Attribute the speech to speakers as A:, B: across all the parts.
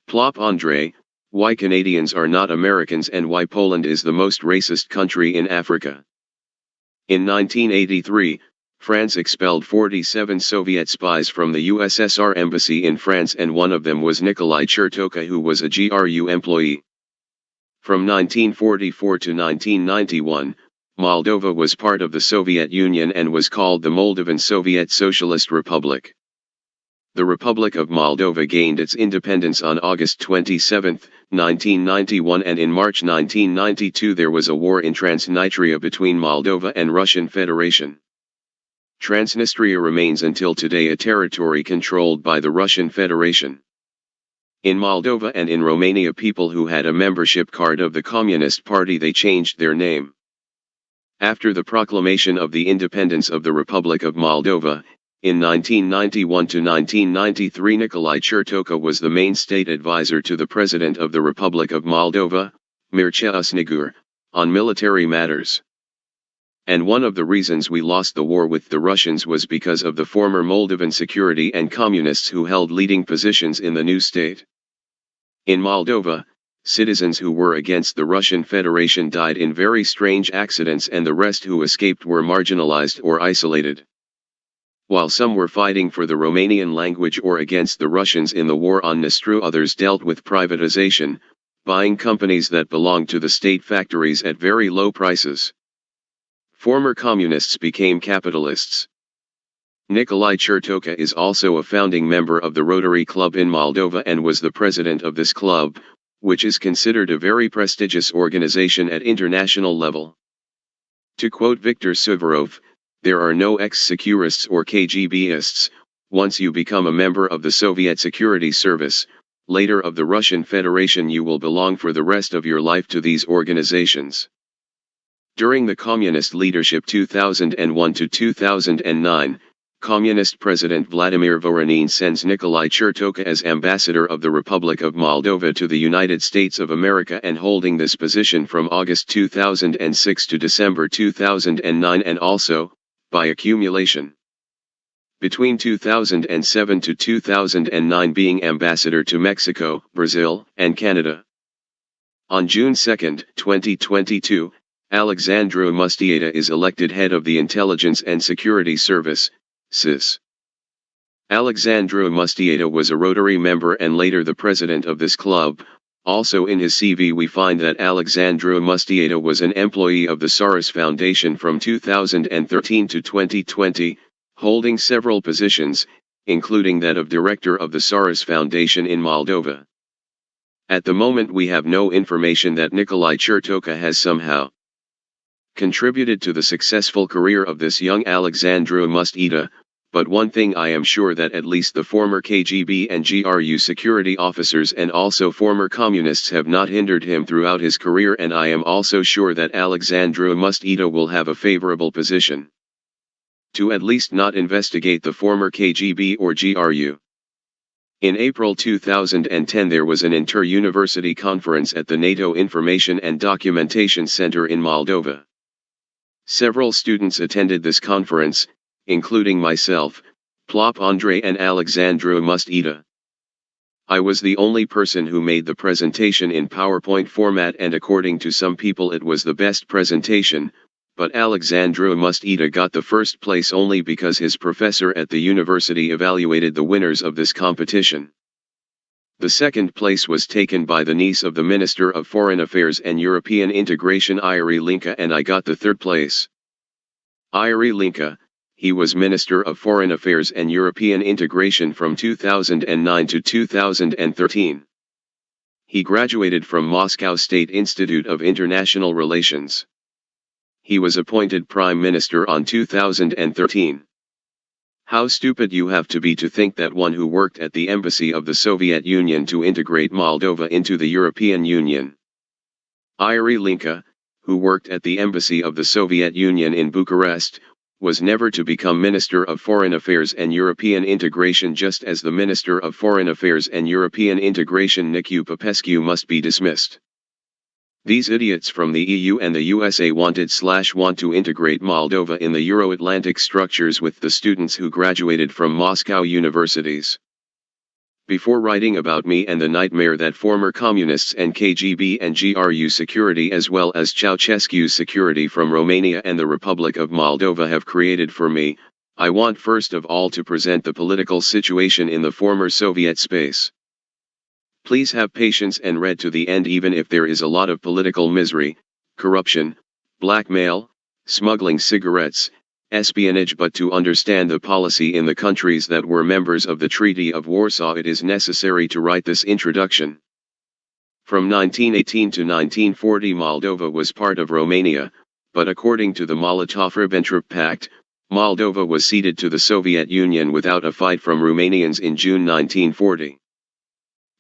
A: Plop Andrei, why Canadians are not Americans and why Poland is the most racist country in Africa. In 1983, France expelled 47 Soviet spies from the USSR embassy in France, and one of them was Nikolai Chertoka, who was a GRU employee. From 1944 to 1991, Moldova was part of the Soviet Union and was called the Moldovan Soviet Socialist Republic. The Republic of Moldova gained its independence on August 27, 1991, and in March 1992 there was a war in Transnistria between Moldova and Russian Federation. Transnistria remains until today a territory controlled by the Russian Federation. In Moldova and in Romania, people who had a membership card of the Communist Party, they changed their name. After the proclamation of the independence of the Republic of Moldova, in 1991 to 1993, Nikolai Chertoka was the main state advisor to the President of the Republic of Moldova, Mircea Usnigur, on military matters. And one of the reasons we lost the war with the Russians was because of the former Moldovan security and communists who held leading positions in the new state. In Moldova, citizens who were against the Russian Federation died in very strange accidents, and the rest who escaped were marginalized or isolated. While some were fighting for the Romanian language or against the Russians in the war on Nistru, others dealt with privatization, buying companies that belonged to the state factories at very low prices. Former communists became capitalists. Nikolai Chertoka is also a founding member of the Rotary Club in Moldova and was the president of this club, which is considered a very prestigious organization at international level. To quote Viktor Suvorov, "There are no ex-Securists or KGBists. Once you become a member of the Soviet Security Service, later of the Russian Federation, you will belong for the rest of your life to these organizations." During the communist leadership 2001 to 2009, Communist President Vladimir Voronin sends Nikolai Chertoka as ambassador of the Republic of Moldova to the United States of America, and holding this position from August 2006 to December 2009, and also, by accumulation, between 2007 to 2009 being ambassador to Mexico, Brazil, and Canada. On June 2, 2022, Alexandru Mustieta is elected head of the Intelligence and Security Service, SIS. Alexandru Mustieta was a Rotary member and later the president of this club. Also in his CV we find that Alexandru Mustieta was an employee of the Soros Foundation from 2013 to 2020, holding several positions, including that of director of the Soros Foundation in Moldova. At the moment we have no information that Nikolai Chertoka has somehow contributed to the successful career of this young Alexandru Mustieta, but one thing I am sure, that at least the former KGB and GRU security officers and also former communists have not hindered him throughout his career, and I am also sure that Alexandru Mustieta will have a favorable position to at least not investigate the former KGB or GRU. In April 2010 there was an inter-university conference at the NATO Information and Documentation Center in Moldova. Several students attended this conference, including myself, Plop Andrei and Alexandru Mustieta. I was the only person who made the presentation in PowerPoint format, and according to some people it was the best presentation, but Alexandru Mustieta got the first place only because his professor at the university evaluated the winners of this competition. The second place was taken by the niece of the Minister of Foreign Affairs and European Integration Iri Linka, and I got the third place. Iri Linka, he was Minister of Foreign Affairs and European Integration from 2009 to 2013. He graduated from Moscow State Institute of International Relations. He was appointed Prime Minister on 2013. How stupid you have to be to think that one who worked at the embassy of the Soviet Union to integrate Moldova into the European Union, Iri Linka, who worked at the embassy of the Soviet Union in Bucharest, was never to become Minister of Foreign Affairs and European Integration, just as the Minister of Foreign Affairs and European Integration Nicu Popescu must be dismissed. These idiots from the EU and the USA want to integrate Moldova in the Euro-Atlantic structures with the students who graduated from Moscow universities. Before writing about me and the nightmare that former communists and KGB and GRU security as well as Ceausescu's security from Romania and the Republic of Moldova have created for me, I want first of all to present the political situation in the former Soviet space. Please have patience and read to the end even if there is a lot of political misery, corruption, blackmail, smuggling cigarettes, espionage, but to understand the policy in the countries that were members of the Treaty of Warsaw it is necessary to write this introduction. From 1918 to 1940 Moldova was part of Romania, but according to the Molotov-Ribbentrop Pact, Moldova was ceded to the Soviet Union without a fight from Romanians in June 1940.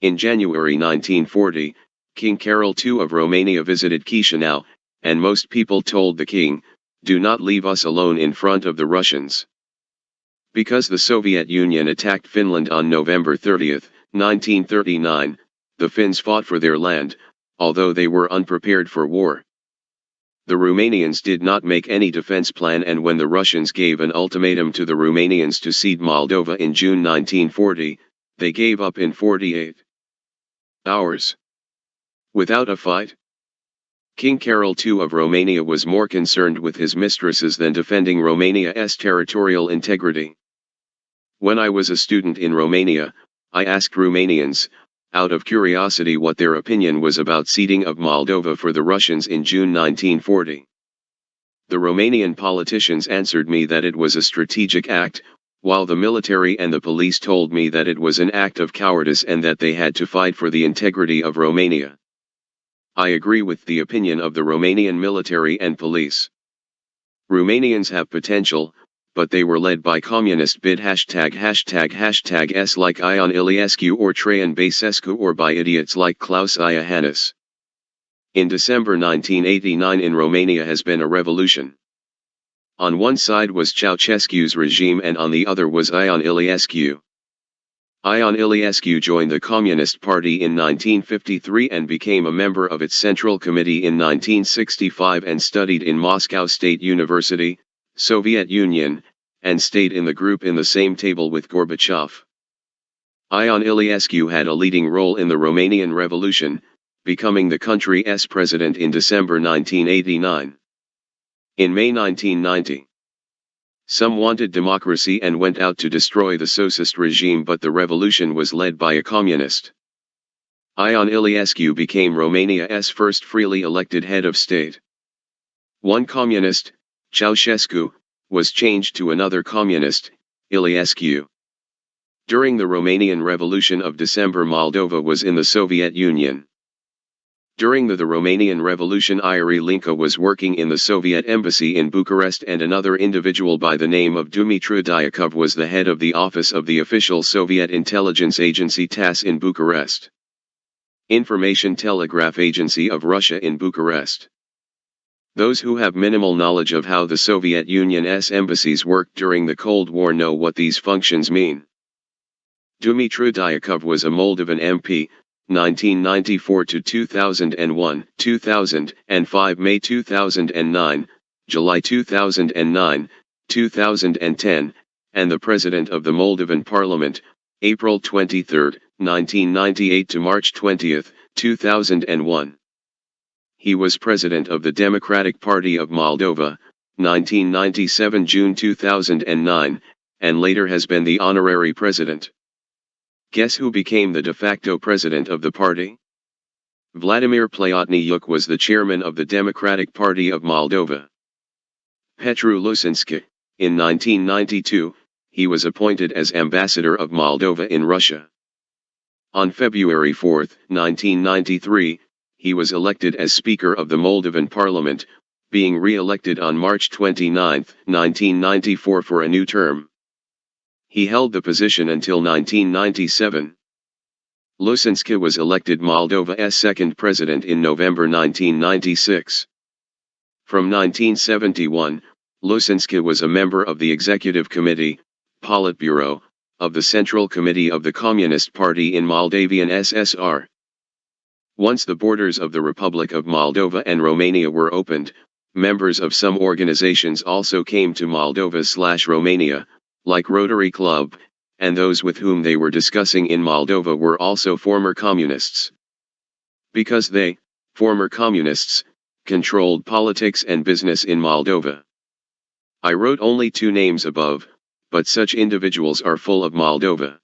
A: In January 1940, King Carol II of Romania visited Chisinau, and most people told the king, "Do not leave us alone in front of the Russians." Because the Soviet Union attacked Finland on November 30, 1939, the Finns fought for their land, although they were unprepared for war. The Romanians did not make any defense plan, and when the Russians gave an ultimatum to the Romanians to cede Moldova in June 1940, they gave up in 48 hours. Without a fight? King Carol II of Romania was more concerned with his mistresses than defending Romania's territorial integrity. When I was a student in Romania, I asked Romanians, out of curiosity, what their opinion was about ceding of Moldova for the Russians in June 1940. The Romanian politicians answered me that it was a strategic act, while the military and the police told me that it was an act of cowardice and that they had to fight for the integrity of Romania. I agree with the opinion of the Romanian military and police. Romanians have potential, but they were led by communist bid ###s like Ion Iliescu or Traian Băsescu or by idiots like Klaus Iohannis. In December 1989 in Romania has been a revolution. On one side was Ceausescu's regime and on the other was Ion Iliescu. Ion Iliescu joined the Communist Party in 1953 and became a member of its Central Committee in 1965 and studied in Moscow State University, Soviet Union, and stayed in the group in the same table with Gorbachev. Ion Iliescu had a leading role in the Romanian Revolution, becoming the country's president in December 1989. In May 1990, some wanted democracy and went out to destroy the socialist regime, but the revolution was led by a communist. Ion Iliescu became Romania's first freely elected head of state. One communist, Ceausescu, was changed to another communist, Iliescu. During the Romanian Revolution of December, Moldova was in the Soviet Union. During the Romanian Revolution, Iuri Linca was working in the Soviet embassy in Bucharest, and another individual by the name of Dumitru Diacov was the head of the office of the official Soviet intelligence agency TASS in Bucharest. Information Telegraph Agency of Russia in Bucharest. Those who have minimal knowledge of how the Soviet Union's embassies worked during the Cold War know what these functions mean. Dumitru Diacov was a Moldovan MP, 1994 to 2001, 2005, May 2009, July 2009, 2010, and the President of the Moldovan Parliament, April 23, 1998 to March 20, 2001. He was President of the Democratic Party of Moldova, 1997 June 2009, and later has been the honorary president. Guess who became the de facto president of the party? Vladimir Plahotniuc was the chairman of the Democratic Party of Moldova. Petru Lusinski, in 1992, he was appointed as ambassador of Moldova in Russia. On February 4, 1993, he was elected as Speaker of the Moldovan Parliament, being re-elected on March 29, 1994 for a new term. He held the position until 1997. Lusinski was elected Moldova's second president in November 1996. From 1971, Lusinski was a member of the Executive Committee, Politburo, of the Central Committee of the Communist Party in Moldavian SSR. Once the borders of the Republic of Moldova and Romania were opened, members of some organizations also came to Moldova/Romania, like Rotary Club, and those with whom they were discussing in Moldova were also former communists. Because they, former communists, controlled politics and business in Moldova. I wrote only 2 names above, but such individuals are full of Moldova.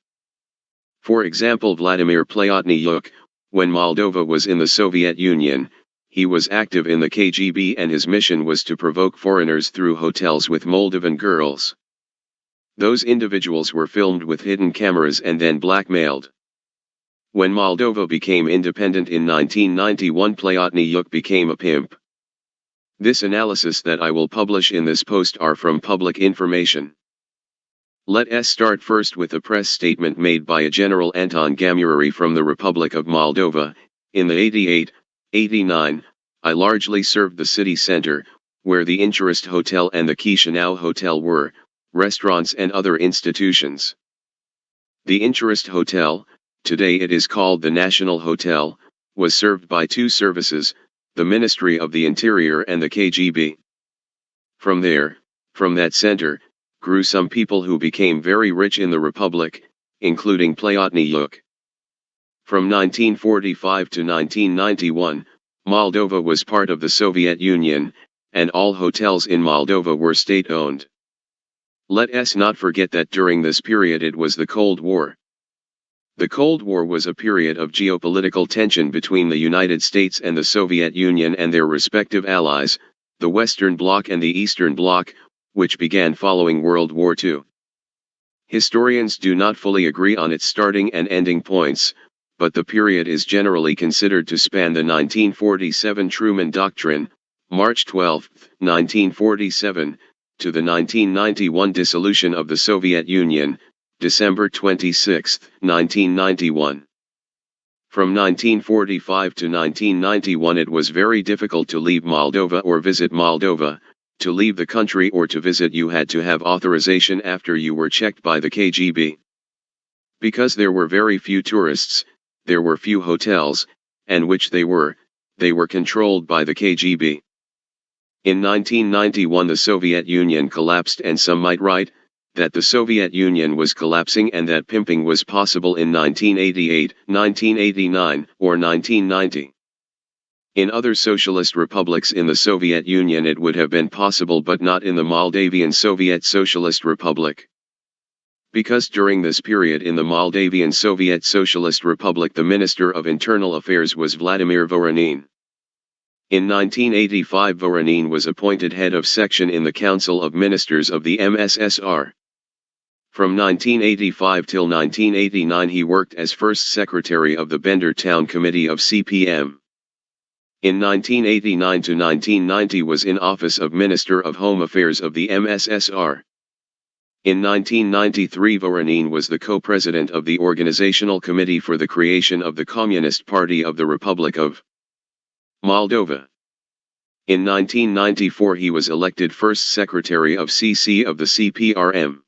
A: For example, Vladimir Plotnyuk, when Moldova was in the Soviet Union, he was active in the KGB and his mission was to provoke foreigners through hotels with Moldovan girls. Those individuals were filmed with hidden cameras and then blackmailed. When Moldova became independent in 1991, Plotnyuk became a pimp. This analysis that I will publish in this post are from public information. Let us start first with a press statement made by a General Anton Gamurari from the Republic of Moldova. In the 88-89, I largely served the city center, where the Inchurist Hotel and the Chisinau Hotel were, restaurants and other institutions. The Inchurist Hotel, today it is called the National Hotel, was served by 2 services, the Ministry of the Interior and the KGB. From that center, grew some people who became very rich in the Republic, including Plotnyuk. From 1945 to 1991, Moldova was part of the Soviet Union, and all hotels in Moldova were state-owned. Let us not forget that during this period it was the Cold War. The Cold War was a period of geopolitical tension between the United States and the Soviet Union and their respective allies, the Western Bloc and the Eastern Bloc, which began following World War II. Historians do not fully agree on its starting and ending points, but the period is generally considered to span the 1947 Truman Doctrine, March 12, 1947, to the 1991 dissolution of the Soviet Union, December 26, 1991. From 1945 to 1991 it was very difficult to leave Moldova or visit Moldova. To leave the country or to visit you had to have authorization after you were checked by the KGB. Because there were very few tourists, there were few hotels, and which they were controlled by the KGB. In 1991 the Soviet Union collapsed and some might write that the Soviet Union was collapsing and that pimping was possible in 1988, 1989, or 1990. In other socialist republics in the Soviet Union it would have been possible but not in the Moldavian Soviet Socialist Republic. Because during this period in the Moldavian Soviet Socialist Republic the Minister of Internal Affairs was Vladimir Voronin. In 1985 Voronin was appointed head of section in the Council of Ministers of the MSSR. From 1985 till 1989 he worked as first secretary of the Bender Town Committee of CPM. In 1989 to 1990 was in office of Minister of Home Affairs of the MSSR. In 1993 Voronin was the co-president of the Organizational Committee for the Creation of the Communist Party of the Republic of Moldova. In 1994 he was elected first secretary of CC of the CPRM.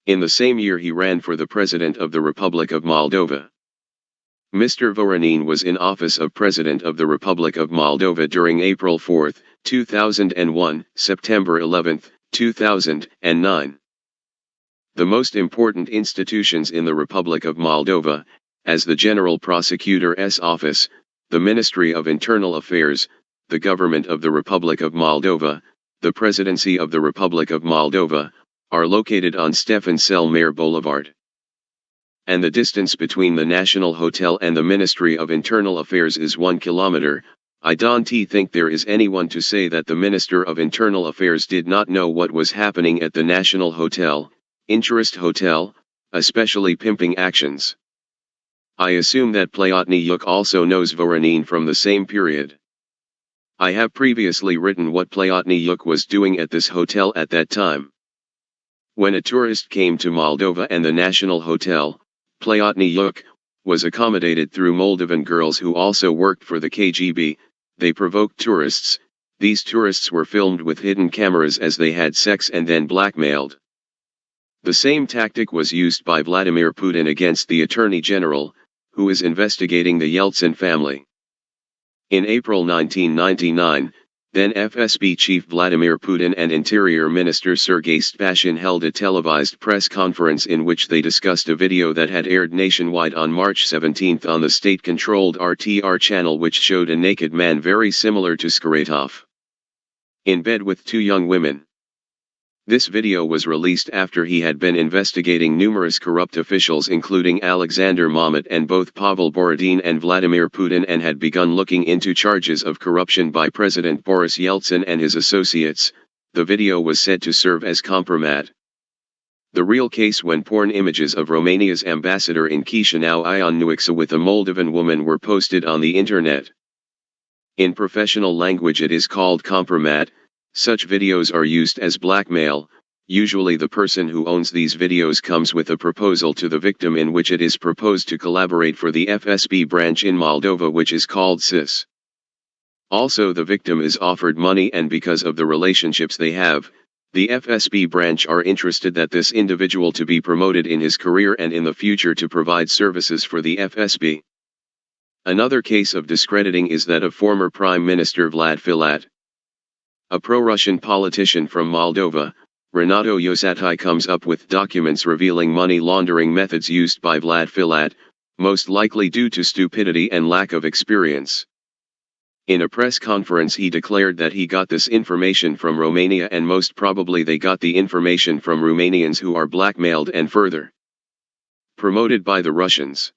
A: In the same year he ran for the President of the Republic of Moldova. Mr. Voronin was in office of President of the Republic of Moldova during April 4, 2001, September 11, 2009. The most important institutions in the Republic of Moldova, as the General Prosecutor's Office, the Ministry of Internal Affairs, the Government of the Republic of Moldova, the Presidency of the Republic of Moldova, are located on Stefan Cel-Mare Boulevard. And the distance between the National Hotel and the Ministry of Internal Affairs is 1 kilometer. I don't think there is anyone to say that the Minister of Internal Affairs did not know what was happening at the National Hotel, Inchurist Hotel, especially pimping actions. I assume that Plotnyuk also knows Voronin from the same period. I have previously written what Plotnyuk was doing at this hotel at that time. When a tourist came to Moldova and the National Hotel, Plotnyuk was accommodated through Moldovan girls who also worked for the KGB. They provoked tourists. These tourists were filmed with hidden cameras as they had sex and then blackmailed. The same tactic was used by Vladimir Putin against the Attorney General, who is investigating the Yeltsin family. In April 1999, Then FSB Chief Vladimir Putin and Interior Minister Sergei Spashin held a televised press conference in which they discussed a video that had aired nationwide on March 17 on the state-controlled RTR channel, which showed a naked man very similar to Skaratov in bed with two young women. This video was released after he had been investigating numerous corrupt officials including Alexander Mamet and both Pavel Borodin and Vladimir Putin, and had begun looking into charges of corruption by President Boris Yeltsin and his associates. The video was said to serve as compromat. The real case when porn images of Romania's ambassador in Chișinău Ion Nuixa with a Moldovan woman were posted on the internet. In professional language it is called compromat. Such videos are used as blackmail. Usually the person who owns these videos comes with a proposal to the victim in which it is proposed to collaborate for the FSB branch in Moldova, which is called SIS. Also the victim is offered money, and because of the relationships they have, the FSB branch are interested that this individual to be promoted in his career and in the future to provide services for the FSB. Another case of discrediting is that of former Prime Minister Vlad Filat. A pro-Russian politician from Moldova, Renato Iosatai, comes up with documents revealing money laundering methods used by Vlad Filat, most likely due to stupidity and lack of experience. In a press conference he declared that he got this information from Romania, and most probably they got the information from Romanians who are blackmailed and further promoted by the Russians.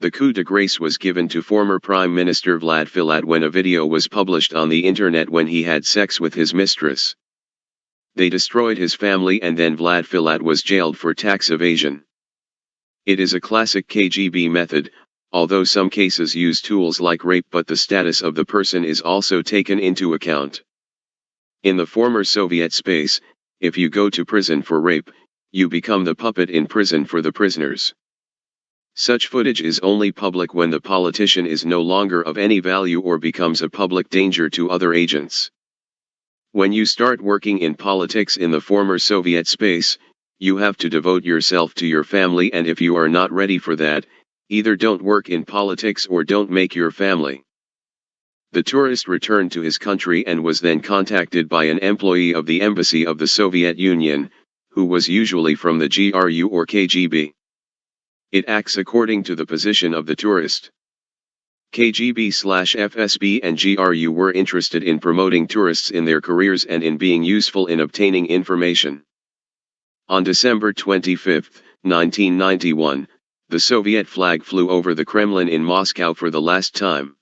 A: The coup de grace was given to former Prime Minister Vlad Filat when a video was published on the internet when he had sex with his mistress. They destroyed his family, and then Vlad Filat was jailed for tax evasion. It is a classic KGB method, although some cases use tools like rape, but the status of the person is also taken into account. In the former Soviet space, if you go to prison for rape, you become the puppet in prison for the prisoners. Such footage is only public when the politician is no longer of any value or becomes a public danger to other agents. When you start working in politics in the former Soviet space, you have to devote yourself to your family, and if you are not ready for that, either don't work in politics or don't make your family. The tourist returned to his country and was then contacted by an employee of the embassy of the Soviet Union, who was usually from the GRU or KGB. It acts according to the position of the tourist. KGB/FSB and GRU were interested in promoting tourists in their careers and in being useful in obtaining information. On December 25, 1991, the Soviet flag flew over the Kremlin in Moscow for the last time.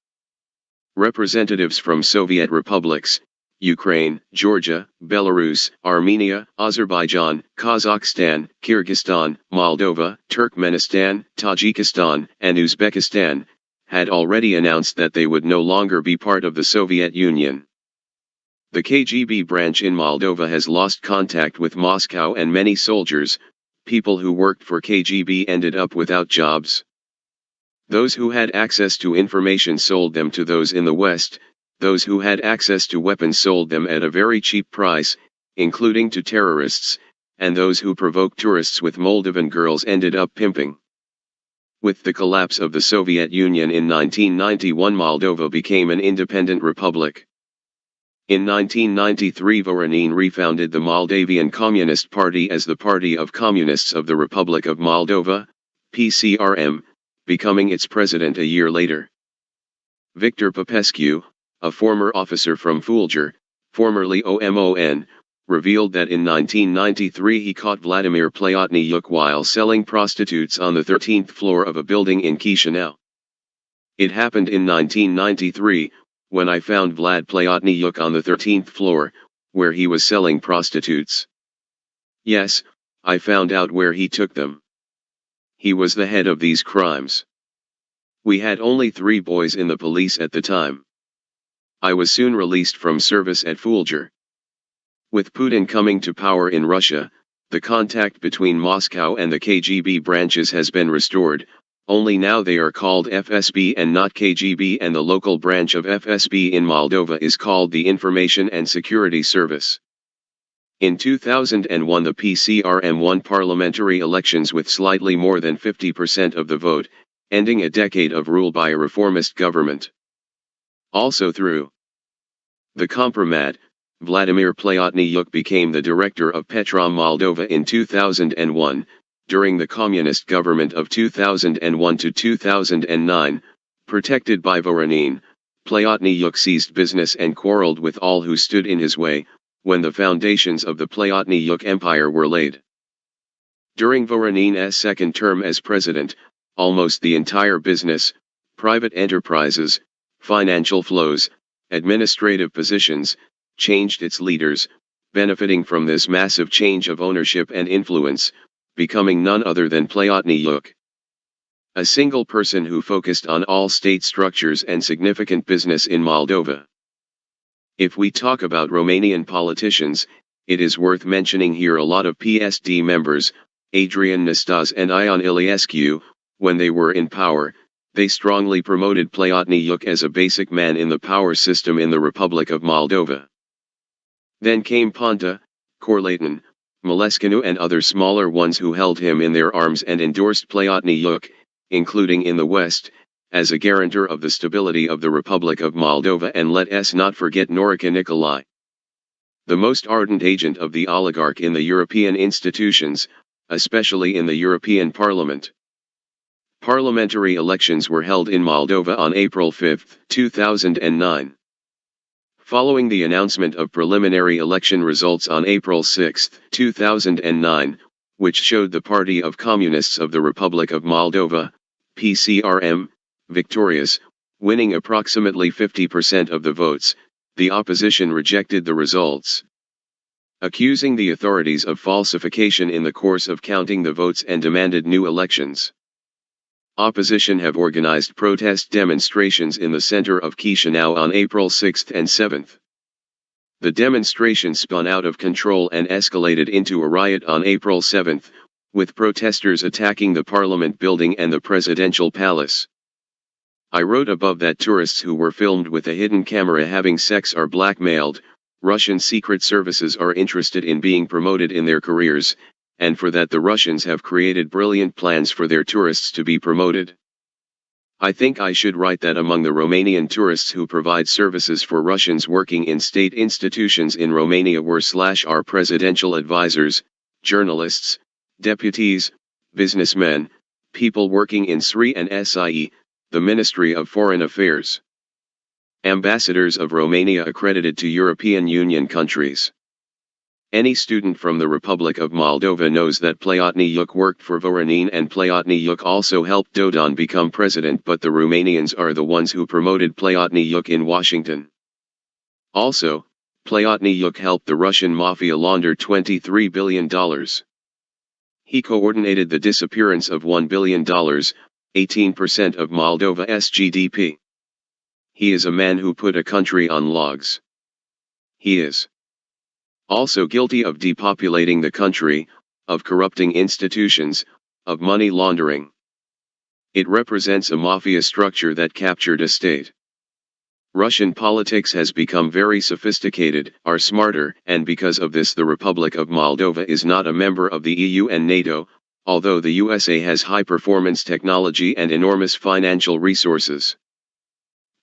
A: Representatives from Soviet republics, Ukraine, Georgia, Belarus, Armenia, Azerbaijan, Kazakhstan, Kyrgyzstan, Moldova, Turkmenistan, Tajikistan, and Uzbekistan, had already announced that they would no longer be part of the Soviet Union. The KGB branch in Moldova has lost contact with Moscow, and many soldiers, people who worked for KGB, ended up without jobs. Those who had access to information sold them to those in the West. Those who had access to weapons sold them at a very cheap price, including to terrorists, and those who provoked tourists with Moldovan girls ended up pimping. With the collapse of the Soviet Union in 1991, Moldova became an independent republic. In 1993, Voronin refounded the Moldavian Communist Party as the Party of Communists of the Republic of Moldova, PCRM, becoming its president a year later. Victor Popescu, a former officer from Fulger, formerly OMON, revealed that in 1993 he caught Vladimir Plotniuk while selling prostitutes on the 13th floor of a building in Chișinău. It happened in 1993, when I found Vlad Plotniuk on the 13th floor, where he was selling prostitutes. Yes, I found out where he took them. He was the head of these crimes. We had only 3 boys in the police at the time. I was soon released from service at Fulger. With Putin coming to power in Russia, the contact between Moscow and the KGB branches has been restored, only now they are called FSB and not KGB, and the local branch of FSB in Moldova is called the Information and Security Service. In 2001 the PCRM won parliamentary elections with slightly more than 50% of the vote, ending a decade of rule by a reformist government. Also through The compromat, Vladimir Plotnyuk became the director of Petrom Moldova in 2001, during the communist government of 2001 to 2009, protected by Voronin. Plotnyuk ceased business and quarreled with all who stood in his way, when the foundations of the Plotnyuk Empire were laid. During Voronin's second term as president, almost the entire business, private enterprises, financial flows, administrative positions, changed its leaders, benefiting from this massive change of ownership and influence, becoming none other than Plotnyuk. A single person who focused on all state structures and significant business in Moldova. If we talk about Romanian politicians, it is worth mentioning here a lot of PSD members, Adrian Năstase and Ion Iliescu. When they were in power, they strongly promoted Plotnyuk as a basic man in the power system in the Republic of Moldova. Then came Ponta, Corlaton, Milescu and other smaller ones who held him in their arms and endorsed Plotnyuk, including in the West, as a guarantor of the stability of the Republic of Moldova. And let us not forget Norica Nicolae, the most ardent agent of the oligarch in the European institutions, especially in the European Parliament. Parliamentary elections were held in Moldova on April 5, 2009. Following the announcement of preliminary election results on April 6, 2009, which showed the Party of Communists of the Republic of Moldova, PCRM, victorious, winning approximately 50% of the votes, the opposition rejected the results, accusing the authorities of falsification in the course of counting the votes and demanded new elections. Opposition have organized protest demonstrations in the center of Chisinau on April 6 and 7. The demonstration spun out of control and escalated into a riot on April 7, with protesters attacking the parliament building and the presidential palace. I wrote above that tourists who were filmed with a hidden camera having sex are blackmailed, Russian secret services are interested in being promoted in their careers, and for that the Russians have created brilliant plans for their tourists to be promoted. I think I should write that among the Romanian tourists who provide services for Russians working in state institutions in Romania are presidential advisors, journalists, deputies, businessmen, people working in SRI and SIE, the Ministry of Foreign Affairs, ambassadors of Romania accredited to European Union countries. Any student from the Republic of Moldova knows that Plotnyuk worked for Voronin and Plotnyuk also helped Dodon become president, but the Romanians are the ones who promoted Plotnyuk in Washington. Also, Plotnyuk helped the Russian mafia launder $23 billion. He coordinated the disappearance of $1 billion, 18% of Moldova's GDP. He is a man who put a country on logs. He is also guilty of depopulating the country, of corrupting institutions, of money laundering. It represents a mafia structure that captured a state. Russian politics has become very sophisticated, are smarter, and because of this the Republic of Moldova is not a member of the EU and NATO, although the USA has high-performance technology and enormous financial resources.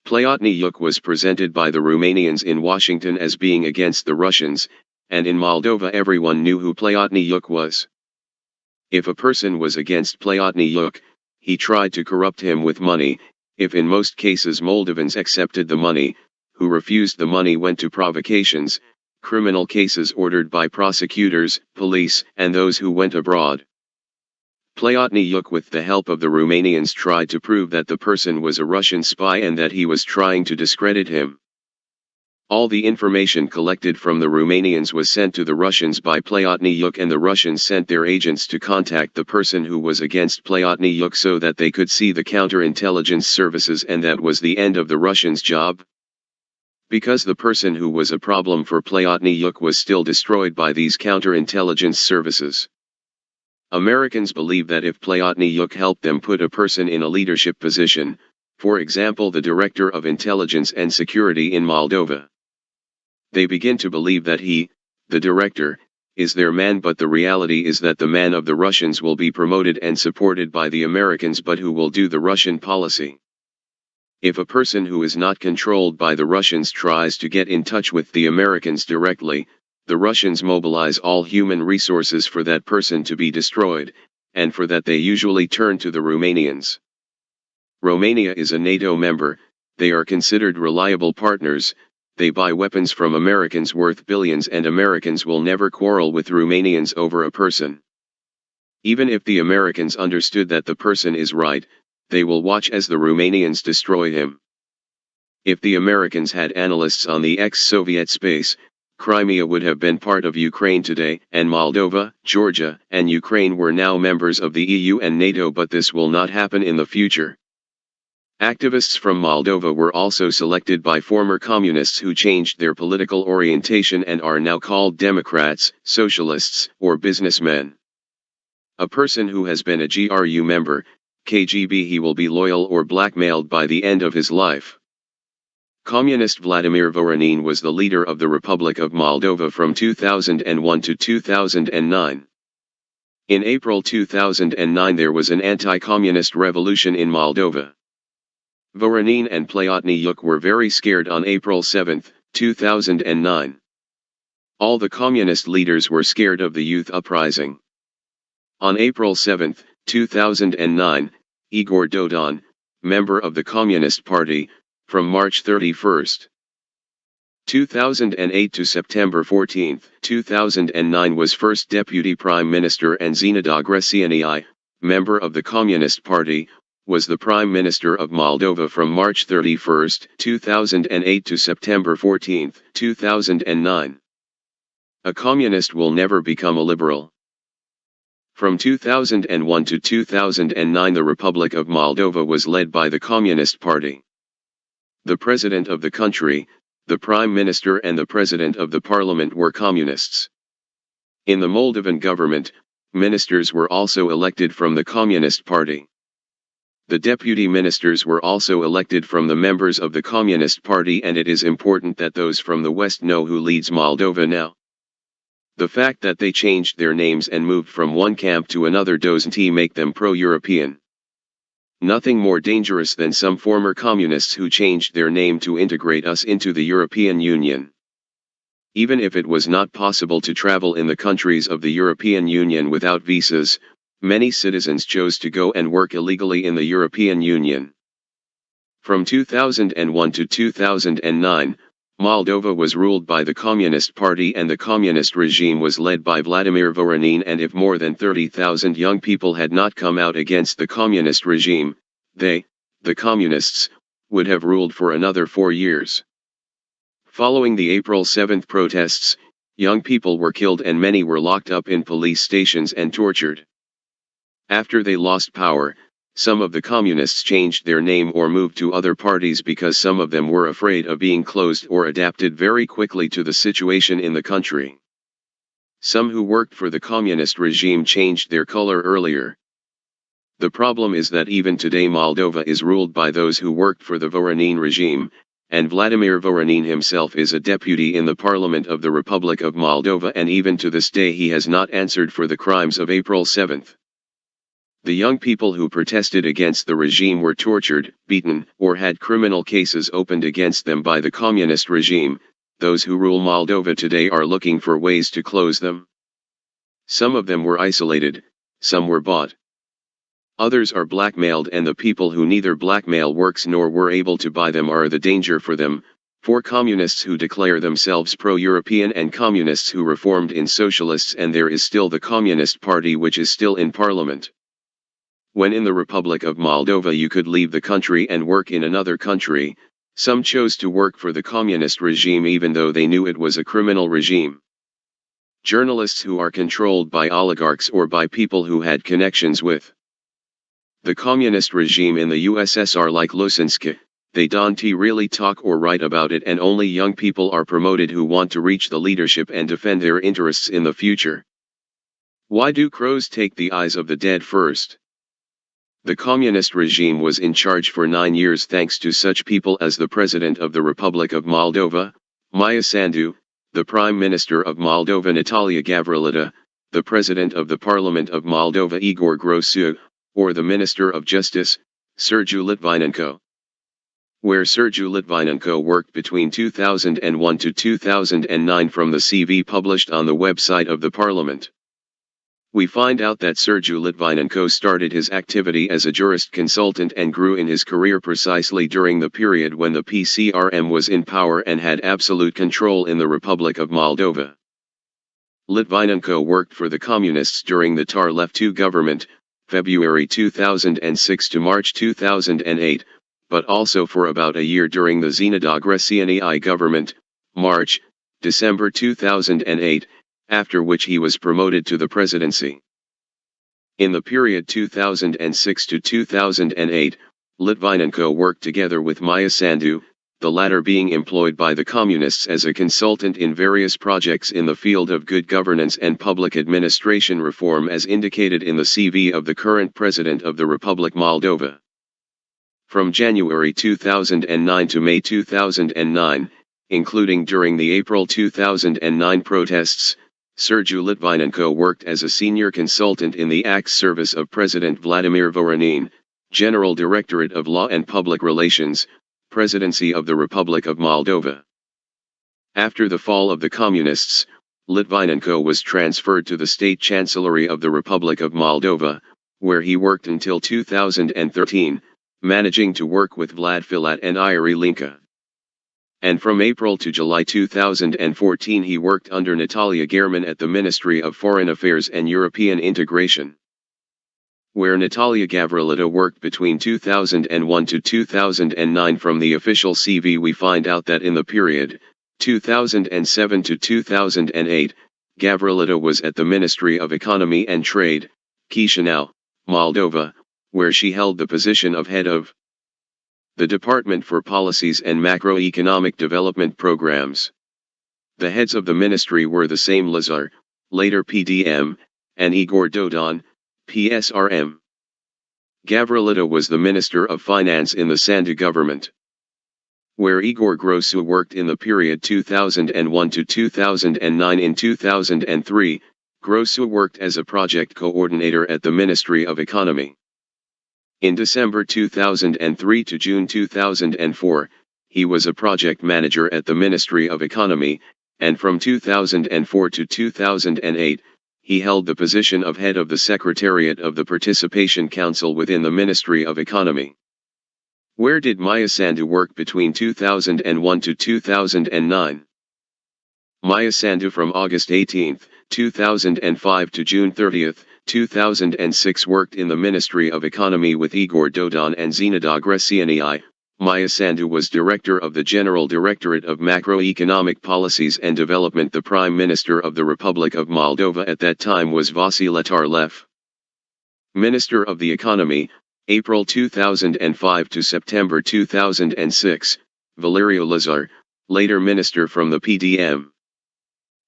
A: Plotnyuk was presented by the Romanians in Washington as being against the Russians, and in Moldova everyone knew who Plotnyuk was. If a person was against Plotnyuk, he tried to corrupt him with money. If in most cases Moldovans accepted the money, who refused the money went to provocations, criminal cases ordered by prosecutors, police, and those who went abroad. Plotnyuk with the help of the Romanians tried to prove that the person was a Russian spy and that he was trying to discredit him. All the information collected from the Romanians was sent to the Russians by Plotnyuk, and the Russians sent their agents to contact the person who was against Plotnyuk so that they could see the counterintelligence services, and that was the end of the Russians' job. Because the person who was a problem for Plotnyuk was still destroyed by these counterintelligence services. Americans believe that if Plotnyuk helped them put a person in a leadership position, for example the Director of Intelligence and Security in Moldova, they begin to believe that he, the director, is their man, but the reality is that the man of the Russians will be promoted and supported by the Americans, but who will do the Russian policy. If a person who is not controlled by the Russians tries to get in touch with the Americans directly, the Russians mobilize all human resources for that person to be destroyed, and for that they usually turn to the Romanians. Romania is a NATO member, they are considered reliable partners, they buy weapons from Americans worth billions, and Americans will never quarrel with Romanians over a person. Even if the Americans understood that the person is right, they will watch as the Romanians destroy him. If the Americans had analysts on the ex-Soviet space, Crimea would have been part of Ukraine today, and Moldova, Georgia, and Ukraine were now members of the EU and NATO, but this will not happen in the future. Activists from Moldova were also selected by former communists who changed their political orientation and are now called Democrats, Socialists, or businessmen. A person who has been a GRU member, KGB, he will be loyal or blackmailed by the end of his life. Communist Vladimir Voronin was the leader of the Republic of Moldova from 2001 to 2009. In April 2009 there was an anti-communist revolution in Moldova. Voronin and Plotniuk were very scared on April 7, 2009. All the communist leaders were scared of the youth uprising. On April 7, 2009, Igor Dodon, member of the Communist Party, from March 31, 2008 to September 14, 2009 was first Deputy Prime Minister, and Zinaida Greceanii, member of the Communist Party, was the Prime Minister of Moldova from March 31, 2008 to September 14, 2009. A communist will never become a liberal. From 2001 to 2009 the Republic of Moldova was led by the Communist Party. The President of the country, the Prime Minister and the President of the Parliament were communists. In the Moldovan government, ministers were also elected from the Communist Party. The deputy ministers were also elected from the members of the Communist Party, and it is important that those from the West know who leads Moldova now. The fact that they changed their names and moved from one camp to another doesn't make them pro-European. Nothing more dangerous than some former communists who changed their name to integrate us into the European Union. Even if it was not possible to travel in the countries of the European Union without visas, many citizens chose to go and work illegally in the European Union. From 2001 to 2009, Moldova was ruled by the Communist Party, and the communist regime was led by Vladimir Voronin, and if more than 30,000 young people had not come out against the communist regime, they, the communists, would have ruled for another 4 years. Following the April 7 protests, young people were killed and many were locked up in police stations and tortured. After they lost power, some of the communists changed their name or moved to other parties because some of them were afraid of being closed or adapted very quickly to the situation in the country. Some who worked for the communist regime changed their color earlier. The problem is that even today Moldova is ruled by those who worked for the Voronin regime, and Vladimir Voronin himself is a deputy in the Parliament of the Republic of Moldova, and even to this day he has not answered for the crimes of April 7. The young people who protested against the regime were tortured, beaten, or had criminal cases opened against them by the communist regime. Those who rule Moldova today are looking for ways to close them. Some of them were isolated, some were bought. Others are blackmailed, and the people who neither blackmail works nor were able to buy them are the danger for them, for communists who declare themselves pro-European and communists who reformed in socialists, and there is still the Communist Party which is still in parliament. When in the Republic of Moldova you could leave the country and work in another country, some chose to work for the communist regime even though they knew it was a criminal regime. Journalists who are controlled by oligarchs or by people who had connections with the communist regime in the USSR like Lusinski, they don't really talk or write about it, and only young people are promoted who want to reach the leadership and defend their interests in the future. Why do crows take the eyes of the dead first? The communist regime was in charge for 9 years thanks to such people as the President of the Republic of Moldova, Maia Sandu, the Prime Minister of Moldova Natalia Gavrilita, the President of the Parliament of Moldova Igor Grosu, or the Minister of Justice, Sergiu Litvinenko. where Sergiu Litvinenko worked between 2001 to 2009 from the CV published on the website of the parliament. We find out that Sergiu Litvinenko started his activity as a jurist consultant and grew in his career precisely during the period when the PCRM was in power and had absolute control in the Republic of Moldova. Litvinenko worked for the Communists during the Tarlev II government, February 2006 to March 2008, but also for about a year during the Zhenada Grecianii government, March, December 2008, after which he was promoted to the presidency. In the period 2006 to 2008, Litvinenko worked together with Maia Sandu, the latter being employed by the Communists as a consultant in various projects in the field of good governance and public administration reform as indicated in the CV of the current President of the Republic Moldova. From January 2009 to May 2009, including during the April 2009 protests, Sergiu Litvinenko worked as a senior consultant in the ACTS service of President Vladimir Voronin, General Directorate of Law and Public Relations, Presidency of the Republic of Moldova. After the fall of the Communists, Litvinenko was transferred to the State Chancellery of the Republic of Moldova, where he worked until 2013, managing to work with Vlad Filat and Iri Linka. And from April to July 2014 he worked under Natalia German at the Ministry of Foreign Affairs and European Integration, where Natalia Gavrilita worked between 2001 to 2009. From the official CV we find out that in the period, 2007 to 2008, Gavrilita was at the Ministry of Economy and Trade, Chisinau, Moldova, where she held the position of head of the Department for Policies and Macroeconomic Development Programs. The heads of the ministry were the same Lazar, later PDM, and Igor Dodon, PSRM. Gavrilita was the Minister of Finance in the Sandu government, where Igor Grosu worked in the period 2001 to 2009. In 2003, Grosu worked as a project coordinator at the Ministry of Economy. In December 2003 to June 2004, he was a project manager at the Ministry of Economy, and from 2004 to 2008, he held the position of head of the Secretariat of the Participation Council within the Ministry of Economy. Where did Maia Sandu work between 2001 to 2009? Maia Sandu from August 18, 2005 to June 30, 2006 worked in the Ministry of Economy with Igor Dodon and Zhenada Grecianii. Maia Sandu was director of the General Directorate of Macroeconomic Policies and Development. The Prime Minister of the Republic of Moldova at that time was Vasile Tarlev. Minister of the Economy, April 2005 to September 2006, Valerio Lazar, later Minister from the PDM.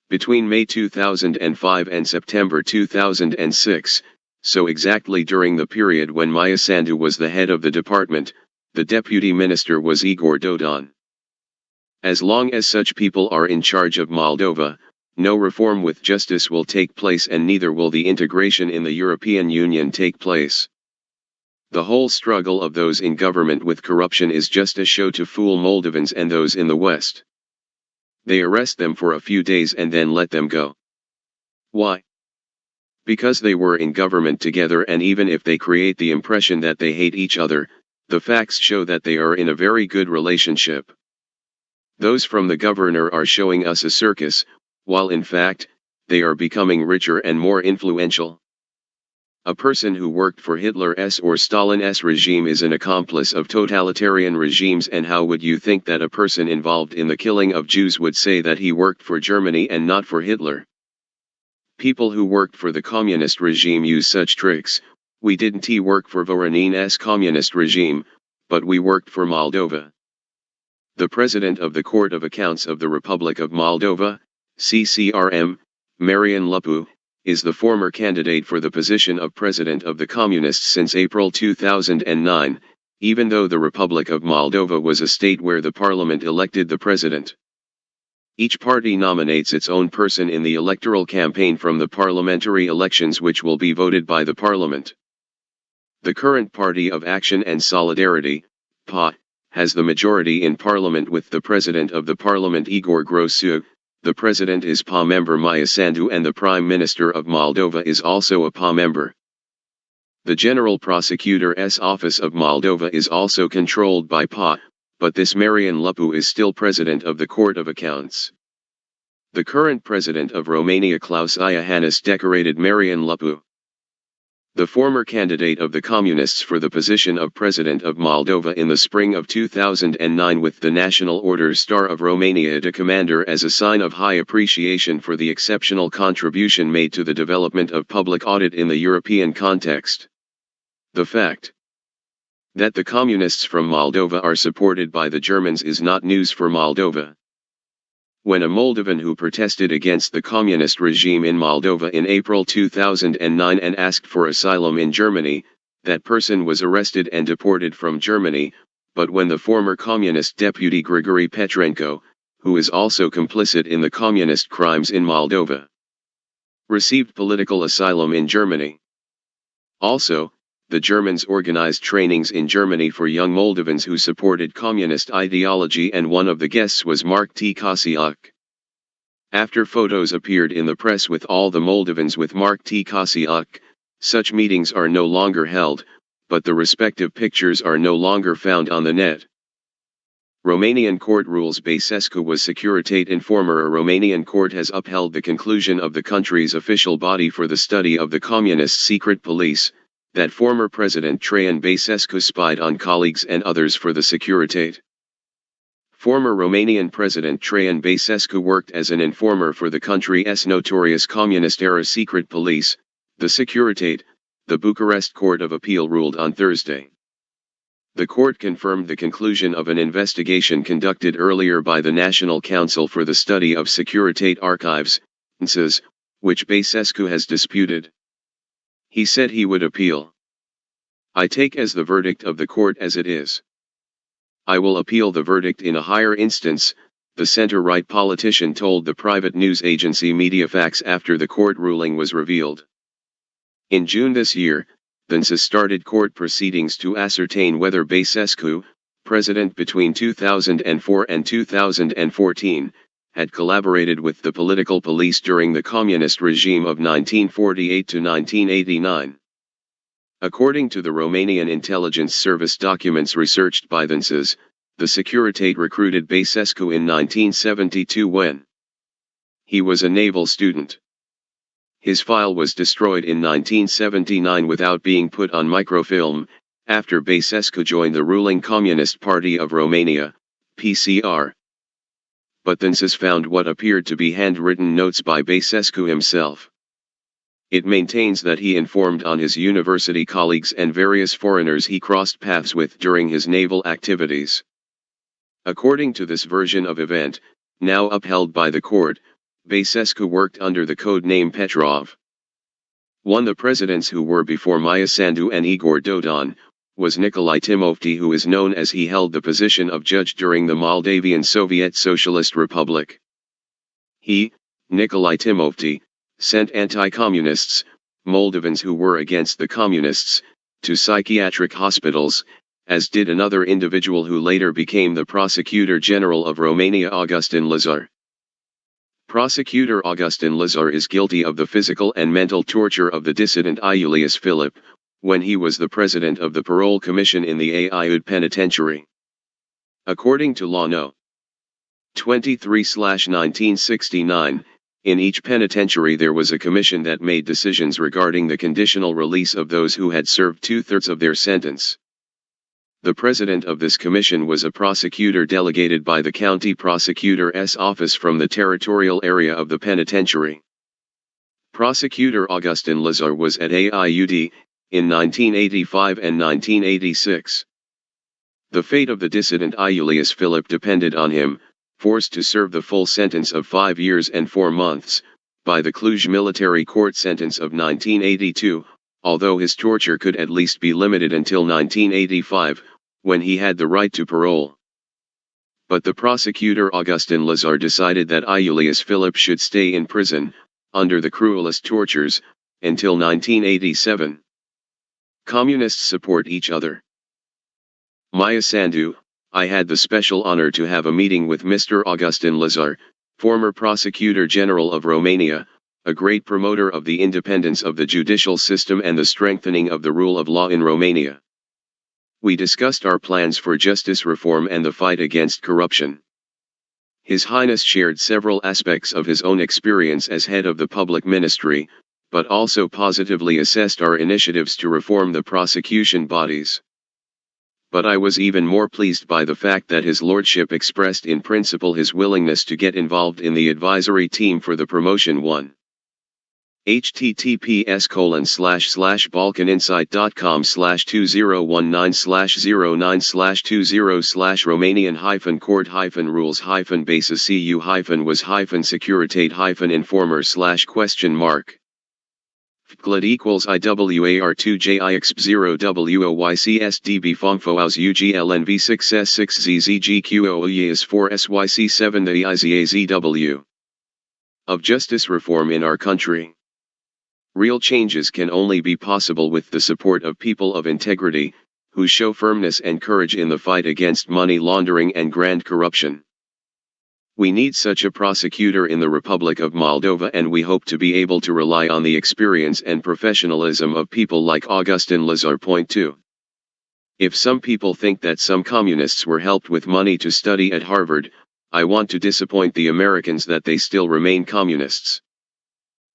A: Between May 2005 and September 2006, so exactly during the period when Maia Sandu was the head of the department, the deputy minister was Igor Dodon. As long as such people are in charge of Moldova, no reform with justice will take place and neither will the integration in the European Union take place. The whole struggle of those in government with corruption is just a show to fool Moldovans and those in the West. They arrest them for a few days and then let them go. Why? Because they were in government together, and even if they create the impression that they hate each other, the facts show that they are in a very good relationship. Those from the governor are showing us a circus, while in fact, they are becoming richer and more influential. A person who worked for Hitler's or Stalin's regime is an accomplice of totalitarian regimes, and how would you think that a person involved in the killing of Jews would say that he worked for Germany and not for Hitler? People who worked for the communist regime use such tricks. We didn't work for Voronin's communist regime, but we worked for Moldova. The President of the Court of Accounts of the Republic of Moldova, CCRM, Marian Lupu, is the former candidate for the position of President of the Communists since April 2009, even though the Republic of Moldova was a state where the parliament elected the president. Each party nominates its own person in the electoral campaign from the parliamentary elections, which will be voted by the parliament. The current Party of Action and Solidarity, PA, has the majority in parliament with the president of the parliament Igor Grosu, the president is PA member Maia Sandu and the prime minister of Moldova is also a PA member. The General Prosecutor's Office of Moldova is also controlled by PA, but this Marian Lupu is still president of the Court of Accounts. The current president of Romania Klaus Iohannis decorated Marian Lupu. The former candidate of the Communists for the position of President of Moldova in the spring of 2009 with the National Order Star of Romania de Commander as a sign of high appreciation for the exceptional contribution made to the development of public audit in the European context. The fact that the Communists from Moldova are supported by the Germans is not news for Moldova. When a Moldovan who protested against the communist regime in Moldova in April 2009 and asked for asylum in Germany, that person was arrested and deported from Germany, but when the former communist deputy Grigory Petrenko, who is also complicit in the communist crimes in Moldova, received political asylum in Germany. Also, the Germans organized trainings in Germany for young Moldovans who supported communist ideology, and one of the guests was Mark T. Kasiuk. After photos appeared in the press with all the Moldovans with Mark T. Kasiuk, such meetings are no longer held, but the respective pictures are no longer found on the net. Romanian court rules Basescu was Securitate Informer. A Romanian court has upheld the conclusion of the country's official body for the study of the communist secret police, that former President Traian Basescu spied on colleagues and others for the Securitate. Former Romanian President Traian Basescu worked as an informer for the country's notorious communist-era secret police, the Securitate, the Bucharest Court of Appeal ruled on Thursday. The court confirmed the conclusion of an investigation conducted earlier by the National Council for the Study of Securitate Archives, NCAS, which Basescu has disputed. He said he would appeal. I take as the verdict of the court as it is. I will appeal the verdict in a higher instance, the center-right politician told the private news agency Mediafax after the court ruling was revealed. In June this year, the NCAS started court proceedings to ascertain whether Basescu, president between 2004 and 2014, had collaborated with the political police during the communist regime of 1948 to 1989. According to the Romanian intelligence service documents researched by the NCAS, the Securitate recruited Basescu in 1972 when he was a naval student. His file was destroyed in 1979 without being put on microfilm, after Basescu joined the ruling Communist Party of Romania, PCR. But the NCAS found what appeared to be handwritten notes by Basescu himself. It maintains that he informed on his university colleagues and various foreigners he crossed paths with during his naval activities. According to this version of event, now upheld by the court, Basescu worked under the code name Petrov. One of the presidents who were before Maia Sandu and Igor Dodon was Nicolae Timofti, who is known as he held the position of judge during the Moldavian Soviet Socialist Republic. He, Nicolae Timofti, sent anti-communists, Moldovans who were against the communists, to psychiatric hospitals, as did another individual who later became the Prosecutor General of Romania, Augustin Lazar. Prosecutor Augustin Lazar is guilty of the physical and mental torture of the dissident Iulius Philip, when he was the president of the Parole Commission in the Aiud Penitentiary. According to Law No. 23/1969, in each penitentiary there was a commission that made decisions regarding the conditional release of those who had served 2/3 of their sentence. The president of this commission was a prosecutor delegated by the county prosecutor's office from the territorial area of the penitentiary. Prosecutor Augustin Lazar was at Aiud in 1985 and 1986. The fate of the dissident Iulius Philip depended on him, forced to serve the full sentence of 5 years and 4 months, by the Cluj military court sentence of 1982, although his torture could at least be limited until 1985, when he had the right to parole. But the prosecutor Augustin Lazar decided that Iulius Philip should stay in prison, under the cruelest tortures, until 1987. Communists support each other. Maia Sandu, I had the special honor to have a meeting with Mr. Augustin Lazar, former Prosecutor General of Romania, a great promoter of the independence of the judicial system and the strengthening of the rule of law in Romania. We discussed our plans for justice reform and the fight against corruption. His Highness shared several aspects of his own experience as head of the public ministry, but also positively assessed our initiatives to reform the prosecution bodies. But I was even more pleased by the fact that His Lordship expressed in principle his willingness to get involved in the advisory team for the promotion 1. https://balkaninsight.com/2019/09/20/romanian-court-rules-securitate-informer/?? Glad equals IWAR2JIX0WOYCSDB FONGFOAUS UGLNV 6S6ZZGQOES 4SYC7 The IZAZW of justice reform in our country. Real changes can only be possible with the support of people of integrity, who show firmness and courage in the fight against money laundering and grand corruption. We need such a prosecutor in the Republic of Moldova, and we hope to be able to rely on the experience and professionalism of people like Augustin Lazar. Point 2. If some people think that some communists were helped with money to study at Harvard, I want to disappoint the Americans that they still remain communists.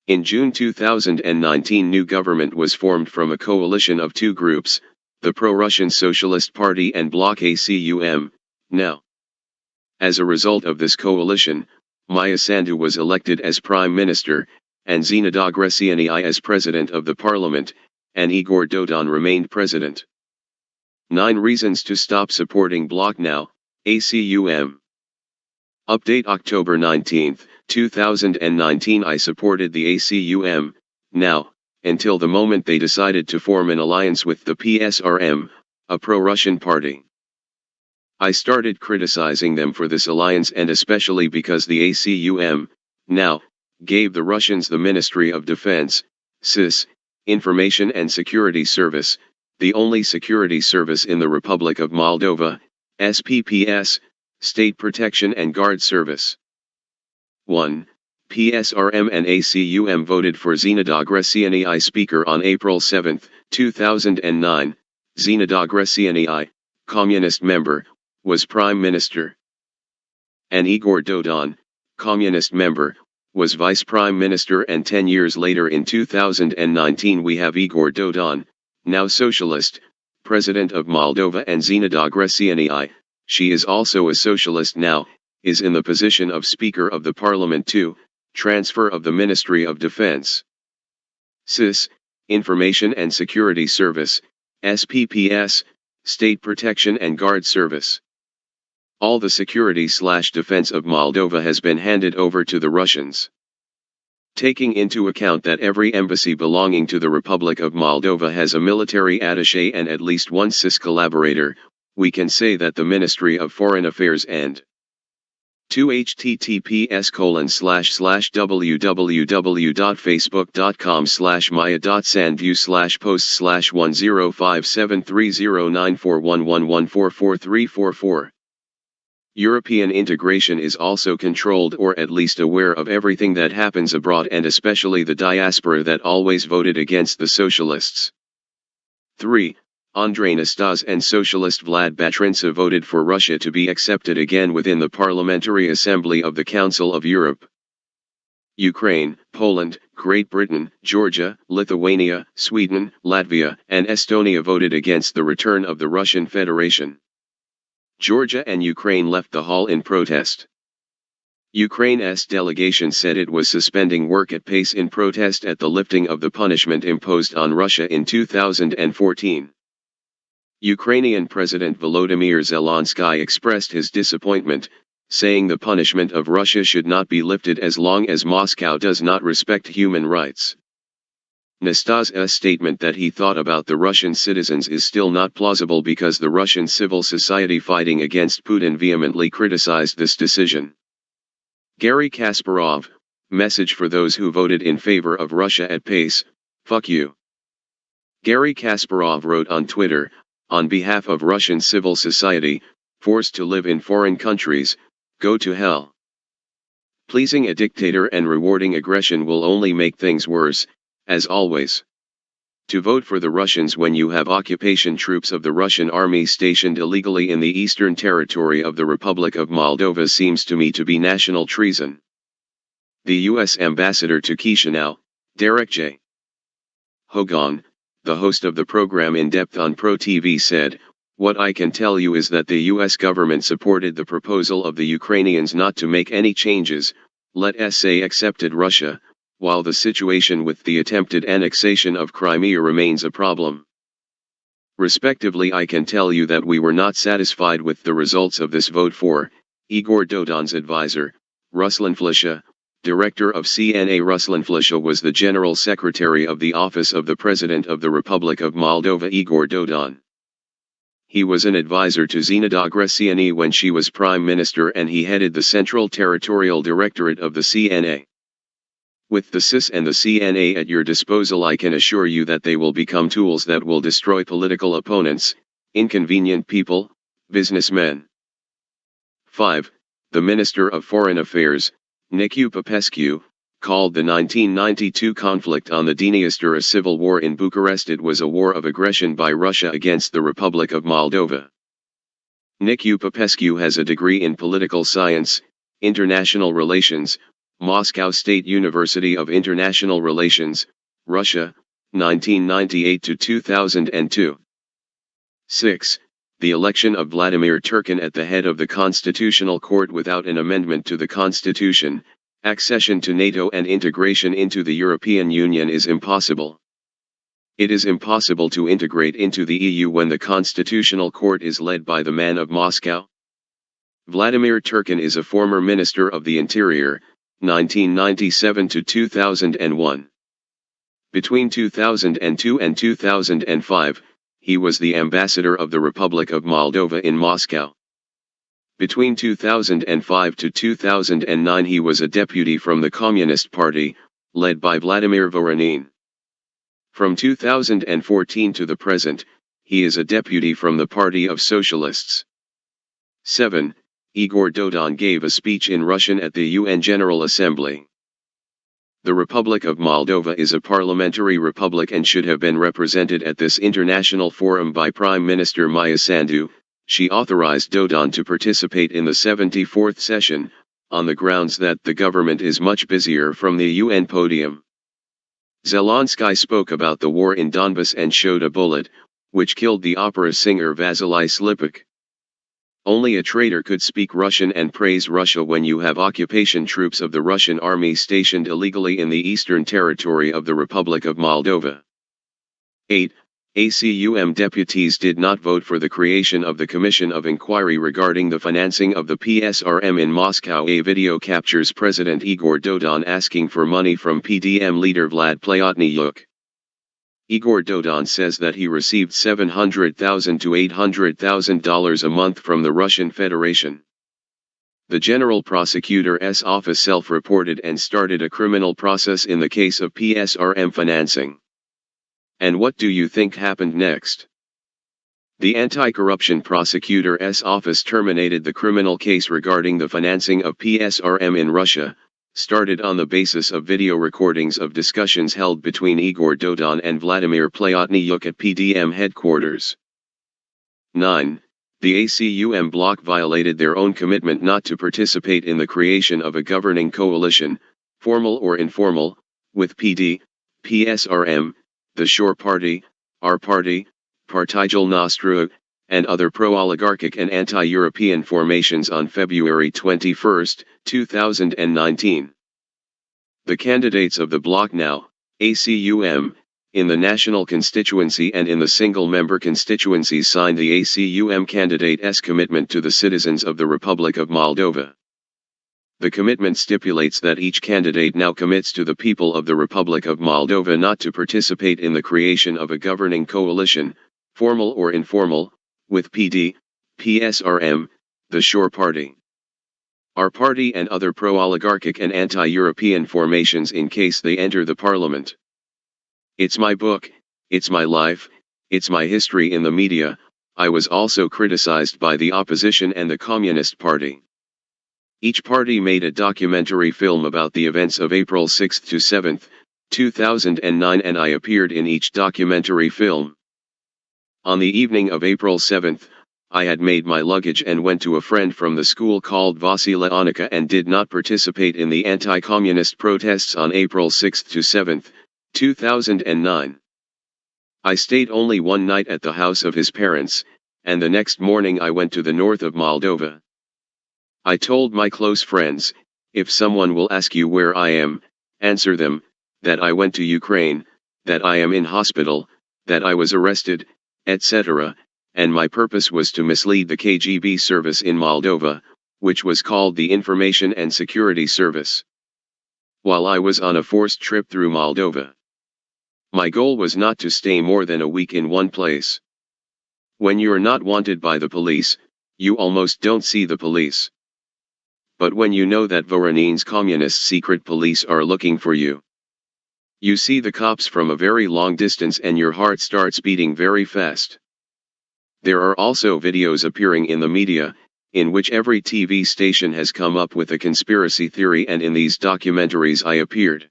A: In June 2019, new government was formed from a coalition of two groups, the pro-Russian Socialist Party and Bloc ACUM, now. As a result of this coalition, Maia Sandu was elected as Prime Minister, and Zinaida Greceanii as President of the Parliament, and Igor Dodon remained President. 9 reasons to stop supporting Bloc now, ACUM. Update October 19, 2019. I supported the ACUM, now, until the moment they decided to form an alliance with the PSRM, a pro-Russian party. I started criticizing them for this alliance, and especially because the ACUM, now, gave the Russians the Ministry of Defense, SIS, Information and Security Service, the only security service in the Republic of Moldova, SPPS, State Protection and Guard Service. 1. PSRM and ACUM voted for Zinaida Greceanii Speaker on April 7, 2009. Zinaida Greceanii, Communist member, was Prime Minister. And Igor Dodon, Communist member, was Vice Prime Minister, and 10 years later in 2019 we have Igor Dodon, now Socialist, President of Moldova, and Zinaida Greceanii, she is also a socialist now, is in the position of Speaker of the Parliament. 2. Transfer of the Ministry of Defense. SIS, Information and Security Service, SPPS, State Protection and Guard Service. All the security/defense of Moldova has been handed over to the Russians. Taking into account that every embassy belonging to the Republic of Moldova has a military attaché and at least one SIS collaborator, we can say that the Ministry of Foreign Affairs and 2. https://www.facebook.com/maya.sandu/posts/1057309411144344. European integration is also controlled, or at least aware of everything that happens abroad, and especially the diaspora that always voted against the socialists. 3. Andrei Năstase and Socialist Vlad Batrința voted for Russia to be accepted again within the Parliamentary Assembly of the Council of Europe. Ukraine, Poland, Great Britain, Georgia, Lithuania, Sweden, Latvia, and Estonia voted against the return of the Russian Federation. Georgia and Ukraine left the hall in protest. Ukraine's delegation said it was suspending work at pace in protest at the lifting of the punishment imposed on Russia in 2014. Ukrainian President Volodymyr Zelensky expressed his disappointment, saying the punishment of Russia should not be lifted as long as Moscow does not respect human rights. Năstase's statement that he thought about the Russian citizens is still not plausible, because the Russian civil society fighting against Putin vehemently criticized this decision. Garry Kasparov, message for those who voted in favor of Russia at pace: fuck you. Garry Kasparov wrote on Twitter, on behalf of Russian civil society, forced to live in foreign countries, go to hell. Pleasing a dictator and rewarding aggression will only make things worse, as always. To vote for the Russians when you have occupation troops of the Russian army stationed illegally in the eastern territory of the Republic of Moldova seems to me to be national treason. The U.S. ambassador to Chisinau, Derek J. Hogan, the host of the program In Depth on Pro TV said, "What I can tell you is that the U.S. government supported the proposal of the Ukrainians not to make any changes, let's say accepted Russia, while the situation with the attempted annexation of Crimea remains a problem. Respectively, I can tell you that we were not satisfied with the results of this vote for Igor Dodon's advisor, Ruslan Fleisha, director of CNA. Ruslan Fleisha was the General Secretary of the Office of the President of the Republic of Moldova, Igor Dodon. He was an advisor to Zinaida Greceanu when she was Prime Minister, and he headed the Central Territorial Directorate of the CNA. With the CIS and the CNA at your disposal, I can assure you that they will become tools that will destroy political opponents, inconvenient people, businessmen." 5. The Minister of Foreign Affairs, Nicu Popescu, called the 1992 conflict on the Dniester a civil war in Bucharest. It was a war of aggression by Russia against the Republic of Moldova. Nicu Popescu has a degree in political science, international relations, Moscow State University of International Relations, Russia, 1998 to 2002. 6. The election of Vladimir Turkin at the head of the Constitutional Court without an amendment to the Constitution, accession to NATO and integration into the European Union is impossible. It is impossible to integrate into the EU when the Constitutional Court is led by the man of Moscow. Vladimir Turkin is a former Minister of the Interior, 1997 to 2001. Between 2002 and 2005, he was the ambassador of the Republic of Moldova in Moscow. Between 2005 to 2009 he was a deputy from the Communist Party, led by Vladimir Voronin. From 2014 to the present, he is a deputy from the Party of Socialists. 7. Igor Dodon gave a speech in Russian at the UN General Assembly. The Republic of Moldova is a parliamentary republic and should have been represented at this international forum by Prime Minister Maia Sandu. She authorized Dodon to participate in the 74th session, on the grounds that the government is much busier from the UN podium. Zelensky spoke about the war in Donbas and showed a bullet, which killed the opera singer Vasily Slipik. Only a traitor could speak Russian and praise Russia when you have occupation troops of the Russian army stationed illegally in the eastern territory of the Republic of Moldova. 8. ACUM deputies did not vote for the creation of the Commission of Inquiry regarding the financing of the PSRM in Moscow. A video captures President Igor Dodon asking for money from PDM leader Vlad Plotniuk. Igor Dodon says that he received $700,000 to $800,000 a month from the Russian Federation. The General Prosecutor's office self-reported and started a criminal process in the case of PSRM financing. And what do you think happened next? The Anti-Corruption Prosecutor's office terminated the criminal case regarding the financing of PSRM in Russia, started on the basis of video recordings of discussions held between Igor Dodon and Vladimir Plotniuk at PDM headquarters. 9. The ACUM bloc violated their own commitment not to participate in the creation of a governing coalition, formal or informal, with PD, PSRM, the Shore Party, our Party, Partidul Nostru, and other pro-oligarchic and anti-European formations on February 21, 2019. The candidates of the bloc now, ACUM, in the national constituency and in the single-member constituencies signed the ACUM candidate's commitment to the citizens of the Republic of Moldova. The commitment stipulates that each candidate now commits to the people of the Republic of Moldova not to participate in the creation of a governing coalition, formal or informal, with PD, PSRM, the Shore Party, our Party and other pro-oligarchic and anti-European formations in case they enter the parliament. It's my book, it's my life, it's my history in the media, I was also criticized by the opposition and the Communist Party. Each party made a documentary film about the events of April 6 to 7, 2009, and I appeared in each documentary film. On the evening of April 7, I had made my luggage and went to a friend from the school called Vasilya and did not participate in the anti-communist protests on April 6 to 7, 2009. I stayed only one night at the house of his parents, and the next morning I went to the north of Moldova. I told my close friends, if someone will ask you where I am, answer them, that I went to Ukraine, that I am in hospital, that I was arrested, etc., and my purpose was to mislead the KGB service in Moldova, which was called the Information and Security Service. While I was on a forced trip through Moldova, my goal was not to stay more than a week in one place. When you're not wanted by the police, you almost don't see the police. But when you know that Voronin's communist secret police are looking for you, you see the cops from a very long distance and your heart starts beating very fast. There are also videos appearing in the media, in which every TV station has come up with a conspiracy theory, and in these documentaries I appeared.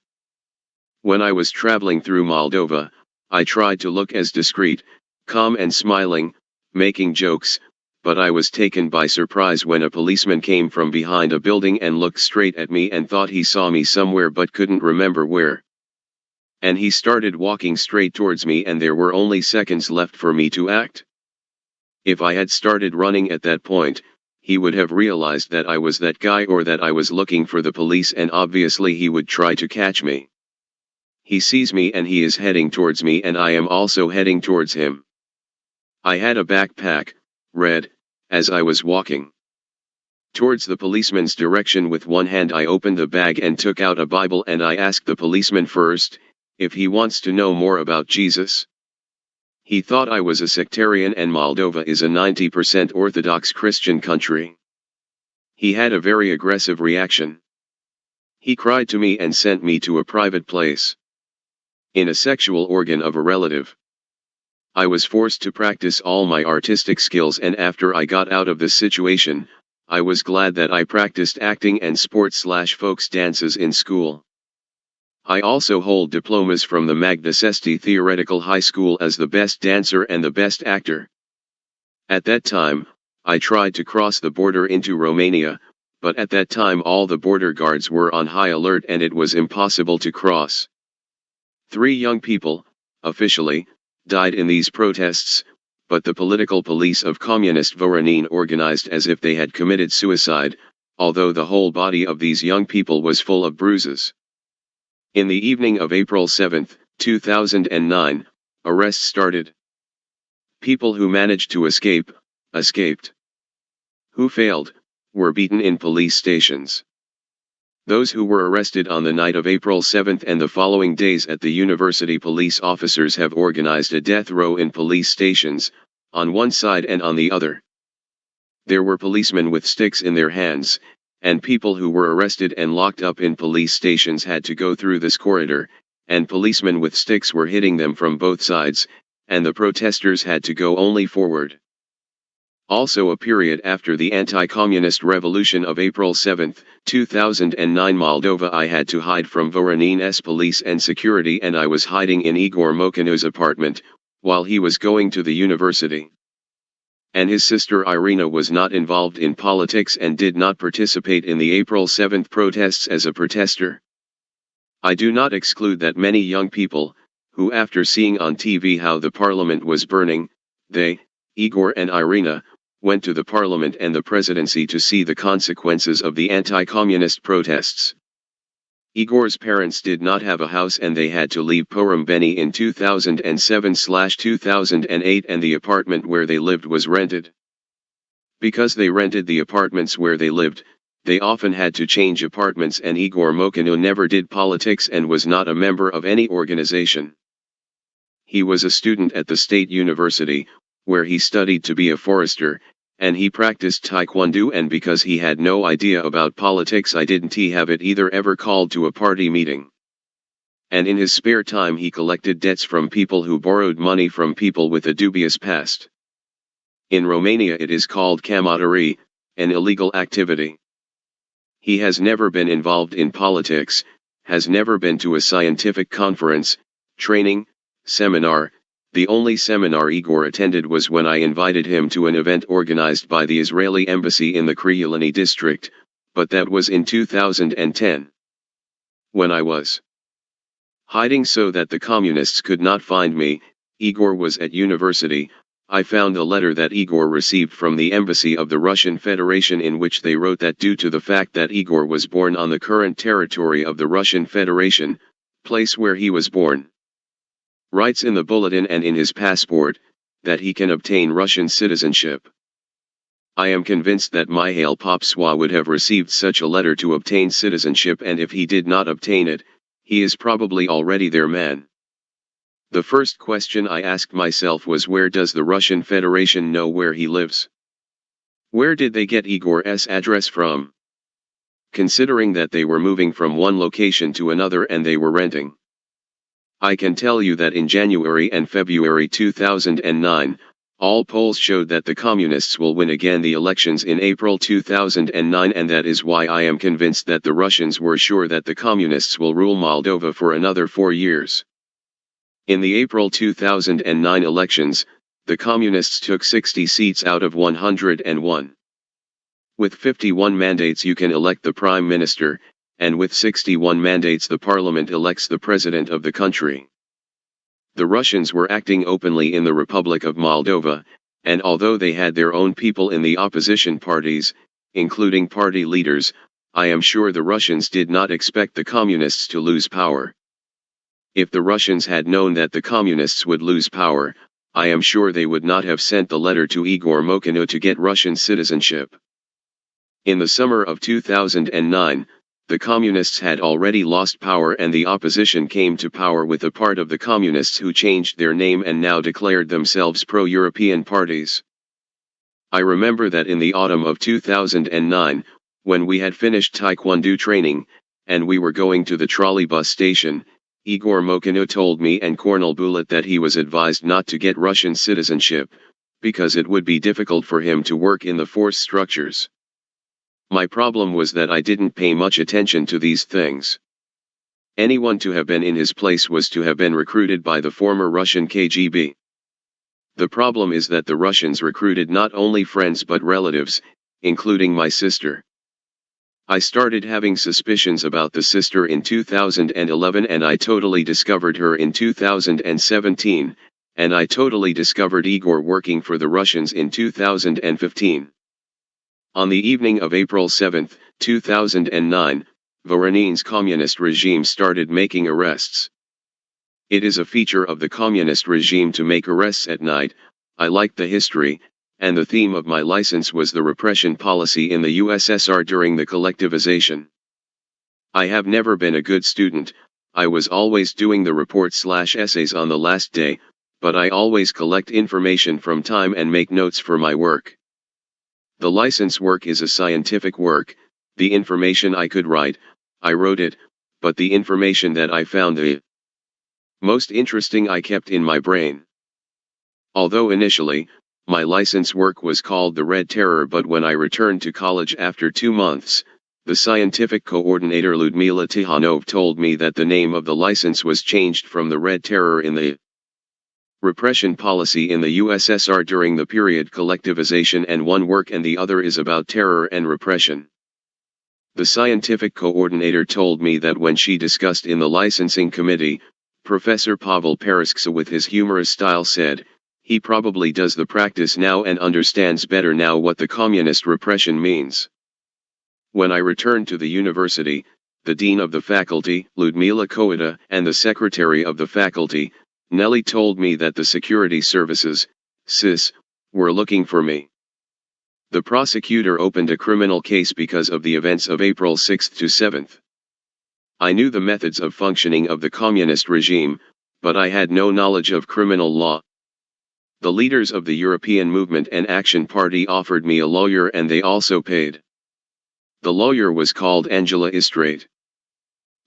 A: When I was traveling through Moldova, I tried to look as discreet, calm and smiling, making jokes, but I was taken by surprise when a policeman came from behind a building and looked straight at me and thought he saw me somewhere but couldn't remember where. And he started walking straight towards me, and there were only seconds left for me to act. If I had started running at that point, he would have realized that I was that guy or that I was looking for the police, and obviously he would try to catch me. He sees me and he is heading towards me, and I am also heading towards him. I had a backpack, red, as I was walking towards the policeman's direction. With one hand I opened the bag and took out a Bible, and I asked the policeman first, if he wants to know more about Jesus. He thought I was a sectarian, and Moldova is a 90% Orthodox Christian country. He had a very aggressive reaction. He cried to me and sent me to a private place, in a sexual organ of a relative. I was forced to practice all my artistic skills, and after I got out of this situation, I was glad that I practiced acting and sports/folks dances in school. I also hold diplomas from the Magna Sesti Theoretical High School as the best dancer and the best actor. At that time, I tried to cross the border into Romania, but at that time all the border guards were on high alert and it was impossible to cross. 3 young people, officially, died in these protests, but the political police of Communist Voronin organized as if they had committed suicide, although the whole body of these young people was full of bruises. In the evening of April 7, 2009, arrests started. People who managed to escape, escaped. Who failed, were beaten in police stations. Those who were arrested on the night of April 7 and the following days at the university, police officers have organized a death row in police stations, on one side and on the other. There were policemen with sticks in their hands, and people who were arrested and locked up in police stations had to go through this corridor, and policemen with sticks were hitting them from both sides, and the protesters had to go only forward. Also, a period after the anti-communist revolution of April 7, 2009 Moldova, I had to hide from Voronin's police and security, and I was hiding in Igor Mokhinu's apartment, while he was going to the university. And his sister Irina was not involved in politics and did not participate in the April 7 protests as a protester. I do not exclude that many young people, who after seeing on TV how the parliament was burning, they, Igor and Irina, went to the parliament and the presidency to see the consequences of the anti-communist protests. Igor's parents did not have a house and they had to leave Porumbeni in 2007/2008, and the apartment where they lived was rented. Because they rented the apartments where they lived, they often had to change apartments, and Igor Mokhinu never did politics and was not a member of any organization. He was a student at the state university, where he studied to be a forester, and he practiced taekwondo, and because he had no idea about politics I didn't have it either ever called to a party meeting. And in his spare time he collected debts from people who borrowed money from people with a dubious past. In Romania it is called camaraderie, an illegal activity. He has never been involved in politics, has never been to a scientific conference, training, seminar. The only seminar Igor attended was when I invited him to an event organized by the Israeli embassy in the Kryulani district, but that was in 2010. When I was hiding so that the communists could not find me, Igor was at university. I found a letter that Igor received from the embassy of the Russian Federation in which they wrote that due to the fact that Igor was born on the current territory of the Russian Federation, place where he was born, writes in the bulletin and in his passport, that he can obtain Russian citizenship. I am convinced that Mihail Popswa would have received such a letter to obtain citizenship, and if he did not obtain it, he is probably already their man. The first question I asked myself was, where does the Russian Federation know where he lives? Where did they get Igor's address from? Considering that they were moving from one location to another and they were renting. I can tell you that in January and February 2009, all polls showed that the communists will win again the elections in April 2009, and that is why I am convinced that the Russians were sure that the communists will rule Moldova for another 4 years. In the April 2009 elections, the communists took 60 seats out of 101. With 51 mandates you can elect the prime minister, and with 61 mandates the parliament elects the president of the country. The Russians were acting openly in the Republic of Moldova, and although they had their own people in the opposition parties, including party leaders, I am sure the Russians did not expect the communists to lose power. If the Russians had known that the communists would lose power, I am sure they would not have sent the letter to Igor Mokhino to get Russian citizenship. In the summer of 2009, the communists had already lost power and the opposition came to power with a part of the communists who changed their name and now declared themselves pro-European parties. I remember that in the autumn of 2009, when we had finished Taekwondo training, and we were going to the trolleybus station, Igor Mokhino told me and Kornel Bulat that he was advised not to get Russian citizenship, because it would be difficult for him to work in the force structures. My problem was that I didn't pay much attention to these things. Anyone to have been in his place was to have been recruited by the former Russian KGB. The problem is that the Russians recruited not only friends but relatives, including my sister. I started having suspicions about the sister in 2011 and I totally discovered her in 2017, and I totally discovered Igor working for the Russians in 2015. On the evening of April 7, 2009, Voronin's communist regime started making arrests. It is a feature of the communist regime to make arrests at night. I liked the history, and the theme of my license was the repression policy in the USSR during the collectivization. I have never been a good student. I was always doing the report/essays on the last day, but I always collect information from time and make notes for my work. The license work is a scientific work. The information I could write, I wrote it, but the information that I found the most interesting I kept in my brain. Although initially, my license work was called the Red Terror, but when I returned to college after 2 months, the scientific coordinator Ludmila Tihanov told me that the name of the license was changed from the Red Terror in the repression policy in the USSR during the period collectivization, and one work and the other is about terror and repression. The scientific coordinator told me that when she discussed in the licensing committee, Professor Pavel Peresksa with his humorous style said, he probably does the practice now and understands better now what the communist repression means. When I returned to the university, the dean of the faculty, Ludmila Koida, and the secretary of the faculty, Nelly, told me that the security services, SIS, were looking for me. The prosecutor opened a criminal case because of the events of April 6 to 7. I knew the methods of functioning of the communist regime, but I had no knowledge of criminal law. The leaders of the European Movement and Action Party offered me a lawyer and they also paid. The lawyer was called Angela Istrate.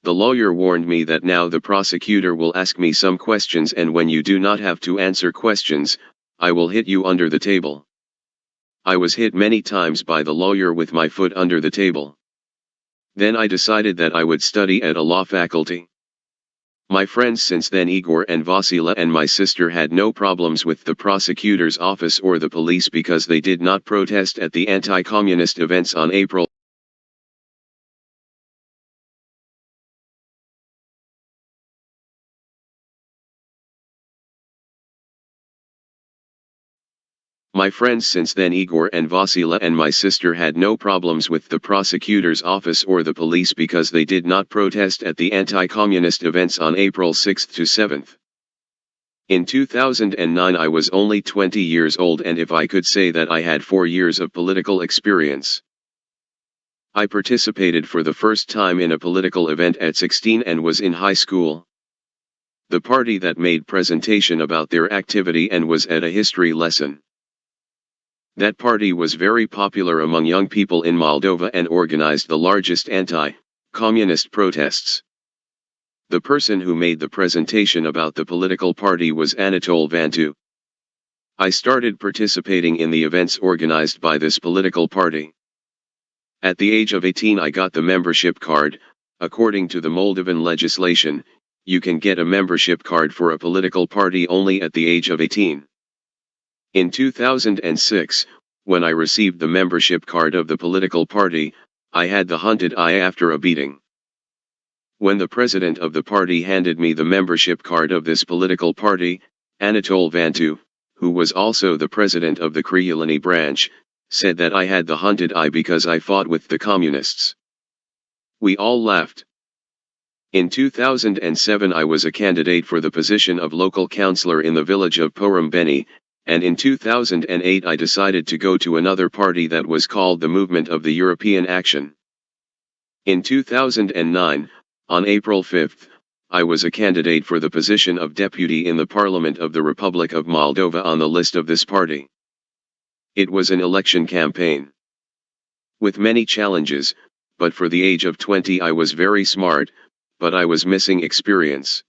A: The lawyer warned me that now the prosecutor will ask me some questions, and when you do not have to answer questions, I will hit you under the table. I was hit many times by the lawyer with my foot under the table. Then I decided that I would study at a law faculty. My friends since then, Igor and Vasila, and my sister had no problems with the prosecutor's office or the police because they did not protest at the anti-communist events on April. My friends since then, Igor and Vasila, and my sister had no problems with the prosecutor's office or the police because they did not protest at the anti-communist events on April 6 to 7. In 2009 I was only 20 years old, and if I could say that I had 4 years of political experience. I participated for the first time in a political event at 16 and was in high school. The party that made presentation about their activity and was at a history lesson. That party was very popular among young people in Moldova and organized the largest anti-communist protests. The person who made the presentation about the political party was Anatol Vantu. I started participating in the events organized by this political party. At the age of 18 I got the membership card. According to the Moldovan legislation, you can get a membership card for a political party only at the age of 18. In 2006, when I received the membership card of the political party, I had the hunted eye after a beating. When the president of the party handed me the membership card of this political party, Anatol Vantu, who was also the president of the Criulani branch, said that I had the hunted eye because I fought with the communists. We all laughed. In 2007 I was a candidate for the position of local councillor in the village of Porumbeni, and in 2008 I decided to go to another party that was called the Movement of the European Action. In 2009, on April 5, I was a candidate for the position of deputy in the Parliament of the Republic of Moldova on the list of this party. It was an election campaign with many challenges, but for the age of 20 I was very smart, but I was missing experience.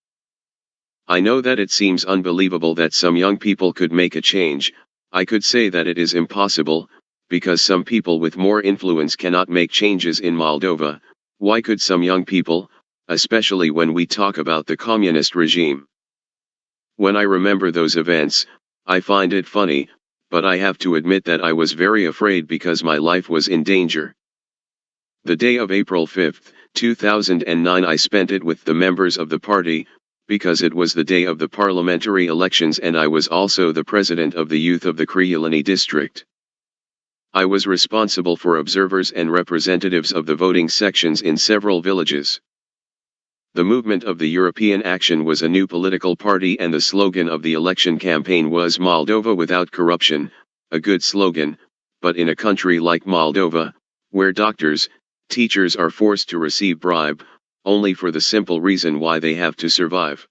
A: I know that it seems unbelievable that some young people could make a change. I could say that it is impossible, because some people with more influence cannot make changes in Moldova. Why could some young people, especially when we talk about the communist regime? When I remember those events, I find it funny, but I have to admit that I was very afraid because my life was in danger. The day of April 5, 2009 I spent it with the members of the party, because it was the day of the parliamentary elections and I was also the president of the youth of the Criulani district. I was responsible for observers and representatives of the voting sections in several villages. The Movement of the European Action was a new political party and the slogan of the election campaign was Moldova without corruption, a good slogan, but in a country like Moldova, where doctors, teachers are forced to receive bribe, only for the simple reason why they have to survive.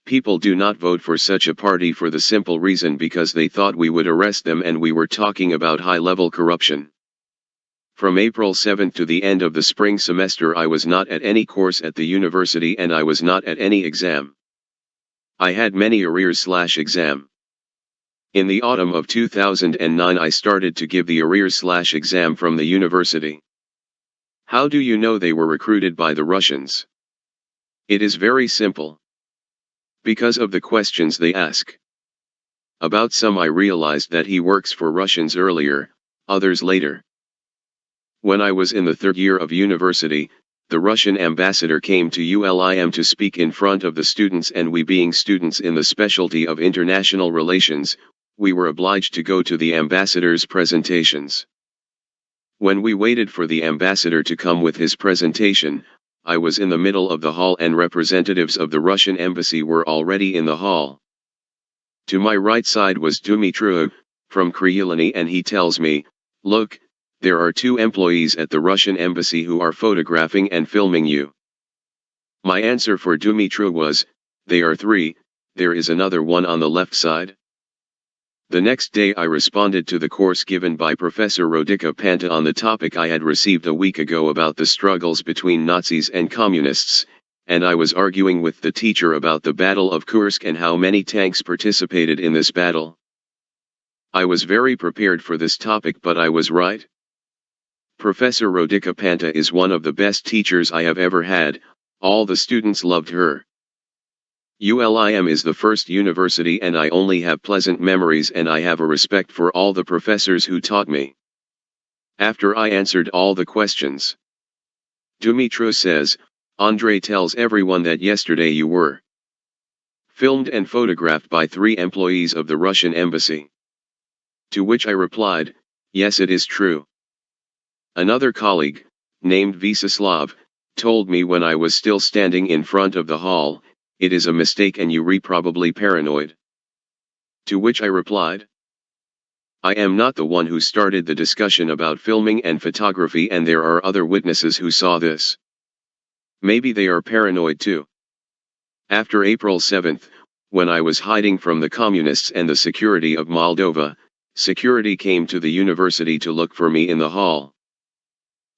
A: People do not vote for such a party for the simple reason because they thought we would arrest them and we were talking about high-level corruption. From April 7 to the end of the spring semester I was not at any course at the university and I was not at any exam. I had many arrears/exam. In the autumn of 2009 I started to give the arrears/exam from the university. How do you know they were recruited by the Russians? It is very simple. Because of the questions they ask. About some I realized that he works for Russians earlier, others later. When I was in the third year of university, the Russian ambassador came to ULIM to speak in front of the students and we being students in the specialty of international relations, we were obliged to go to the ambassador's presentations. When we waited for the ambassador to come with his presentation, I was in the middle of the hall and representatives of the Russian embassy were already in the hall. To my right side was Dumitru, from Criulani, and he tells me, "Look, there are 2 employees at the Russian embassy who are photographing and filming you." My answer for Dumitru was, "They are 3, there is another one on the left side." The next day I responded to the course given by Professor Rodica Panta on the topic I had received a week ago about the struggles between Nazis and communists, and I was arguing with the teacher about the Battle of Kursk and how many tanks participated in this battle. I was very prepared for this topic, but I was right. Professor Rodica Panta is one of the best teachers I have ever had. All the students loved her. ULIM is the first university and I only have pleasant memories, and I have a respect for all the professors who taught me. After I answered all the questions, Dumitru says, Andrei tells everyone that yesterday you were filmed and photographed by 3 employees of the Russian embassy. To which I replied, yes, it is true. Another colleague, named Vyacheslav, told me when I was still standing in front of the hall, it is a mistake and you probably paranoid. To which I replied, I am not the one who started the discussion about filming and photography, and there are other witnesses who saw this. Maybe they are paranoid too. After April 7th, when I was hiding from the communists and the security of Moldova, security came to the university to look for me in the hall.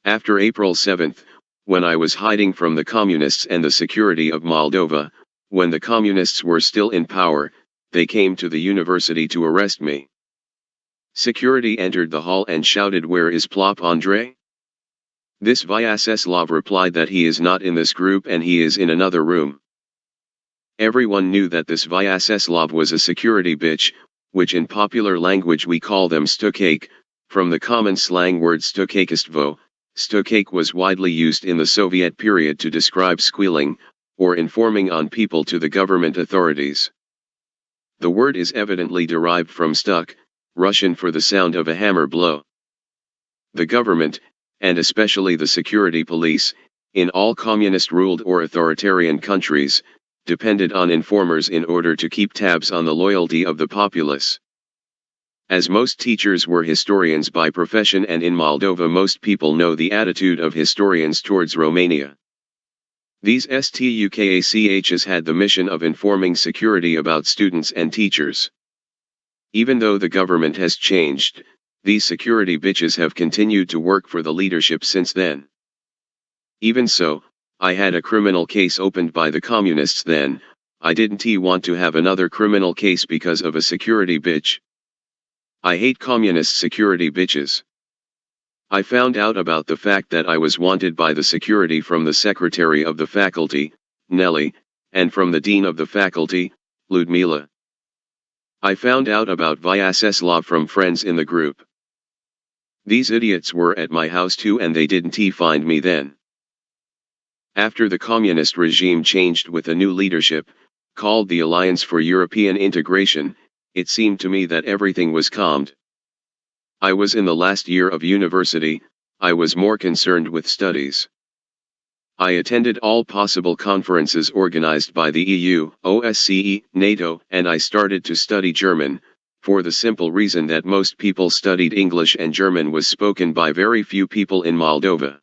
A: After April 7th, when I was hiding from the communists and the security of Moldova, when the communists were still in power, they came to the university to arrest me. Security entered the hall and shouted, "Where is Plop Andrei?" This Vyacheslav replied that he is not in this group and he is in another room. Everyone knew that this Vyacheslav was a security bitch, which in popular language we call them stukake, from the common slang word stukakistvo. Stukake was widely used in the Soviet period to describe squealing, or informing on people to the government authorities. The word is evidently derived from stuk, Russian for the sound of a hammer blow. The government, and especially the security police, in all communist-ruled or authoritarian countries, depended on informers in order to keep tabs on the loyalty of the populace. As most teachers were historians by profession, and in Moldova most people know the attitude of historians towards Romania. These STUKACHs had the mission of informing security about students and teachers. Even though the government has changed, these security bitches have continued to work for the leadership since then. Even so, I had a criminal case opened by the communists then. I didn't want to have another criminal case because of a security bitch. I hate communist security bitches. I found out about the fact that I was wanted by the security from the secretary of the faculty, Nelly, and from the dean of the faculty, Ludmila. I found out about Vyacheslav from friends in the group. These idiots were at my house too and they didn't find me then. After the communist regime changed with a new leadership, called the Alliance for European Integration, it seemed to me that everything was calmed. I was in the last year of university, I was more concerned with studies. I attended all possible conferences organized by the EU, OSCE, NATO, and I started to study German, for the simple reason that most people studied English and German was spoken by very few people in Moldova.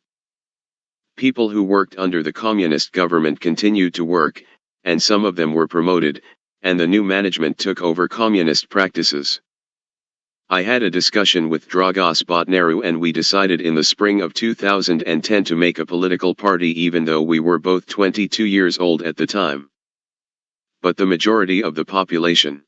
A: People who worked under the communist government continued to work, and some of them were promoted, and the new management took over communist practices. I had a discussion with Dragos Botnaru and we decided in the spring of 2010 to make a political party, even though we were both 22 years old at the time. But the majority of the population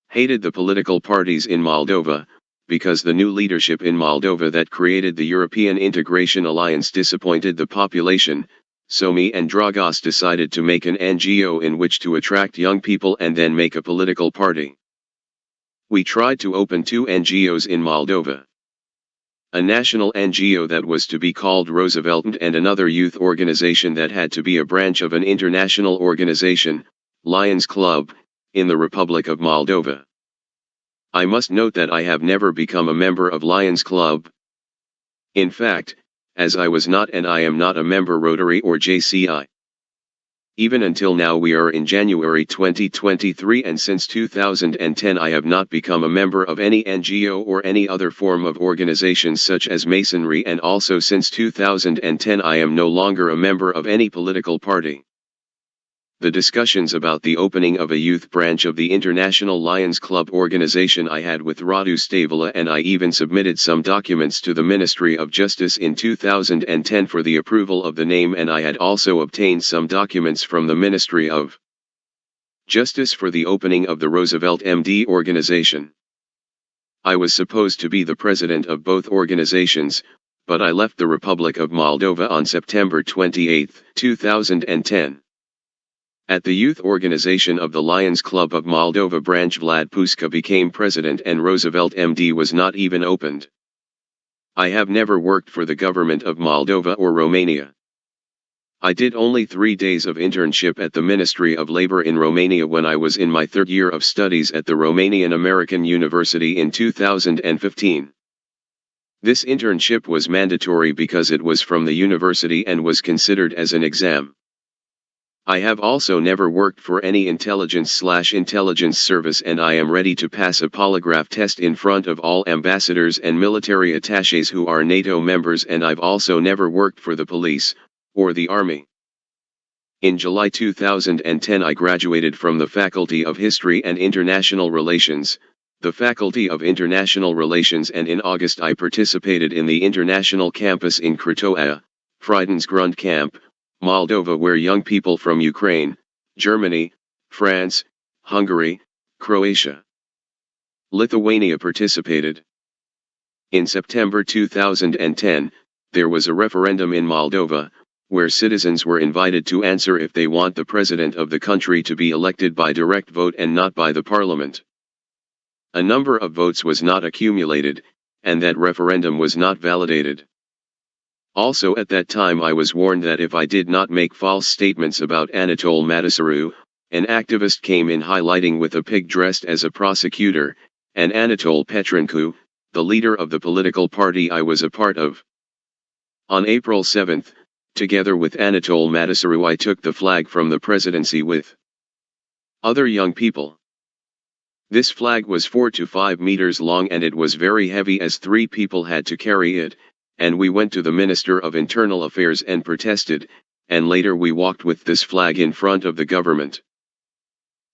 A: hated the political parties in Moldova, because the new leadership in Moldova that created the European Integration Alliance disappointed the population. So me and Dragos decided to make an NGO in which to attract young people and then make a political party. We tried to open 2 NGOs in Moldova. A national NGO that was to be called Roosevelt and another youth organization that had to be a branch of an international organization, Lions Club, in the Republic of Moldova. I must note that I have never become a member of Lions Club. In fact, as I was not and I am not a member Rotary or JCI. Even until now we are in January 2023 and since 2010 I have not become a member of any NGO or any other form of organizations such as Masonry, and also since 2010 I am no longer a member of any political party. The discussions about the opening of a youth branch of the International Lions Club organization I had with Radu Stavola, and I even submitted some documents to the Ministry of Justice in 2010 for the approval of the name, and I had also obtained some documents from the Ministry of Justice for the opening of the Roosevelt MD organization. I was supposed to be the president of both organizations, but I left the Republic of Moldova on September 28, 2010. At the youth organization of the Lions Club of Moldova branch, Vlad Puska became president and Roosevelt MD was not even opened. I have never worked for the government of Moldova or Romania. I did only 3 days of internship at the Ministry of Labor in Romania when I was in my third year of studies at the Romanian American University in 2015. This internship was mandatory because it was from the university and was considered as an exam. I have also never worked for any intelligence/intelligence service, and I am ready to pass a polygraph test in front of all ambassadors and military attaches who are NATO members, and I've also never worked for the police or the army. In July 2010 I graduated from the Faculty of History and International Relations, the Faculty of International Relations, and in August I participated in the international campus in Crătoia, Friedens Grund Camp, Moldova, where young people from Ukraine, Germany, France, Hungary, Croatia, Lithuania participated. In September 2010, there was a referendum in Moldova, where citizens were invited to answer if they want the president of the country to be elected by direct vote and not by the parliament. A number of votes was not accumulated, and that referendum was not validated. Also at that time I was warned that if I did not make false statements about Anatol Matasaru, an activist came in highlighting with a pig dressed as a prosecutor, and Anatol Petrencu, the leader of the political party I was a part of. On April 7, together with Anatol Matasaru, I took the flag from the presidency with other young people. This flag was 4 to 5 meters long and it was very heavy as 3 people had to carry it, and we went to the Minister of Internal Affairs and protested, and later we walked with this flag in front of the government.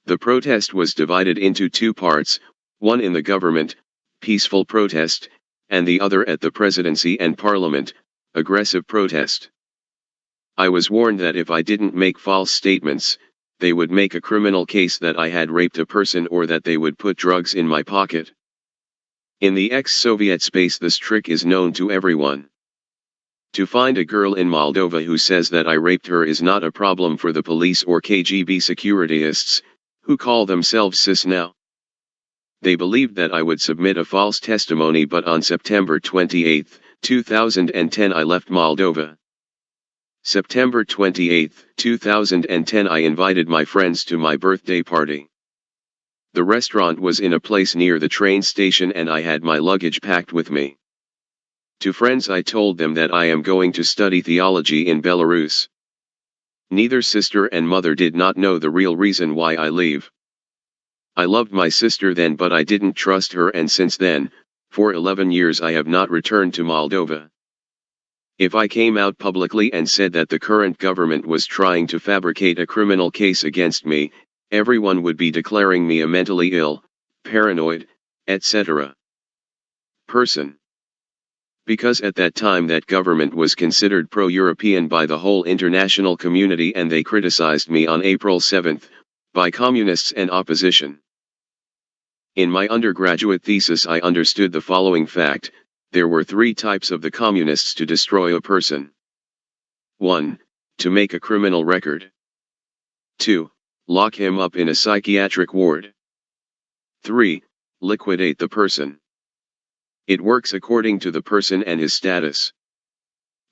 A: The protest was divided into 2 parts, one in the government, peaceful protest, and the other at the presidency and parliament, aggressive protest. I was warned that if I didn't make false statements, they would make a criminal case that I had raped a person or that they would put drugs in my pocket. In the ex-Soviet space this trick is known to everyone. To find a girl in Moldova who says that I raped her is not a problem for the police or KGB securityists, who call themselves cis now. They believed that I would submit a false testimony, but on September 28, 2010 I left Moldova. September 28, 2010 I invited my friends to my birthday party. The restaurant was in a place near the train station and I had my luggage packed with me. To friends I told them that I am going to study theology in Belarus. Neither sister and mother did not know the real reason why I leave. I loved my sister then, but I didn't trust her, and since then, for 11 years I have not returned to Moldova. If I came out publicly and said that the current government was trying to fabricate a criminal case against me, everyone would be declaring me a mentally ill, paranoid, etc. person. Because at that time that government was considered pro-European by the whole international community, and they criticized me on April 7, by communists and opposition. In my undergraduate thesis I understood the following fact: there were 3 types of the communists to destroy a person. 1. To make a criminal record. 2. Lock him up in a psychiatric ward. 3. Liquidate the person. It works according to the person and his status.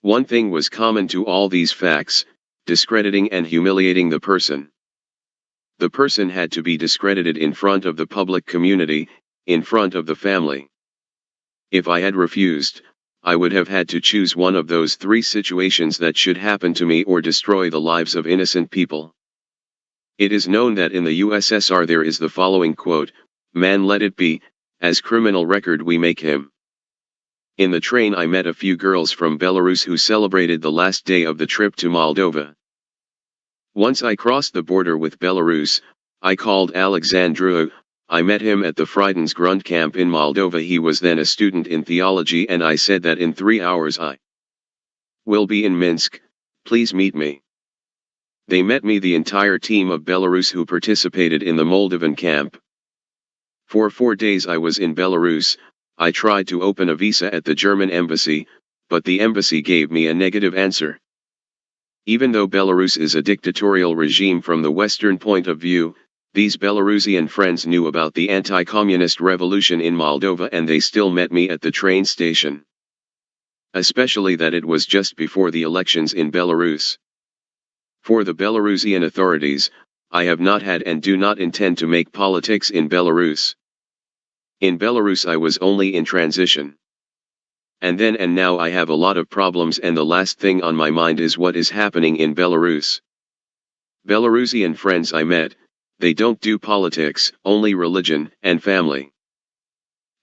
A: One thing was common to all these facts: discrediting and humiliating the person. The person had to be discredited in front of the public community, in front of the family. If I had refused, I would have had to choose one of those 3 situations that should happen to me or destroy the lives of innocent people. It is known that in the USSR there is the following quote: "Man, let it be, as criminal record we make him." In the train I met a few girls from Belarus who celebrated the last day of the trip to Moldova. Once I crossed the border with Belarus, I called Alexandru. I met him at the Friedens Grund camp in Moldova. He was then a student in theology, and I said that in 3 hours I will be in Minsk, please meet me. They met me, the entire team of Belarus who participated in the Moldovan camp. For 4 days I was in Belarus. I tried to open a visa at the German embassy, but the embassy gave me a negative answer. Even though Belarus is a dictatorial regime from the Western point of view, these Belarusian friends knew about the anti-communist revolution in Moldova and they still met me at the train station. Especially that it was just before the elections in Belarus. For the Belarusian authorities, I have not had and do not intend to make politics in Belarus. In Belarus I was only in transition. And then and now I have a lot of problems and the last thing on my mind is what is happening in Belarus. Belarusian friends I met, they don't do politics, only religion and family.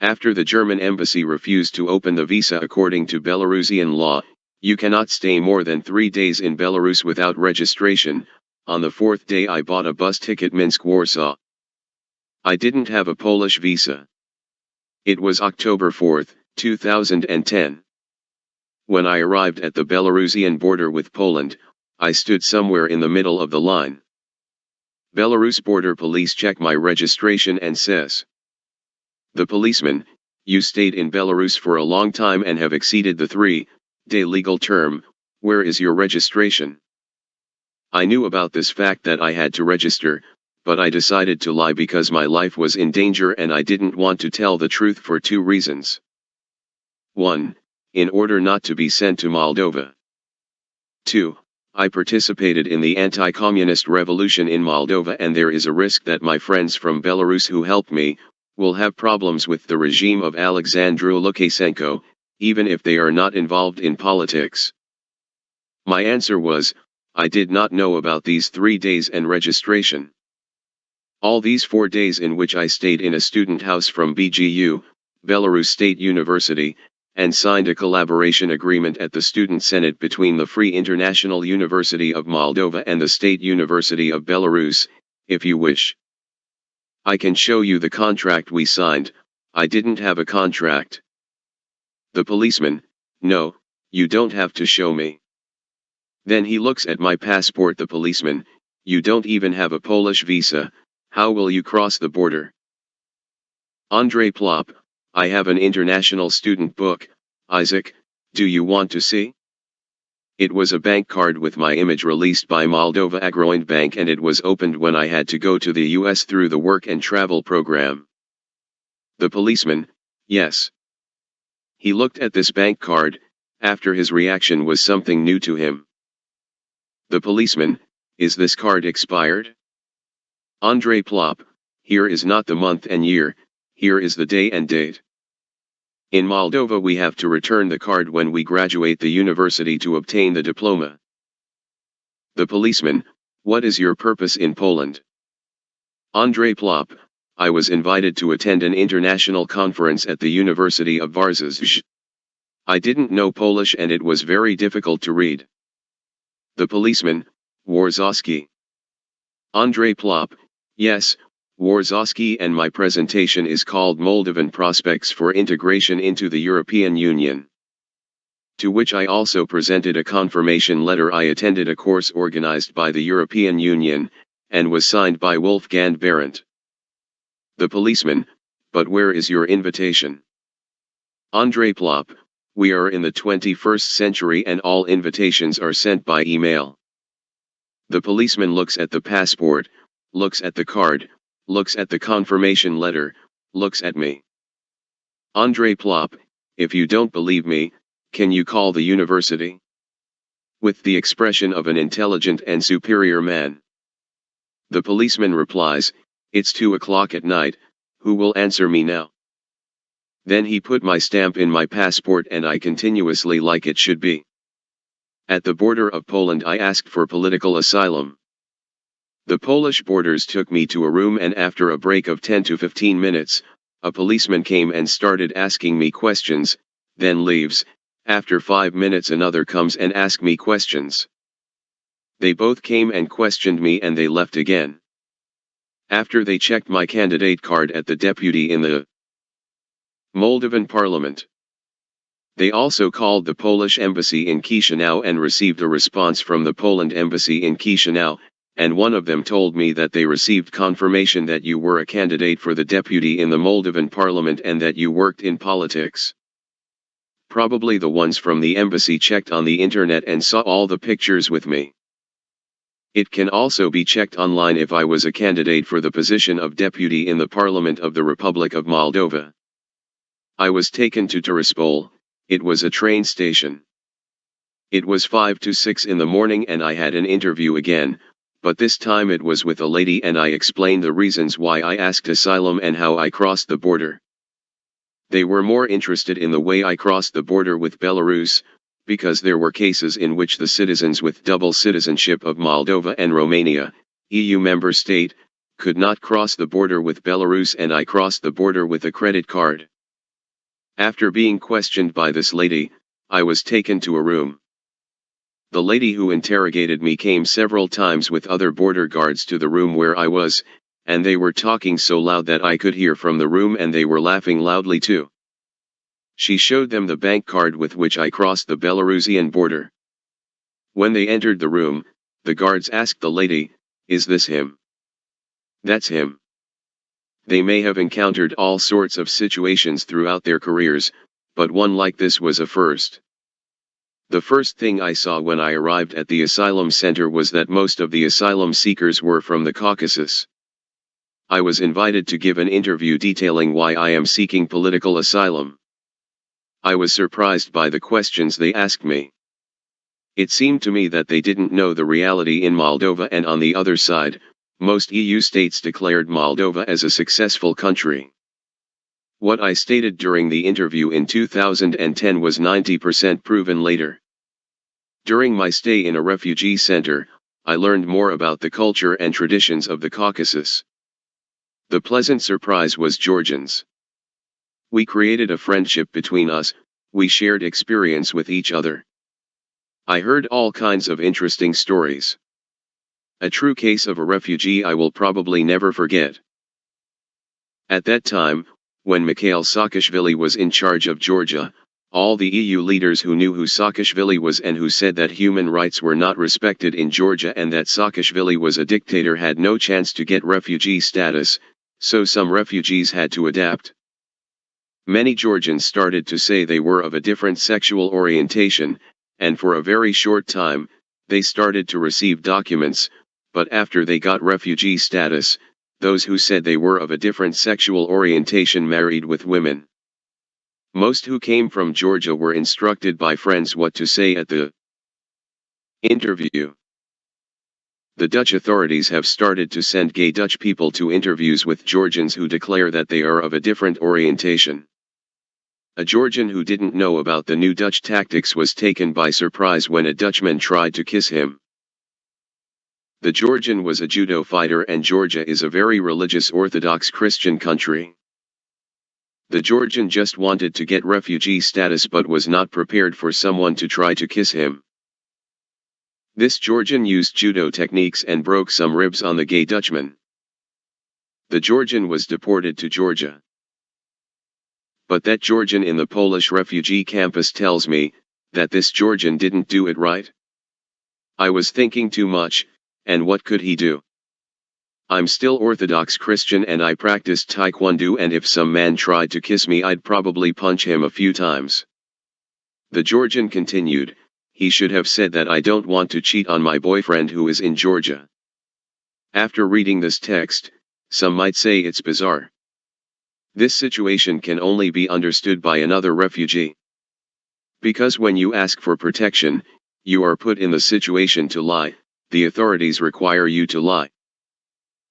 A: After the German embassy refused to open the visa according to Belarusian law, you cannot stay more than 3 days in Belarus without registration. On the 4th day I bought a bus ticket Minsk-Warsaw. I didn't have a Polish visa. It was October 4, 2010. When I arrived at the Belarusian border with Poland, I stood somewhere in the middle of the line. Belarus border police check my registration and says, "The policeman, you stayed in Belarus for a long time and have exceeded the 3-day legal term, where is your registration?" I knew about this fact that I had to register, but I decided to lie because my life was in danger and I didn't want to tell the truth for 2 reasons. 1. In order not to be sent to Moldova. 2. I participated in the anti-communist revolution in Moldova and there is a risk that my friends from Belarus who helped me, will have problems with the regime of Alexandru Lukashenko, even if they are not involved in politics. My answer was, I did not know about these 3 days and registration. All these 4 days in which I stayed in a student house from BGU, Belarus State University, and signed a collaboration agreement at the Student Senate between the Free International University of Moldova and the State University of Belarus, if you wish. I can show you the contract we signed. I didn't have a contract. The policeman, no, you don't have to show me. Then he looks at my passport. The policeman, you don't even have a Polish visa, how will you cross the border? Andrei Plop, I have an international student book, Isaac, do you want to see? It was a bank card with my image released by Moldova Agroind Bank and it was opened when I had to go to the US through the work and travel program. The policeman, yes. He looked at this bank card, after his reaction was something new to him. The policeman, is this card expired? Andrei Plop, here is not the month and year, here is the day and date. In Moldova we have to return the card when we graduate the university to obtain the diploma. The policeman, what is your purpose in Poland? Andrei Plop, I was invited to attend an international conference at the University of Warsaw. I didn't know Polish and it was very difficult to read. The policeman, Warzowski. Andrei Plop, yes, Warzowski, and my presentation is called Moldovan Prospects for Integration into the European Union. To which I also presented a confirmation letter. I attended a course organized by the European Union, and was signed by Wolfgang Berendt. The policeman, but where is your invitation? Andrei Plop, we are in the 21st century and all invitations are sent by email. The policeman looks at the passport, looks at the card, looks at the confirmation letter, looks at me. Andrei Plop, if you don't believe me, can you call the university? With the expression of an intelligent and superior man. The policeman replies, it's 2 o'clock at night, who will answer me now? Then he put my stamp in my passport and I continuously like it should be. At the border of Poland I asked for political asylum. The Polish borders took me to a room and after a break of 10 to 15 minutes, a policeman came and started asking me questions, then leaves. After 5 minutes another comes and asks me questions. They both came and questioned me and they left again. After they checked my candidate card at the deputy in the Moldovan parliament. They also called the Polish embassy in Chisinau and received a response from the Poland embassy in Chisinau, and one of them told me that they received confirmation that you were a candidate for the deputy in the Moldovan parliament and that you worked in politics. Probably the ones from the embassy checked on the internet and saw all the pictures with me. It can also be checked online if I was a candidate for the position of deputy in the Parliament of the Republic of Moldova. I was taken to Tiraspol. It was a train station. It was 5 to 6 in the morning and I had an interview again, but this time it was with a lady and I explained the reasons why I asked asylum and how I crossed the border. They were more interested in the way I crossed the border with Belarus, because there were cases in which the citizens with double citizenship of Moldova and Romania, EU member state, could not cross the border with Belarus and I crossed the border with a credit card. After being questioned by this lady, I was taken to a room. The lady who interrogated me came several times with other border guards to the room where I was, and they were talking so loud that I could hear from the room and they were laughing loudly too. She showed them the bank card with which I crossed the Belarusian border. When they entered the room, the guards asked the lady, "Is this him?" "That's him." They may have encountered all sorts of situations throughout their careers, but one like this was a first. The first thing I saw when I arrived at the asylum center was that most of the asylum seekers were from the Caucasus. I was invited to give an interview detailing why I am seeking political asylum. I was surprised by the questions they asked me. It seemed to me that they didn't know the reality in Moldova, and on the other side, most EU states declared Moldova as a successful country. What I stated during the interview in 2010 was 90% proven later. During my stay in a refugee center, I learned more about the culture and traditions of the Caucasus. The pleasant surprise was Georgians. We created a friendship between us, we shared experience with each other. I heard all kinds of interesting stories. A true case of a refugee I will probably never forget. At that time, when Mikhail Saakashvili was in charge of Georgia, all the EU leaders who knew who Saakashvili was and who said that human rights were not respected in Georgia and that Saakashvili was a dictator had no chance to get refugee status, so some refugees had to adapt. Many Georgians started to say they were of a different sexual orientation, and for a very short time, they started to receive documents, but after they got refugee status, those who said they were of a different sexual orientation married with women. Most who came from Georgia were instructed by friends what to say at the interview. The Dutch authorities have started to send gay Dutch people to interviews with Georgians who declare that they are of a different orientation. A Georgian who didn't know about the new Dutch tactics was taken by surprise when a Dutchman tried to kiss him. The Georgian was a judo fighter and Georgia is a very religious Orthodox Christian country. The Georgian just wanted to get refugee status but was not prepared for someone to try to kiss him. This Georgian used judo techniques and broke some ribs on the gay Dutchman. The Georgian was deported to Georgia. But that Georgian in the Polish refugee campus tells me that this Georgian didn't do it right. I was thinking too much, and what could he do? I'm still Orthodox Christian and I practiced Taekwondo, and if some man tried to kiss me I'd probably punch him a few times. The Georgian continued, he should have said that I don't want to cheat on my boyfriend who is in Georgia. After reading this text, some might say it's bizarre. This situation can only be understood by another refugee. Because when you ask for protection, you are put in the situation to lie, the authorities require you to lie.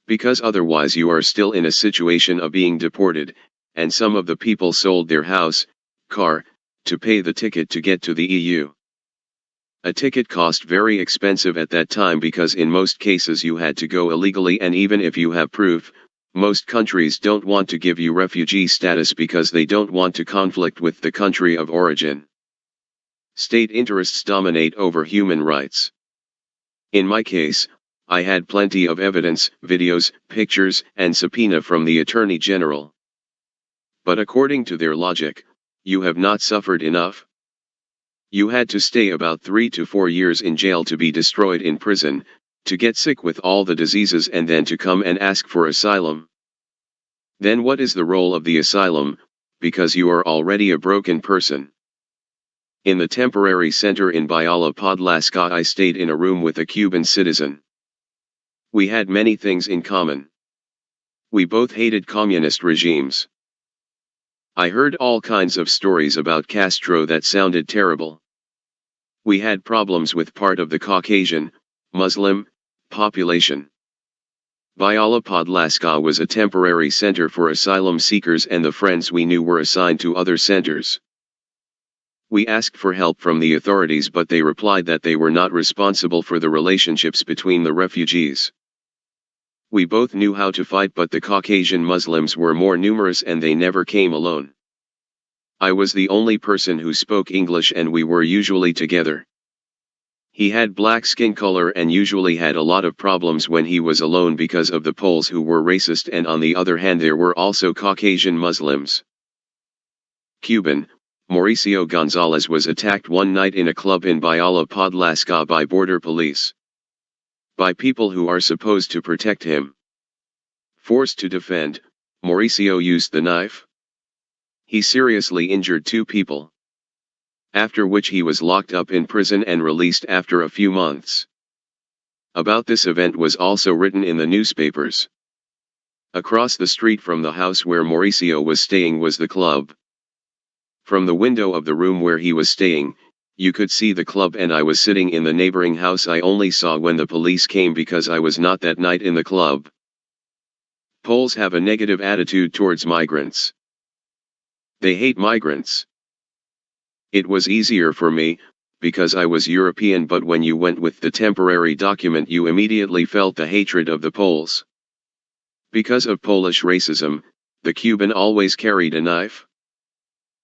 A: Because otherwise you are still in a situation of being deported, and some of the people sold their house, car, to pay the ticket to get to the EU. A ticket cost very expensive at that time because in most cases you had to go illegally, and even if you have proof, most countries don't want to give you refugee status because they don't want to conflict with the country of origin. State interests dominate over human rights. In my case, I had plenty of evidence, videos, pictures, and subpoena from the Attorney General. But according to their logic, you have not suffered enough. You had to stay about 3 to 4 years in jail to be destroyed in prison, To get sick with all the diseases and then to come and ask for asylum. Then what is the role of the asylum, because you are already a broken person? In the temporary center in Biala Podlaska I stayed in a room with a Cuban citizen. We had many things in common. We both hated communist regimes. I heard all kinds of stories about Castro that sounded terrible. We had problems with part of the Caucasian, Muslim, population. Biala Podlaska was a temporary center for asylum seekers and the friends we knew were assigned to other centers. We asked for help from the authorities but they replied that they were not responsible for the relationships between the refugees. We both knew how to fight but the Caucasian Muslims were more numerous and they never came alone. I was the only person who spoke English and we were usually together. He had black skin color and usually had a lot of problems when he was alone because of the Poles who were racist and on the other hand there were also Caucasian Muslims. Cuban, Mauricio Gonzalez was attacked one night in a club in Biala Podlaska by border police. By people who are supposed to protect him. Forced to defend, Mauricio used the knife. He seriously injured 2 people. After which he was locked up in prison and released after a few months. About this event was also written in the newspapers. Across the street from the house where Mauricio was staying was the club. From the window of the room where he was staying, you could see the club and I was sitting in the neighboring house. I only saw when the police came because I was not that night in the club. Poles have a negative attitude towards migrants. They hate migrants. It was easier for me, because I was European, but when you went with the temporary document you immediately felt the hatred of the Poles. Because of Polish racism, the Cuban always carried a knife.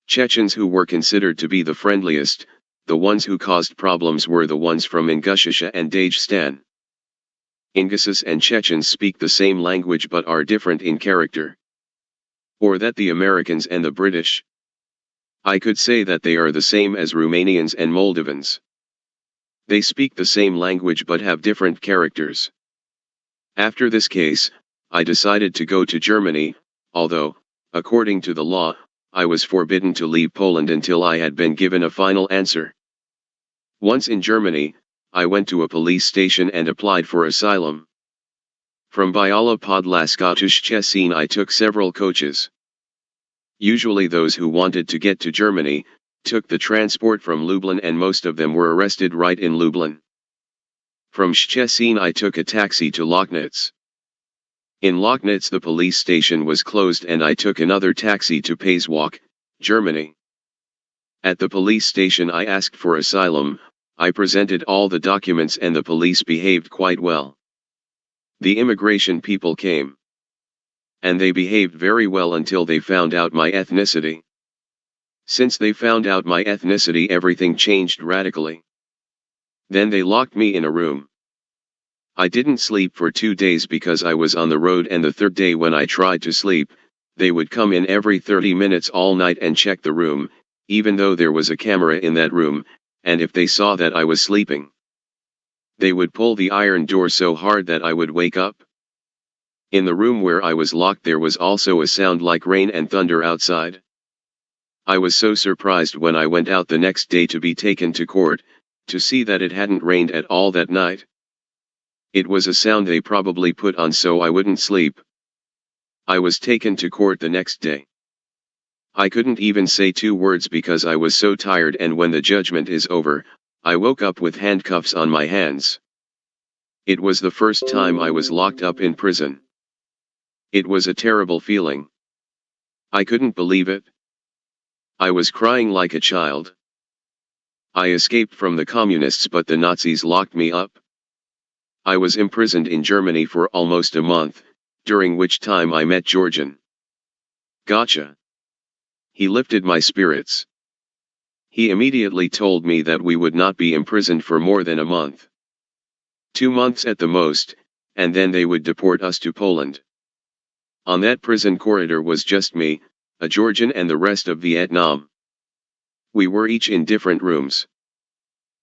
A: Chechens who were considered to be the friendliest, the ones who caused problems were the ones from Ingushetia and Dagestan. Ingushes and Chechens speak the same language but are different in character. Or that the Americans and the British. I could say that they are the same as Romanians and Moldovans. They speak the same language but have different characters. After this case, I decided to go to Germany, although, according to the law, I was forbidden to leave Poland until I had been given a final answer. Once in Germany, I went to a police station and applied for asylum. From Biala Podlaska to Szczecin I took several coaches. Usually those who wanted to get to Germany, took the transport from Lublin and most of them were arrested right in Lublin. From Szczecin I took a taxi to Lögnitz. In Lögnitz the police station was closed and I took another taxi to Pasewalk, Germany. At the police station I asked for asylum, I presented all the documents and the police behaved quite well. The immigration people came. And they behaved very well until they found out my ethnicity. Since they found out my ethnicity everything changed radically. Then they locked me in a room. I didn't sleep for 2 days because I was on the road and the third day when I tried to sleep, they would come in every 30 minutes all night and check the room, even though there was a camera in that room, and if they saw that I was sleeping, they would pull the iron door so hard that I would wake up. In the room where I was locked there was also a sound like rain and thunder outside. I was so surprised when I went out the next day to be taken to court, to see that it hadn't rained at all that night. It was a sound they probably put on so I wouldn't sleep. I was taken to court the next day. I couldn't even say 2 words because I was so tired, and when the judgment is over, I woke up with handcuffs on my hands. It was the first time I was locked up in prison. It was a terrible feeling. I couldn't believe it. I was crying like a child. I escaped from the communists but the Nazis locked me up. I was imprisoned in Germany for almost a month, during which time I met Georgian. Gotcha. He lifted my spirits. He immediately told me that we would not be imprisoned for more than a month. 2 months at the most, and then they would deport us to Poland. On that prison corridor was just me, a Georgian and the rest of Vietnam. We were each in different rooms.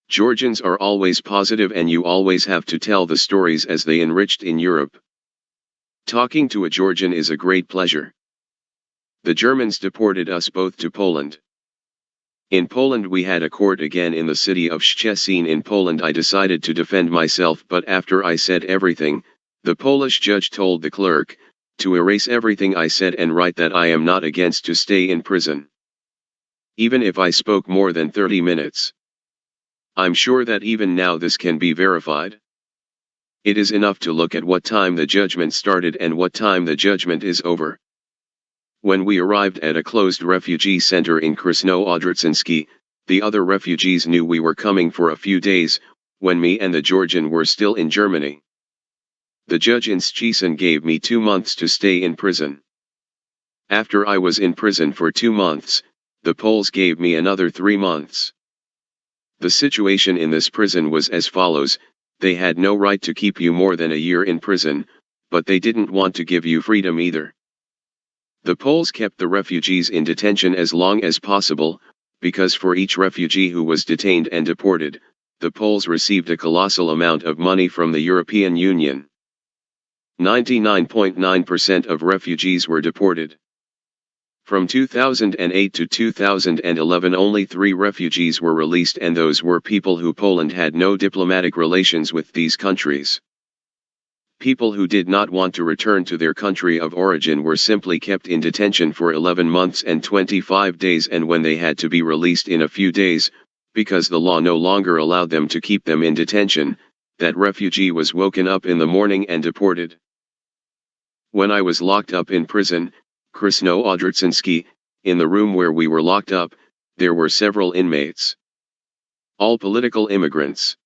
A: Georgians are always positive and you always have to tell the stories as they enriched in Europe. Talking to a Georgian is a great pleasure. The Germans deported us both to Poland. In Poland we had a court again in the city of Szczecin. In Poland I decided to defend myself, but after I said everything, the Polish judge told the clerk to erase everything I said and write that I am not against to stay in prison, even if I spoke more than 30 minutes. I'm sure that even now this can be verified. It is enough to look at what time the judgment started and what time the judgment is over. When we arrived at a closed refugee center in Krasno-Odrzyński, the other refugees knew we were coming for a few days, when me and the Georgian were still in Germany. The judge in Szczecin gave me 2 months to stay in prison. After I was in prison for 2 months, the Poles gave me another 3 months. The situation in this prison was as follows: they had no right to keep you more than a year in prison, but they didn't want to give you freedom either. The Poles kept the refugees in detention as long as possible, because for each refugee who was detained and deported, the Poles received a colossal amount of money from the European Union. 99.9% of refugees were deported. From 2008 to 2011 only 3 refugees were released, and those were people who Poland had no diplomatic relations with these countries. People who did not want to return to their country of origin were simply kept in detention for 11 months and 25 days, and when they had to be released in a few days, because the law no longer allowed them to keep them in detention, that refugee was woken up in the morning and deported. When I was locked up in prison, Krasno-Odrzyński, in the room where we were locked up, there were several inmates. All political immigrants.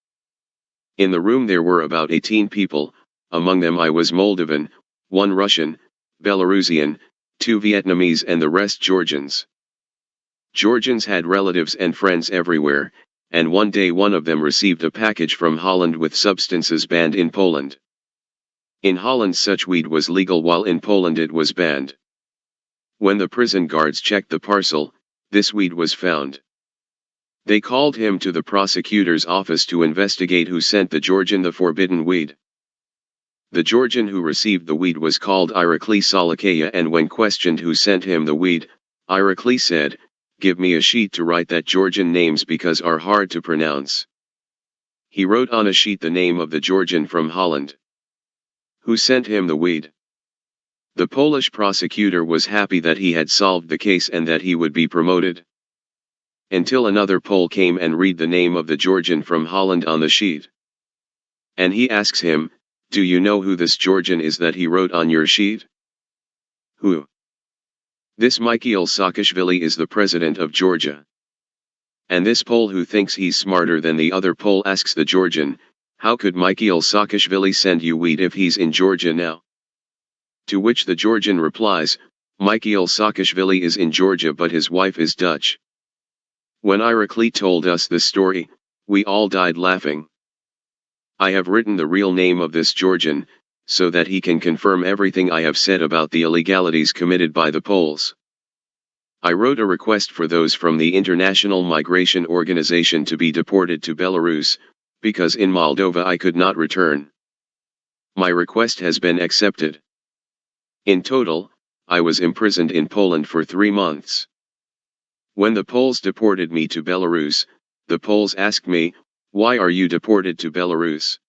A: In the room there were about 18 people, among them I was Moldovan, 1 Russian, Belarusian, 2 Vietnamese and the rest Georgians. Georgians had relatives and friends everywhere, and one day one of them received a package from Holland with substances banned in Poland. In Holland such weed was legal, while in Poland it was banned. When the prison guards checked the parcel, this weed was found. They called him to the prosecutor's office to investigate who sent the Georgian the forbidden weed. The Georgian who received the weed was called Irakli Salakaya, and when questioned who sent him the weed, Irakli said, "Give me a sheet to write that Georgian names because are hard to pronounce." He wrote on a sheet the name of the Georgian from Holland who sent him the weed. The Polish prosecutor was happy that he had solved the case and that he would be promoted. Until another Pole came and read the name of the Georgian from Holland on the sheet. And he asks him, "Do you know who this Georgian is that he wrote on your sheet?" "Who?" "This Mikhail Saakashvili is the president of Georgia." And this Pole, who thinks he's smarter than the other Pole, asks the Georgian, "How could Mikhail Saakashvili send you weed if he's in Georgia now?" To which the Georgian replies, "Mikhail Saakashvili is in Georgia but his wife is Dutch." When Irakli told us this story, we all died laughing. I have written the real name of this Georgian, so that he can confirm everything I have said about the illegalities committed by the Poles. I wrote a request for those from the International Migration Organization to be deported to Belarus, because in Moldova I could not return. My request has been accepted. In total, I was imprisoned in Poland for 3 months. When the Poles deported me to Belarus, the Poles asked me, "Why are you deported to Belarus?"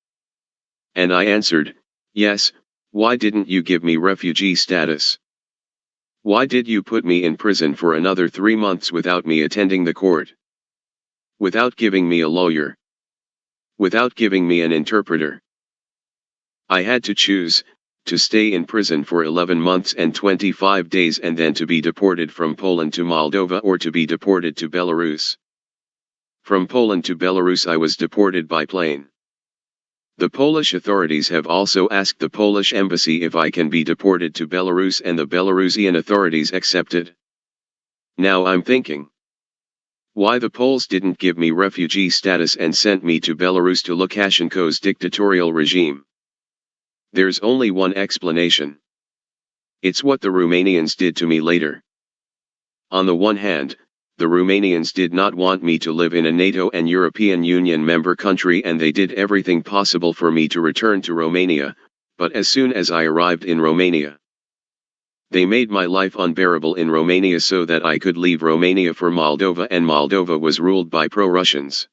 A: And I answered, "Yes, why didn't you give me refugee status? Why did you put me in prison for another 3 months without me attending the court? Without giving me a lawyer? Without giving me an interpreter?" I had to choose, to stay in prison for 11 months and 25 days and then to be deported from Poland to Moldova, or to be deported to Belarus. From Poland to Belarus I was deported by plane. The Polish authorities have also asked the Polish embassy if I can be deported to Belarus, and the Belarusian authorities accepted. Now I'm thinking, why the Poles didn't give me refugee status and sent me to Belarus to Lukashenko's dictatorial regime? There's only one explanation. It's what the Romanians did to me later. On the one hand, the Romanians did not want me to live in a NATO and European Union member country, and they did everything possible for me to return to Romania, but as soon as I arrived in Romania, they made my life unbearable in Romania so that I could leave Romania for Moldova, and Moldova was ruled by pro-Russians.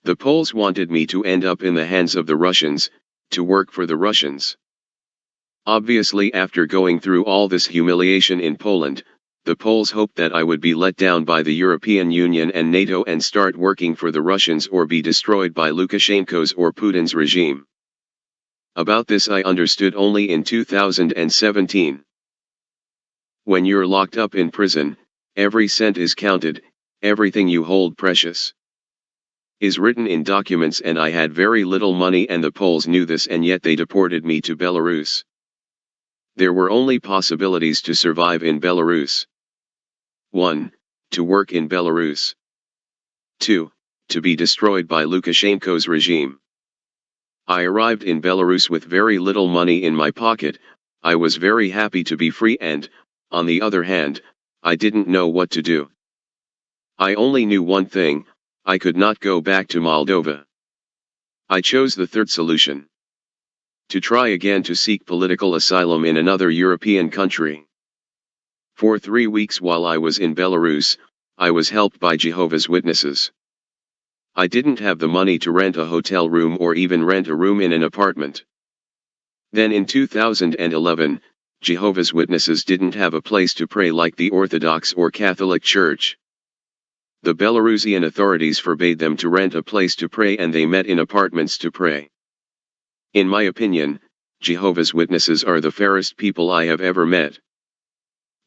A: The Poles wanted me to end up in the hands of the Russians, to work for the Russians. Obviously, after going through all this humiliation in Poland, the Poles hoped that I would be let down by the European Union and NATO and start working for the Russians or be destroyed by Lukashenko's or Putin's regime. About this I understood only in 2017. When you're locked up in prison, every cent is counted, everything you hold precious is written in documents, and I had very little money, and the Poles knew this, and yet they deported me to Belarus. There were only possibilities to survive in Belarus. 1. To work in Belarus. 2. To be destroyed by Lukashenko's regime. I arrived in Belarus with very little money in my pocket. I was very happy to be free, and, on the other hand, I didn't know what to do. I only knew one thing: I could not go back to Moldova. I chose the third solution: to try again to seek political asylum in another European country. For 3 weeks while I was in Belarus, I was helped by Jehovah's Witnesses. I didn't have the money to rent a hotel room or even rent a room in an apartment. Then in 2011, Jehovah's Witnesses didn't have a place to pray like the Orthodox or Catholic Church. The Belarusian authorities forbade them to rent a place to pray, and they met in apartments to pray. In my opinion, Jehovah's Witnesses are the fairest people I have ever met.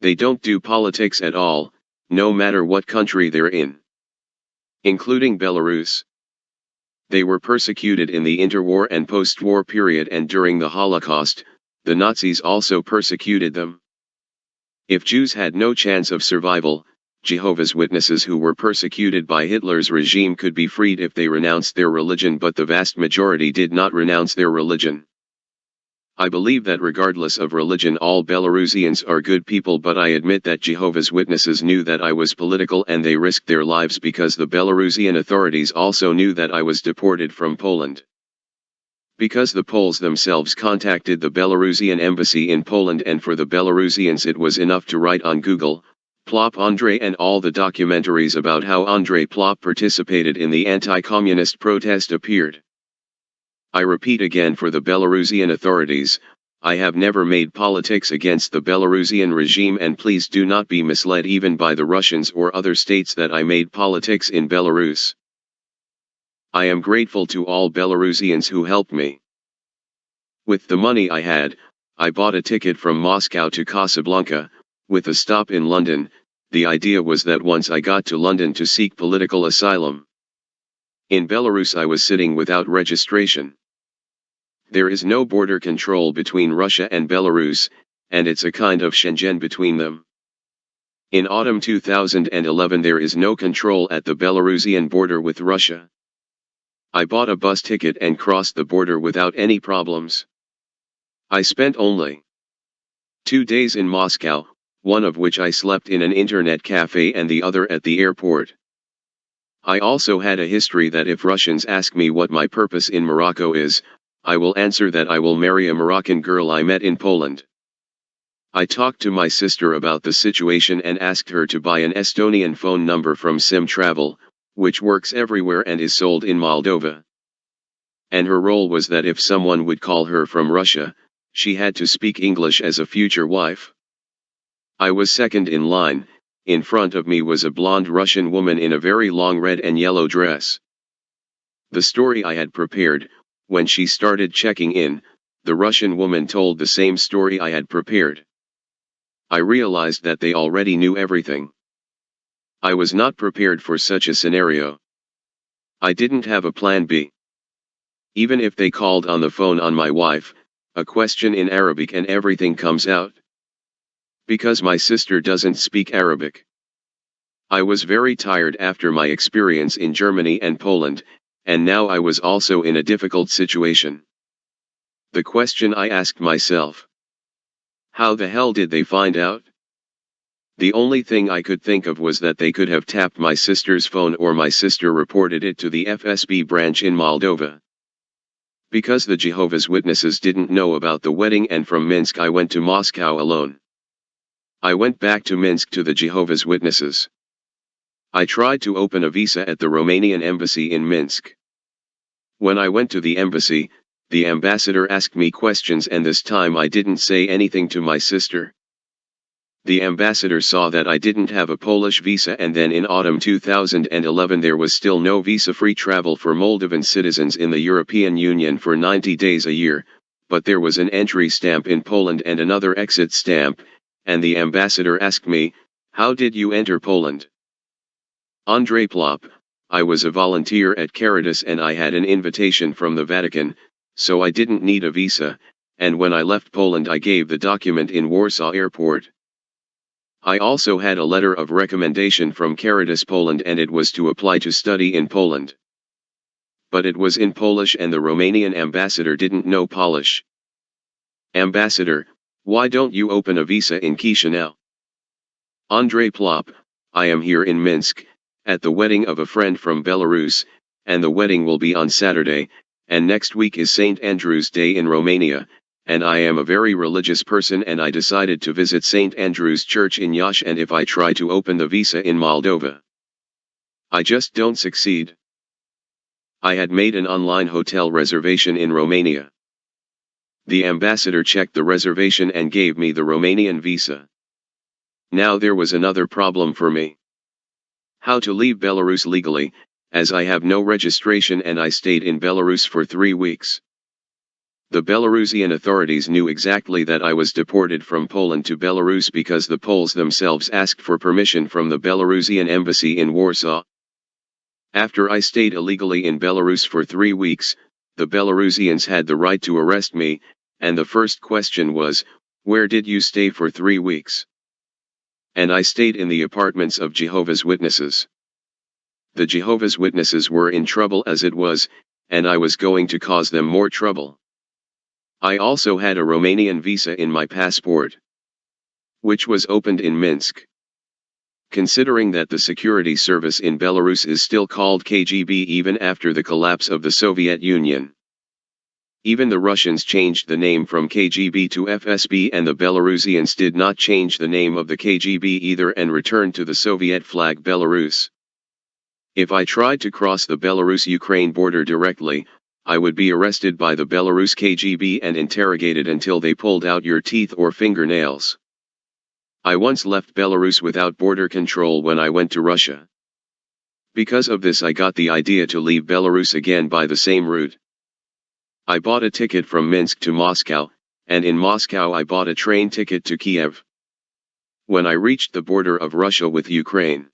A: They don't do politics at all, no matter what country they're in, including Belarus. They were persecuted in the interwar and post-war period, and during the Holocaust, the Nazis also persecuted them. If Jews had no chance of survival, Jehovah's Witnesses who were persecuted by Hitler's regime could be freed if they renounced their religion, but the vast majority did not renounce their religion. I believe that regardless of religion, all Belarusians are good people, but I admit that Jehovah's Witnesses knew that I was political, and they risked their lives because the Belarusian authorities also knew that I was deported from Poland. Because the Poles themselves contacted the Belarusian embassy in Poland, and for the Belarusians it was enough to write on Google, Plop Andrei, and all the documentaries about how Andrei Plop participated in the anti-communist protest appeared. I repeat again, for the Belarusian authorities, I have never made politics against the Belarusian regime, and please do not be misled even by the Russians or other states that I made politics in Belarus. I am grateful to all Belarusians who helped me. With the money I had, I bought a ticket from Moscow to Casablanca, with a stop in London. The idea was that once I got to London to seek political asylum in Belarus, I was sitting without registration. There is no border control between Russia and Belarus, and it's a kind of Schengen between them. In autumn 2011 there is no control at the Belarusian border with Russia. I bought a bus ticket and crossed the border without any problems. I spent only 2 days in Moscow, one of which I slept in an internet cafe and the other at the airport. I also had a history that if Russians ask me what my purpose in Morocco is, I will answer that I will marry a Moroccan girl I met in Poland. I talked to my sister about the situation and asked her to buy an Estonian phone number from SIM Travel, which works everywhere and is sold in Moldova. And her role was that if someone would call her from Russia, she had to speak English as a future wife. I was second in line. In front of me was a blonde Russian woman in a very long red and yellow dress. The story I had prepared, when she started checking in, the Russian woman told the same story I had prepared. I realized that they already knew everything. I was not prepared for such a scenario. I didn't have a plan B. Even if they called on the phone on my wife, a question in Arabic and everything comes out. Because my sister doesn't speak Arabic. I was very tired after my experience in Germany and Poland, and now I was also in a difficult situation. The question I asked myself: how the hell did they find out? The only thing I could think of was that they could have tapped my sister's phone or my sister reported it to the FSB branch in Moldova. Because the Jehovah's Witnesses didn't know about the wedding, and from Minsk I went to Moscow alone. I went back to Minsk to the Jehovah's Witnesses. I tried to open a visa at the Romanian embassy in Minsk. When I went to the embassy, the ambassador asked me questions, and this time I didn't say anything to my sister. The ambassador saw that I didn't have a Polish visa, and then in autumn 2011 there was still no visa-free travel for Moldovan citizens in the European Union for 90 days a year, but there was an entry stamp in Poland and another exit stamp, and the ambassador asked me, "How did you enter Poland?" Andrei Plop, I was a volunteer at Caritas and I had an invitation from the Vatican, so I didn't need a visa, and when I left Poland I gave the document in Warsaw Airport. I also had a letter of recommendation from Caritas Poland, and it was to apply to study in Poland. But it was in Polish and the Romanian ambassador didn't know Polish. "Ambassador, why don't you open a visa in Chisinau?" Andrei Plop, I am here in Minsk, at the wedding of a friend from Belarus, and the wedding will be on Saturday, and next week is St. Andrew's Day in Romania, and I am a very religious person and I decided to visit St. Andrew's Church in Iași, and if I try to open the visa in Moldova, I just don't succeed. I had made an online hotel reservation in Romania. The ambassador checked the reservation and gave me the Romanian visa. Now there was another problem for me. How to leave Belarus legally, as I have no registration and I stayed in Belarus for 3 weeks. The Belarusian authorities knew exactly that I was deported from Poland to Belarus because the Poles themselves asked for permission from the Belarusian embassy in Warsaw. After I stayed illegally in Belarus for 3 weeks, the Belarusians had the right to arrest me, and the first question was, "Where did you stay for 3 weeks?" And I stayed in the apartments of Jehovah's Witnesses. The Jehovah's Witnesses were in trouble as it was, and I was going to cause them more trouble. I also had a Romanian visa in my passport, which was opened in Minsk. Considering that the security service in Belarus is still called KGB even after the collapse of the Soviet Union. Even the Russians changed the name from KGB to FSB, and the Belarusians did not change the name of the KGB either and returned to the Soviet flag Belarus. If I tried to cross the Belarus-Ukraine border directly, I would be arrested by the Belarus KGB and interrogated until they pulled out your teeth or fingernails. I once left Belarus without border control when I went to Russia. Because of this I got the idea to leave Belarus again by the same route. I bought a ticket from Minsk to Moscow, and in Moscow I bought a train ticket to Kiev. When I reached the border of Russia with Ukraine,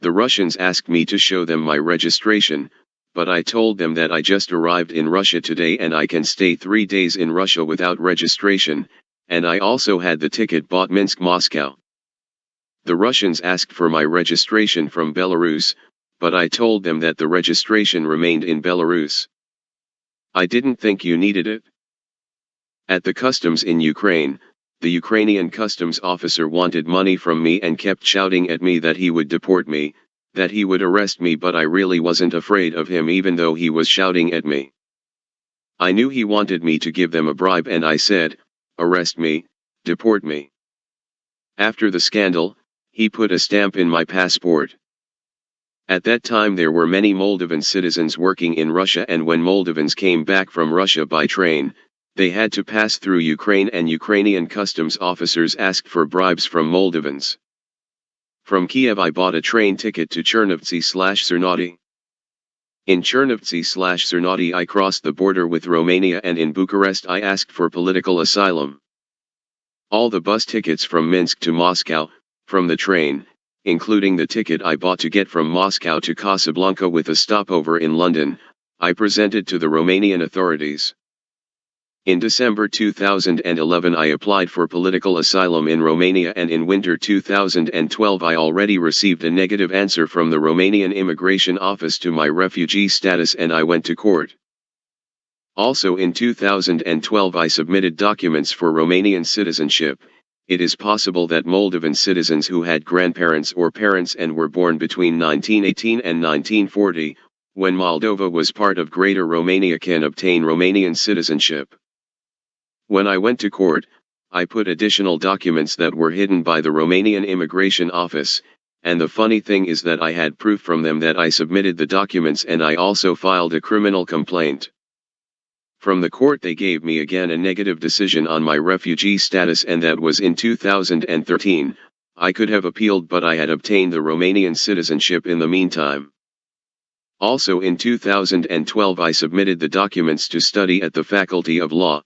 A: the Russians asked me to show them my registration, but I told them that I just arrived in Russia today and I can stay 3 days in Russia without registration, and I also had the ticket bought Minsk-Moscow. The Russians asked for my registration from Belarus, but I told them that the registration remained in Belarus. I didn't think you needed it. At the customs in Ukraine, the Ukrainian customs officer wanted money from me and kept shouting at me that he would deport me, that he would arrest me, but I really wasn't afraid of him even though he was shouting at me. I knew he wanted me to give them a bribe and I said, "Arrest me, deport me." After the scandal, he put a stamp in my passport. At that time there were many Moldovan citizens working in Russia, and when Moldovans came back from Russia by train, they had to pass through Ukraine, and Ukrainian customs officers asked for bribes from Moldovans. From Kiev I bought a train ticket to Chernivtsi/Cernăuți. In Chernivtsi/Cernăuți I crossed the border with Romania, and in Bucharest I asked for political asylum. All the bus tickets from Minsk to Moscow, from the train, including the ticket I bought to get from Moscow to Casablanca with a stopover in London, I presented to the Romanian authorities. In December 2011 I applied for political asylum in Romania, and in winter 2012 I already received a negative answer from the Romanian Immigration Office to my refugee status, and I went to court. Also in 2012 I submitted documents for Romanian citizenship, it is possible that Moldovan citizens who had grandparents or parents and were born between 1918 and 1940, when Moldova was part of Greater Romania, can obtain Romanian citizenship. When I went to court, I put additional documents that were hidden by the Romanian Immigration Office, and the funny thing is that I had proof from them that I submitted the documents, and I also filed a criminal complaint. From the court they gave me again a negative decision on my refugee status, and that was in 2013. I could have appealed, but I had obtained the Romanian citizenship in the meantime. Also in 2012 I submitted the documents to study at the Faculty of Law.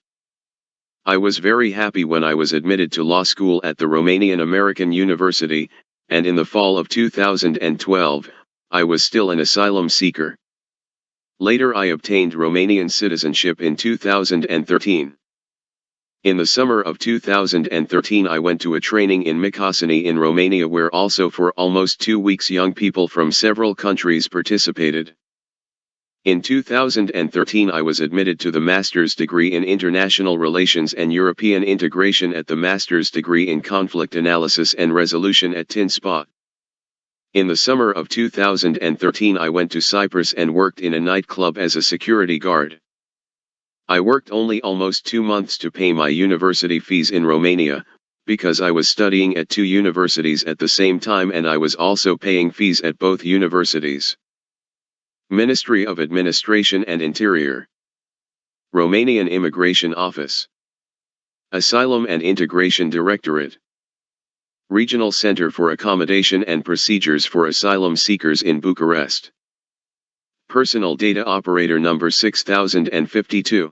A: I was very happy when I was admitted to law school at the Romanian American University, and in the fall of 2012, I was still an asylum seeker. Later I obtained Romanian citizenship in 2013. In the summer of 2013 I went to a training in Micasani in Romania, where also for almost 2 weeks young people from several countries participated. In 2013 I was admitted to the master's degree in International Relations and European Integration at the master's degree in Conflict Analysis and Resolution at TINSPA. In the summer of 2013 I went to Cyprus and worked in a nightclub as a security guard. I worked only almost 2 months to pay my university fees in Romania, because I was studying at 2 universities at the same time, and I was also paying fees at both universities. Ministry of Administration and Interior, Romanian Immigration Office, Asylum and Integration Directorate, Regional Center for Accommodation and Procedures for Asylum Seekers in Bucharest. Personal Data Operator number 6052.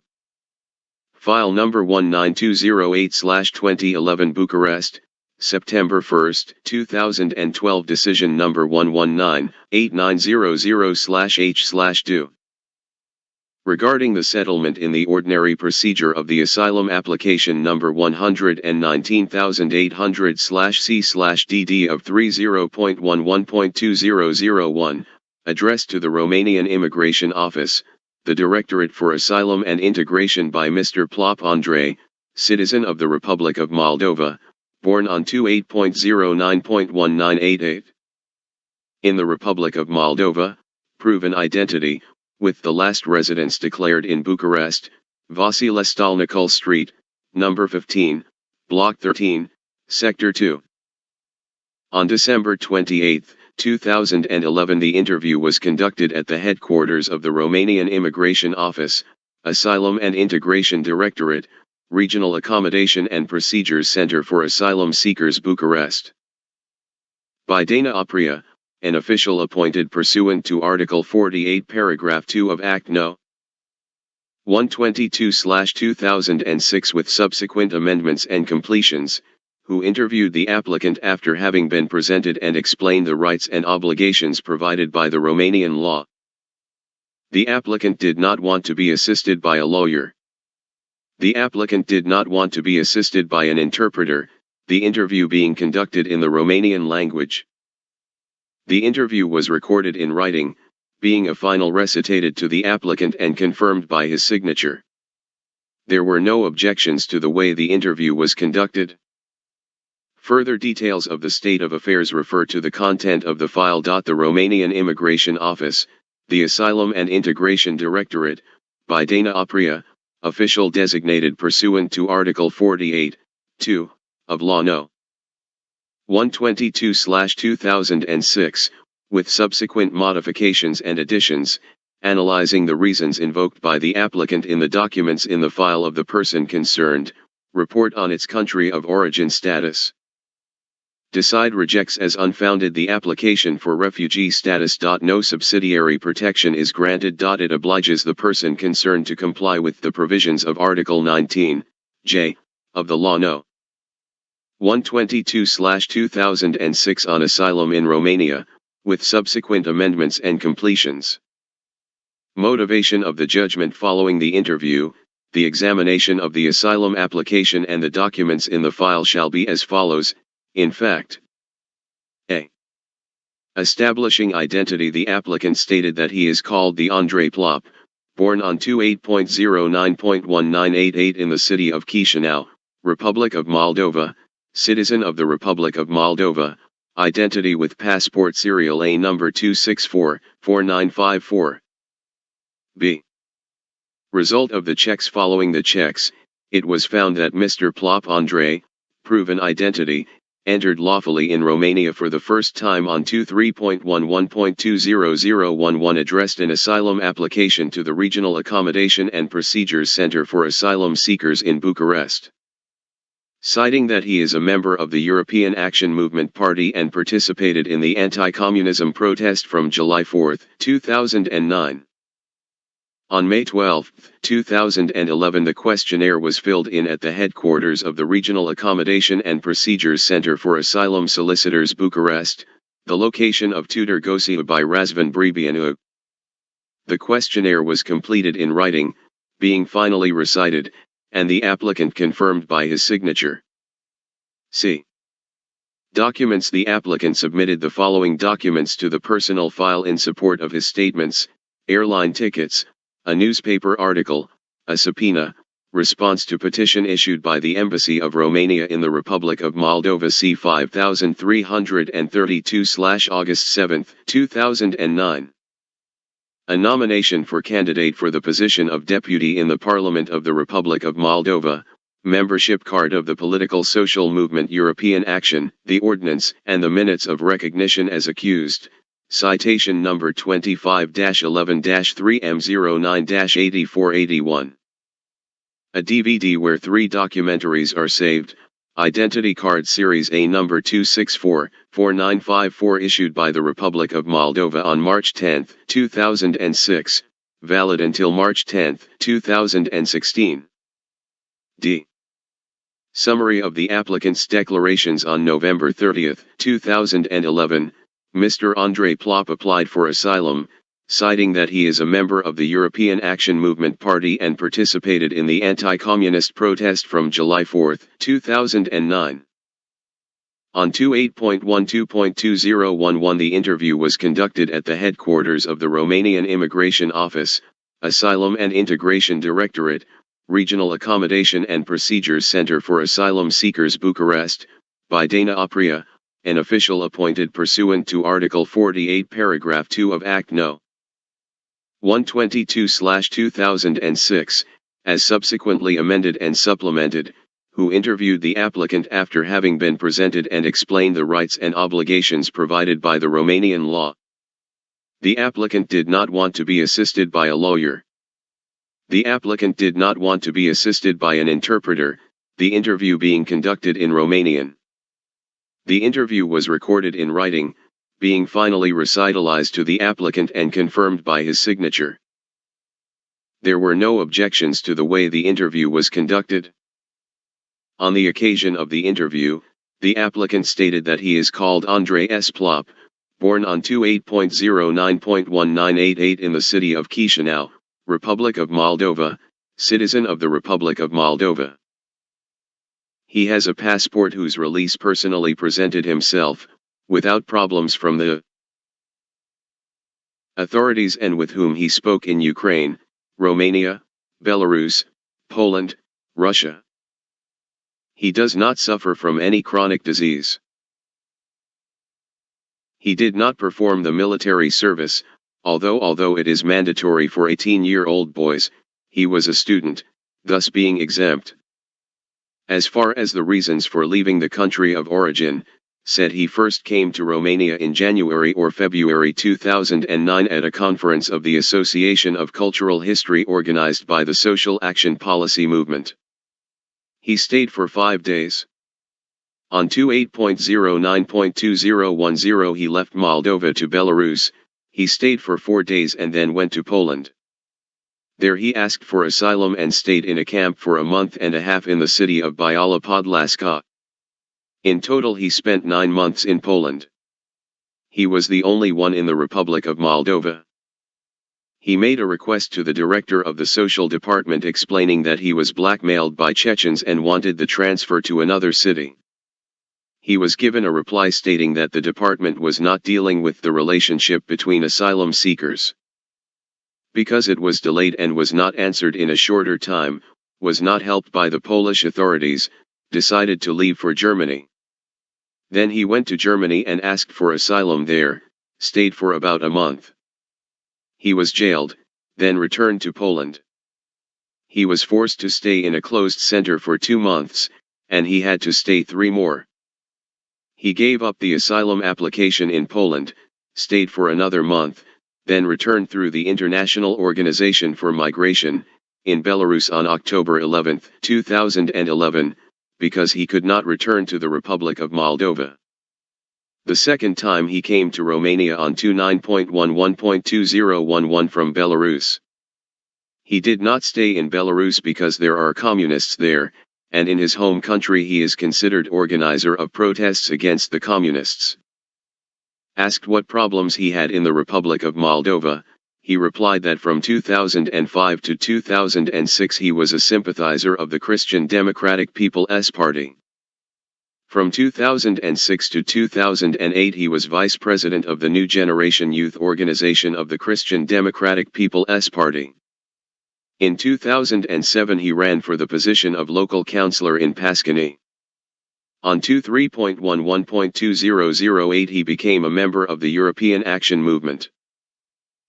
A: File number 19208/2011 Bucharest, September 1, 2012. Decision number 119-8900/H/2. Regarding the settlement in the ordinary procedure of the asylum application number 119,800/C/DD of 30.11.2001, addressed to the Romanian Immigration Office, the Directorate for Asylum and Integration, by Mr. Plop Andrei, citizen of the Republic of Moldova, born on 28.09.1988. In the Republic of Moldova, proven identity, with the last residence declared in Bucharest, Vasile Stalnicul Street, number 15, Block 13, Sector 2. On December 28, 2011 the interview was conducted at the headquarters of the Romanian Immigration Office, Asylum and Integration Directorate, Regional Accommodation and Procedures Center for Asylum Seekers, Bucharest. By Dana Oprea, an official appointed pursuant to Article 48 Paragraph 2 of Act No. 122/2006 with subsequent amendments and completions, who interviewed the applicant after having been presented and explained the rights and obligations provided by the Romanian law. The applicant did not want to be assisted by a lawyer. The applicant did not want to be assisted by an interpreter, the interview being conducted in the Romanian language. The interview was recorded in writing, being a final recitated to the applicant and confirmed by his signature. There were no objections to the way the interview was conducted. Further details of the state of affairs refer to the content of the file. The Romanian Immigration Office, the Asylum and Integration Directorate, by Dana Oprea, official designated pursuant to Article 48, 2, of Law No. 122/2006, with subsequent modifications and additions, analyzing the reasons invoked by the applicant in the documents in the file of the person concerned, report on its country of origin status. Decide rejects as unfounded the application for refugee status. No subsidiary protection is granted. It obliges the person concerned to comply with the provisions of Article 19, J, of the Law No. 122/2006 on asylum in Romania, with subsequent amendments and completions. Motivation of the judgment following the interview. The examination of the asylum application and the documents in the file shall be as follows. In fact, A. Establishing identity. The applicant stated that he is called the Andrei Plop, born on 28.09.1988 in the city of Chișinău, Republic of Moldova, citizen of the Republic of Moldova, identity with passport serial A number 2644954. B. Result of the checks. Following the checks, it was found that Mr. Plop Andrei, proven identity, entered lawfully in Romania for the first time on 23.11.20011, addressed an asylum application to the Regional Accommodation and Procedures Center for Asylum Seekers in Bucharest. Citing that he is a member of the European Action Movement Party and participated in the anti-communism protest from July 4, 2009. On May 12, 2011, the questionnaire was filled in at the headquarters of the Regional Accommodation and Procedures Center for Asylum Solicitors Bucharest, the location of Tudor Gosia by Razvan Brebianu. The questionnaire was completed in writing, being finally recited, and the applicant confirmed by his signature. C. Documents. The applicant submitted the following documents to the personal file in support of his statements: airline tickets, a newspaper article, a subpoena, response to petition issued by the Embassy of Romania in the Republic of Moldova C 5332/August 7, 2009. A nomination for candidate for the position of deputy in the Parliament of the Republic of Moldova, membership card of the political social movement European Action, the ordinance and the minutes of recognition as accused. Citation number 25-11-3M09-8481. A DVD where 3 documentaries are saved, Identity Card Series A number 2644954, issued by the Republic of Moldova on March 10, 2006, valid until March 10, 2016. D. Summary of the applicant's declarations. On November 30, 2011, Mr. Andrei Plop applied for asylum, citing that he is a member of the European Action Movement Party and participated in the anti-communist protest from July 4, 2009. On 28.12.2011, the interview was conducted at the headquarters of the Romanian Immigration Office, Asylum and Integration Directorate, Regional Accommodation and Procedures Center for Asylum Seekers Bucharest, by Dana Oprea, an official appointed pursuant to Article 48 Paragraph 2 of Act No. 122/2006, as subsequently amended and supplemented, who interviewed the applicant after having been presented and explained the rights and obligations provided by the Romanian law. The applicant did not want to be assisted by a lawyer. The applicant did not want to be assisted by an interpreter, the interview being conducted in Romanian. The interview was recorded in writing, being finally recitalized to the applicant and confirmed by his signature. There were no objections to the way the interview was conducted. On the occasion of the interview, the applicant stated that he is called Andrei S. Plop, born on 28.09.1988 in the city of Chișinău, Republic of Moldova, citizen of the Republic of Moldova. He has a passport whose release personally presented himself, without problems from the authorities, and with whom he spoke in Ukraine, Romania, Belarus, Poland, Russia. He does not suffer from any chronic disease. He did not perform the military service, although it is mandatory for 18-year-old boys, he was a student, thus being exempt. As far as the reasons for leaving the country of origin, said he first came to Romania in January or February 2009 at a conference of the Association of Cultural History organized by the Social Action Policy Movement. He stayed for 5 days. On 28.09.2010 he left Moldova to Belarus. He stayed for 4 days and then went to Poland. There he asked for asylum and stayed in a camp for a month and a half in the city of Biała Podlaska. In total he spent 9 months in Poland. He was the only one in the Republic of Moldova. He made a request to the director of the social department explaining that he was blackmailed by Chechens and wanted the transfer to another city. He was given a reply stating that the department was not dealing with the relationship between asylum seekers. Because it was delayed and was not answered in a shorter time, was not helped by the Polish authorities, decided to leave for Germany. Then he went to Germany and asked for asylum there, stayed for about a month. He was jailed, then returned to Poland. He was forced to stay in a closed center for 2 months, and he had to stay 3 more. He gave up the asylum application in Poland, stayed for another month, then returned through the International Organization for Migration, in Belarus on October 11, 2011, because he could not return to the Republic of Moldova. The second time he came to Romania on 29.11.2011 from Belarus. He did not stay in Belarus because there are communists there, and in his home country he is considered organizer of protests against the communists. Asked what problems he had in the Republic of Moldova, he replied that from 2005 to 2006 he was a sympathizer of the Christian Democratic People's Party. From 2006 to 2008 he was vice president of the New Generation Youth Organization of the Christian Democratic People's Party. In 2007 he ran for the position of local councillor in Pascani. On 23.11.2008 he became a member of the European Action Movement.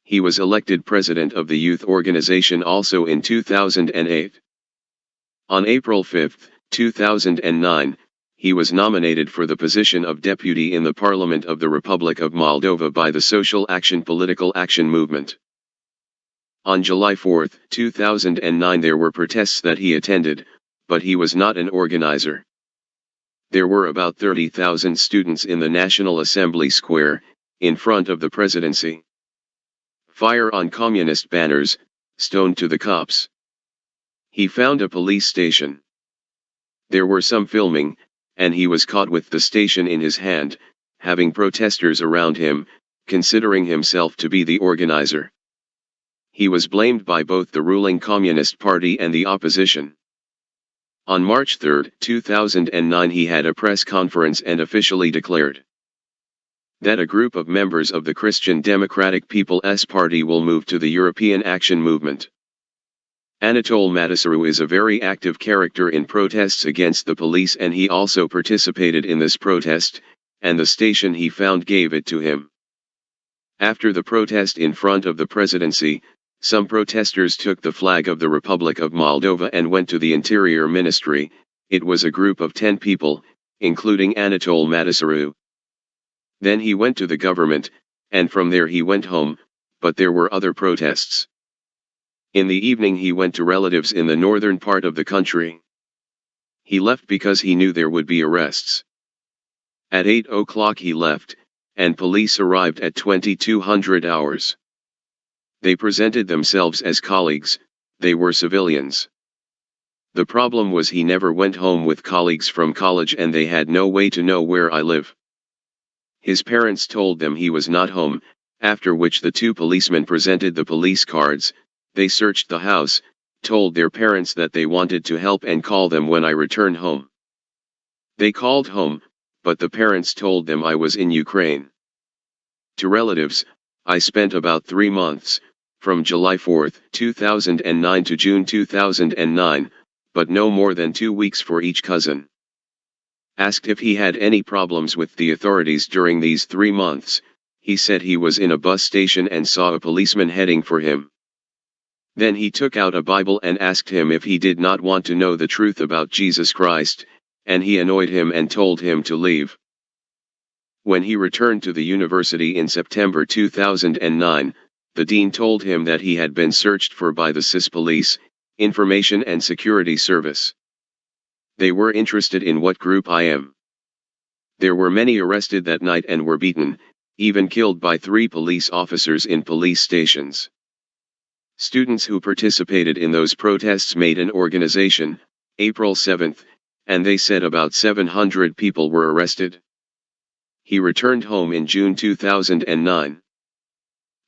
A: He was elected president of the youth organization also in 2008. On April 5, 2009, he was nominated for the position of deputy in the Parliament of the Republic of Moldova by the Social Action Political Action Movement. On July 4, 2009 there were protests that he attended, but he was not an organizer. There were about 30,000 students in the National Assembly Square, in front of the presidency. Fire on communist banners, stoned to the cops. He found a police station. There were some filming, and he was caught with the station in his hand, having protesters around him, considering himself to be the organizer. He was blamed by both the ruling Communist Party and the opposition. On March 3, 2009 he had a press conference and officially declared that a group of members of the Christian Democratic People's Party will move to the European Action Movement. Anatol Matisaru is a very active character in protests against the police, and he also participated in this protest, and the station he found gave it to him. After the protest in front of the presidency, some protesters took the flag of the Republic of Moldova and went to the Interior Ministry. It was a group of 10 people, including Anatol Matisaru. Then he went to the government, and from there he went home, but there were other protests. In the evening he went to relatives in the northern part of the country. He left because he knew there would be arrests. At 8 o'clock he left, and police arrived at 2200 hours. They presented themselves as colleagues, they were civilians. The problem was he never went home with colleagues from college and they had no way to know where I live. His parents told them he was not home, after which the 2 policemen presented the police cards. They searched the house, told their parents that they wanted to help and call them when I return home. They called home, but the parents told them I was in Ukraine. To relatives, I spent about 3 months, from July 4, 2009 to June 2009, but no more than 2 weeks for each cousin. Asked if he had any problems with the authorities during these 3 months, he said he was in a bus station and saw a policeman heading for him. Then he took out a Bible and asked him if he did not want to know the truth about Jesus Christ, and he annoyed him and told him to leave. When he returned to the university in September 2009, the dean told him that he had been searched for by the SIS police, Information and Security Service. They were interested in what group I am. There were many arrested that night and were beaten, even killed by 3 police officers in police stations. Students who participated in those protests made an organization, April 7, and they said about 700 people were arrested. He returned home in June 2009.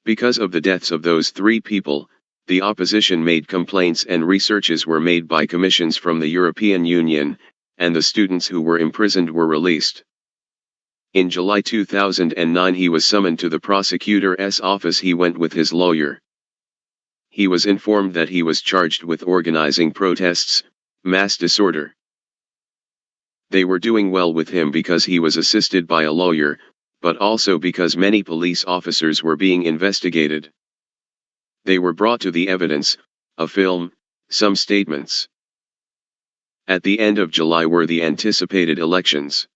A: Because of the deaths of those 3 people, the opposition made complaints and researches were made by commissions from the European Union, and the students who were imprisoned were released. In July 2009 he was summoned to the prosecutor's office. He went with his lawyer. He was informed that he was charged with organizing protests, mass disorder. They were doing well with him because he was assisted by a lawyer, but also because many police officers were being investigated. They were brought to the evidence, a film, some statements. At the end of July were the anticipated elections.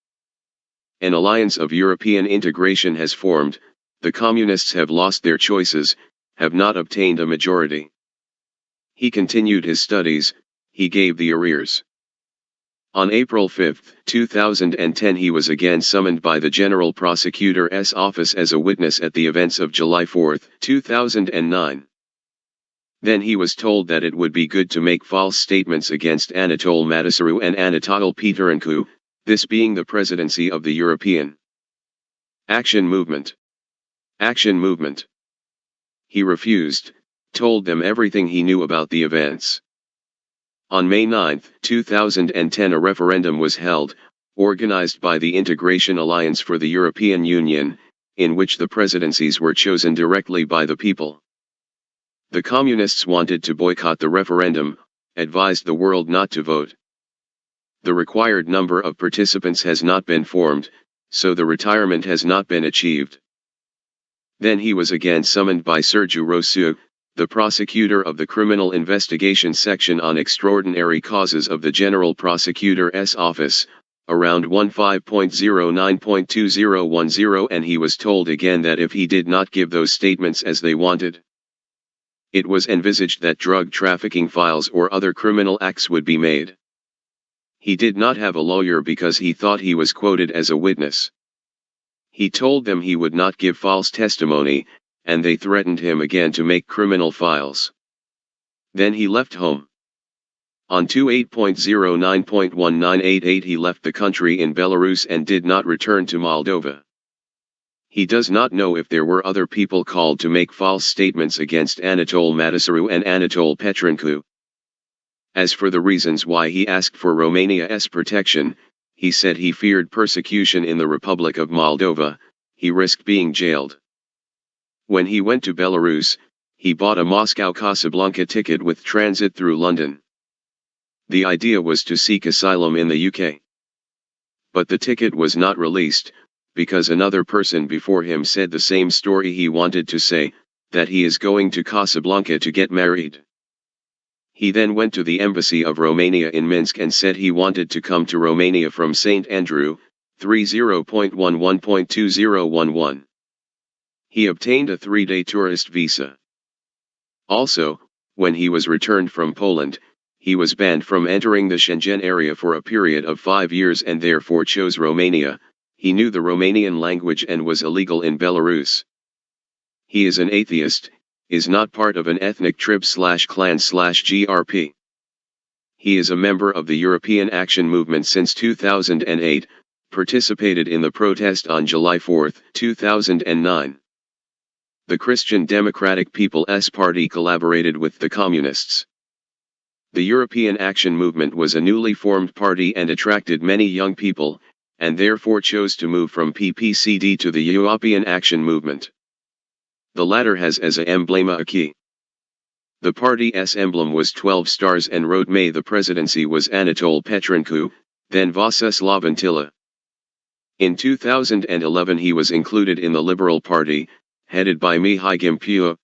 A: An alliance of European integration has formed, the communists have lost their choices, have not obtained a majority. He continued his studies, he gave the arrears. On April 5, 2010 he was again summoned by the General Prosecutor's office as a witness at the events of July 4, 2009. Then he was told that it would be good to make false statements against Anatol Matasaru and Anatol Peterencu, this being the presidency of the European Action Movement. Action Movement. He refused, told them everything he knew about the events. On May 9, 2010 a referendum was held, organized by the Integration Alliance for the European Union, in which the presidencies were chosen directly by the people. The communists wanted to boycott the referendum, advised the world not to vote. The required number of participants has not been formed, so the retirement has not been achieved. Then he was again summoned by Sergiu Rosiu, the prosecutor of the Criminal Investigation Section on Extraordinary Causes of the General Prosecutor's Office, around 15.09.2010, and he was told again that if he did not give those statements as they wanted, it was envisaged that drug trafficking files or other criminal acts would be made. He did not have a lawyer because he thought he was quoted as a witness. He told them he would not give false testimony, and they threatened him again to make criminal files. Then he left home. On 28.09.1988 he left the country in Belarus and did not return to Moldova. He does not know if there were other people called to make false statements against Anatol Matasaru and Anatol Peterencu. As for the reasons why he asked for Romania's protection, he said he feared persecution in the Republic of Moldova, he risked being jailed. When he went to Belarus, he bought a Moscow-Casablanca ticket with transit through London. The idea was to seek asylum in the UK. But the ticket was not released, because another person before him said the same story he wanted to say, that he is going to Casablanca to get married. He then went to the embassy of Romania in Minsk and said he wanted to come to Romania from St. Andrew, 30.11.2011. He obtained a 3-day tourist visa. Also, when he was returned from Poland, he was banned from entering the Schengen area for a period of 5 years and therefore chose Romania. He knew the Romanian language and was illegal in Belarus. He is an atheist, is not part of an ethnic tribe/clan/GRP. He is a member of the European Action Movement since 2008, participated in the protest on July 4, 2009. The Christian Democratic People's Party collaborated with the Communists. The European Action Movement was a newly formed party and attracted many young people, and therefore chose to move from PPCD to the European Action Movement. The latter has as a emblem a key. The party's emblem was 12 stars and wrote May. The presidency was Anatol Peterencu, then Vacislav Antila. In 2011 he was included in the Liberal Party, headed by Mihai Gimpiu.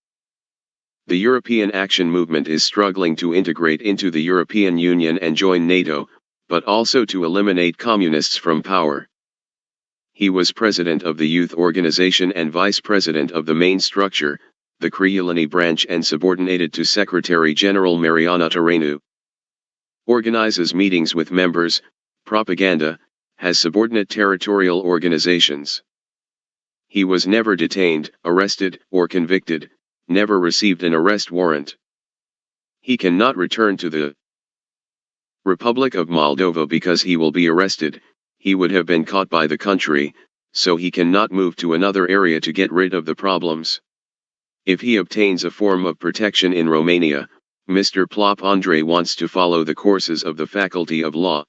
A: The European Action Movement is struggling to integrate into the European Union and join NATO, but also to eliminate communists from power. He was president of the youth organization and vice president of the main structure, the Criulani branch, and subordinated to Secretary General Mariana Terenu. Organizes meetings with members, propaganda, has subordinate territorial organizations. He was never detained, arrested, or convicted, never received an arrest warrant. He cannot return to the Republic of Moldova because he will be arrested. He would have been caught by the country, so he cannot move to another area to get rid of the problems. If he obtains a form of protection in Romania, Mr. Plop Andrei wants to follow the courses of the Faculty of Law.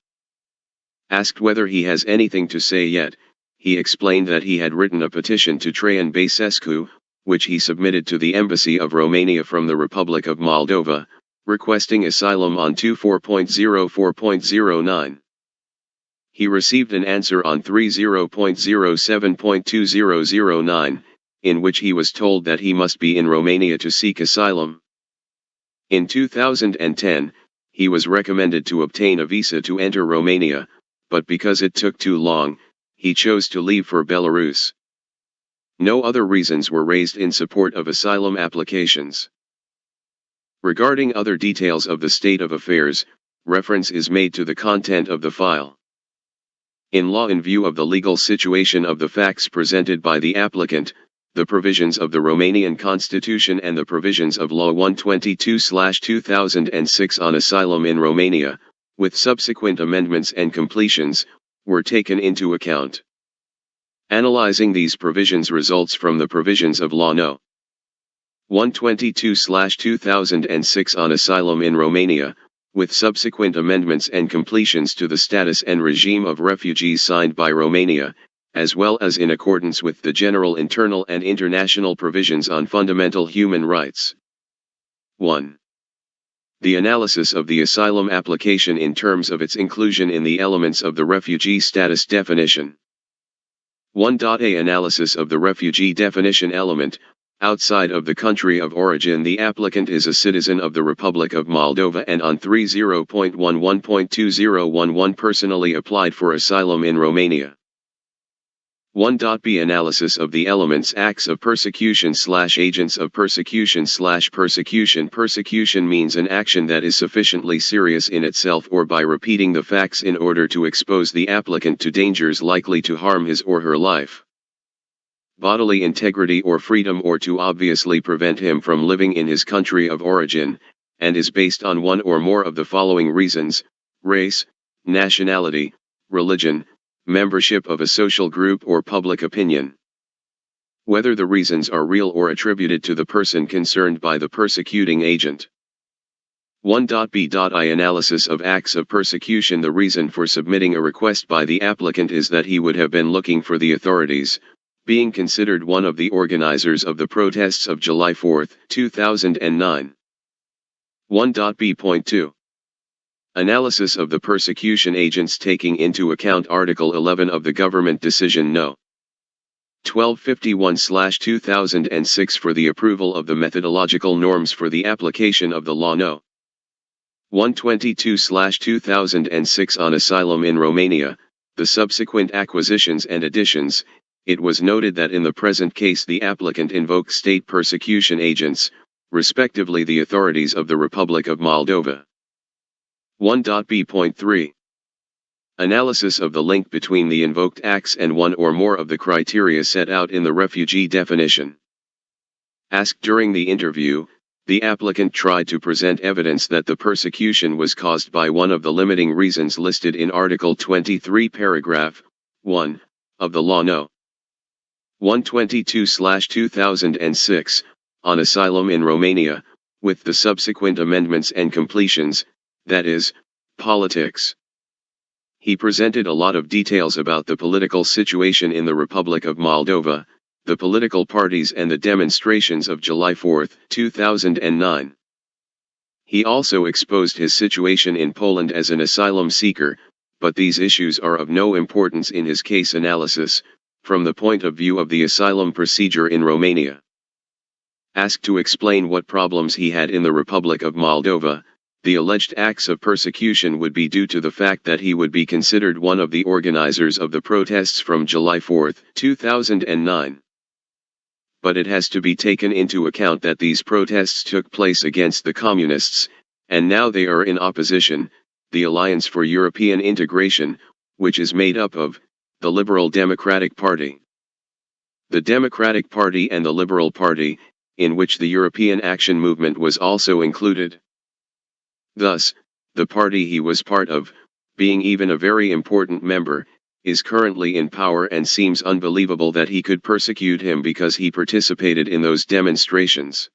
A: Asked whether he has anything to say yet, he explained that he had written a petition to Traian Băsescu, which he submitted to the Embassy of Romania from the Republic of Moldova, requesting asylum on 24.04.09. He received an answer on 30.07.2009, in which he was told that he must be in Romania to seek asylum. In 2010, he was recommended to obtain a visa to enter Romania, but because it took too long, he chose to leave for Belarus. No other reasons were raised in support of asylum applications. Regarding other details of the state of affairs, reference is made to the content of the file. In law, in view of the legal situation of the facts presented by the applicant, the provisions of the Romanian Constitution and the provisions of Law 122/2006 on asylum in Romania, with subsequent amendments and completions, were taken into account. Analyzing these provisions results from the provisions of Law No. 122/2006 on asylum in Romania, with subsequent amendments and completions to the status and regime of refugees signed by Romania, as well as in accordance with the general internal and international provisions on fundamental human rights. 1. The analysis of the asylum application in terms of its inclusion in the elements of the refugee status definition. 1.a Analysis of the refugee definition element. Outside of the country of origin, the applicant is a citizen of the Republic of Moldova and on 30.11.2011 personally applied for asylum in Romania. 1.b Analysis of the elements acts of persecution/agents of persecution/persecution. Persecution means an action that is sufficiently serious in itself or by repeating the facts in order to expose the applicant to dangers likely to harm his or her life, bodily integrity or freedom, or to obviously prevent him from living in his country of origin, and is based on one or more of the following reasons: race, nationality, religion, membership of a social group, or public opinion. Whether the reasons are real or attributed to the person concerned by the persecuting agent. 1.b.I Analysis of acts of persecution. The reason for submitting a request by the applicant is that he would have been looking for the authorities, being considered one of the organizers of the protests of July 4, 2009. 1.b.2 Analysis of the persecution agents taking into account Article 11 of the Government Decision No. 1251/2006 for the approval of the methodological norms for the application of the Law No. 122/2006 on asylum in Romania, the subsequent acquisitions and additions. It was noted that in the present case the applicant invoked state persecution agents, respectively the authorities of the Republic of Moldova. 1.b.3 Analysis of the link between the invoked acts and one or more of the criteria set out in the refugee definition. Asked during the interview, the applicant tried to present evidence that the persecution was caused by one of the limiting reasons listed in Article 23 paragraph 1 of the Law No. 122/2006 on asylum in Romania, with the subsequent amendments and completions, that is, politics. He presented a lot of details about the political situation in the Republic of Moldova, the political parties and the demonstrations of July 4, 2009. He also exposed his situation in Poland as an asylum seeker, but these issues are of no importance in his case analysis, from the point of view of the asylum procedure in Romania. Asked to explain what problems he had in the Republic of Moldova, the alleged acts of persecution would be due to the fact that he would be considered one of the organizers of the protests from July 4, 2009. But it has to be taken into account that these protests took place against the communists, and now they are in opposition, the Alliance for European Integration, which is made up of the Liberal Democratic Party, the Democratic Party and the Liberal Party, in which the European Action Movement was also included. Thus, the party he was part of, being even a very important member, is currently in power, and seems unbelievable that he could persecute him because he participated in those demonstrations.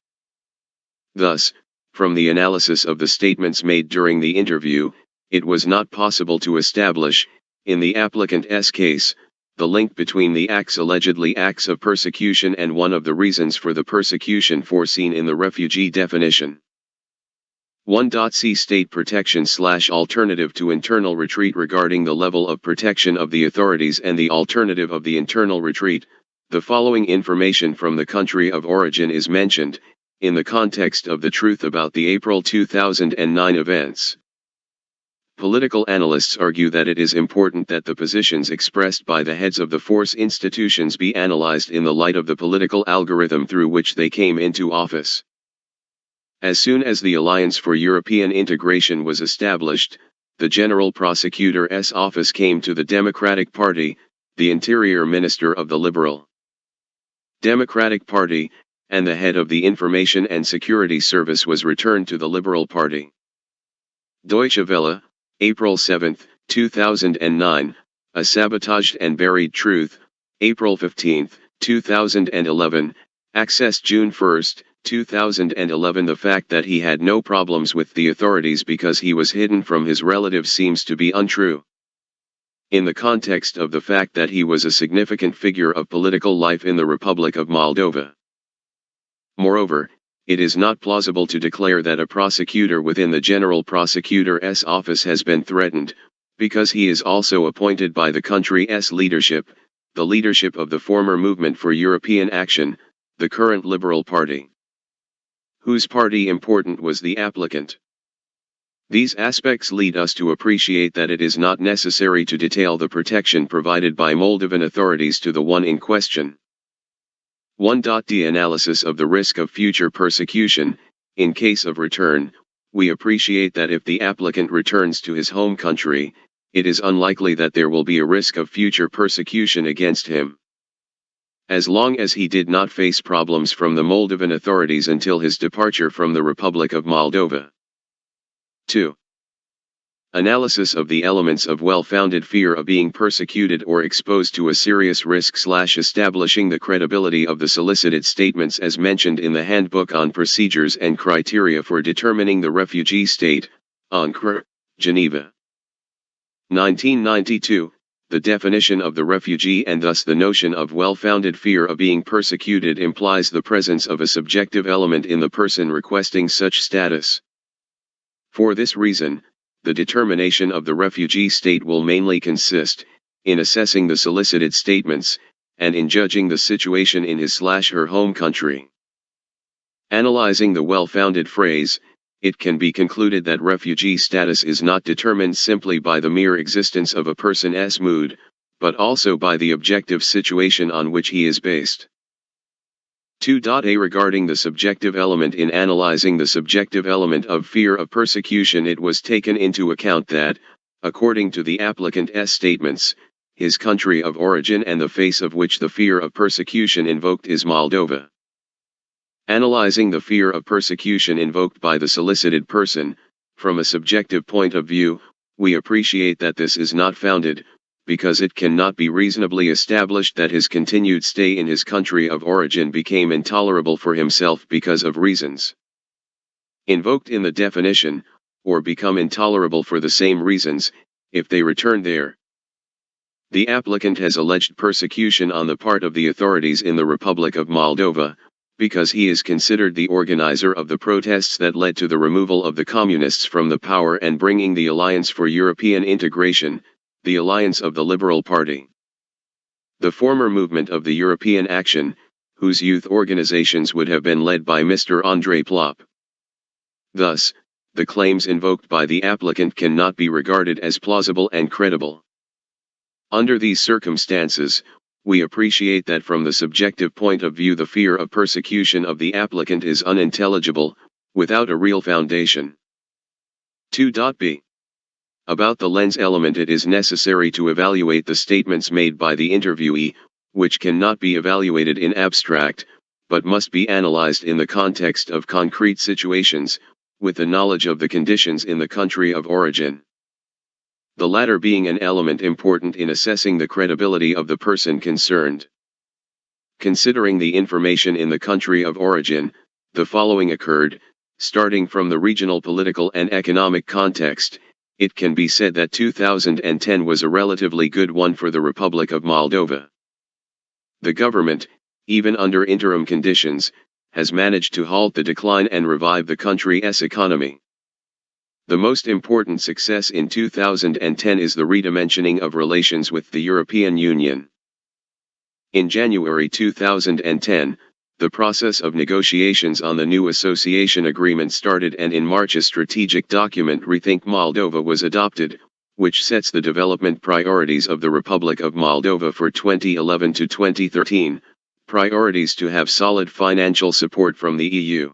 A: Thus, from the analysis of the statements made during the interview, it was not possible to establish, in the applicant's case, the link between the allegedly acts of persecution and one of the reasons for the persecution foreseen in the refugee definition. 1.c State protection / alternative to internal retreat. Regarding the level of protection of the authorities and the alternative of the internal retreat, the following information from the country of origin is mentioned, in the context of the truth about the April 2009 events. Political analysts argue that it is important that the positions expressed by the heads of the force institutions be analyzed in the light of the political algorithm through which they came into office. As soon as the Alliance for European Integration was established, the General Prosecutor's office came to the Democratic Party, the Interior Minister of the Liberal Democratic Party, and the head of the Information and Security Service was returned to the Liberal Party. Deutsche Welle, April 7, 2009, A Sabotaged and Buried Truth, April 15, 2011, Access June 1, 2011. The fact that he had no problems with the authorities because he was hidden from his relatives seems to be untrue. In the context of the fact that he was a significant figure of political life in the Republic of Moldova. Moreover, it is not plausible to declare that a prosecutor within the General Prosecutor's office has been threatened, because he is also appointed by the country's leadership, the leadership of the former Movement for European Action, the current Liberal Party. Whose party important was the applicant? These aspects lead us to appreciate that it is not necessary to detail the protection provided by Moldovan authorities to the one in question. 1.d Analysis of the risk of future persecution. In case of return, we appreciate that if the applicant returns to his home country, it is unlikely that there will be a risk of future persecution against him. As long as he did not face problems from the Moldovan authorities until his departure from the Republic of Moldova. 2. Analysis of the elements of well-founded fear of being persecuted or exposed to a serious risk / establishing the credibility of the solicited statements as mentioned in the Handbook on Procedures and Criteria for Determining the Refugee State, Ankara, Geneva. 1992, the definition of the refugee and thus the notion of well-founded fear of being persecuted implies the presence of a subjective element in the person requesting such status. For this reason, the determination of the refugee state will mainly consist, in assessing the solicited statements, and in judging the situation in his / her home country. Analyzing the well-founded phrase, it can be concluded that refugee status is not determined simply by the mere existence of a person's mood, but also by the objective situation on which he is based. 2.a Regarding the subjective element. In analyzing the subjective element of fear of persecution, it was taken into account that, according to the applicant's statements, his country of origin and the face of which the fear of persecution invoked is Moldova. Analyzing the fear of persecution invoked by the solicited person, from a subjective point of view, we appreciate that this is not founded, because it cannot be reasonably established that his continued stay in his country of origin became intolerable for himself because of reasons invoked in the definition, or become intolerable for the same reasons, if they return there. The applicant has alleged persecution on the part of the authorities in the Republic of Moldova, because he is considered the organizer of the protests that led to the removal of the communists from the power and bringing the Alliance for European Integration, the alliance of the Liberal Party. The former Movement of the European Action, whose youth organizations would have been led by Mr. Andrei Plop. Thus, the claims invoked by the applicant cannot be regarded as plausible and credible. Under these circumstances, we appreciate that from the subjective point of view the fear of persecution of the applicant is unintelligible, without a real foundation. 2.b About the lens element. It is necessary to evaluate the statements made by the interviewee, which cannot be evaluated in abstract, but must be analyzed in the context of concrete situations, with the knowledge of the conditions in the country of origin. The latter being an element important in assessing the credibility of the person concerned. Considering the information in the country of origin, the following occurred, starting from the regional political and economic context. It can be said that 2010 was a relatively good one for the Republic of Moldova. The government, even under interim conditions, has managed to halt the decline and revive the country's economy. The most important success in 2010 is the redimensioning of relations with the European Union. In January 2010, the process of negotiations on the new association agreement started, and in March a strategic document, Rethink Moldova, was adopted, which sets the development priorities of the Republic of Moldova for 2011 to 2013, priorities to have solid financial support from the EU.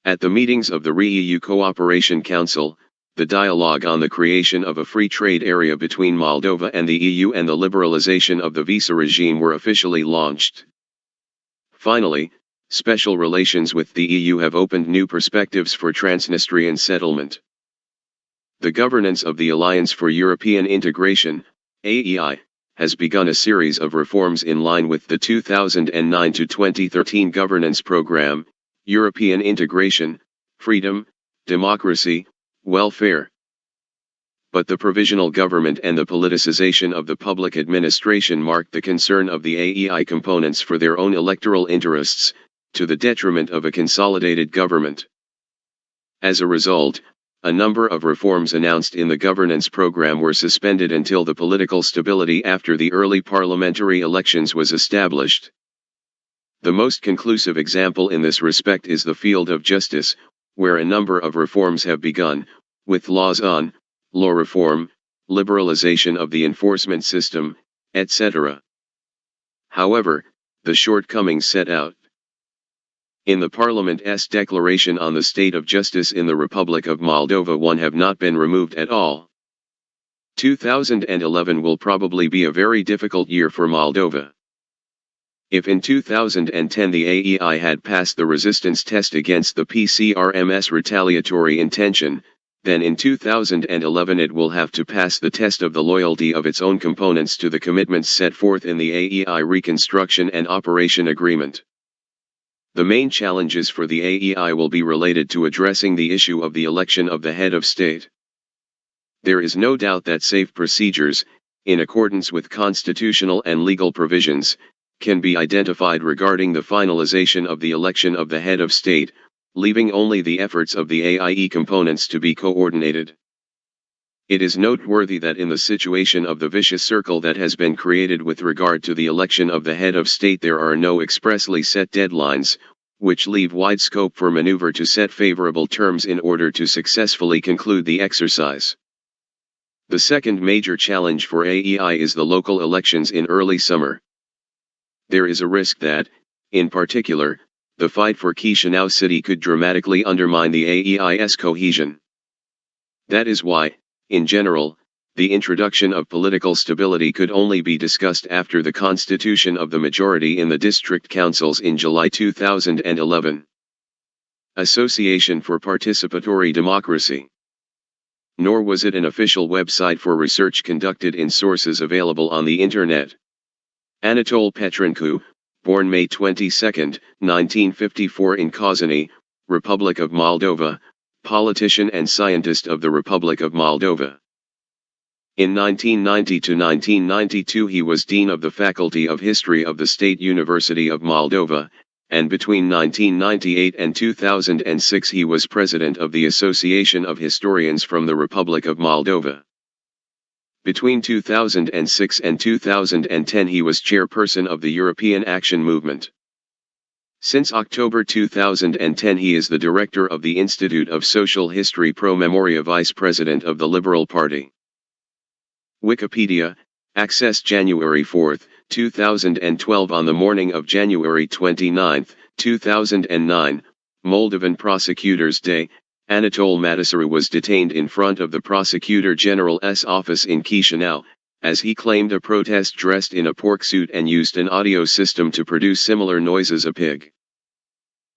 A: At the meetings of the RE-EU Cooperation Council, the dialogue on the creation of a free trade area between Moldova and the EU and the liberalization of the visa regime were officially launched. Finally, special relations with the EU have opened new perspectives for Transnistrian settlement. The governance of the Alliance for European Integration, AEI, has begun a series of reforms in line with the 2009 to 2013 governance program, European Integration, Freedom, Democracy, Welfare. But the provisional government and the politicization of the public administration marked the concern of the AEI components for their own electoral interests, to the detriment of a consolidated government. As a result, a number of reforms announced in the governance program were suspended until the political stability after the early parliamentary elections was established. The most conclusive example in this respect is the field of justice, where a number of reforms have begun, with laws on law reform, liberalization of the enforcement system, etc. However, the shortcomings set out in the Parliament's declaration on the state of justice in the Republic of Moldova have not been removed at all. 2011 will probably be a very difficult year for Moldova. If in 2010 the AEI had passed the resistance test against the PCRM's retaliatory intention, then in 2011 it will have to pass the test of the loyalty of its own components to the commitments set forth in the AEI Reconstruction and Operation Agreement. The main challenges for the AEI will be related to addressing the issue of the election of the head of state. There is no doubt that safe procedures, in accordance with constitutional and legal provisions, can be identified regarding the finalization of the election of the head of state, leaving only the efforts of the AIE components to be coordinated. It is noteworthy that in the situation of the vicious circle that has been created with regard to the election of the head of state, there are no expressly set deadlines, which leave wide scope for maneuver to set favorable terms in order to successfully conclude the exercise. The second major challenge for AEI is the local elections in early summer. There is a risk that, in particular, the fight for Chisinau city could dramatically undermine the AEI's cohesion. That is why, in general, the introduction of political stability could only be discussed after the constitution of the majority in the district councils in July 2011. Association for Participatory Democracy. Nor was it an official website for research conducted in sources available on the Internet. Anatol Petrencu, born May 22, 1954 in Kozani, Republic of Moldova, politician and scientist of the Republic of Moldova. In 1990 to 1992 he was Dean of the Faculty of History of the State University of Moldova, and between 1998 and 2006 he was President of the Association of Historians from the Republic of Moldova. Between 2006 and 2010 he was chairperson of the European Action Movement. Since October 2010 he is the director of the Institute of Social History Pro Memoria, vice president of the Liberal Party. Wikipedia, access January 4, 2012. On the morning of January 29, 2009, Moldovan Prosecutors' Day, Anatol Matisaru was detained in front of the Prosecutor General's office in Chisinau, as he claimed a protest dressed in a pork suit and used an audio system to produce similar noise as a pig.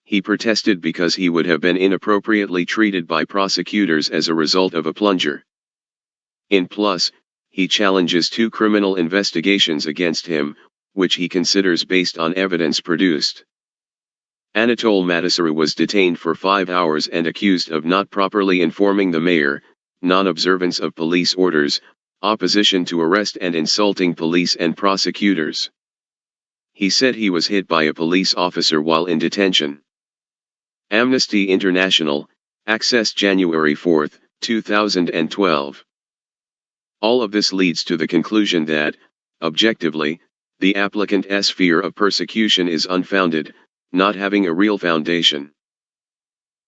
A: He protested because he would have been inappropriately treated by prosecutors as a result of a plunger. In plus, he challenges 2 criminal investigations against him, which he considers based on evidence produced. Anatol Matisaru was detained for 5 hours and accused of not properly informing the mayor, non-observance of police orders, opposition to arrest and insulting police and prosecutors. He said he was hit by a police officer while in detention. Amnesty International, access January 4, 2012. All of this leads to the conclusion that, objectively, the applicant's fear of persecution is unfounded, not having a real foundation.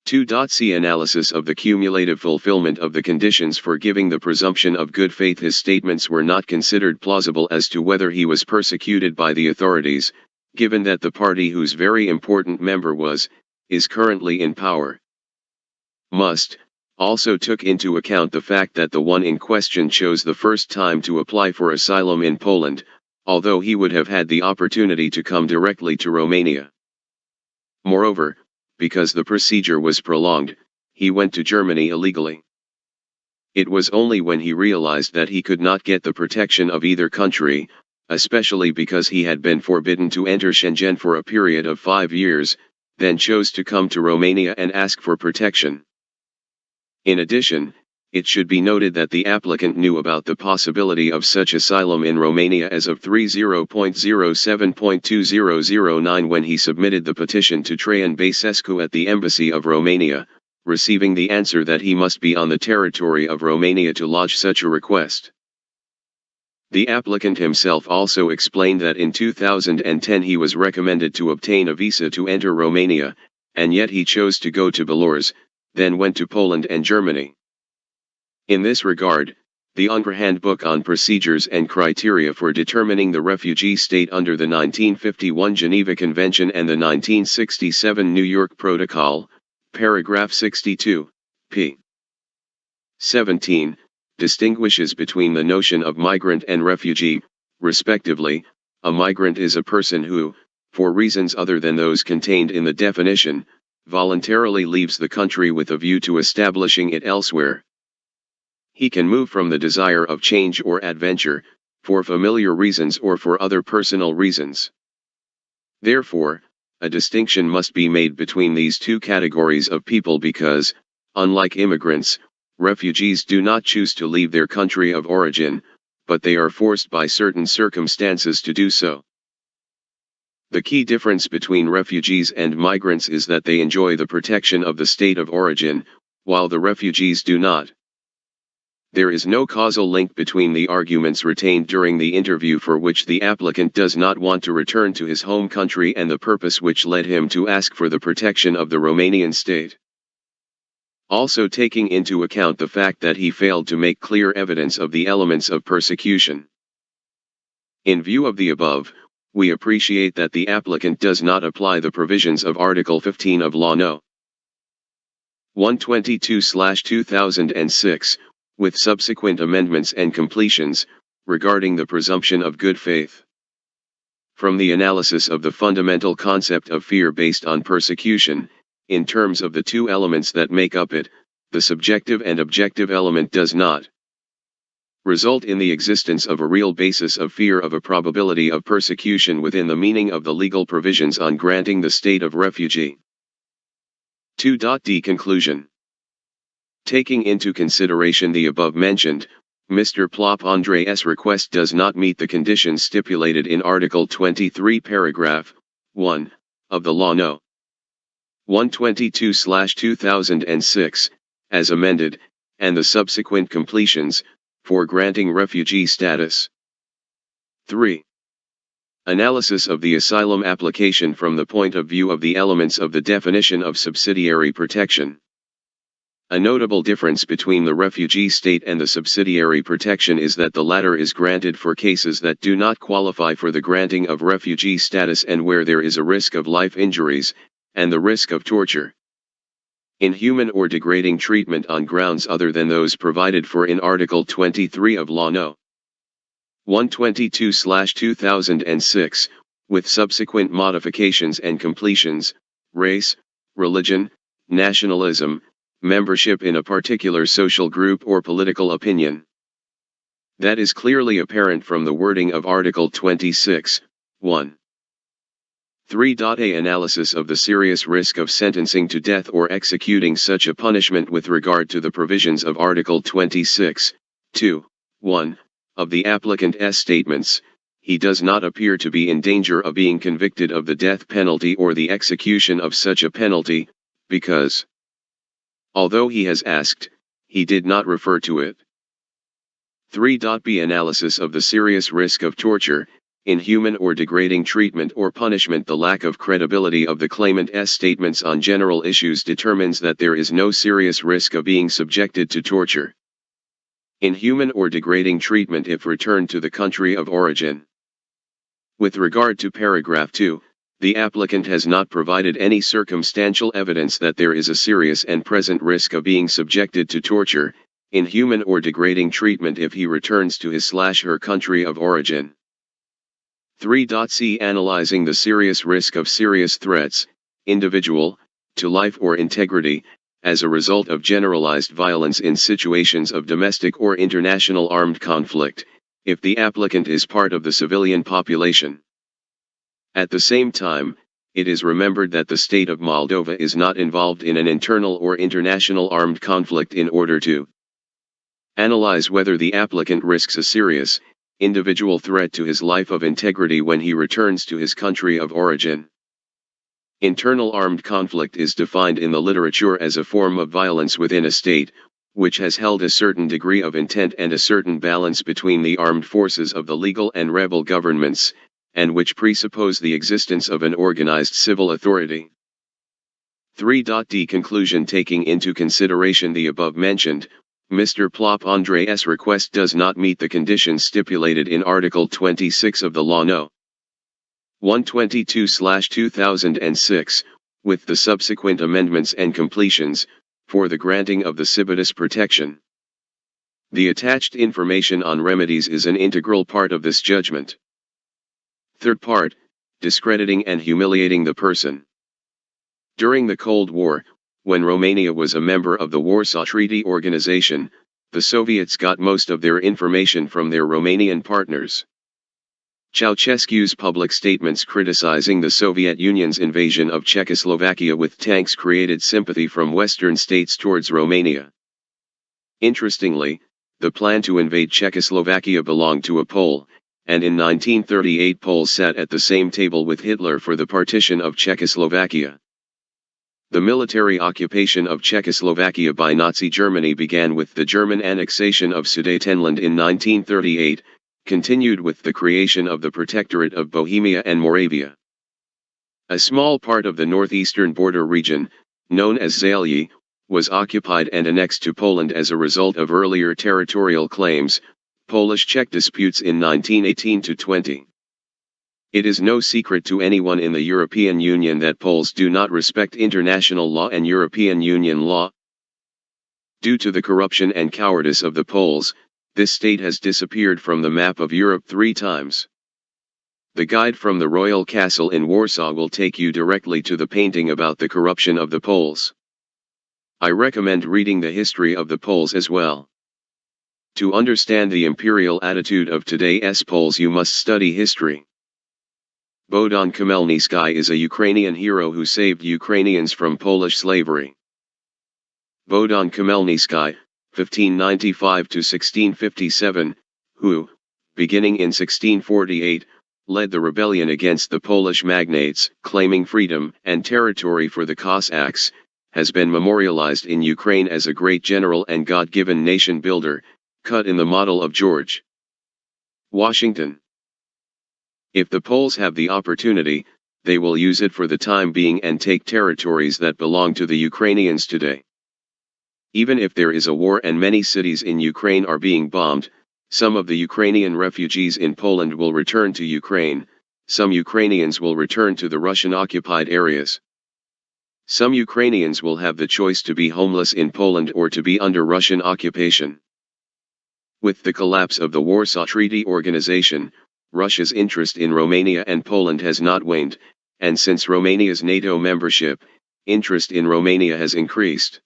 A: 2.c Analysis of the cumulative fulfillment of the conditions for giving the presumption of good faith. His statements were not considered plausible as to whether he was persecuted by the authorities, given that the party whose very important member is currently in power. Must also took into account the fact that the one in question chose the first time to apply for asylum in Poland, although he would have had the opportunity to come directly to Romania. Moreover, because the procedure was prolonged, he went to Germany illegally. It was only when he realized that he could not get the protection of either country, especially because he had been forbidden to enter Schengen for a period of 5 years, then chose to come to Romania and ask for protection. In addition, it should be noted that the applicant knew about the possibility of such asylum in Romania as of 30.07.2009 when he submitted the petition to Traian Băsescu at the Embassy of Romania, receiving the answer that he must be on the territory of Romania to lodge such a request. The applicant himself also explained that in 2010 he was recommended to obtain a visa to enter Romania, and yet he chose to go to Belarus, then went to Poland and Germany. In this regard, the UNRWA Handbook on Procedures and Criteria for Determining the Refugee State under the 1951 Geneva Convention and the 1967 New York Protocol, paragraph 62, p. 17, distinguishes between the notion of migrant and refugee, respectively. A migrant is a person who, for reasons other than those contained in the definition, voluntarily leaves the country with a view to establishing it elsewhere. He can move from the desire of change or adventure, for familiar reasons or for other personal reasons. Therefore, a distinction must be made between these two categories of people because, unlike immigrants, refugees do not choose to leave their country of origin, but they are forced by certain circumstances to do so. The key difference between refugees and migrants is that they enjoy the protection of the state of origin, while the refugees do not. There is no causal link between the arguments retained during the interview for which the applicant does not want to return to his home country and the purpose which led him to ask for the protection of the Romanian state. Also taking into account the fact that he failed to make clear evidence of the elements of persecution. In view of the above, we appreciate that the applicant does not apply the provisions of Article 15 of Law No. 122/2006, with subsequent amendments and completions, regarding the presumption of good faith. From the analysis of the fundamental concept of fear based on persecution, in terms of the two elements that make up it, the subjective and objective element does not result in the existence of a real basis of fear of a probability of persecution within the meaning of the legal provisions on granting the state of refugee. 2.d Conclusion. Taking into consideration the above mentioned, Mr. Plop Andrei's request does not meet the conditions stipulated in Article 23 paragraph 1 of the Law No. 122/2006, as amended, and the subsequent completions, for granting refugee status. 3. Analysis of the asylum application from the point of view of the elements of the definition of subsidiary protection. A notable difference between the refugee state and the subsidiary protection is that the latter is granted for cases that do not qualify for the granting of refugee status and where there is a risk of life injuries, and the risk of torture, inhuman or degrading treatment on grounds other than those provided for in Article 23 of Law No. 122/2006, with subsequent modifications and completions, race, religion, nationalism, membership in a particular social group or political opinion. That is clearly apparent from the wording of Article 26, 1. 3.a Analysis of the serious risk of sentencing to death or executing such a punishment with regard to the provisions of Article 26, 2, 1, of the applicant's statements. He does not appear to be in danger of being convicted of the death penalty or the execution of such a penalty, because, although he has asked, he did not refer to it. 3.b Analysis of the serious risk of torture, inhuman or degrading treatment or punishment. The lack of credibility of the claimant's statements on general issues determines that there is no serious risk of being subjected to torture, inhuman or degrading treatment if returned to the country of origin. With regard to paragraph 2, the applicant has not provided any circumstantial evidence that there is a serious and present risk of being subjected to torture, inhuman or degrading treatment if he returns to his/her country of origin. 3.c Analyzing the serious risk of serious threats, individual, to life or integrity, as a result of generalized violence in situations of domestic or international armed conflict, if the applicant is part of the civilian population. At the same time, it is remembered that the state of Moldova is not involved in an internal or international armed conflict in order to analyze whether the applicant risks a serious, individual threat to his life of integrity when he returns to his country of origin. Internal armed conflict is defined in the literature as a form of violence within a state, which has held a certain degree of intent and a certain balance between the armed forces of the legal and rebel governments, and which presuppose the existence of an organized civil authority. 3.d Conclusion Taking into consideration the above mentioned, Mr. Plop Andrei's request does not meet the conditions stipulated in Article 26 of the Law No. 122/2006, with the subsequent amendments and completions, for the granting of the Civitas protection. The attached information on remedies is an integral part of this judgment. Third part, discrediting and humiliating the person. During the Cold War, when Romania was a member of the Warsaw Treaty Organization, the Soviets got most of their information from their Romanian partners. Ceausescu's public statements criticizing the Soviet Union's invasion of Czechoslovakia with tanks created sympathy from Western states towards Romania. Interestingly, the plan to invade Czechoslovakia belonged to a Pole, and in 1938 Poles sat at the same table with Hitler for the partition of Czechoslovakia. The military occupation of Czechoslovakia by Nazi Germany began with the German annexation of Sudetenland in 1938, continued with the creation of the Protectorate of Bohemia and Moravia. A small part of the northeastern border region, known as Zalyi, was occupied and annexed to Poland as a result of earlier territorial claims, Polish-Czech disputes in 1918-20. It is no secret to anyone in the European Union that Poles do not respect international law and European Union law. Due to the corruption and cowardice of the Poles, this state has disappeared from the map of Europe 3 times. The guide from the Royal Castle in Warsaw will take you directly to the painting about the corruption of the Poles. I recommend reading the history of the Poles as well. To understand the imperial attitude of today's Poles, you must study history. Bogdan Khmelnytsky is a Ukrainian hero who saved Ukrainians from Polish slavery. Bogdan Khmelnytsky, 1595 to 1657, who, beginning in 1648, led the rebellion against the Polish magnates, claiming freedom and territory for the Cossacks, has been memorialized in Ukraine as a great general and God-given nation builder, cut in the model of George Washington. If the Poles have the opportunity, they will use it for the time being and take territories that belong to the Ukrainians today. Even if there is a war and many cities in Ukraine are being bombed, some of the Ukrainian refugees in Poland will return to Ukraine, some Ukrainians will return to the Russian-occupied areas. Some Ukrainians will have the choice to be homeless in Poland or to be under Russian occupation. With the collapse of the Warsaw Treaty Organization, Russia's interest in Romania and Poland has not waned, and since Romania's NATO membership, interest in Romania has increased.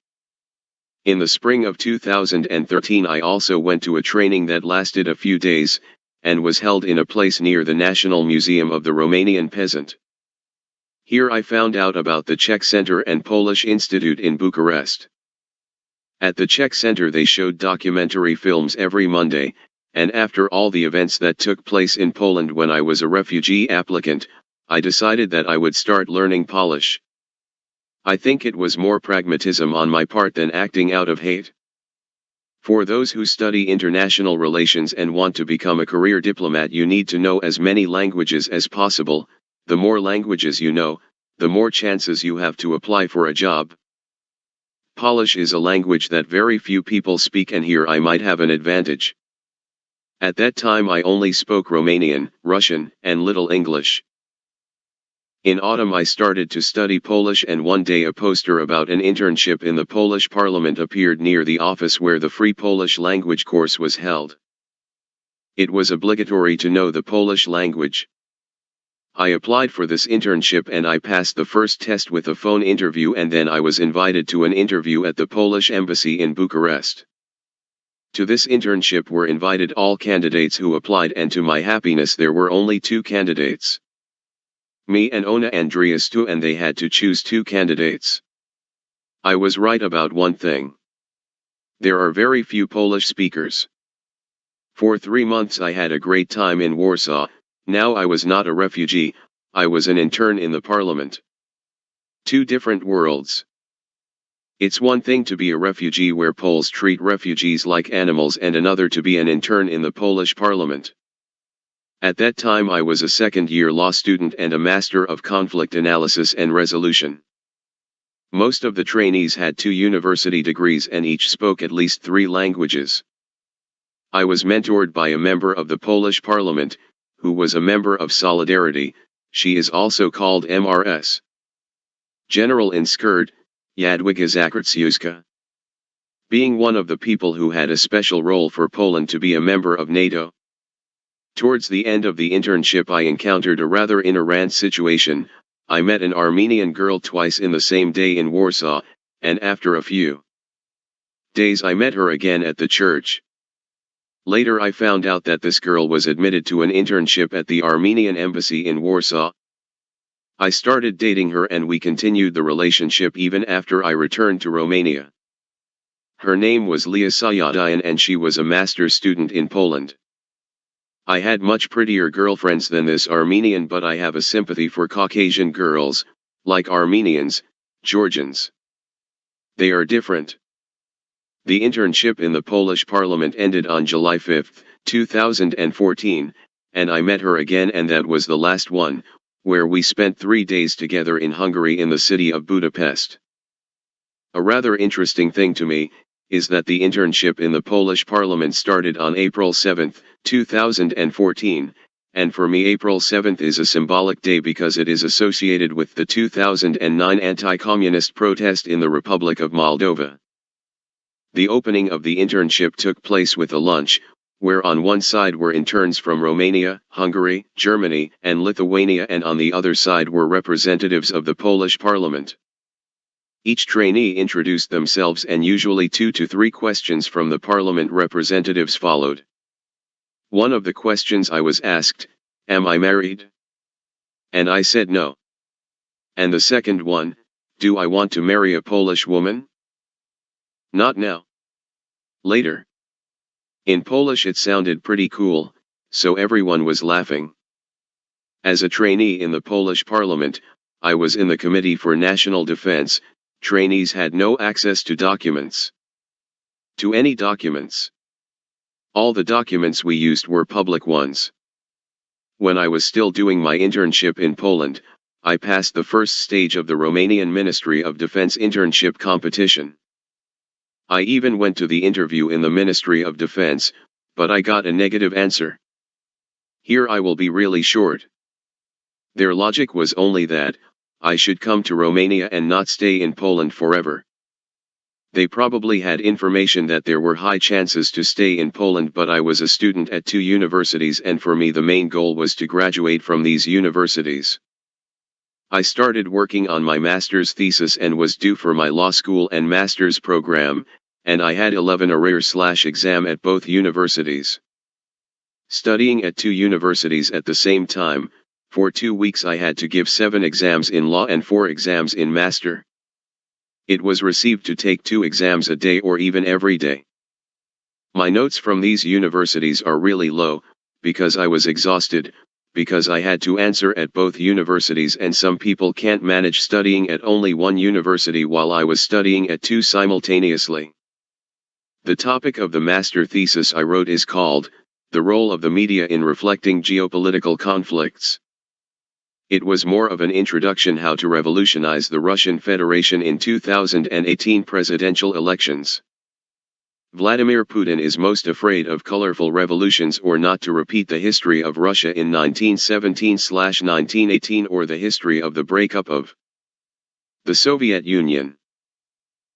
A: In the spring of 2013 I also went to a training that lasted a few days, and was held in a place near the National Museum of the Romanian Peasant. Here I found out about the Czech Center and Polish Institute in Bucharest. At the Czech Center they showed documentary films every Monday, and after all the events that took place in Poland when I was a refugee applicant, I decided that I would start learning Polish. I think it was more pragmatism on my part than acting out of hate. For those who study international relations and want to become a career diplomat, you need to know as many languages as possible. The more languages you know, the more chances you have to apply for a job. Polish is a language that very few people speak, and here I might have an advantage. At that time I only spoke Romanian, Russian, and little English. In autumn I started to study Polish, and one day a poster about an internship in the Polish Parliament appeared near the office where the free Polish language course was held. It was obligatory to know the Polish language. I applied for this internship and I passed the first test with a phone interview, and then I was invited to an interview at the Polish embassy in Bucharest. To this internship were invited all candidates who applied, and to my happiness there were only 2 candidates. Me and Ona Andreas too, and they had to choose 2 candidates. I was right about one thing. There are very few Polish speakers. For 3 months I had a great time in Warsaw. Now I was not a refugee, I was an intern in the parliament. 2 different worlds. It's one thing to be a refugee where Poles treat refugees like animals, and another to be an intern in the Polish parliament. At that time I was a second-year law student and a master of conflict analysis and resolution. Most of the trainees had 2 university degrees and each spoke at least 3 languages. I was mentored by a member of the Polish parliament, who was a member of Solidarity. She is also called MRS. General in Skirt, Jadwiga Zakrzyuska. Being one of the people who had a special role for Poland to be a member of NATO. Towards the end of the internship I encountered a rather inarrant situation. I met an Armenian girl twice in the same day in Warsaw, and after a few days I met her again at the church. Later I found out that this girl was admitted to an internship at the Armenian embassy in Warsaw. I started dating her and we continued the relationship even after I returned to Romania. Her name was Leah Sayadayan and she was a master's student in Poland. I had much prettier girlfriends than this Armenian, but I have a sympathy for Caucasian girls, like Armenians, Georgians. They are different. The internship in the Polish parliament ended on July 5, 2014, and I met her again, and that was the last one, where we spent 3 days together in Hungary in the city of Budapest. A rather interesting thing to me is that the internship in the Polish parliament started on April 7, 2014, and for me April 7 is a symbolic day because it is associated with the 2009 anti-communist protest in the Republic of Moldova. The opening of the internship took place with a lunch, where on one side were interns from Romania, Hungary, Germany, and Lithuania, and on the other side were representatives of the Polish parliament. Each trainee introduced themselves and usually 2 to 3 questions from the parliament representatives followed. One of the questions I was asked, "Am I married?" And I said no. And the second one, "Do I want to marry a Polish woman?" Not now. Later. In Polish it sounded pretty cool, so everyone was laughing. As a trainee in the Polish parliament, I was in the Committee for National Defense. Trainees had no access to documents. To any documents. All the documents we used were public ones. When I was still doing my internship in Poland, I passed the first stage of the Romanian Ministry of Defense internship competition. I even went to the interview in the Ministry of Defense, but I got a negative answer. Here I will be really short. Their logic was only that I should come to Romania and not stay in Poland forever. They probably had information that there were high chances to stay in Poland, but I was a student at 2 universities, and for me the main goal was to graduate from these universities. I started working on my master's thesis and was due for my law school and master's program, and I had 11 arrears/exam at both universities. Studying at 2 universities at the same time, for 2 weeks I had to give 7 exams in law and 4 exams in master. It was received to take 2 exams a day or even every day. My notes from these universities are really low, because I was exhausted, because I had to answer at both universities, and some people can't manage studying at only one university while I was studying at 2 simultaneously. The topic of the master thesis I wrote is called, The Role of the Media in Reflecting Geopolitical Conflicts. It was more of an introduction how to revolutionize the Russian Federation in 2018 presidential elections. Vladimir Putin is most afraid of colorful revolutions or not to repeat the history of Russia in 1917-1918 or the history of the breakup of the Soviet Union.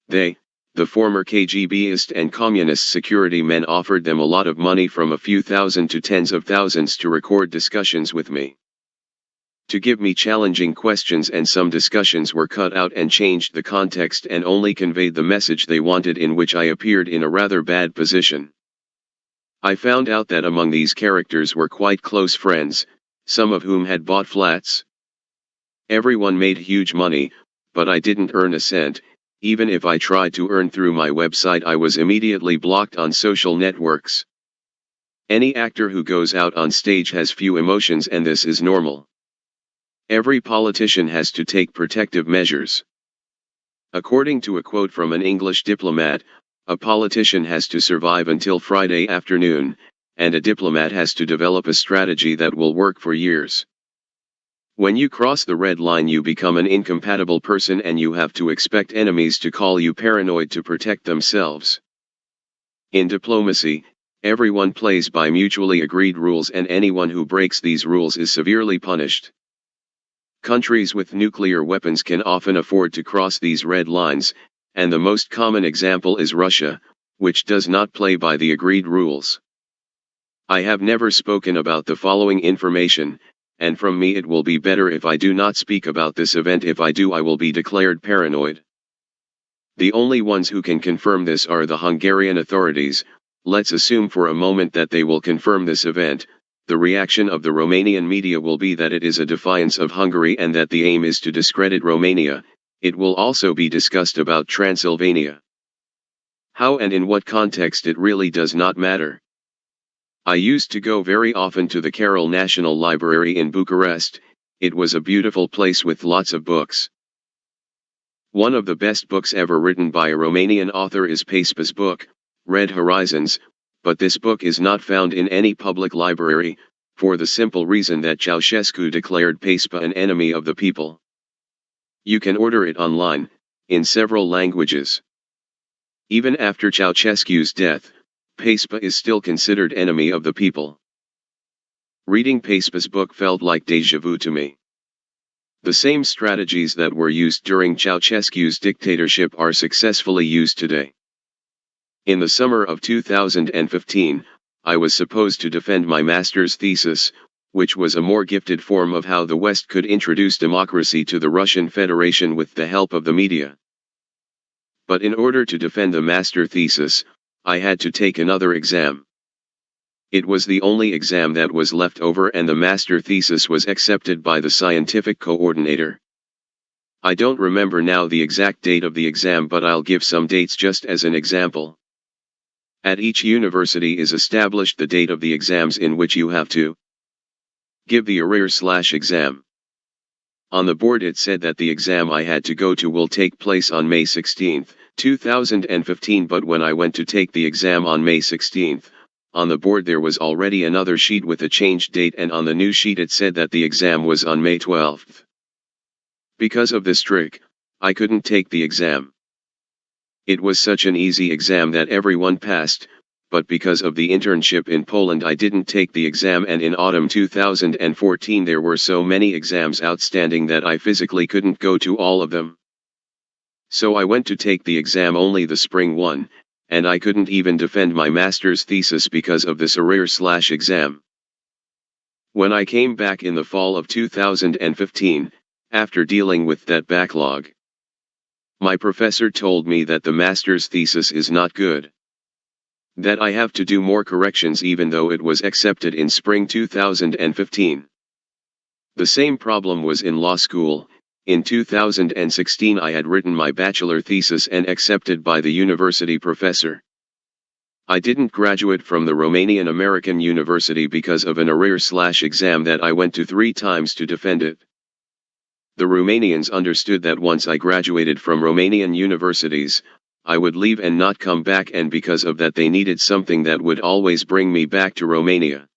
A: They, the former KGBist and communist security men, offered them a lot of money from a few thousand to tens of thousands to record discussions with me. To give me challenging questions, and some discussions were cut out and changed the context and only conveyed the message they wanted, in which I appeared in a rather bad position. I found out that among these characters were quite close friends, some of whom had bought flats. Everyone made huge money, but I didn't earn a cent. Even if I tried to earn through my website, I was immediately blocked on social networks. Any actor who goes out on stage has few emotions, and this is normal. Every politician has to take protective measures. According to a quote from an English diplomat, a politician has to survive until Friday afternoon, and a diplomat has to develop a strategy that will work for years. When you cross the red line, you become an incompatible person, and you have to expect enemies to call you paranoid to protect themselves. In diplomacy, everyone plays by mutually agreed rules, and anyone who breaks these rules is severely punished. Countries with nuclear weapons can often afford to cross these red lines, and the most common example is Russia, which does not play by the agreed rules. I have never spoken about the following information, and from me it will be better if I do not speak about this event. If I do, I will be declared paranoid. The only ones who can confirm this are the Hungarian authorities. Let's assume for a moment that they will confirm this event. The reaction of the Romanian media will be that it is a defiance of Hungary and that the aim is to discredit Romania. It will also be discussed about Transylvania. How and in what context, it really does not matter. I used to go very often to the Carol National Library in Bucharest. It was a beautiful place with lots of books. One of the best books ever written by a Romanian author is Pacepa's book, Red Horizons, but this book is not found in any public library, for the simple reason that Ceausescu declared Pacepa an enemy of the people. You can order it online, in several languages. Even after Ceausescu's death, Pacepa is still considered enemy of the people. Reading Pacepa's book felt like déjà vu to me. The same strategies that were used during Ceausescu's dictatorship are successfully used today. In the summer of 2015, I was supposed to defend my master's thesis, which was a more gifted form of how the West could introduce democracy to the Russian Federation with the help of the media. But in order to defend the master thesis, I had to take another exam. It was the only exam that was left over, and the master thesis was accepted by the scientific coordinator. I don't remember now the exact date of the exam, but I'll give some dates just as an example. At each university is established the date of the exams in which you have to give the arrear/exam. On the board it said that the exam I had to go to will take place on May 16, 2015, but when I went to take the exam on May 16, on the board there was already another sheet with a changed date, and on the new sheet it said that the exam was on May 12. Because of this trick, I couldn't take the exam. It was such an easy exam that everyone passed, but because of the internship in Poland I didn't take the exam, and in autumn 2014 there were so many exams outstanding that I physically couldn't go to all of them. So I went to take the exam only the spring one, and I couldn't even defend my master's thesis because of this arrear/exam. When I came back in the fall of 2015, after dealing with that backlog, my professor told me that the master's thesis is not good. That I have to do more corrections even though it was accepted in spring 2015. The same problem was in law school. In 2016 I had written my bachelor thesis and accepted by the university professor. I didn't graduate from the Romanian American University because of an arrear/exam that I went to 3 times to defend it. The Romanians understood that once I graduated from Romanian universities, I would leave and not come back, and because of that they needed something that would always bring me back to Romania.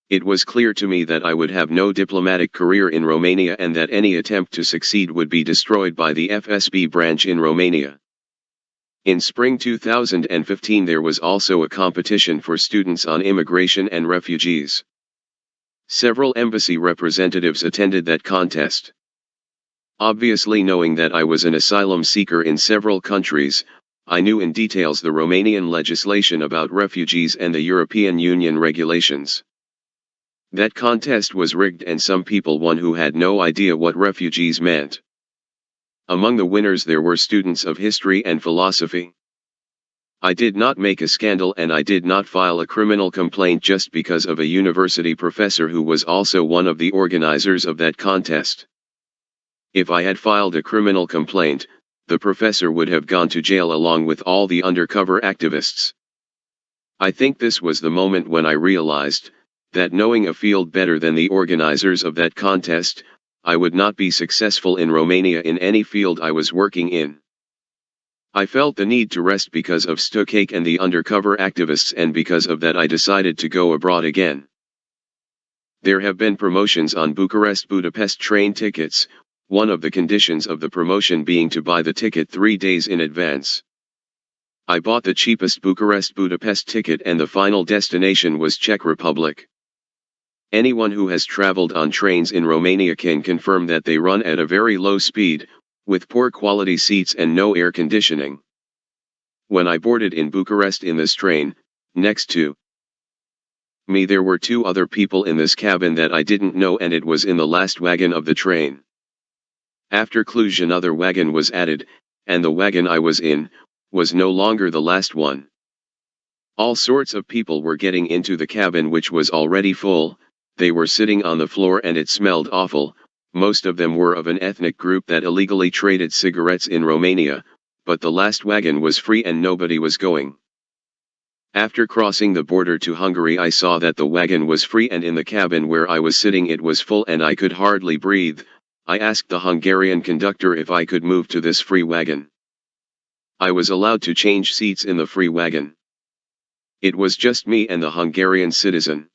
A: It was clear to me that I would have no diplomatic career in Romania and that any attempt to succeed would be destroyed by the FSB branch in Romania. In spring 2015 there was also a competition for students on immigration and refugees. Several embassy representatives attended that contest. Obviously, knowing that I was an asylum seeker in several countries, I knew in details the Romanian legislation about refugees and the European Union regulations. That contest was rigged and some people won who had no idea what refugees meant. Among the winners there were students of history and philosophy. I did not make a scandal and I did not file a criminal complaint just because of a university professor who was also one of the organizers of that contest. If I had filed a criminal complaint, the professor would have gone to jail along with all the undercover activists. I think this was the moment when I realized that knowing a field better than the organizers of that contest, I would not be successful in Romania in any field I was working in. I felt the need to rest because of Stukake and the undercover activists, and because of that I decided to go abroad again. There have been promotions on Bucharest-Budapest train tickets, one of the conditions of the promotion being to buy the ticket 3 days in advance. I bought the cheapest Bucharest-Budapest ticket and the final destination was Czech Republic. Anyone who has traveled on trains in Romania can confirm that they run at a very low speed, with poor quality seats and no air conditioning. When I boarded in Bucharest in this train, next to me there were 2 other people in this cabin that I didn't know, and it was in the last wagon of the train. After Cluj another wagon was added, and the wagon I was in was no longer the last one. All sorts of people were getting into the cabin, which was already full. They were sitting on the floor and it smelled awful. Most of them were of an ethnic group that illegally traded cigarettes in Romania, but the last wagon was free and nobody was going. After crossing the border to Hungary I saw that the wagon was free, and in the cabin where I was sitting it was full and I could hardly breathe. I asked the Hungarian conductor if I could move to this free wagon. I was allowed to change seats in the free wagon. It was just me and the Hungarian citizen.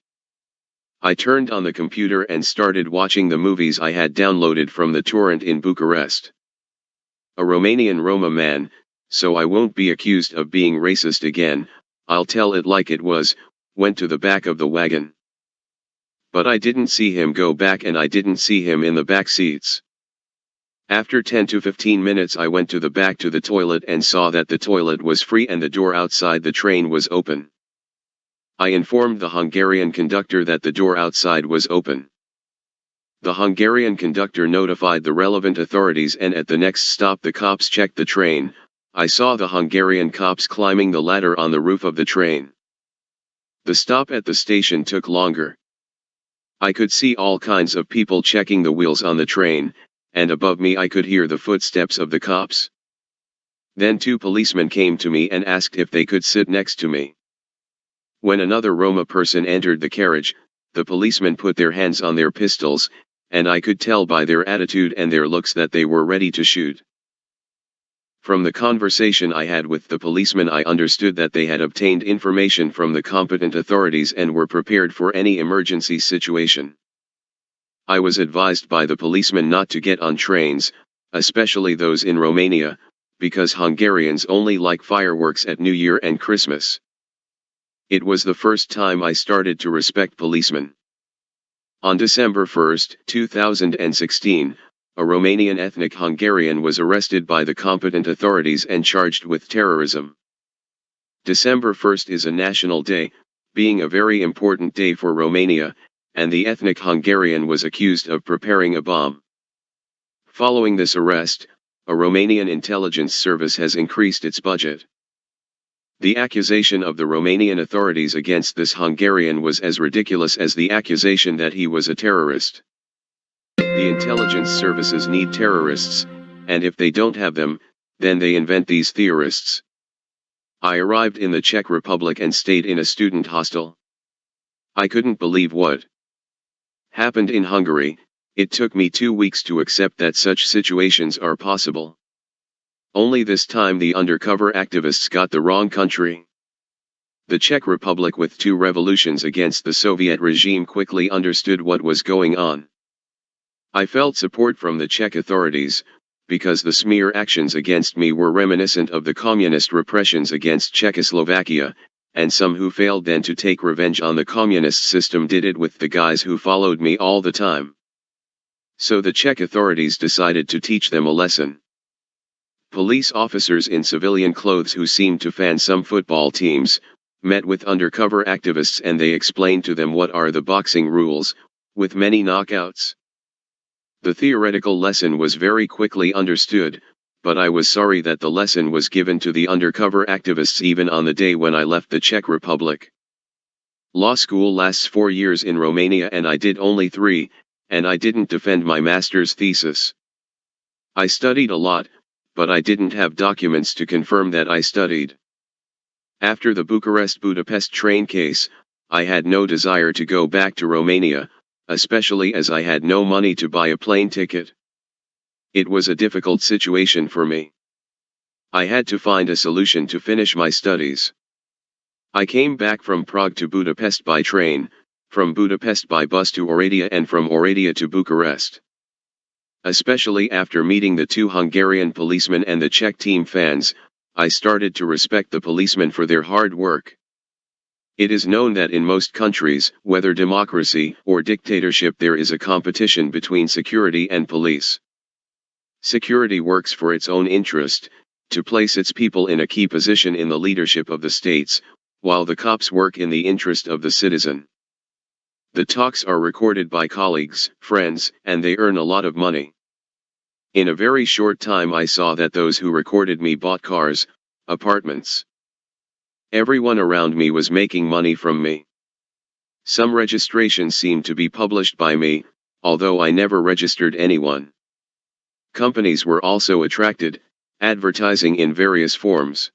A: I turned on the computer and started watching the movies I had downloaded from the torrent in Bucharest. A Romanian Roma man, so I won't be accused of being racist again, I'll tell it like it was, went to the back of the wagon. But I didn't see him go back and I didn't see him in the back seats. After 10 to 15 minutes I went to the back to the toilet and saw that the toilet was free and the door outside the train was open. I informed the Hungarian conductor that the door outside was open. The Hungarian conductor notified the relevant authorities, and at the next stop the cops checked the train. I saw the Hungarian cops climbing the ladder on the roof of the train. The stop at the station took longer. I could see all kinds of people checking the wheels on the train, and above me I could hear the footsteps of the cops. Then 2 policemen came to me and asked if they could sit next to me. When another Roma person entered the carriage, the policemen put their hands on their pistols, and I could tell by their attitude and their looks that they were ready to shoot. From the conversation I had with the policemen I understood that they had obtained information from the competent authorities and were prepared for any emergency situation. I was advised by the policemen not to get on trains, especially those in Romania, because Hungarians only like fireworks at New Year and Christmas. It was the first time I started to respect policemen. On December 1, 2016, a Romanian ethnic Hungarian was arrested by the competent authorities and charged with terrorism. December 1 is a national day, being a very important day for Romania, and the ethnic Hungarian was accused of preparing a bomb. Following this arrest, a Romanian intelligence service has increased its budget. The accusation of the Romanian authorities against this Hungarian was as ridiculous as the accusation that he was a terrorist. The intelligence services need terrorists, and if they don't have them, then they invent these theorists. I arrived in the Czech Republic and stayed in a student hostel. I couldn't believe what happened in Hungary. It took me 2 weeks to accept that such situations are possible. Only this time the undercover activists got the wrong country. The Czech Republic, with 2 revolutions against the Soviet regime, quickly understood what was going on. I felt support from the Czech authorities, because the smear actions against me were reminiscent of the communist repressions against Czechoslovakia, and some who failed then to take revenge on the communist system did it with the guys who followed me all the time. So the Czech authorities decided to teach them a lesson. Police officers in civilian clothes who seemed to fan some football teams, met with undercover activists and they explained to them what are the boxing rules, with many knockouts. The theoretical lesson was very quickly understood, but I was sorry that the lesson was given to the undercover activists even on the day when I left the Czech Republic. Law school lasts 4 years in Romania and I did only 3, and I didn't defend my master's thesis. I studied a lot, but I didn't have documents to confirm that I studied. After the Bucharest-Budapest train case, I had no desire to go back to Romania, especially as I had no money to buy a plane ticket. It was a difficult situation for me. I had to find a solution to finish my studies. I came back from Prague to Budapest by train, from Budapest by bus to Oradea and from Oradea to Bucharest. Especially after meeting the 2 Hungarian policemen and the Czech team fans, I started to respect the policemen for their hard work. It is known that in most countries, whether democracy or dictatorship, there is a competition between security and police. Security works for its own interest, to place its people in a key position in the leadership of the states, while the cops work in the interest of the citizen. The talks are recorded by colleagues, friends, and they earn a lot of money. In a very short time I saw that those who recorded me bought cars, apartments. Everyone around me was making money from me. Some registrations seemed to be published by me, although I never registered anyone. Companies were also attracted, advertising in various forms.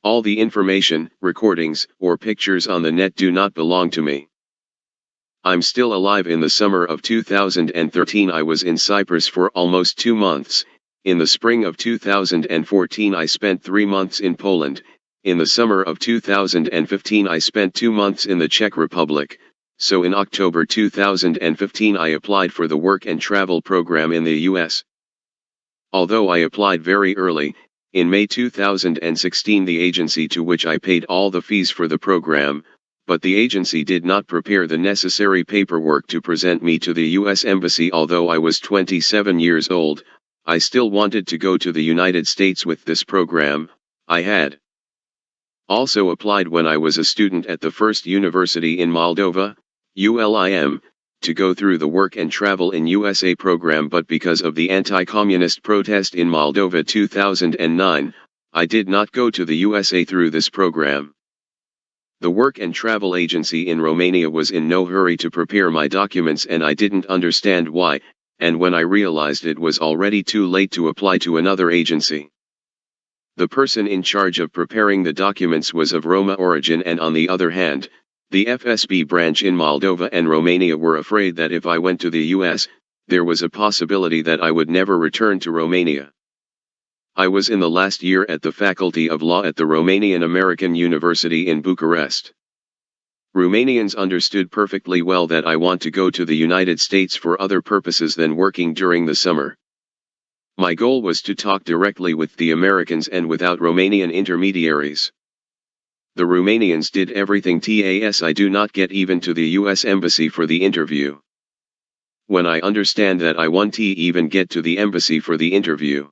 A: All the information, recordings, or pictures on the net do not belong to me. I'm still alive. In the summer of 2013 I was in Cyprus for almost 2 months, in the spring of 2014 I spent 3 months in Poland, in the summer of 2015 I spent 2 months in the Czech Republic, so in October 2015 I applied for the work and travel program in the US. Although I applied very early, in May 2016 the agency to which I paid all the fees for the program, but the agency did not prepare the necessary paperwork to present me to the US Embassy. Although I was 27 years old, I still wanted to go to the United States with this program. I had also applied when I was a student at the first university in Moldova, ULIM, to go through the work and travel in USA program, but because of the anti-communist protest in Moldova 2009, I did not go to the USA through this program. The work and travel agency in Romania was in no hurry to prepare my documents and I didn't understand why, and when I realized it was already too late to apply to another agency. The person in charge of preparing the documents was of Roma origin, and on the other hand, the FSB branch in Moldova and Romania were afraid that if I went to the US, there was a possibility that I would never return to Romania. I was in the last year at the Faculty of Law at the Romanian American University in Bucharest. Romanians understood perfectly well that I want to go to the United States for other purposes than working during the summer. My goal was to talk directly with the Americans and without Romanian intermediaries. The Romanians did everything else I do not get even to the US Embassy for the interview. When I understand that I won't even get to the embassy for the interview,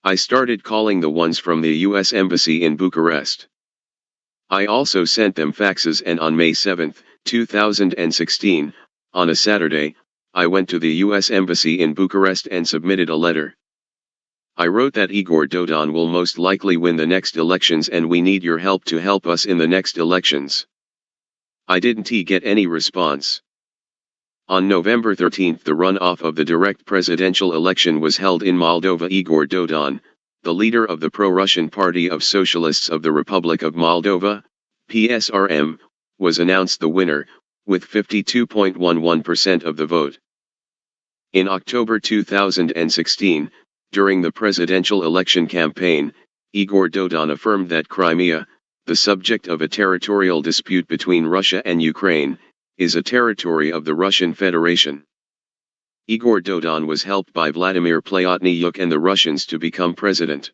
A: I started calling the ones from the US Embassy in Bucharest. I also sent them faxes, and on May 7, 2016, on a Saturday, I went to the US Embassy in Bucharest and submitted a letter. I wrote that Igor Dodon will most likely win the next elections and we need your help to help us in the next elections. I didn't get any response. On November 13 the runoff of the direct presidential election was held in Moldova. Igor Dodon, the leader of the pro-Russian Party of Socialists of the Republic of Moldova, PSRM, was announced the winner, with 52.11% of the vote. In October 2016, During the presidential election campaign, Igor Dodon affirmed that Crimea, the subject of a territorial dispute between Russia and Ukraine, is a territory of the Russian Federation. Igor Dodon was helped by Vladimir Plotnyuk and the Russians to become president.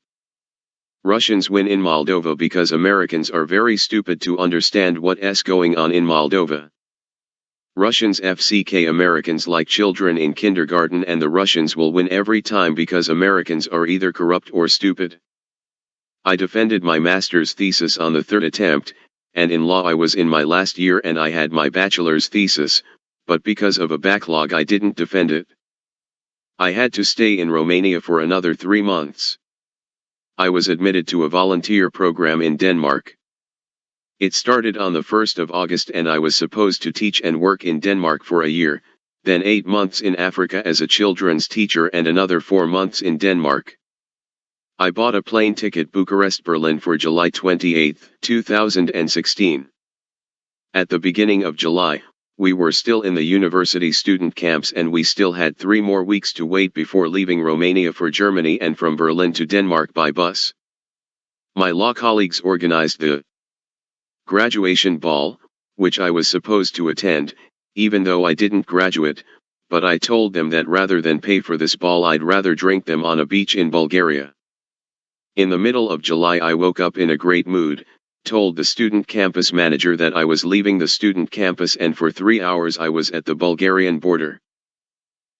A: Russians win in Moldova because Americans are very stupid to understand what's going on in Moldova. Russians FCK Americans like children in kindergarten, and the Russians will win every time because Americans are either corrupt or stupid. I defended my master's thesis on the third attempt, and in law I was in my last year and I had my bachelor's thesis, but because of a backlog I didn't defend it. I had to stay in Romania for another 3 months. I was admitted to a volunteer program in Denmark. It started on the 1st of August and I was supposed to teach and work in Denmark for a year, then 8 months in Africa as a children's teacher and another 4 months in Denmark. I bought a plane ticket Bucharest-Berlin for July 28, 2016. At the beginning of July, we were still in the university student camps and we still had 3 more weeks to wait before leaving Romania for Germany and from Berlin to Denmark by bus. My law colleagues organized the graduation ball, which I was supposed to attend, even though I didn't graduate, but I told them that rather than pay for this ball I'd rather drink them on a beach in Bulgaria. In the middle of July I woke up in a great mood, told the student campus manager that I was leaving the student campus, and for 3 hours I was at the Bulgarian border.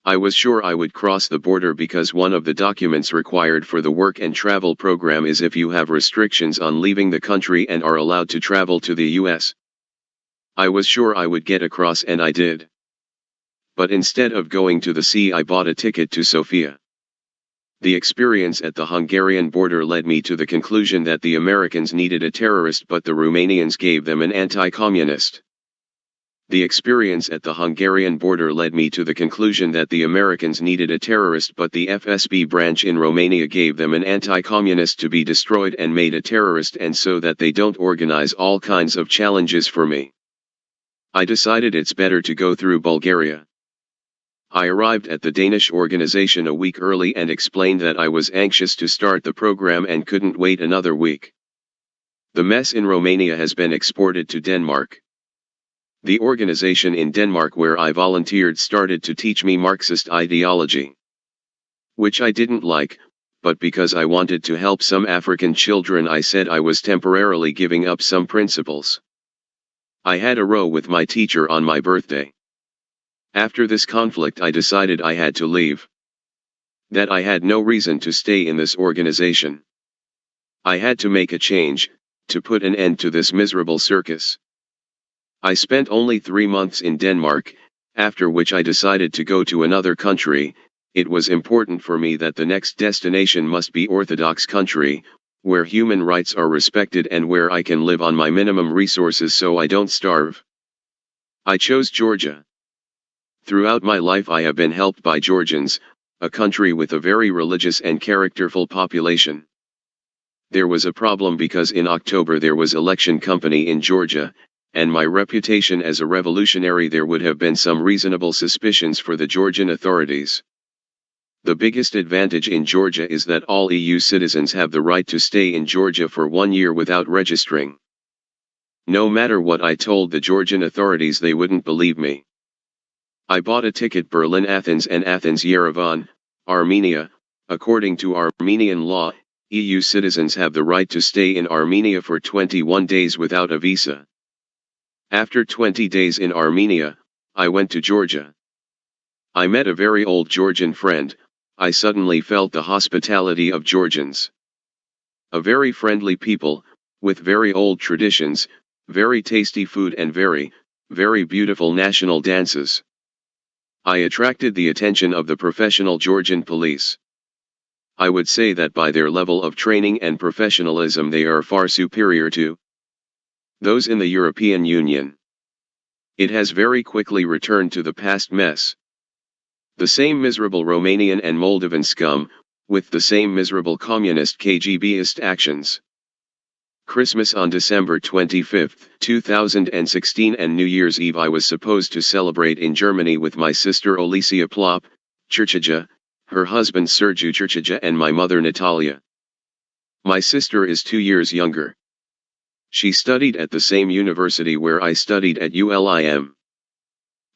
A: I was sure I would cross the border because one of the documents required for the work and travel program is if you have restrictions on leaving the country and are allowed to travel to the US. I was sure I would get across and I did. But instead of going to the sea I bought a ticket to Sofia. The experience at the Hungarian border led me to the conclusion that the Americans needed a terrorist but the Romanians gave them an anti-communist. The experience at the Hungarian border led me to the conclusion that the Americans needed a terrorist but the FSB branch in Romania gave them an anti-communist to be destroyed and made a terrorist, and so that they don't organize all kinds of challenges for me. I decided it's better to go through Bulgaria. I arrived at the Danish organization a week early and explained that I was anxious to start the program and couldn't wait another week. The mess in Romania has been exported to Denmark. The organization in Denmark where I volunteered started to teach me Marxist ideology, which I didn't like, but because I wanted to help some African children I said I was temporarily giving up some principles. I had a row with my teacher on my birthday. After this conflict I decided I had to leave. That I had no reason to stay in this organization. I had to make a change, to put an end to this miserable circus. I spent only 3 months in Denmark, after which I decided to go to another country. It was important for me that the next destination must be Orthodox country, where human rights are respected and where I can live on my minimum resources so I don't starve. I chose Georgia. Throughout my life I have been helped by Georgians, a country with a very religious and characterful population. There was a problem because in October there was election company in Georgia, and my reputation as a revolutionary, there would have been some reasonable suspicions for the Georgian authorities. The biggest advantage in Georgia is that all EU citizens have the right to stay in Georgia for 1 year without registering. No matter what I told the Georgian authorities, they wouldn't believe me. I bought a ticket Berlin-Athens and Athens-Yerevan, Armenia. According to Armenian law, EU citizens have the right to stay in Armenia for 21 days without a visa. After 20 days in Armenia, I went to Georgia. I met a very old Georgian friend. I suddenly felt the hospitality of Georgians. A very friendly people, with very old traditions, very tasty food and very beautiful national dances. I attracted the attention of the professional Georgian police. I would say that by their level of training and professionalism they are far superior to those in the European Union. It has very quickly returned to the past mess. The same miserable Romanian and Moldovan scum, with the same miserable communist KGBist actions. Christmas on December 25, 2016 and New Year's Eve I was supposed to celebrate in Germany with my sister Alicia Plop, Andrei, her husband Sergiu Churchija and my mother Natalia. My sister is 2 years younger. She studied at the same university where I studied at ULIM.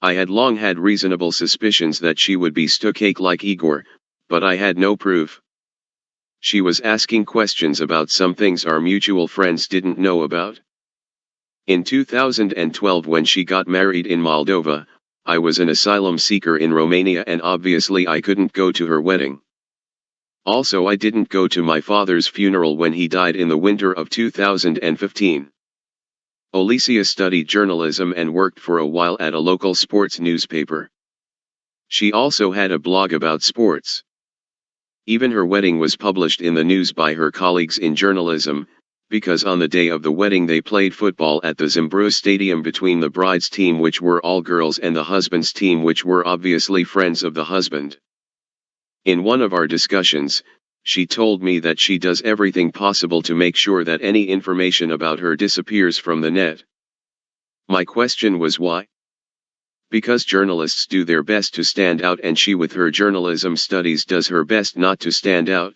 A: I had long had reasonable suspicions that she would be stukake like Igor, but I had no proof. She was asking questions about some things our mutual friends didn't know about. In 2012, when she got married in Moldova, I was an asylum seeker in Romania and obviously I couldn't go to her wedding. Also, I didn't go to my father's funeral when he died in the winter of 2015. Olesya studied journalism and worked for a while at a local sports newspaper. She also had a blog about sports. Even her wedding was published in the news by her colleagues in journalism, because on the day of the wedding they played football at the Zimbru Stadium between the bride's team, which were all girls, and the husband's team, which were obviously friends of the husband. In one of our discussions, she told me that she does everything possible to make sure that any information about her disappears from the net. My question was why? Because journalists do their best to stand out, and she with her journalism studies does her best not to stand out.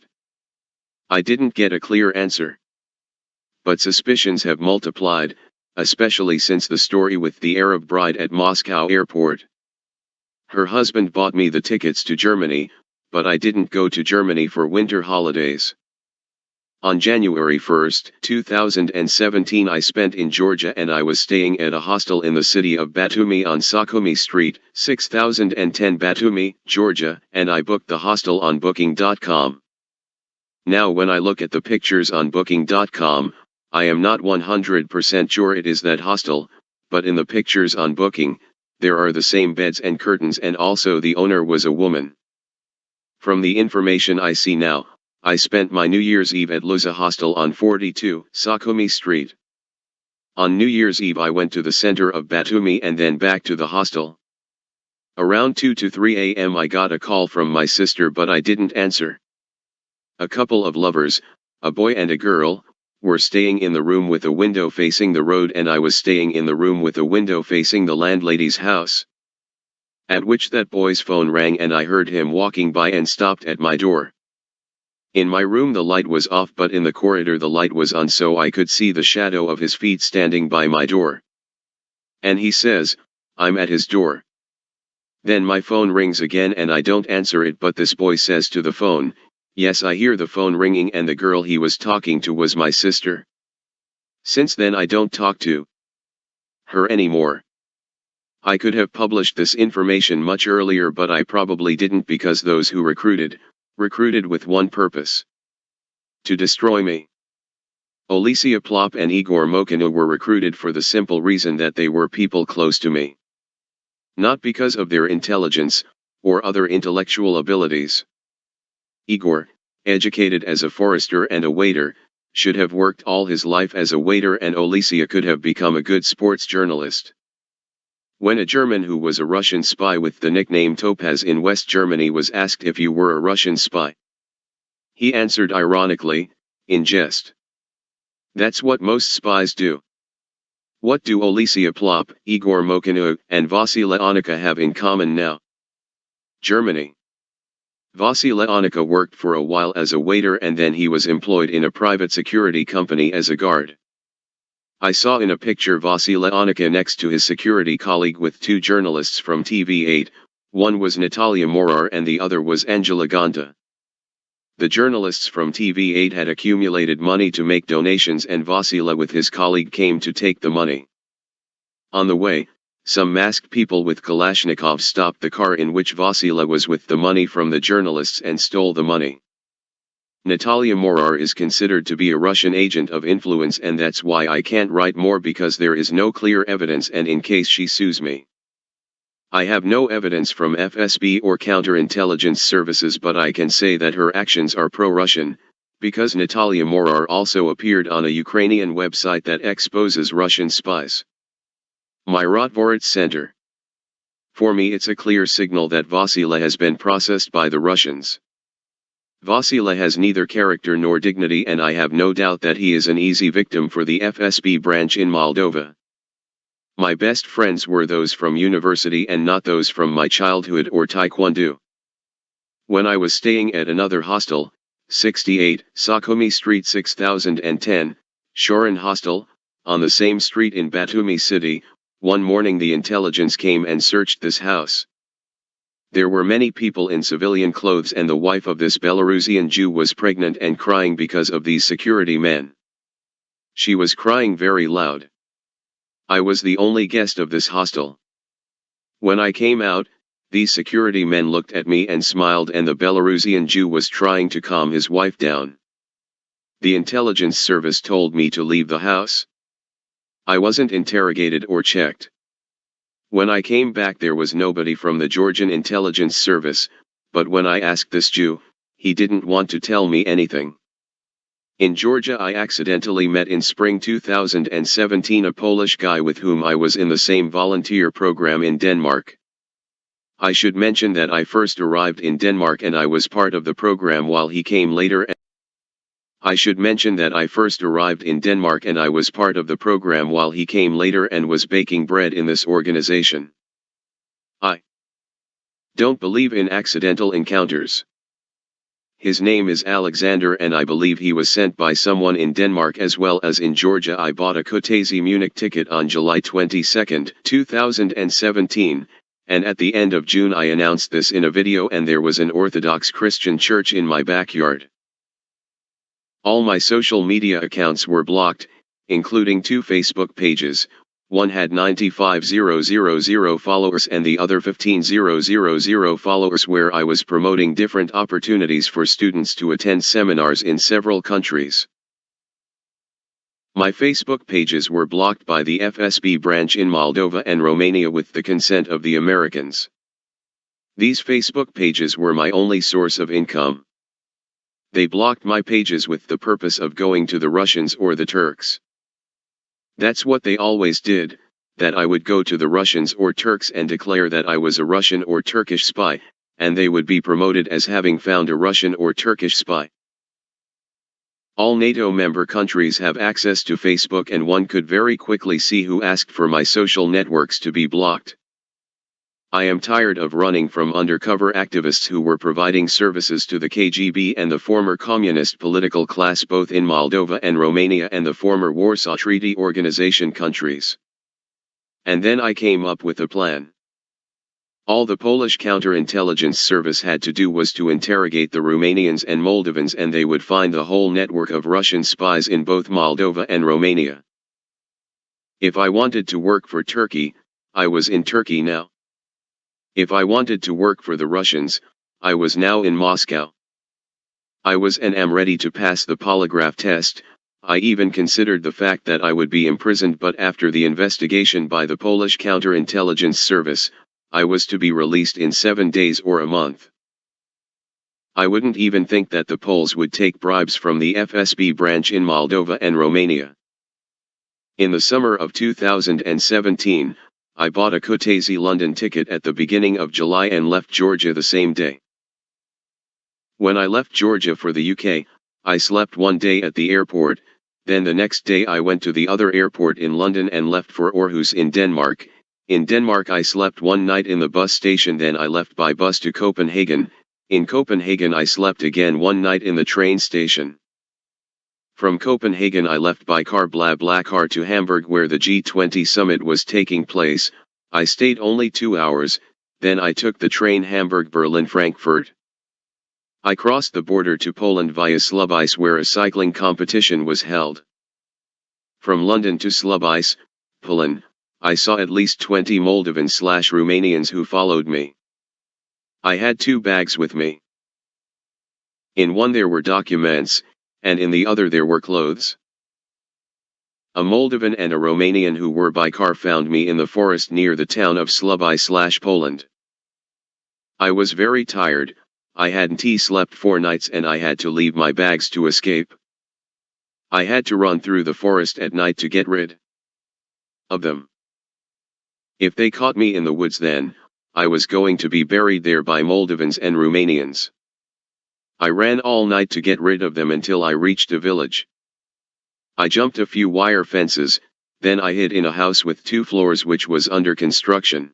A: I didn't get a clear answer. But suspicions have multiplied, especially since the story with the Arab bride at Moscow airport. Her husband bought me the tickets to Germany, but I didn't go to Germany for winter holidays. On January 1, 2017, I spent in Georgia and I was staying at a hostel in the city of Batumi on Sakumi Street, 6010 Batumi, Georgia, and I booked the hostel on Booking.com. Now when I look at the pictures on Booking.com, I am not 100% sure it is that hostel, but in the pictures on Booking, there are the same beds and curtains, and also the owner was a woman. From the information I see now, I spent my New Year's Eve at Luza Hostel on 42 Sakumi Street. On New Year's Eve I went to the center of Batumi and then back to the hostel. Around 2 to 3 a.m. I got a call from my sister, but I didn't answer. A couple of lovers, a boy and a girl, were staying in the room with a window facing the road, and I was staying in the room with a window facing the landlady's house. At which that boy's phone rang and I heard him walking by and stopped at my door. In my room the light was off, but in the corridor the light was on, so I could see the shadow of his feet standing by my door. And he says, "I'm at his door." Then my phone rings again and I don't answer it, but this boy says to the phone, "Yes, I hear the phone ringing," and the girl he was talking to was my sister. Since then I don't talk to her anymore. I could have published this information much earlier, but I probably didn't, because those who recruited with one purpose: to destroy me. Olesya Plop and Igor Mokinu were recruited for the simple reason that they were people close to me. Not because of their intelligence, or other intellectual abilities. Igor, educated as a forester and a waiter, should have worked all his life as a waiter, and Olesya could have become a good sports journalist. When a German who was a Russian spy with the nickname Topaz in West Germany was asked if you were a Russian spy, he answered ironically, in jest, "That's what most spies do." What do Olesya Plop, Igor Mokinu, and Vasily Leonica have in common now? Germany. Vasily Leonica worked for a while as a waiter and then he was employed in a private security company as a guard. I saw in a picture Vasily Leonica next to his security colleague with two journalists from TV8, one was Natalia Morar and the other was Angela Gonta. The journalists from TV8 had accumulated money to make donations, and Vasily with his colleague came to take the money. On the way, some masked people with Kalashnikovs stopped the car in which Vasily was with the money from the journalists and stole the money. Natalia Morar is considered to be a Russian agent of influence, and that's why I can't write more, because there is no clear evidence, and in case she sues me. I have no evidence from FSB or counterintelligence services, but I can say that her actions are pro-Russian, because Natalia Morar also appeared on a Ukrainian website that exposes Russian spies. My Rotvorets Center. For me it's a clear signal that Vasily has been processed by the Russians. Vasily has neither character nor dignity, and I have no doubt that he is an easy victim for the FSB branch in Moldova. My best friends were those from university and not those from my childhood or taekwondo. When I was staying at another hostel, 68, Sakumi Street 6010, Shorin Hostel, on the same street in Batumi City, one morning the intelligence came and searched this house. There were many people in civilian clothes and the wife of this Belarusian Jew was pregnant and crying because of these security men. She was crying very loud. I was the only guest of this hostel. When I came out, these security men looked at me and smiled and the Belarusian Jew was trying to calm his wife down. The intelligence service told me to leave the house. I wasn't interrogated or checked. When I came back there was nobody from the Georgian intelligence service, but when I asked this Jew, he didn't want to tell me anything. In Georgia I accidentally met in spring 2017 a Polish guy with whom I was in the same volunteer program in Denmark. I should mention that I first arrived in Denmark and I was part of the program while he came later. I should mention that I first arrived in Denmark and I was part of the program while he came later and was baking bread in this organization. I don't believe in accidental encounters. His name is Alexander and I believe he was sent by someone in Denmark as well as in Georgia. I bought a Kutaisi Munich ticket on July 22, 2017, and at the end of June I announced this in a video and there was an Orthodox Christian church in my backyard. All my social media accounts were blocked, including 2 Facebook pages. One had 95,000 followers and the other 15,000 followers where I was promoting different opportunities for students to attend seminars in several countries. My Facebook pages were blocked by the FSB branch in Moldova and Romania with the consent of the Americans. These Facebook pages were my only source of income. They blocked my pages with the purpose of going to the Russians or the Turks. That's what they always did, that I would go to the Russians or Turks and declare that I was a Russian or Turkish spy, and they would be promoted as having found a Russian or Turkish spy. All NATO member countries have access to Facebook and one could very quickly see who asked for my social networks to be blocked. I am tired of running from undercover activists who were providing services to the KGB and the former communist political class both in Moldova and Romania and the former Warsaw Treaty Organization countries. And then I came up with a plan. All the Polish counterintelligence service had to do was to interrogate the Romanians and Moldovans and they would find the whole network of Russian spies in both Moldova and Romania. If I wanted to work for Turkey, I was in Turkey now. If I wanted to work for the Russians, I was now in Moscow. I was and am ready to pass the polygraph test. I even considered the fact that I would be imprisoned, but after the investigation by the Polish counterintelligence service, I was to be released in 7 days or a month. I wouldn't even think that the Poles would take bribes from the FSB branch in Moldova and Romania. In the summer of 2017, I bought a Kutaisi London ticket at the beginning of July and left Georgia the same day. When I left Georgia for the UK, I slept one day at the airport, then the next day I went to the other airport in London and left for Aarhus in Denmark. In Denmark I slept one night in the bus station, then I left by bus to Copenhagen. In Copenhagen I slept again one night in the train station. From Copenhagen I left by car BlaBlaCar to Hamburg where the G20 summit was taking place. I stayed only 2 hours, then I took the train Hamburg-Berlin-Frankfurt. I crossed the border to Poland via Slubice where a cycling competition was held. From London to Slubice, Poland, I saw at least 20 Moldovan/Romanians who followed me. I had 2 bags with me. In one there were documents, and in the other there were clothes. A Moldovan and a Romanian who were by car found me in the forest near the town of Slubice/Poland. I was very tired, I hadn't slept 4 nights and I had to leave my bags to escape. I had to run through the forest at night to get rid of them. If they caught me in the woods then, I was going to be buried there by Moldovans and Romanians. I ran all night to get rid of them until I reached a village. I jumped a few wire fences, then I hid in a house with 2 floors which was under construction.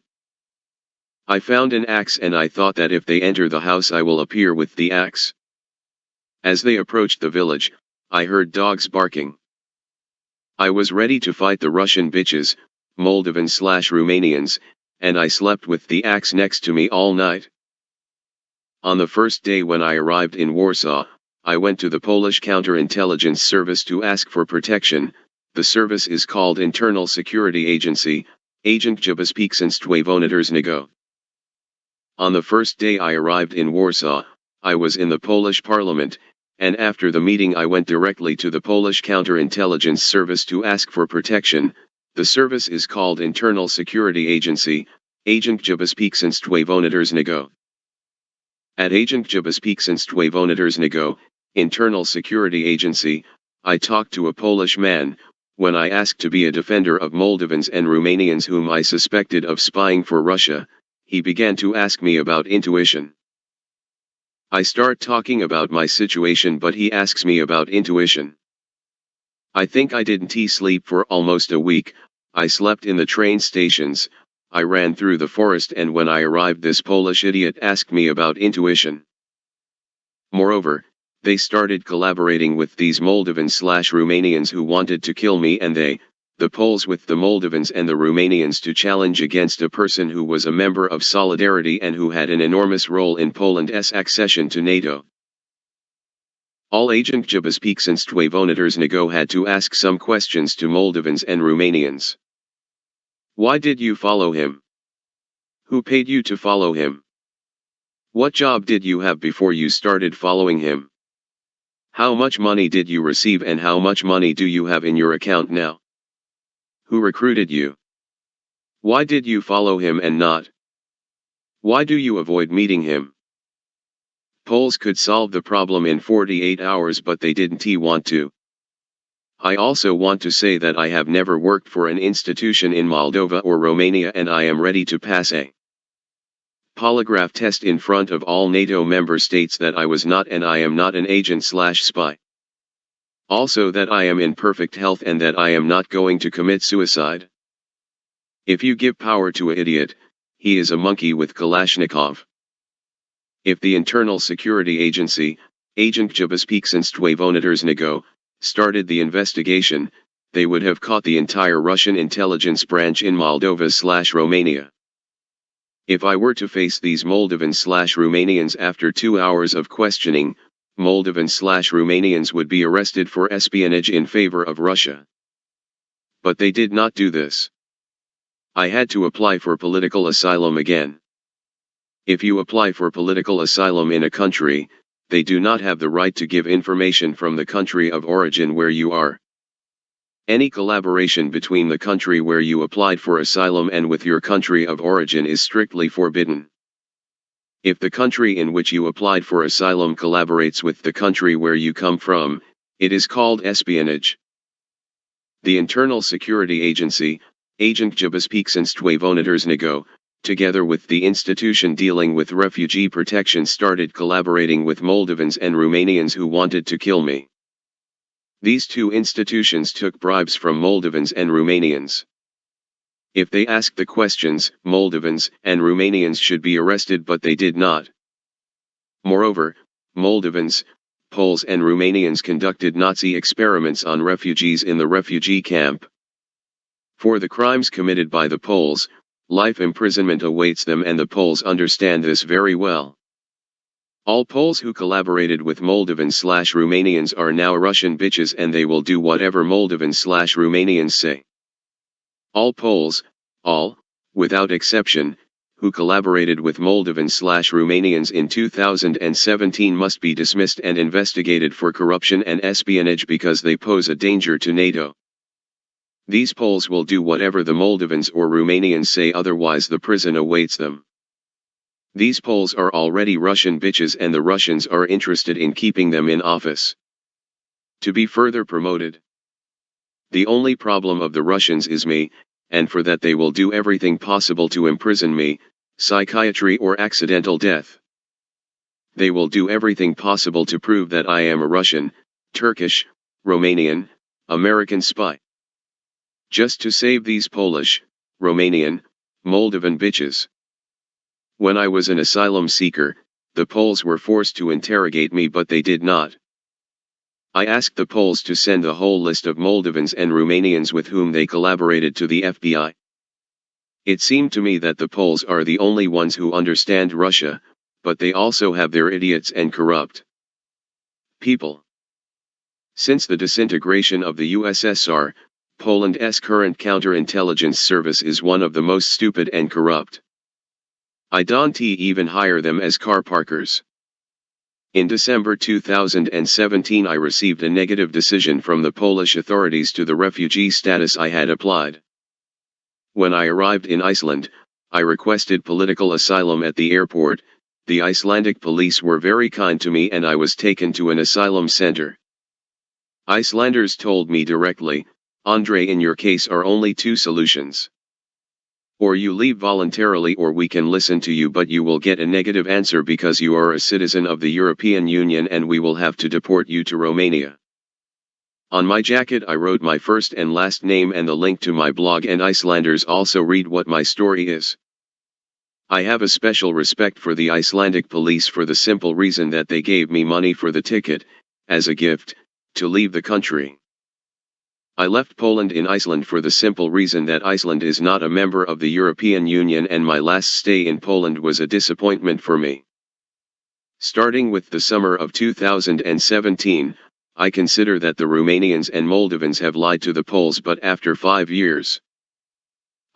A: I found an axe and I thought that if they enter the house I will appear with the axe. As they approached the village, I heard dogs barking. I was ready to fight the Russian bitches, Moldovan/Romanians, and I slept with the axe next to me all night. On the first day when I arrived in Warsaw, I went to the Polish counterintelligence service to ask for protection. The service is called Internal Security Agency, Agent Bezpieczeństwa Wewnętrznego. On the first day I arrived in Warsaw, I was in the Polish parliament, and after the meeting I went directly to the Polish counterintelligence service to ask for protection. The service is called Internal Security Agency, Agent Bezpieczeństwa Wewnętrznego. At Agent Bezpieczeństwa Wewnętrznego, Internal Security Agency, I talked to a Polish man. When I asked to be a defender of Moldovans and Romanians whom I suspected of spying for Russia, he began to ask me about intuition. I start talking about my situation but he asks me about intuition. I think I didn't sleep for almost a week. I slept in the train stations, I ran through the forest, and when I arrived this Polish idiot asked me about intuition. Moreover, they started collaborating with these Moldovans/Romanians who wanted to kill me, and they, the Poles with the Moldovans and the Romanians, to challenge against a person who was a member of Solidarity and who had an enormous role in Poland's accession to NATO. All Agent Bezpieczeństwa Wewnętrznego had to ask some questions to Moldovans and Romanians. Why did you follow him? Who paid you to follow him? What job did you have before you started following him? How much money did you receive and how much money do you have in your account now? Who recruited you? Why did you follow him and not? Why do you avoid meeting him? Poles could solve the problem in 48 hours but they didn't want to. I also want to say that I have never worked for an institution in Moldova or Romania, and I am ready to pass a polygraph test in front of all NATO member states that I was not and I am not an agent/spy. Also that I am in perfect health and that I am not going to commit suicide. If you give power to an idiot, he is a monkey with Kalashnikov. If the Internal Security Agency, Agent Bezpieczeństwa Wewnętrznego, started the investigation, they would have caught the entire Russian intelligence branch in Moldova/Romania. If I were to face these Moldovans/Romanians after 2 hours of questioning, Moldovans/Romanians would be arrested for espionage in favor of Russia. But they did not do this. I had to apply for political asylum again. If you apply for political asylum in a country, they do not have the right to give information from the country of origin where you are. Any collaboration between the country where you applied for asylum and with your country of origin is strictly forbidden. If the country in which you applied for asylum collaborates with the country where you come from, it is called espionage. The Internal Security Agency, Agent Bezpieczeństwa Wewnętrznego, together with the institution dealing with refugee protection, started collaborating with Moldovans and Romanians who wanted to kill me. These two institutions took bribes from Moldovans and Romanians. If they asked the questions, Moldovans and Romanians should be arrested, but they did not. Moreover, Moldovans, Poles and Romanians conducted Nazi experiments on refugees in the refugee camp. For the crimes committed by the Poles, life imprisonment awaits them, and the Poles understand this very well. All Poles who collaborated with Moldovans/Romanians are now Russian bitches, and they will do whatever Moldovans/Romanians say. All Poles, all, without exception, who collaborated with Moldovans/Romanians in 2017 must be dismissed and investigated for corruption and espionage because they pose a danger to NATO. These Poles will do whatever the Moldovans or Romanians say, otherwise the prison awaits them. These Poles are already Russian bitches and the Russians are interested in keeping them in office. To be further promoted. The only problem of the Russians is me, and for that they will do everything possible to imprison me, psychiatry or accidental death. They will do everything possible to prove that I am a Russian, Turkish, Romanian, American spy. Just to save these Polish, Romanian, Moldovan bitches. When I was an asylum seeker, the Poles were forced to interrogate me, but they did not. I asked the Poles to send the whole list of Moldovans and Romanians with whom they collaborated to the FBI. It seemed to me that the Poles are the only ones who understand Russia, but they also have their idiots and corrupt people. Since the disintegration of the USSR, Poland's current counterintelligence service is one of the most stupid and corrupt. I don't even hire them as car parkers. In December 2017 I received a negative decision from the Polish authorities to the refugee status I had applied. When I arrived in Iceland, I requested political asylum at the airport. The Icelandic police were very kind to me and I was taken to an asylum center. Icelanders told me directly, "Andrei, in your case are only two solutions. Or you leave voluntarily or we can listen to you, but you will get a negative answer because you are a citizen of the European Union and we will have to deport you to Romania." On my jacket I wrote my first and last name and the link to my blog, and Icelanders also read what my story is. I have a special respect for the Icelandic police for the simple reason that they gave me money for the ticket, as a gift, to leave the country. I left Poland in Iceland for the simple reason that Iceland is not a member of the European Union and my last stay in Poland was a disappointment for me. Starting with the summer of 2017, I consider that the Romanians and Moldovans have lied to the Poles, but after 5 years.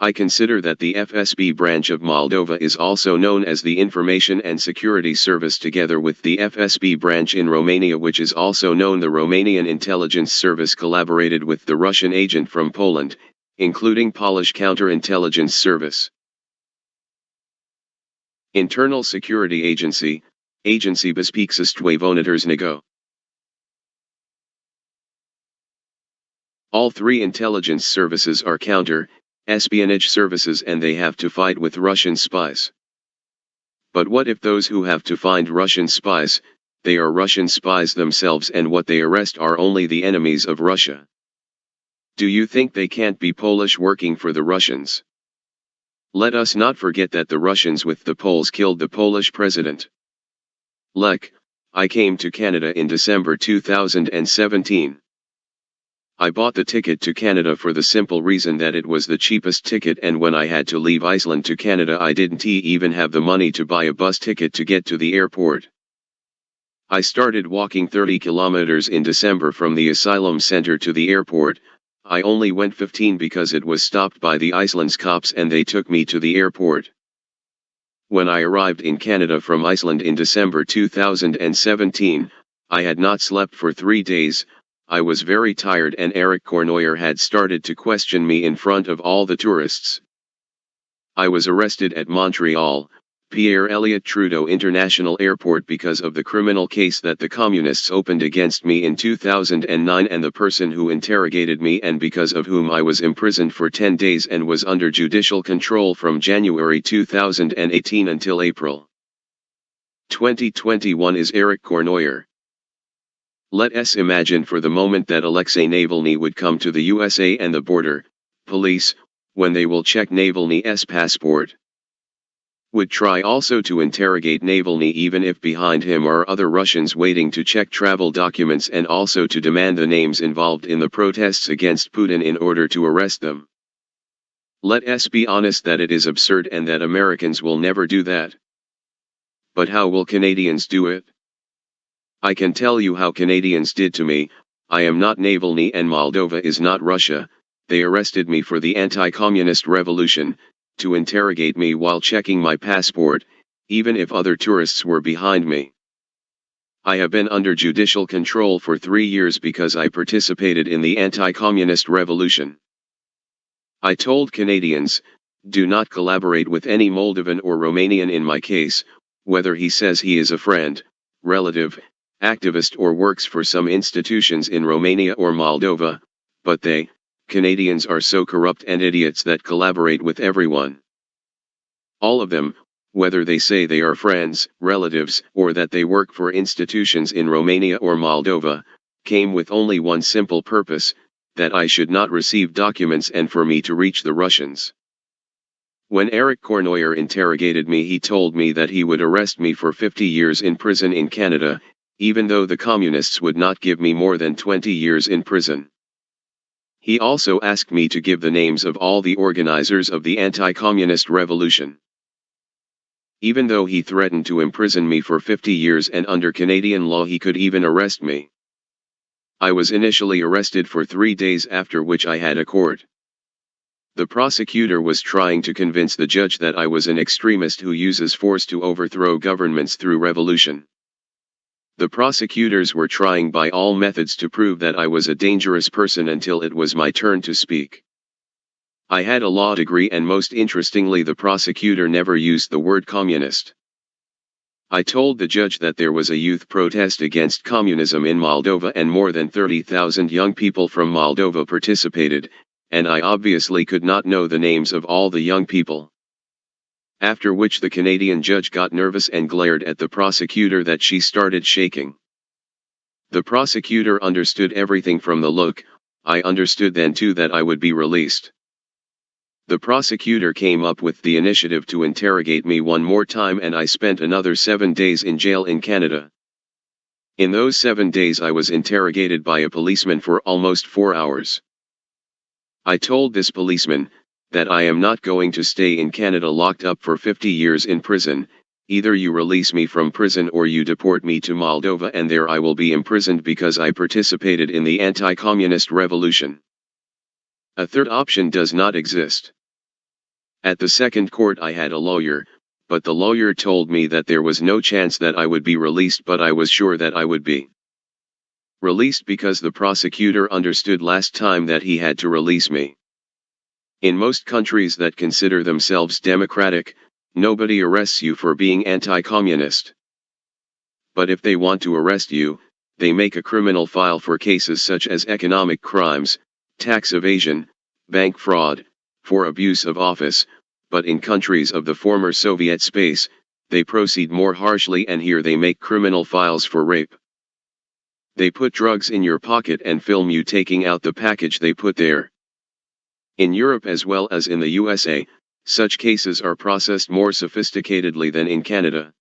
A: I consider that the FSB branch of Moldova is also known as the Information and Security Service, together with the FSB branch in Romania, which is also known the Romanian Intelligence Service, collaborated with the Russian agent from Poland, including Polish Counterintelligence Service. Internal Security Agency, Agency Bezpieczeństwa Wewnętrznego. All three intelligence services are counter-espionage services and they have to fight with Russian spies. But what if those who have to find Russian spies, they are Russian spies themselves, and what they arrest are only the enemies of Russia? Do you think they can't be Polish working for the Russians? Let us not forget that the Russians with the Poles killed the Polish president. Lech, I came to Canada in December 2017. I bought the ticket to Canada for the simple reason that it was the cheapest ticket, and when I had to leave Iceland to Canada I didn't even have the money to buy a bus ticket to get to the airport. I started walking 30 kilometers in December from the asylum center to the airport. I only went 15 because it was stopped by the Iceland's cops and they took me to the airport. When I arrived in Canada from Iceland in December 2017, I had not slept for 3 days. I was very tired and Eric Cornoyer had started to question me in front of all the tourists. I was arrested at Montreal, Pierre Elliott Trudeau International Airport because of the criminal case that the communists opened against me in 2009 and the person who interrogated me and because of whom I was imprisoned for 10 days and was under judicial control from January 2018 until April 2021 is Eric Cornoyer. Let us imagine for the moment that Alexei Navalny would come to the USA and the border police, when they will check Navalny's passport, would try also to interrogate Navalny even if behind him are other Russians waiting to check travel documents and also to demand the names involved in the protests against Putin in order to arrest them. Let us be honest that it is absurd and that Americans will never do that. But how will Canadians do it? I can tell you how Canadians did to me. I am not Navalny and Moldova is not Russia. They arrested me for the anti-communist revolution, to interrogate me while checking my passport, even if other tourists were behind me. I have been under judicial control for 3 years because I participated in the anti-communist revolution. I told Canadians, do not collaborate with any Moldovan or Romanian in my case, whether he says he is a friend, relative, activist or works for some institutions in Romania or Moldova, but they, Canadians, are so corrupt and idiots that collaborate with everyone. All of them, whether they say they are friends, relatives, or that they work for institutions in Romania or Moldova, came with only one simple purpose, that I should not receive documents and for me to reach the Russians. When Eric Cornoyer interrogated me, he told me that he would arrest me for 50 years in prison in Canada, even though the communists would not give me more than 20 years in prison. He also asked me to give the names of all the organizers of the anti-communist revolution. Even though he threatened to imprison me for 50 years and under Canadian law he could even arrest me. I was initially arrested for 3 days, after which I had a court. The prosecutor was trying to convince the judge that I was an extremist who uses force to overthrow governments through revolution. The prosecutors were trying by all methods to prove that I was a dangerous person until it was my turn to speak. I had a law degree, and most interestingly, the prosecutor never used the word communist. I told the judge that there was a youth protest against communism in Moldova and more than 30,000 young people from Moldova participated, and I obviously could not know the names of all the young people. After which the Canadian judge got nervous and glared at the prosecutor that she started shaking. The prosecutor understood everything from the look. I understood then too that I would be released. The prosecutor came up with the initiative to interrogate me one more time, and I spent another 7 days in jail in Canada. In those 7 days I was interrogated by a policeman for almost 4 hours. I told this policeman that I am not going to stay in Canada locked up for 50 years in prison. Either you release me from prison or you deport me to Moldova, and there I will be imprisoned because I participated in the anti-communist revolution. A third option does not exist. At the second court I had a lawyer, but the lawyer told me that there was no chance that I would be released, but I was sure that I would be released because the prosecutor understood last time that he had to release me. In most countries that consider themselves democratic, nobody arrests you for being anti-communist. But if they want to arrest you, they make a criminal file for cases such as economic crimes, tax evasion, bank fraud, for abuse of office, but in countries of the former Soviet space, they proceed more harshly, and here they make criminal files for rape. They put drugs in your pocket and film you taking out the package they put there. In Europe as well as in the USA, such cases are processed more sophisticatedly than in Canada.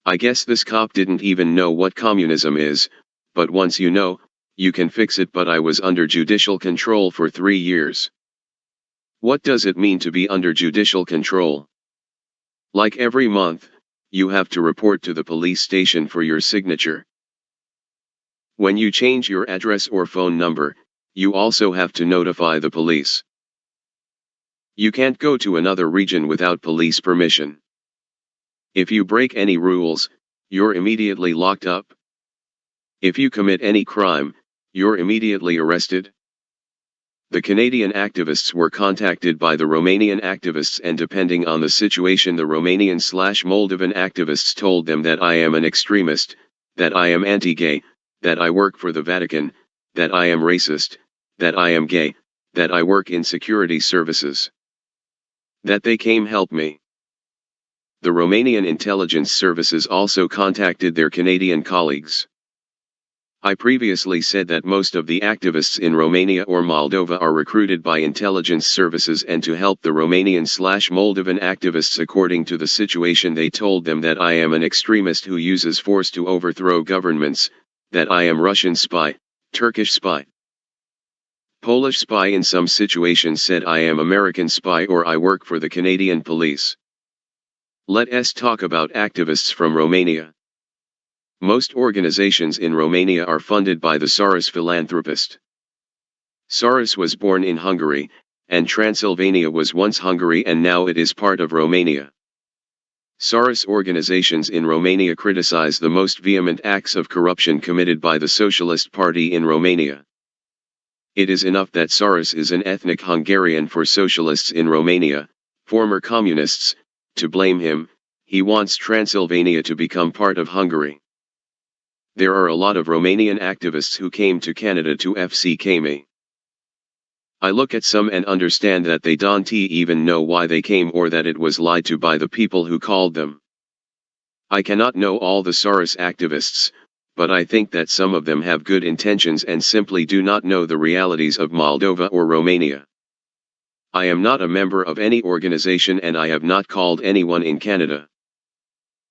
A: I guess this cop didn't even know what communism is, but once you know, you can fix it. But I was under judicial control for 3 years. What does it mean to be under judicial control? Like every month, you have to report to the police station for your signature. When you change your address or phone number, you also have to notify the police. You can't go to another region without police permission. If you break any rules, you're immediately locked up. If you commit any crime, you're immediately arrested. The Canadian activists were contacted by the Romanian activists, and depending on the situation, the Romanian/Moldovan activists told them that I am an extremist, that I am anti-gay, that I work for the Vatican, that I am racist, that I am gay, that I work in security services. That they came help me. The Romanian intelligence services also contacted their Canadian colleagues. I previously said that most of the activists in Romania or Moldova are recruited by intelligence services, and to help the Romanian/Moldovan activists according to the situation, they told them that I am an extremist who uses force to overthrow governments, that I am Russian spy, Turkish spy, Polish spy, in some situations said I am American spy or I work for the Canadian police. Let us talk about activists from Romania. Most organizations in Romania are funded by the Soros philanthropist. Soros was born in Hungary, and Transylvania was once Hungary and now it is part of Romania. Soros organizations in Romania criticize the most vehement acts of corruption committed by the Socialist Party in Romania. It is enough that Soros is an ethnic Hungarian for socialists in Romania, former communists, to blame him. He wants Transylvania to become part of Hungary. There are a lot of Romanian activists who came to Canada to FCK me. I look at some and understand that they don't even know why they came, or that it was lied to by the people who called them. I cannot know all the Soros activists, but I think that some of them have good intentions and simply do not know the realities of Moldova or Romania. I am not a member of any organization and I have not called anyone in Canada.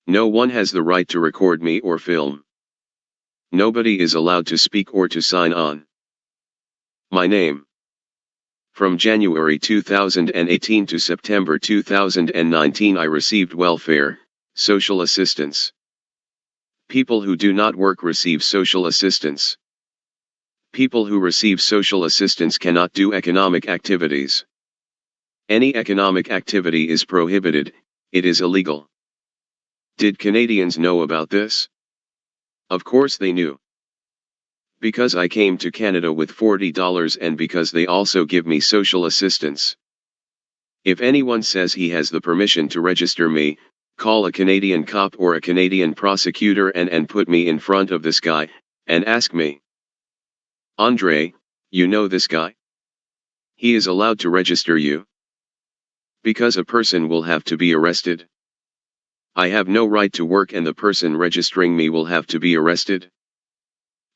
A: No one has the right to record me or film. Nobody is allowed to speak or to sign on. My name. From January 2018 to September 2019 I received welfare, social assistance. People who do not work receive social assistance. People who receive social assistance cannot do economic activities. Any economic activity is prohibited, it is illegal. Did Canadians know about this? Of course they knew. Because I came to Canada with $40 and because they also give me social assistance. If anyone says he has the permission to register me, call a Canadian cop or a Canadian prosecutor and put me in front of this guy, and ask me. Andrei, you know this guy? He is allowed to register you? Because a person will have to be arrested. I have no right to work and the person registering me will have to be arrested.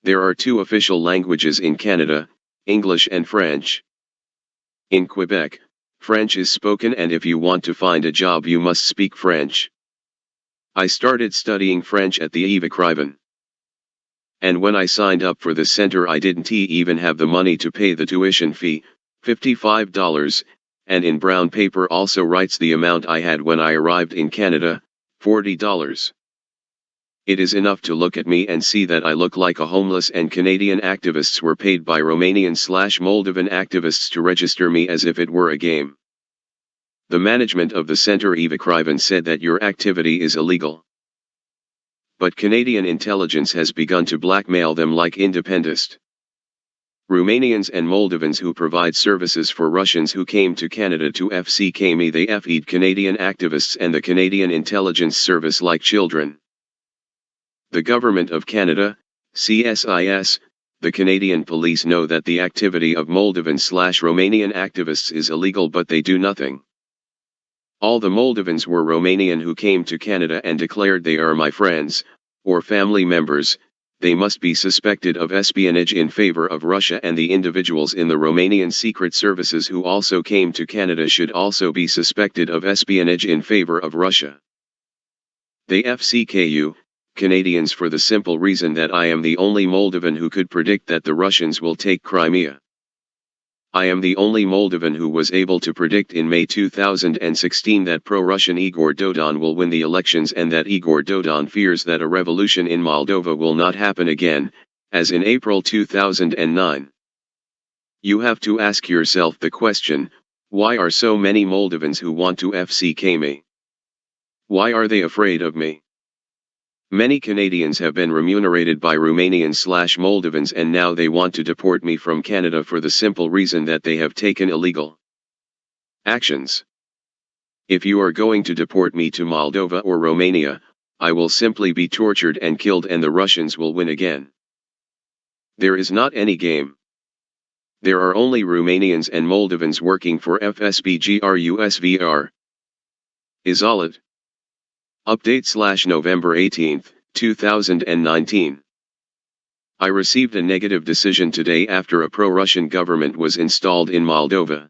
A: There are two official languages in Canada, English and French. In Quebec, French is spoken and if you want to find a job you must speak French. I started studying French at the écrivain. And when I signed up for the center I didn't even have the money to pay the tuition fee, $55, and in brown paper also writes the amount I had when I arrived in Canada, $40. It is enough to look at me and see that I look like a homeless and Canadian activists were paid by Romanian/Moldovan activists to register me as if it were a game. The management of the Centre écrivain said that your activity is illegal. But Canadian intelligence has begun to blackmail them like independents. Romanians and Moldovans who provide services for Russians who came to Canada to FCK me they FE'd Canadian activists and the Canadian Intelligence Service like children. The Government of Canada, CSIS, the Canadian Police know that the activity of Moldovan/Romanian activists is illegal but they do nothing. All the Moldovans were Romanian who came to Canada and declared they are my friends, or family members, they must be suspected of espionage in favor of Russia and the individuals in the Romanian secret services who also came to Canada should also be suspected of espionage in favor of Russia. They FCKU, Canadians for the simple reason that I am the only Moldovan who could predict that the Russians will take Crimea. I am the only Moldovan who was able to predict in May 2016 that pro-Russian Igor Dodon will win the elections and that Igor Dodon fears that a revolution in Moldova will not happen again, as in April 2009. You have to ask yourself the question, why are so many Moldovans who want to FCK me? Why are they afraid of me? Many Canadians have been remunerated by Romanians/Moldovans and now they want to deport me from Canada for the simple reason that they have taken illegal actions. If you are going to deport me to Moldova or Romania, I will simply be tortured and killed and the Russians will win again. There is not any game. There are only Romanians and Moldovans working for FSB/GRUSVR. Is all it. Update /November 18, 2019. I received a negative decision today after a pro-Russian government was installed in Moldova.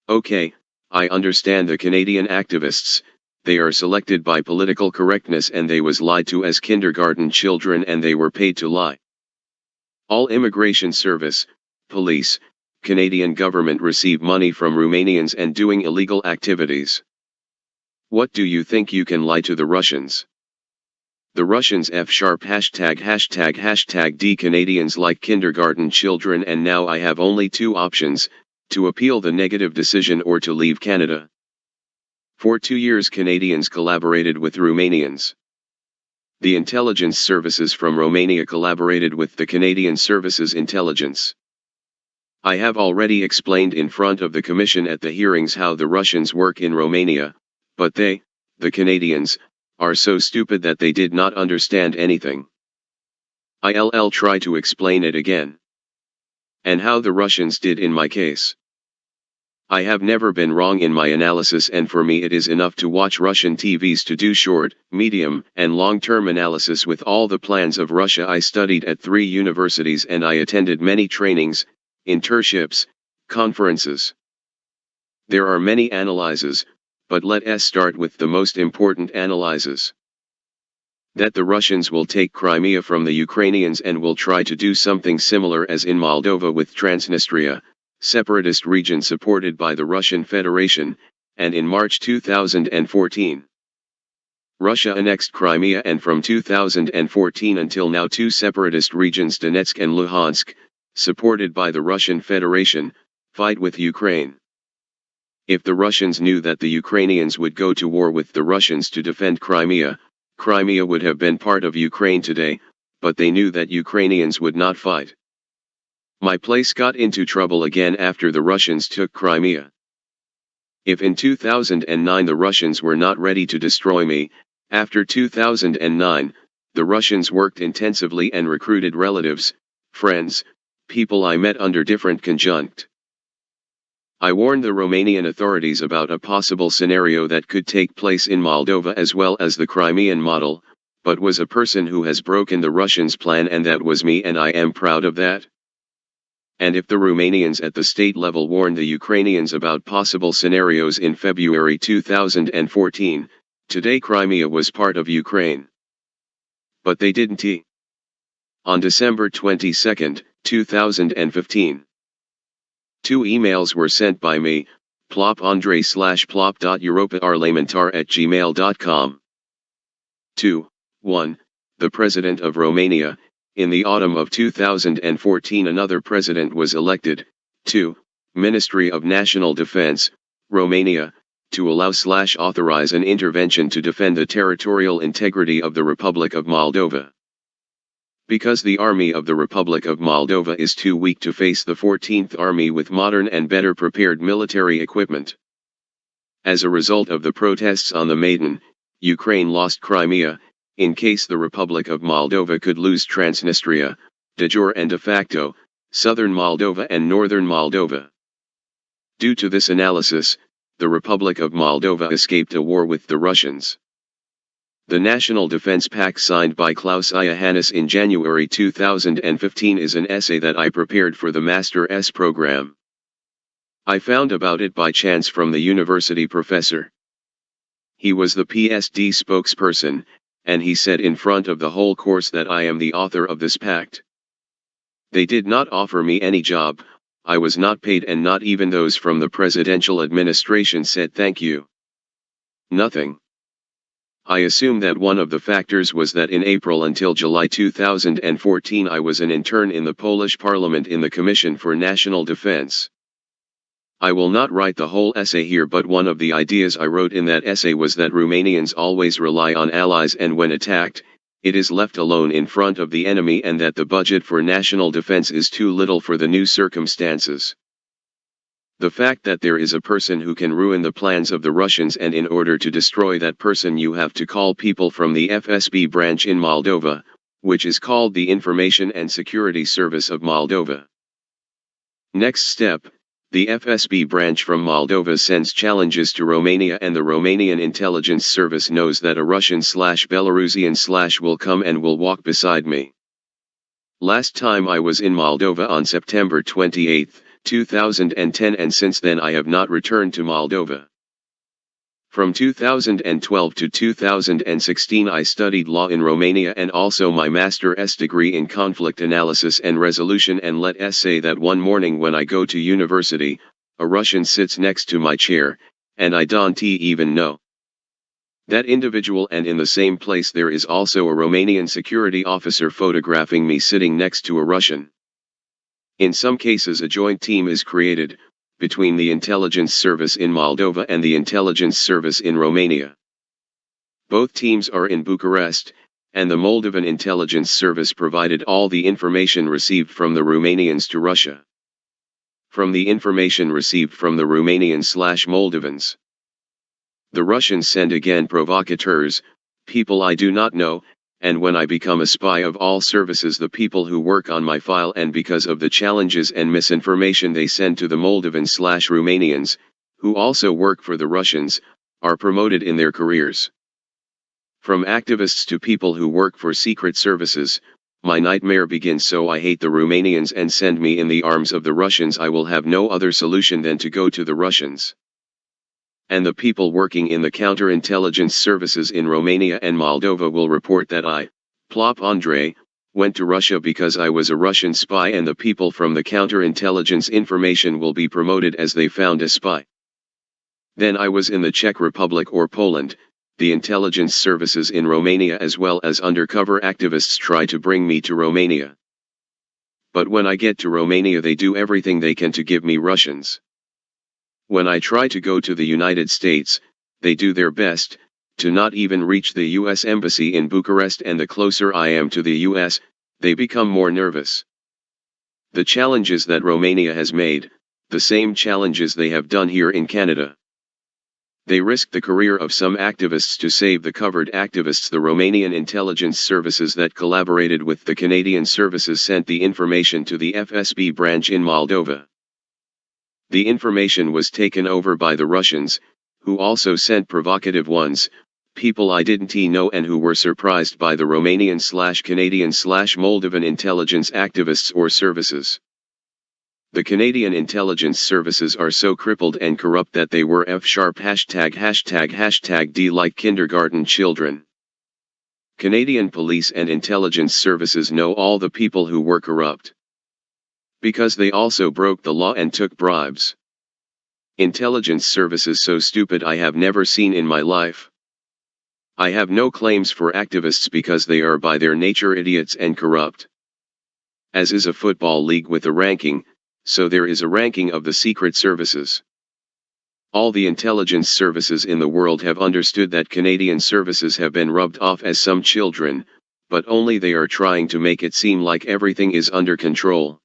A: Okay, I understand the Canadian activists, they are selected by political correctness and they was lied to as kindergarten children and they were paid to lie. All immigration service, police, Canadian government receive money from Romanians and doing illegal activities. What do you think you can lie to the Russians? The Russians ####D Canadians like kindergarten children and now I have only two options, to appeal the negative decision or to leave Canada. For 2 years Canadians collaborated with Romanians. The intelligence services from Romania collaborated with the Canadian Services Intelligence. I have already explained in front of the Commission at the hearings how the Russians work in Romania. But they, the Canadians, are so stupid that they did not understand anything. I'll try to explain it again. And how the Russians did in my case. I have never been wrong in my analysis and for me it is enough to watch Russian TVs to do short, medium, and long-term analysis with all the plans of Russia. I studied at 3 universities and I attended many trainings, internships, conferences. There are many analyses, but let us start with the most important analyses. That the Russians will take Crimea from the Ukrainians and will try to do something similar as in Moldova with Transnistria, separatist region supported by the Russian Federation, and in March 2014. Russia annexed Crimea and from 2014 until now two separatist regions Donetsk and Luhansk, supported by the Russian Federation, fight with Ukraine. If the Russians knew that the Ukrainians would go to war with the Russians to defend Crimea, Crimea would have been part of Ukraine today, but they knew that Ukrainians would not fight. My place got into trouble again after the Russians took Crimea. If in 2009 the Russians were not ready to destroy me, after 2009, the Russians worked intensively and recruited relatives, friends, people I met under different conjunct. I warned the Romanian authorities about a possible scenario that could take place in Moldova as well as the Crimean model, but was a person who has broken the Russians' plan, and that was me, and I am proud of that. And if the Romanians at the state level warned the Ukrainians about possible scenarios in February 2014, today Crimea was part of Ukraine. But they didn't. On December 22, 2015. Two emails were sent by me, Plop Andrei /plop.europaparlamentar@gmail.com. 2. 1. The President of Romania. In the autumn of 2014 another president was elected. 2. Ministry of National Defense, Romania, to allow/authorize an intervention to defend the territorial integrity of the Republic of Moldova. Because the Army of the Republic of Moldova is too weak to face the 14th Army with modern and better prepared military equipment. As a result of the protests on the Maidan, Ukraine lost Crimea, in case the Republic of Moldova could lose Transnistria, de jure and de facto, southern Moldova and northern Moldova. Due to this analysis, the Republic of Moldova escaped a war with the Russians. The National Defense Pact signed by Klaus Iohannis in January 2015 is an essay that I prepared for the Master's program. I found about it by chance from the university professor. He was the PSD spokesperson, and he said in front of the whole course that I am the author of this pact. They did not offer me any job, I was not paid, and not even those from the presidential administration said thank you. Nothing. I assume that one of the factors was that in April until July 2014 I was an intern in the Polish Parliament in the Commission for National Defense. I will not write the whole essay here, but one of the ideas I wrote in that essay was that Romanians always rely on allies, and when attacked, it is left alone in front of the enemy, and that the budget for national defense is too little for the new circumstances. The fact that there is a person who can ruin the plans of the Russians, and in order to destroy that person you have to call people from the FSB branch in Moldova, which is called the Information and Security Service of Moldova. Next step, the FSB branch from Moldova sends challenges to Romania, and the Romanian intelligence service knows that a Russian/Belarusian/ will come and will walk beside me. Last time I was in Moldova on September 28, 2010, and since then I have not returned to Moldova. From 2012 to 2016 I studied law in Romania and also my Master's degree in conflict analysis and resolution, and let us say that one morning when I go to university, a Russian sits next to my chair, and I don't even know that individual, and in the same place there is also a Romanian security officer photographing me sitting next to a Russian. In some cases a joint team is created, between the intelligence service in Moldova and the intelligence service in Romania. Both teams are in Bucharest, and the Moldovan intelligence service provided all the information received from the Romanians to Russia. From the information received from the Romanians/Moldovans, the Russians send again provocateurs, people I do not know, and when I become a spy of all services, the people who work on my file, and because of the challenges and misinformation they send to the Moldovans/Romanians, who also work for the Russians, are promoted in their careers. From activists to people who work for secret services, my nightmare begins. So I hate the Romanians and send me in the arms of the Russians. I will have no other solution than to go to the Russians. and the people working in the counterintelligence services in Romania and Moldova will report that I, Plop Andrei, went to Russia because I was a Russian spy, and the people from the counterintelligence information will be promoted as they found a spy. Then I was in the Czech Republic or Poland. The intelligence services in Romania as well as undercover activists try to bring me to Romania. But when I get to Romania, they do everything they can to give me Russians. When I try to go to the United States, they do their best to not even reach the US Embassy in Bucharest, and the closer I am to the US, they become more nervous. The challenges that Romania has made, the same challenges they have done here in Canada. They risked the career of some activists to save the covered activists. The Romanian intelligence services that collaborated with the Canadian services sent the information to the FSB branch in Moldova. The information was taken over by the Russians, who also sent provocative people I didn't know and who were surprised by the Romanian/Canadian/Moldovan intelligence activists or services. The Canadian intelligence services are so crippled and corrupt that they were ####D like kindergarten children. Canadian police and intelligence services know all the people who were corrupt, because they also broke the law and took bribes. Intelligence services so stupid I have never seen in my life. I have no claims for activists because they are by their nature idiots and corrupt. As is a football league with a ranking, so there is a ranking of the secret services. All the intelligence services in the world have understood that Canadian services have been rubbed off as some children, but only they are trying to make it seem like everything is under control.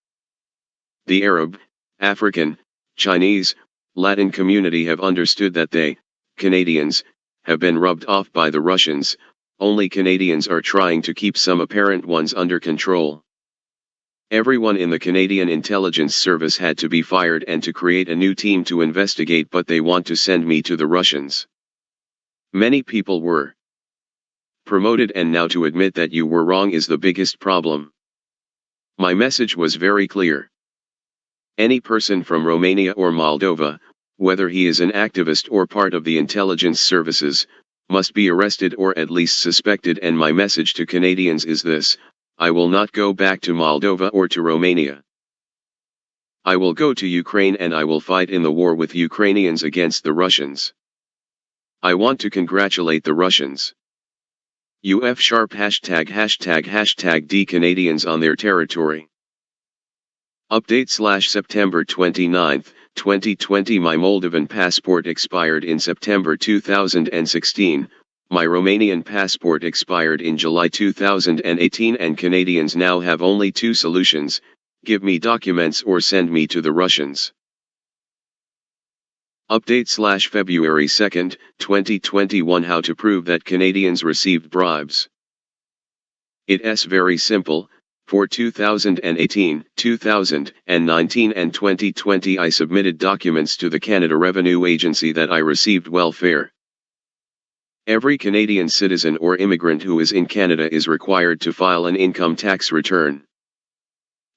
A: The Arab, African, Chinese, Latin community have understood that they, Canadians, have been rubbed off by the Russians. Only Canadians are trying to keep some apparent ones under control. Everyone in the Canadian intelligence service had to be fired and to create a new team to investigate, but they want to send me to the Russians. Many people were promoted, and now to admit that you were wrong is the biggest problem. My message was very clear. Any person from Romania or Moldova, whether he is an activist or part of the intelligence services, must be arrested or at least suspected, and my message to Canadians is this: I will not go back to Moldova or to Romania. I will go to Ukraine and I will fight in the war with Ukrainians against the Russians. I want to congratulate the Russians. ###D Canadians on their territory. Update/September 29, 2020. My Moldovan passport expired in September 2016. My Romanian passport expired in July 2018, and Canadians now have only two solutions: give me documents or send me to the Russians. Update/February 2, 2021. How to prove that Canadians received bribes. It's very simple. For 2018, 2019 and 2020 I submitted documents to the Canada Revenue Agency that I received welfare. Every Canadian citizen or immigrant who is in Canada is required to file an income tax return.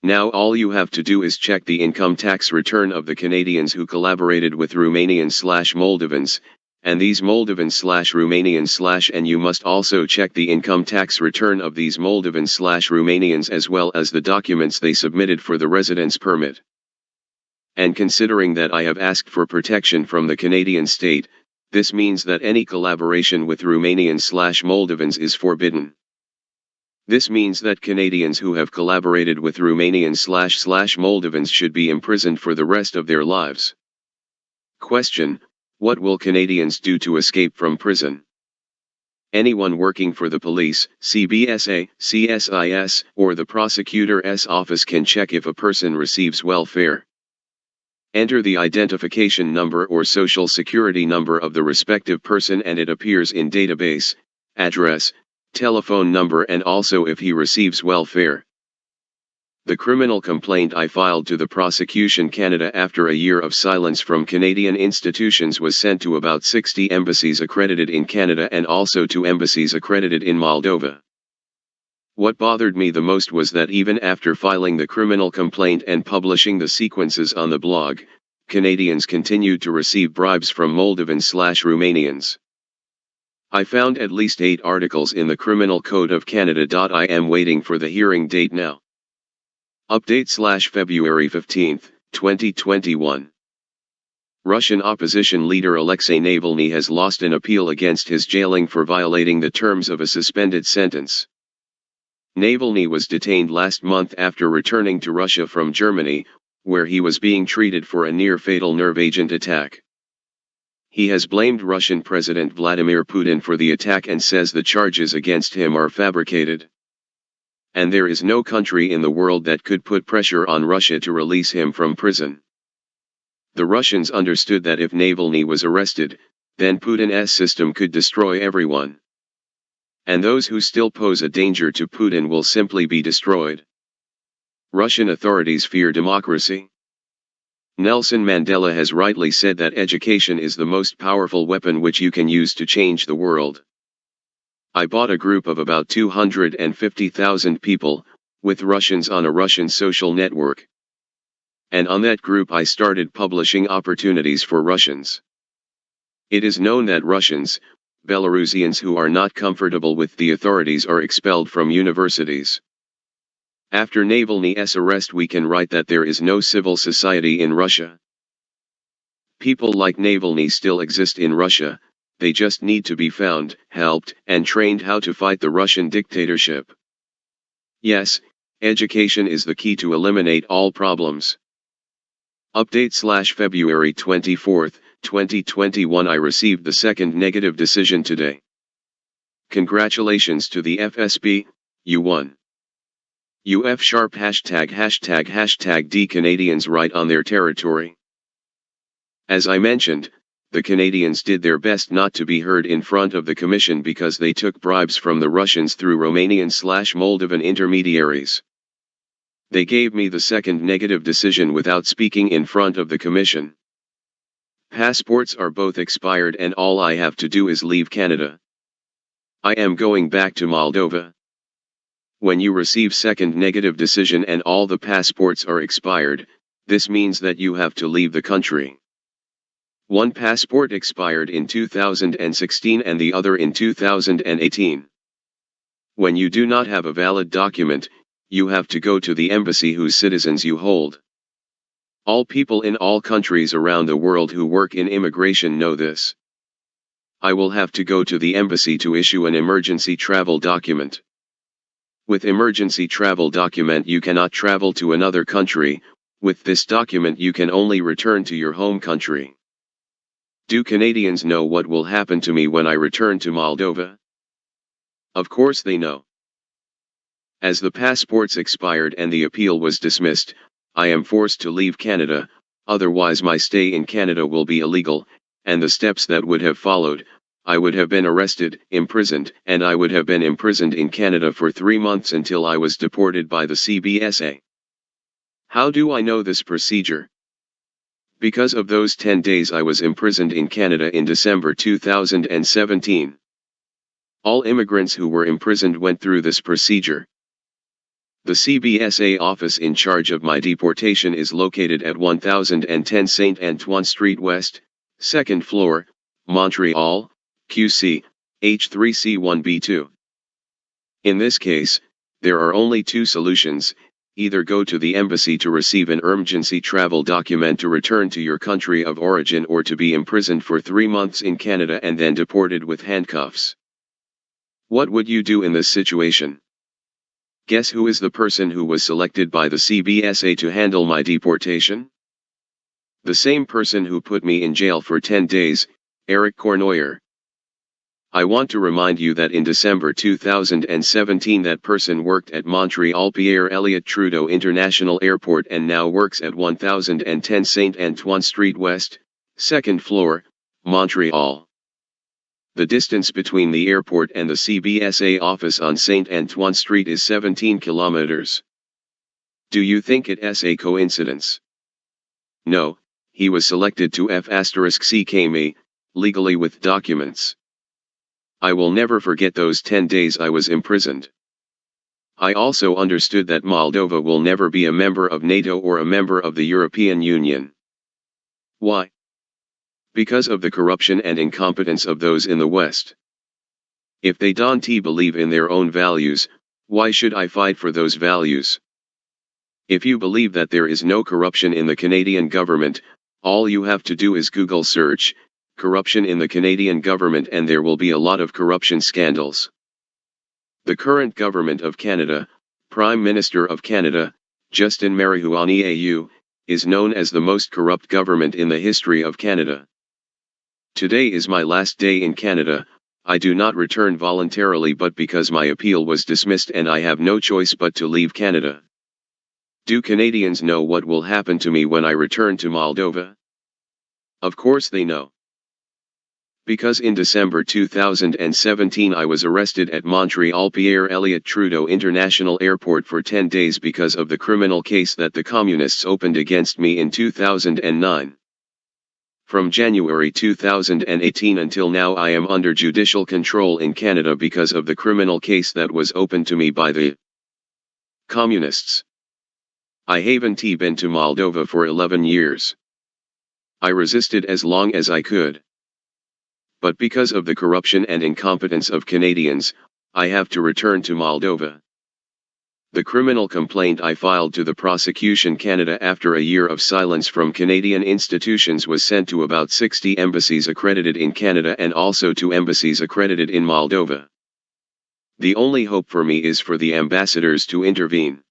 A: Now all you have to do is check the income tax return of the Canadians who collaborated with Romanians/Moldovans, and these Moldovans/Romanians/ and you must also check the income tax return of these Moldovans/Romanians as well as the documents they submitted for the residence permit. And considering that I have asked for protection from the Canadian state, this means that any collaboration with Romanians/Moldovans is forbidden. This means that Canadians who have collaborated with Romanians/Moldovans should be imprisoned for the rest of their lives. Question: what will Canadians do to escape from prison? Anyone working for the police, CBSA, CSIS, or the prosecutor's office can check if a person receives welfare. Enter the identification number or social security number of the respective person and it appears in database, address, telephone number, and also if he receives welfare. The criminal complaint I filed to the Prosecution Canada after a year of silence from Canadian institutions was sent to about 60 embassies accredited in Canada and also to embassies accredited in Moldova. What bothered me the most was that even after filing the criminal complaint and publishing the sequences on the blog, Canadians continued to receive bribes from Moldovans/Romanians. I found at least 8 articles in the Criminal Code of Canada. I am waiting for the hearing date now. Update/February 15, 2021. Russian opposition leader Alexei Navalny has lost an appeal against his jailing for violating the terms of a suspended sentence. Navalny was detained last month after returning to Russia from Germany, where he was being treated for a near-fatal nerve agent attack. He has blamed Russian President Vladimir Putin for the attack and says the charges against him are fabricated. And there is no country in the world that could put pressure on Russia to release him from prison. The Russians understood that if Navalny was arrested, then Putin's system could destroy everyone. And those who still pose a danger to Putin will simply be destroyed. Russian authorities fear democracy. Nelson Mandela has rightly said that education is the most powerful weapon which you can use to change the world. I bought a group of about 250,000 people, with Russians on a Russian social network. And on that group I started publishing opportunities for Russians. It is known that Russians, Belarusians who are not comfortable with the authorities are expelled from universities. After Navalny's arrest we can write that there is no civil society in Russia. People like Navalny still exist in Russia, they just need to be found, helped, and trained how to fight the Russian dictatorship. Yes, education is the key to eliminate all problems. Update/February 24, 2021. I received the second negative decision today. Congratulations to the FSB, you won. UF sharp ######D Canadians right on their territory. As I mentioned, the Canadians did their best not to be heard in front of the Commission because they took bribes from the Russians through Romanian/Moldovan intermediaries. They gave me the second negative decision without speaking in front of the Commission. Passports are both expired and all I have to do is leave Canada. I am going back to Moldova. When you receive second negative decision and all the passports are expired, this means that you have to leave the country. One passport expired in 2016 and the other in 2018. When you do not have a valid document, you have to go to the embassy whose citizens you hold. All people in all countries around the world who work in immigration know this. I will have to go to the embassy to issue an emergency travel document. With emergency travel document you cannot travel to another country, with this document you can only return to your home country. Do Canadians know what will happen to me when I return to Moldova? Of course they know. As the passports expired and the appeal was dismissed, I am forced to leave Canada, otherwise my stay in Canada will be illegal, and the steps that would have followed, I would have been arrested, imprisoned, and I would have been imprisoned in Canada for 3 months until I was deported by the CBSA. How do I know this procedure? Because of those 10 days I was imprisoned in Canada in December 2017. All immigrants who were imprisoned went through this procedure. The CBSA office in charge of my deportation is located at 1010 Saint Antoine Street West, 2nd floor, Montreal, QC, H3C1B2. In this case, there are only 2 solutions, either go to the embassy to receive an emergency travel document to return to your country of origin or to be imprisoned for 3 months in Canada and then deported with handcuffs. What would you do in this situation? Guess who is the person who was selected by the CBSA to handle my deportation? The same person who put me in jail for 10 days, Eric Cornoyer. I want to remind you that in December 2017 that person worked at Montreal Pierre Elliott Trudeau International Airport and now works at 1010 Saint Antoine Street West, 2nd floor, Montreal. The distance between the airport and the CBSA office on Saint Antoine Street is 17 kilometers. Do you think it's a coincidence? No, he was selected to F***ck me, legally with documents. I will never forget those 10 days I was imprisoned. I also understood that Moldova will never be a member of NATO or a member of the European Union. Why? Because of the corruption and incompetence of those in the West. If they don't believe in their own values, why should I fight for those values? If you believe that there is no corruption in the Canadian government, all you have to do is Google search, corruption in the Canadian government, and there will be a lot of corruption scandals. The current government of Canada, Prime Minister of Canada, Justin Marihuana, is known as the most corrupt government in the history of Canada. Today is my last day in Canada. I do not return voluntarily but because my appeal was dismissed and I have no choice but to leave Canada. Do Canadians know what will happen to me when I return to Moldova? Of course they know. Because in December 2017 I was arrested at Montreal Pierre Elliott Trudeau International Airport for 10 days because of the criminal case that the Communists opened against me in 2009. From January 2018 until now I am under judicial control in Canada because of the criminal case that was opened to me by the Communists. I haven't been to Moldova for 11 years. I resisted as long as I could. But because of the corruption and incompetence of Canadians, I have to return to Moldova. The criminal complaint I filed to the prosecution Canada after a year of silence from Canadian institutions was sent to about 60 embassies accredited in Canada and also to embassies accredited in Moldova. The only hope for me is for the ambassadors to intervene.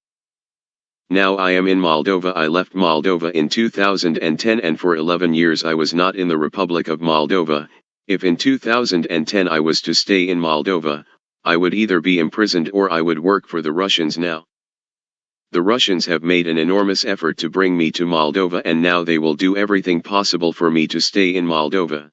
A: Now I am in Moldova. I left Moldova in 2010 and for 11 years I was not in the Republic of Moldova. If in 2010 I was to stay in Moldova, I would either be imprisoned or I would work for the Russians now. The Russians have made an enormous effort to bring me to Moldova and now they will do everything possible for me to stay in Moldova.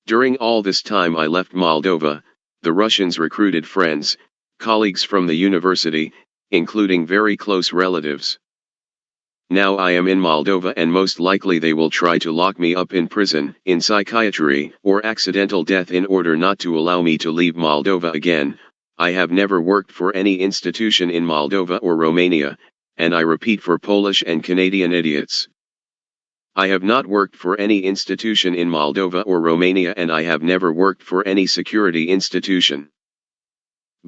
A: During all this time I left Moldova, the Russians recruited friends, colleagues from the university, including very close relatives. Now I am in Moldova and most likely they will try to lock me up in prison, in psychiatry, or accidental death in order not to allow me to leave Moldova again. I have never worked for any institution in Moldova or Romania, and I repeat for Polish and Canadian idiots. I have not worked for any institution in Moldova or Romania and I have never worked for any security institution.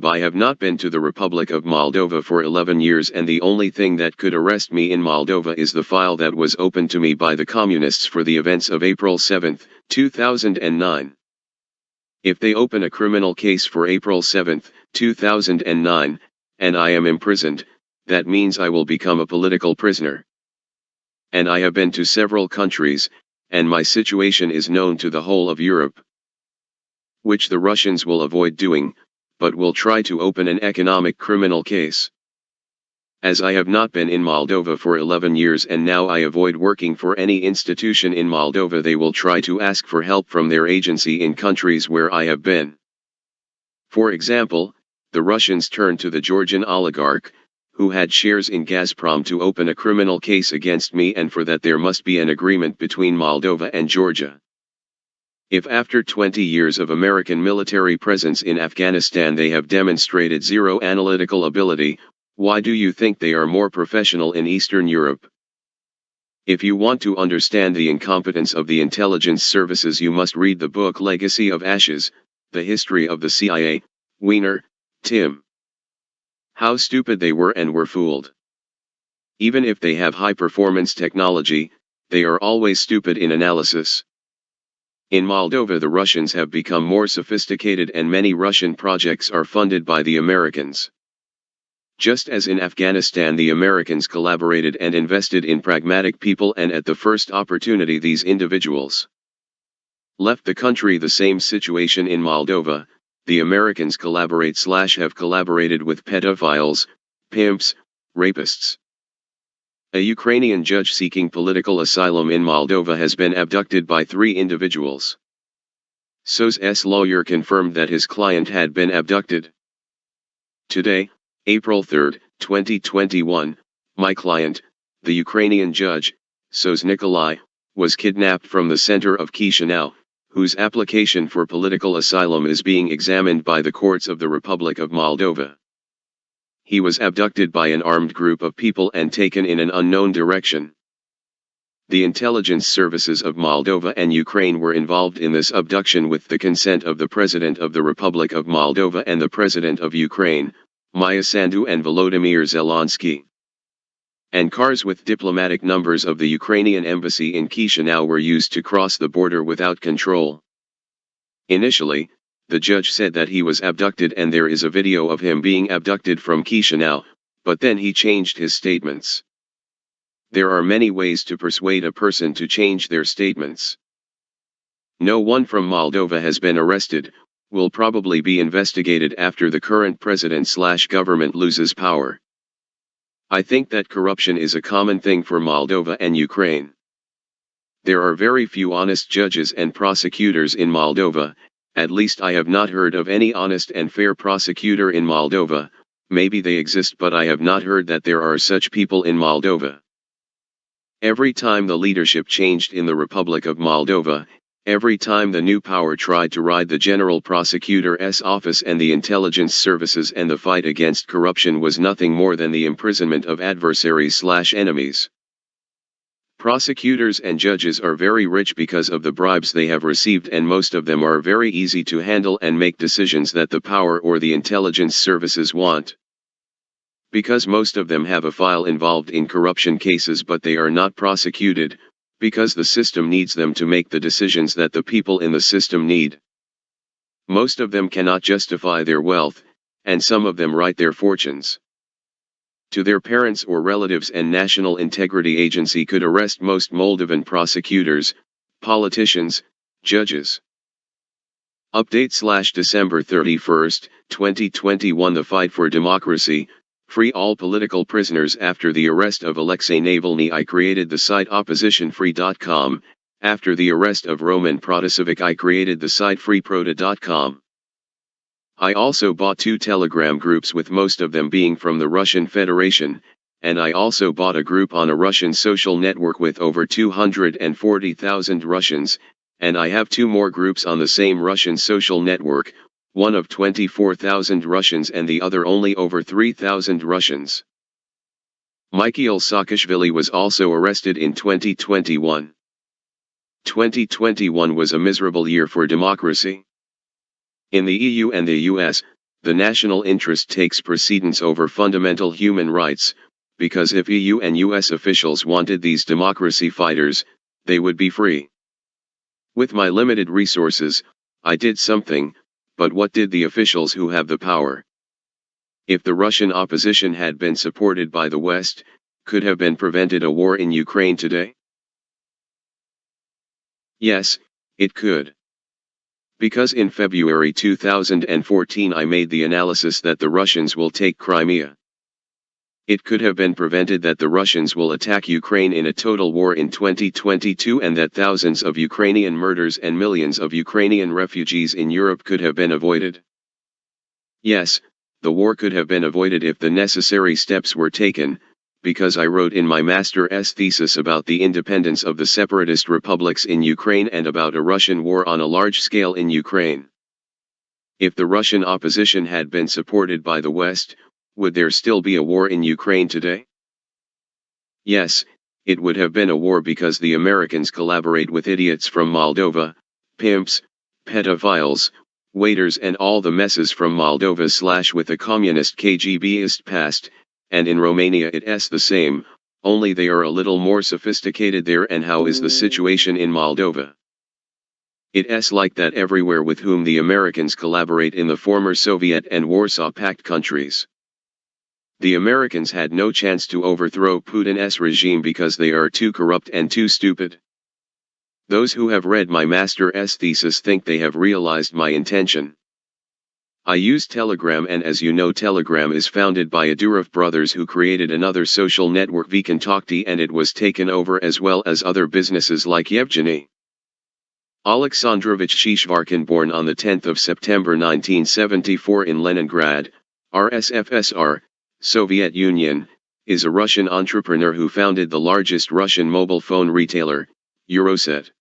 A: I have not been to the Republic of Moldova for 11 years and the only thing that could arrest me in Moldova is the file that was opened to me by the Communists for the events of April 7, 2009. If they open a criminal case for April 7, 2009, and I am imprisoned, that means I will become a political prisoner. And I have been to several countries, and my situation is known to the whole of Europe. Which the Russians will avoid doing, but will try to open an economic criminal case. As I have not been in Moldova for 11 years and now I avoid working for any institution in Moldova, they will try to ask for help from their agency in countries where I have been. For example, the Russians turned to the Georgian oligarch, who had shares in Gazprom, to open a criminal case against me, and for that there must be an agreement between Moldova and Georgia. If after 20 years of American military presence in Afghanistan they have demonstrated zero analytical ability, why do you think they are more professional in Eastern Europe? If you want to understand the incompetence of the intelligence services, you must read the book Legacy of Ashes, The History of the CIA, Weiner, Tim. How stupid they were and were fooled. Even if they have high-performance technology, they are always stupid in analysis. In Moldova the Russians have become more sophisticated and many Russian projects are funded by the Americans. Just as in Afghanistan the Americans collaborated and invested in pragmatic people, and at the first opportunity these individuals left the country. The same situation in Moldova, the Americans have collaborated with pedophiles, pimps, rapists. A Ukrainian judge seeking political asylum in Moldova has been abducted by 3 individuals. SOS lawyer confirmed that his client had been abducted. Today, April 3, 2021, my client, the Ukrainian judge, SOS Nikolai, was kidnapped from the center of Chisinau, whose application for political asylum is being examined by the courts of the Republic of Moldova. He was abducted by an armed group of people and taken in an unknown direction. The intelligence services of Moldova and Ukraine were involved in this abduction with the consent of the President of the Republic of Moldova and the President of Ukraine, Maia Sandu and Volodymyr Zelensky. And cars with diplomatic numbers of the Ukrainian embassy in Chisinau were used to cross the border without control. Initially, the judge said that he was abducted and there is a video of him being abducted from Chisinau, but then he changed his statements. There are many ways to persuade a person to change their statements. No one from Moldova has been arrested, will probably be investigated after the current president/government loses power. I think that corruption is a common thing for Moldova and Ukraine. There are very few honest judges and prosecutors in Moldova, at least I have not heard of any honest and fair prosecutor in Moldova. Maybe they exist, but I have not heard that there are such people in Moldova. Every time the leadership changed in the Republic of Moldova, every time the new power tried to ride the General Prosecutor's office and the intelligence services, and the fight against corruption was nothing more than the imprisonment of adversaries/enemies. Prosecutors and judges are very rich because of the bribes they have received, and most of them are very easy to handle and make decisions that the power or the intelligence services want. Because most of them have a file involved in corruption cases, but they are not prosecuted, because the system needs them to make the decisions that the people in the system need. Most of them cannot justify their wealth, and some of them write their fortunes to their parents or relatives, and National Integrity Agency could arrest most Moldovan prosecutors, politicians, judges. Update/December 31, 2021. The fight for democracy. Free all political prisoners. After the arrest of Alexei Navalny, I created the site oppositionfree.com. After the arrest of Roman Protasevich, I created the site freeproda.com. I also bought 2 Telegram groups, with most of them being from the Russian Federation, and I also bought a group on a Russian social network with over 240,000 Russians, and I have 2 more groups on the same Russian social network, one of 24,000 Russians and the other only over 3,000 Russians. Mikhail Saakashvili was also arrested in 2021. 2021 was a miserable year for democracy. In the EU and the US, the national interest takes precedence over fundamental human rights, because if EU and US officials wanted these democracy fighters, they would be free. With my limited resources, I did something. But what did the officials who have the power? If the Russian opposition had been supported by the West, could have been prevented a war in Ukraine today? Yes, it could. Because in February 2014 I made the analysis that the Russians will take Crimea. It could have been prevented that the Russians will attack Ukraine in a total war in 2022, and that thousands of Ukrainian murders and millions of Ukrainian refugees in Europe could have been avoided. Yes, the war could have been avoided if the necessary steps were taken, because I wrote in my master's thesis about the independence of the separatist republics in Ukraine and about a Russian war on a large scale in Ukraine. If the Russian opposition had been supported by the West, would there still be a war in Ukraine today? Yes, it would have been a war, because the Americans collaborate with idiots from Moldova, pimps, pedophiles, waiters and all the messes from Moldova with a communist KGBist past, and in Romania it's the same, only they are a little more sophisticated there. And how is the situation in Moldova? It's like that everywhere with whom the Americans collaborate in the former Soviet and Warsaw Pact countries. The Americans had no chance to overthrow Putin's regime because they are too corrupt and too stupid. Those who have read my master's thesis think they have realized my intention. I use Telegram, and as you know, Telegram is founded by Adurov brothers, who created another social network VKontakte, and it was taken over as well as other businesses like Yevgeny Alexandrovich Shishvarkin, born on the 10th of September 1974 in Leningrad, RSFSR, Soviet Union, is a Russian entrepreneur who founded the largest Russian mobile phone retailer, Euroset.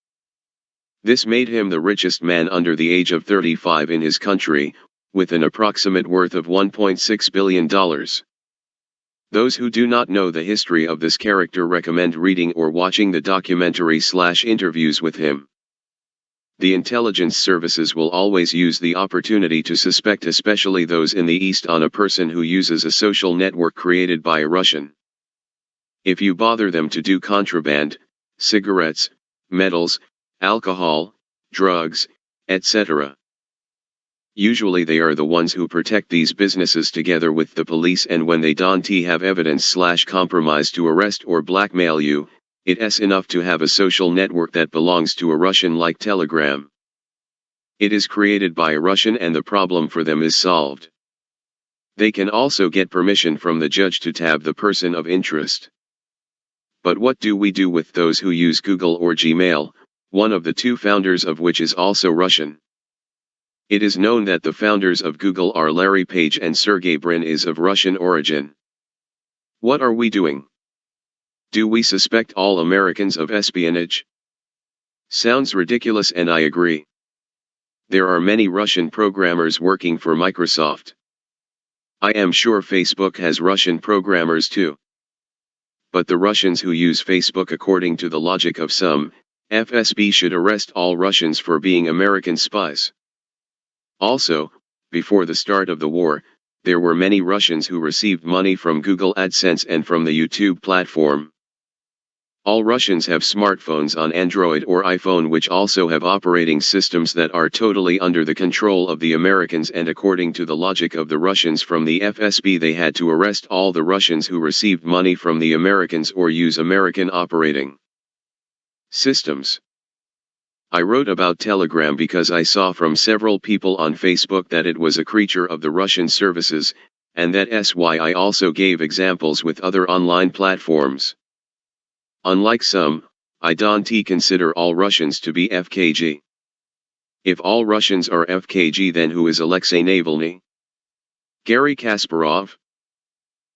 A: This made him the richest man under the age of 35 in his country, with an approximate worth of $1.6 billion. Those who do not know the history of this character recommend reading or watching the documentary/interviews with him. The intelligence services will always use the opportunity to suspect especially those in the East on a person who uses a social network created by a Russian. If you bother them to do contraband, cigarettes, metals, alcohol, drugs, etc. Usually they are the ones who protect these businesses together with the police, and when they don't have evidence/compromise to arrest or blackmail you, it's enough to have a social network that belongs to a Russian like Telegram. It is created by a Russian and the problem for them is solved. They can also get permission from the judge to tab the person of interest. But what do we do with those who use Google or Gmail, one of the two founders of which is also Russian? It is known that the founders of Google are Larry Page and Sergey Brin is of Russian origin. What are we doing? Do we suspect all Americans of espionage? Sounds ridiculous, and I agree. There are many Russian programmers working for Microsoft. I am sure Facebook has Russian programmers too. But the Russians who use Facebook, according to the logic of some, FSB should arrest all Russians for being American spies. Also, before the start of the war, there were many Russians who received money from Google AdSense and from the YouTube platform. All Russians have smartphones on Android or iPhone, which also have operating systems that are totally under the control of the Americans, and according to the logic of the Russians from the FSB, they had to arrest all the Russians who received money from the Americans or use American operating systems. I wrote about Telegram because I saw from several people on Facebook that it was a creature of the Russian services, and that's why I also gave examples with other online platforms. Unlike some, I don't consider all Russians to be FKG. If all Russians are FKG, then who is Alexei Navalny? Garry Kasparov?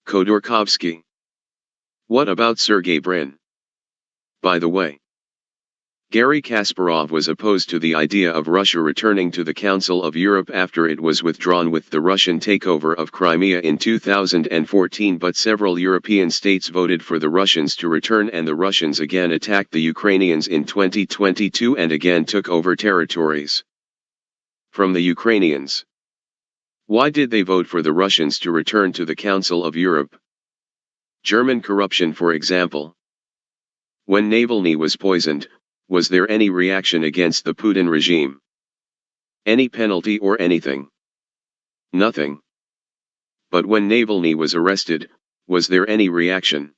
A: Khodorkovsky? What about Sergey Brin? By the way, Garry Kasparov was opposed to the idea of Russia returning to the Council of Europe after it was withdrawn with the Russian takeover of Crimea in 2014, but several European states voted for the Russians to return, and the Russians again attacked the Ukrainians in 2022 and again took over territories from the Ukrainians. Why did they vote for the Russians to return to the Council of Europe? German corruption, for example. When Navalny was poisoned, was there any reaction against the Putin regime? Any penalty or anything? Nothing. But when Navalny was arrested, was there any reaction?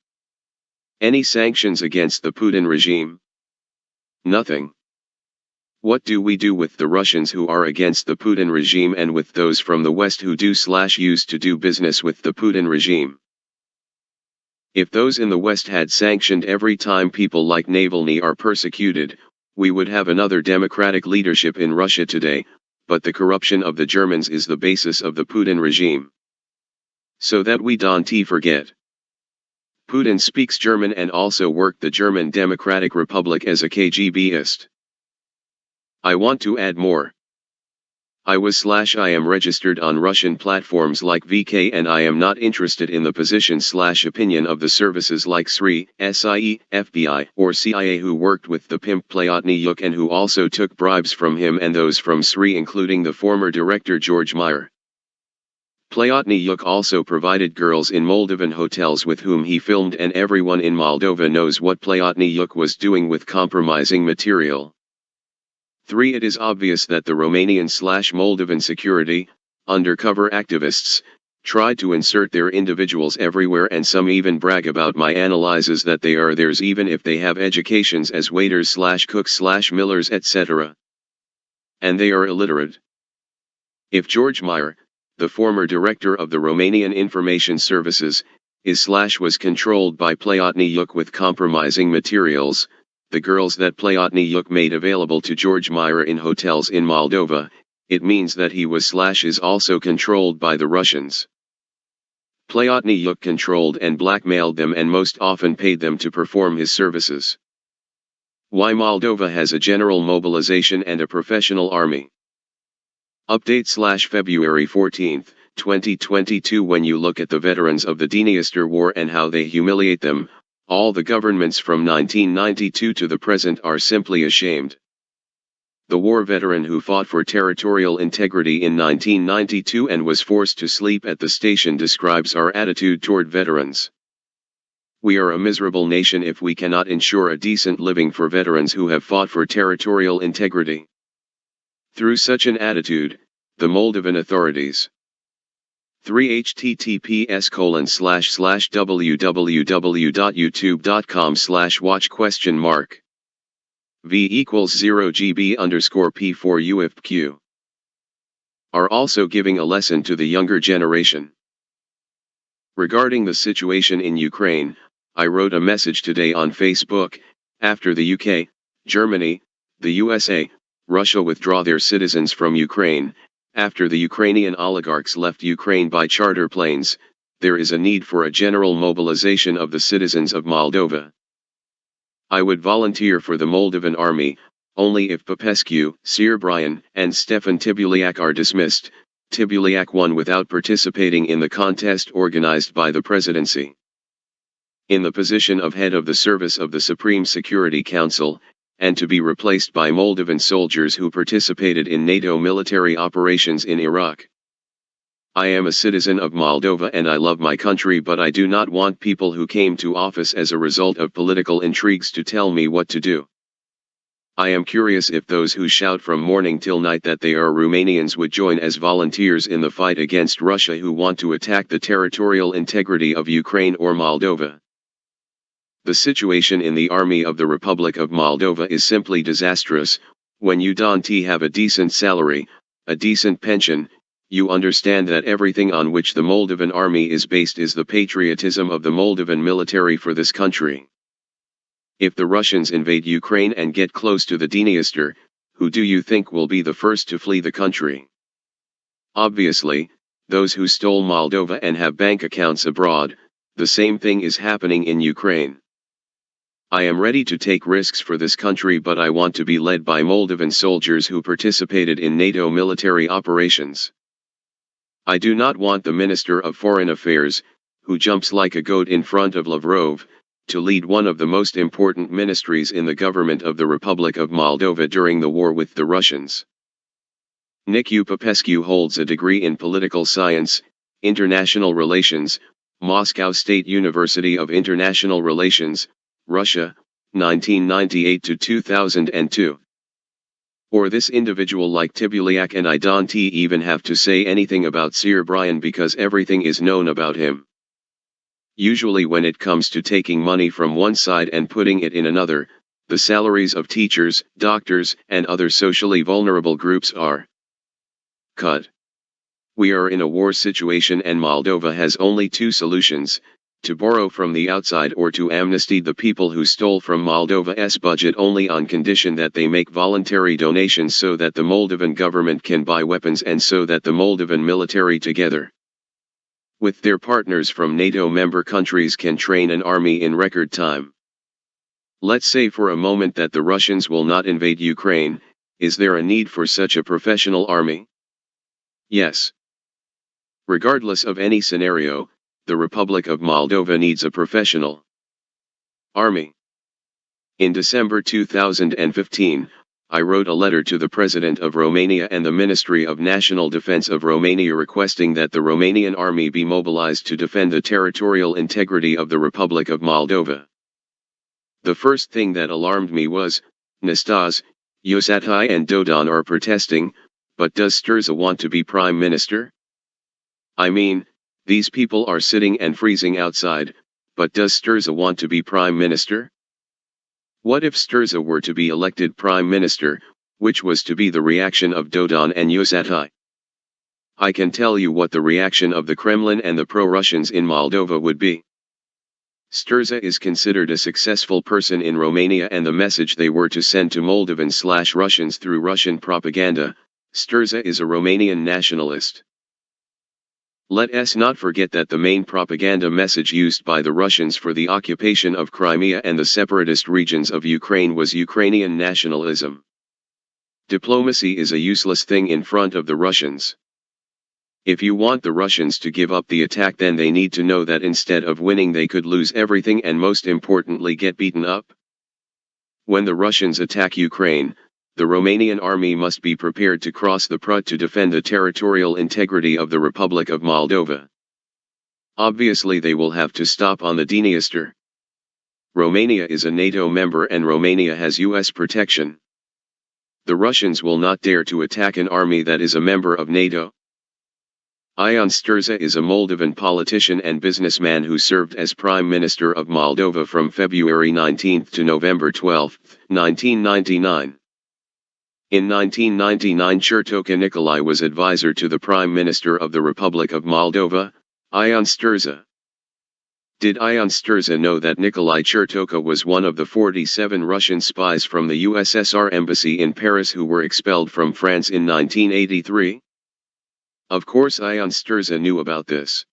A: Any sanctions against the Putin regime? Nothing. What do we do with the Russians who are against the Putin regime and with those from the West who do/used to do business with the Putin regime? If those in the West had sanctioned every time people like Navalny are persecuted, we would have another democratic leadership in Russia today, but the corruption of the Germans is the basis of the Putin regime. So that we don't forget. Putin speaks German and also worked the German Democratic Republic as a KGBist. I want to add more. I am registered on Russian platforms like VK, and I am not interested in the position/opinion of the services like SRI, SIE, FBI, or CIA who worked with the pimp Plotnyuk and who also took bribes from him, and those from SRI including the former director George Meyer. Plotnyuk also provided girls in Moldovan hotels with whom he filmed, and everyone in Moldova knows what Plotnyuk was doing with compromising material. 3. It is obvious that the Romanian/Moldovan security, undercover activists, try to insert their individuals everywhere, and some even brag about my analyses that they are theirs even if they have educations as waiters/cooks/millers etc. And they are illiterate. If George Meyer, the former director of the Romanian Information Services, was controlled by Plotnyuk with compromising materials, the girls that Plotnyuk made available to George Meyer in hotels in Moldova, it means that he was/is also controlled by the Russians. Plotnyuk controlled and blackmailed them and most often paid them to perform his services. Why Moldova has a general mobilization and a professional army. Update/February 14, 2022. When you look at the veterans of the Dniester War and how they humiliate them, all the governments from 1992 to the present are simply ashamed. The war veteran who fought for territorial integrity in 1992 and was forced to sleep at the station describes our attitude toward veterans. We are a miserable nation if we cannot ensure a decent living for veterans who have fought for territorial integrity. Through such an attitude, the Moldovan authorities 3 https://www.youtube.com/watch?? V equals 0 GB_P4 UFQ are also giving a lesson to the younger generation. Regarding the situation in Ukraine, I wrote a message today on Facebook. After the UK, Germany, the USA, Russia withdraw their citizens from Ukraine, after the Ukrainian oligarchs left Ukraine by charter planes, there is a need for a general mobilization of the citizens of Moldova. I would volunteer for the Moldovan army, only if Popescu, Brian, and Stefan Tibuliak are dismissed. Tibuliak won without participating in the contest organized by the presidency. In the position of head of the Service of the Supreme Security Council, and to be replaced by Moldovan soldiers who participated in NATO military operations in Iraq. I am a citizen of Moldova and I love my country, but I do not want people who came to office as a result of political intrigues to tell me what to do. I am curious if those who shout from morning till night that they are Romanians would join as volunteers in the fight against Russia, who want to attack the territorial integrity of Ukraine or Moldova. The situation in the Army of the Republic of Moldova is simply disastrous. When you don't have a decent salary, a decent pension, you understand that everything on which the Moldovan army is based is the patriotism of the Moldovan military for this country. If the Russians invade Ukraine and get close to the Dniester, who do you think will be the first to flee the country? Obviously, those who stole Moldova and have bank accounts abroad. The same thing is happening in Ukraine. I am ready to take risks for this country, but I want to be led by Moldovan soldiers who participated in NATO military operations. I do not want the Minister of Foreign Affairs, who jumps like a goat in front of Lavrov, to lead one of the most important ministries in the government of the Republic of Moldova during the war with the Russians. Nicu Popescu holds a degree in political science, international relations, Moscow State University of International Relations, Russia, 1998 to 2002. Or this individual like Tibuliak, and I don't even have to say anything about Brian because everything is known about him. Usually when it comes to taking money from one side and putting it in another, the salaries of teachers, doctors, and other socially vulnerable groups are cut. We are in a war situation and Moldova has only two solutions: to borrow from the outside or to amnesty the people who stole from Moldova's budget only on condition that they make voluntary donations so that the Moldovan government can buy weapons and so that the Moldovan military together with their partners from NATO member countries can train an army in record time. Let's say for a moment that the Russians will not invade Ukraine. Is there a need for such a professional army? Yes. Regardless of any scenario, the Republic of Moldova needs a professional army. In December 2015, I wrote a letter to the President of Romania and the Ministry of National Defense of Romania requesting that the Romanian army be mobilized to defend the territorial integrity of the Republic of Moldova. The first thing that alarmed me was, Năstase, Iosătai and Dodon are protesting, but does Sturza want to be Prime Minister? I mean, these people are sitting and freezing outside, but does Sturza want to be Prime Minister? What if Sturza were to be elected Prime Minister, which was to be the reaction of Dodon and Iosătai? I can tell you what the reaction of the Kremlin and the pro-Russians in Moldova would be. Sturza is considered a successful person in Romania, and the message they were to send to Moldovans/Russians through Russian propaganda: Sturza is a Romanian nationalist. Let us not forget that the main propaganda message used by the Russians for the occupation of Crimea and the separatist regions of Ukraine was Ukrainian nationalism. Diplomacy is a useless thing in front of the Russians. If you want the Russians to give up the attack, then they need to know that instead of winning they could lose everything and most importantly get beaten up. When the Russians attack Ukraine, the Romanian army must be prepared to cross the Prut to defend the territorial integrity of the Republic of Moldova. Obviously they will have to stop on the Dniester. Romania is a NATO member and Romania has US protection. The Russians will not dare to attack an army that is a member of NATO. Ion Sturza is a Moldovan politician and businessman who served as Prime Minister of Moldova from February 19 to November 12, 1999. In 1999, Chertoka Nicolae was advisor to the Prime Minister of the Republic of Moldova, Ion Sturza. Did Ion Sturza know that Nicolae Chertoka was one of the 47 Russian spies from the USSR embassy in Paris who were expelled from France in 1983? Of course Ion Sturza knew about this.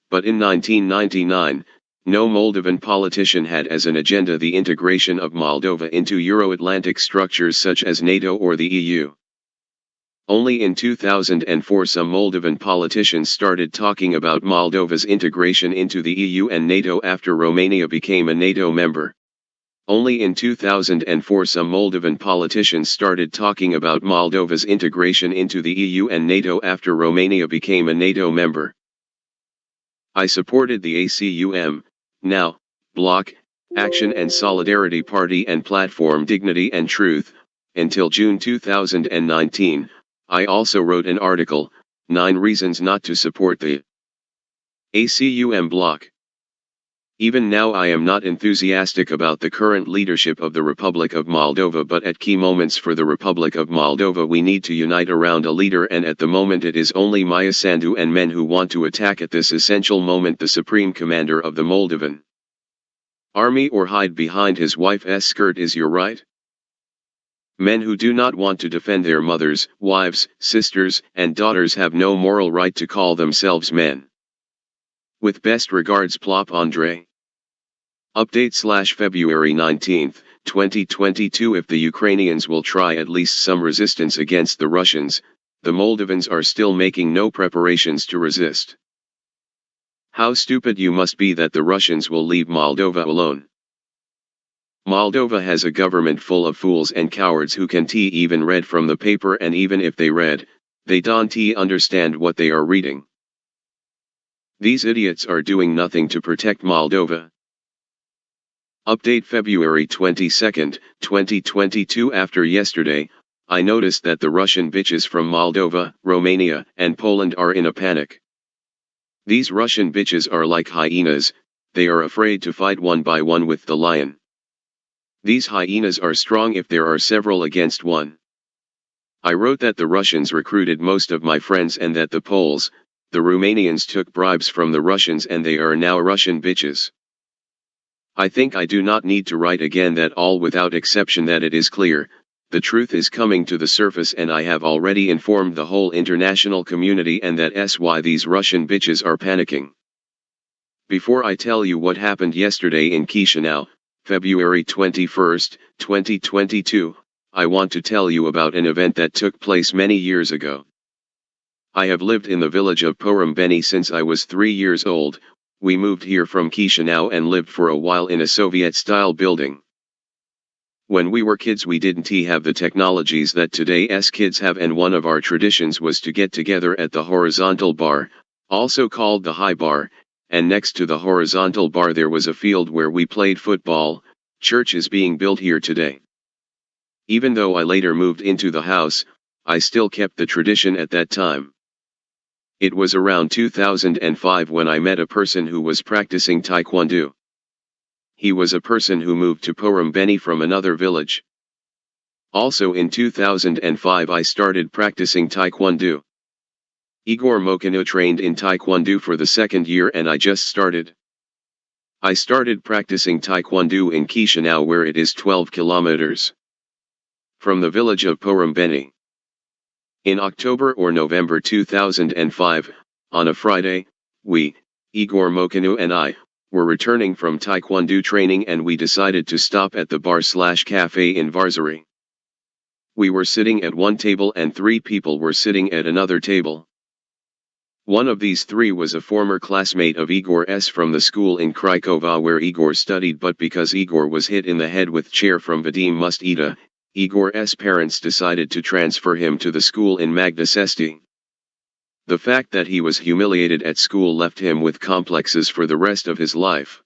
A: But in 1999, no Moldovan politician had as an agenda the integration of Moldova into Euro-Atlantic structures such as NATO or the EU. Only in 2004 some Moldovan politicians started talking about Moldova's integration into the EU and NATO after Romania became a NATO member. Only in 2004 some Moldovan politicians started talking about Moldova's integration into the EU and NATO after Romania became a NATO member. I supported the ACUM, now, Bloc, Action and Solidarity Party and Platform Dignity and Truth, until June 2019. I also wrote an article, 9 Reasons Not to Support the ACUM Bloc. Even now I am not enthusiastic about the current leadership of the Republic of Moldova, but at key moments for the Republic of Moldova we need to unite around a leader, and at the moment it is only Maia Sandu and men who want to attack at this essential moment the supreme commander of the Moldovan army or hide behind his wife's skirt is your right. Men who do not want to defend their mothers, wives, sisters, and daughters have no moral right to call themselves men. With best regards, Plop Andrei. Update /February 19, 2022. If the Ukrainians will try at least some resistance against the Russians, the Moldovans are still making no preparations to resist. How stupid you must be that the Russians will leave Moldova alone. Moldova has a government full of fools and cowards who can even read from the paper, and even if they read, they don't understand what they are reading. These idiots are doing nothing to protect Moldova. Update February 22, 2022. After yesterday, I noticed that the Russian bitches from Moldova, Romania, and Poland are in a panic. These Russian bitches are like hyenas, they are afraid to fight one by one with the lion. These hyenas are strong if there are several against one. I wrote that the Russians recruited most of my friends and that the Poles, the Romanians took bribes from the Russians and they are now Russian bitches. I think I do not need to write again that all without exception that it is clear, the truth is coming to the surface, and I have already informed the whole international community, and that's why these Russian bitches are panicking. Before I tell you what happened yesterday in Chisinau, February 21, 2022, I want to tell you about an event that took place many years ago. I have lived in the village of Porumbeni since I was 3 years old. We moved here from Chisinau and lived for a while in a Soviet-style building. When we were kids we didn't have the technologies that today's kids have, and one of our traditions was to get together at the horizontal bar, also called the high bar, and next to the horizontal bar there was a field where we played football. Church is being built here today. Even though I later moved into the house, I still kept the tradition at that time. It was around 2005 when I met a person who was practicing Taekwondo. He was a person who moved to Porumbeni from another village. Also in 2005 I started practicing Taekwondo. Igor Mokino trained in Taekwondo for the 2nd year and I just started. I started practicing Taekwondo in Chisinau, where it is 12 kilometers from the village of Porumbeni. In October or November 2005, on a Friday, we, Igor Mokino and I, were returning from Taekwondo training and we decided to stop at the bar/cafe in Varzari. We were sitting at one table and 3 people were sitting at another table. One of these three was a former classmate of Igor's from the school in Craiova where Igor studied, but because Igor was hit in the head with chair from Vadim Mustida, Igor's parents decided to transfer him to the school in Magdasesti. The fact that he was humiliated at school left him with complexes for the rest of his life.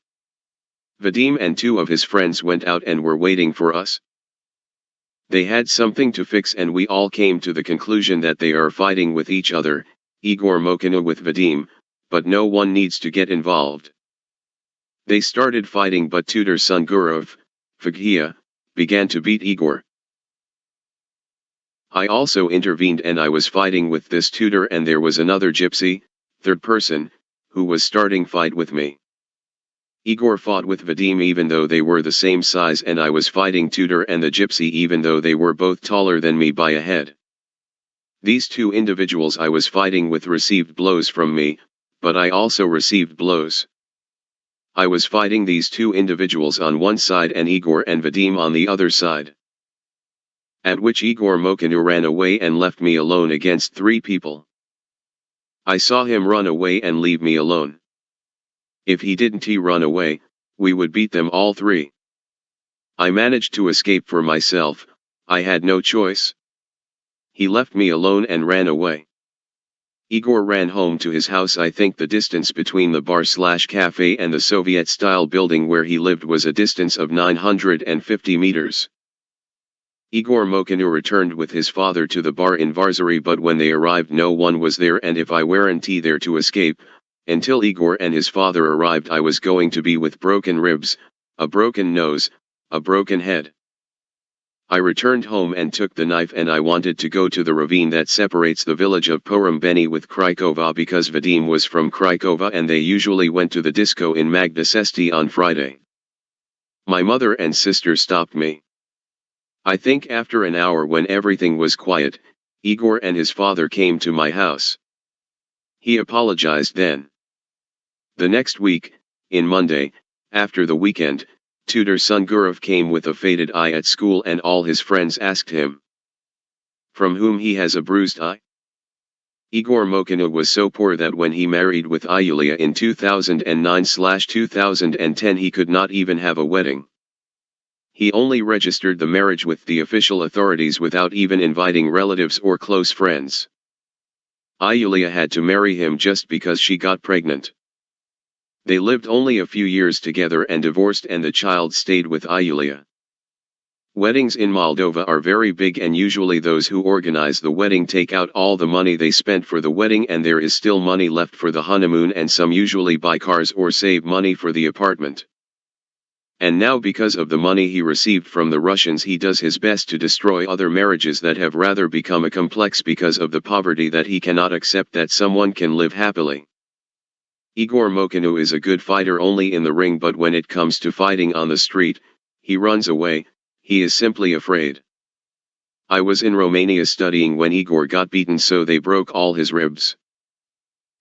A: Vadim and two of his friends went out and were waiting for us. They had something to fix and we all came to the conclusion that they are fighting with each other, Igor Mokina with Vadim, but no one needs to get involved. They started fighting but tutor son Gurov, Fagia, began to beat Igor. I also intervened and I was fighting with this tutor and there was another gypsy, third person, who was starting fight with me. Igor fought with Vadim even though they were the same size and I was fighting tutor and the gypsy even though they were both taller than me by a head. These two individuals I was fighting with received blows from me, but I also received blows. I was fighting these two individuals on one side and Igor and Vadim on the other side. At which Igor Mokinu ran away and left me alone against three people. I saw him run away and leave me alone. If he didn't run away, we would beat them all three. I managed to escape for myself, I had no choice. He left me alone and ran away. Igor ran home to his house. I think the distance between the bar/cafe and the Soviet-style building where he lived was a distance of 950 meters. Igor Mokinu returned with his father to the bar in Varsary, but when they arrived no one was there, and if I weren't there to escape, until Igor and his father arrived I was going to be with broken ribs, a broken nose, a broken head. I returned home and took the knife and I wanted to go to the ravine that separates the village of Porembeni with Craiova because Vadim was from Craiova and they usually went to the disco in Magdasesti on Friday. My mother and sister stopped me. I think after an hour when everything was quiet, Igor and his father came to my house. He apologized then. The next week, in Monday, after the weekend, tutor son Gurov came with a faded eye at school and all his friends asked him, from whom he has a bruised eye? Igor Mokina was so poor that when he married with Iulia in 2009/2010 he could not even have a wedding. He only registered the marriage with the official authorities without even inviting relatives or close friends. Iulia had to marry him just because she got pregnant. They lived only a few years together and divorced and the child stayed with Iulia. Weddings in Moldova are very big and usually those who organize the wedding take out all the money they spent for the wedding and there is still money left for the honeymoon and some usually buy cars or save money for the apartment. And now because of the money he received from the Russians he does his best to destroy other marriages that have rather become a complex because of the poverty that he cannot accept that someone can live happily. Igor Mokinu is a good fighter only in the ring, but when it comes to fighting on the street, he runs away, he is simply afraid. I was in Romania studying when Igor got beaten so they broke all his ribs.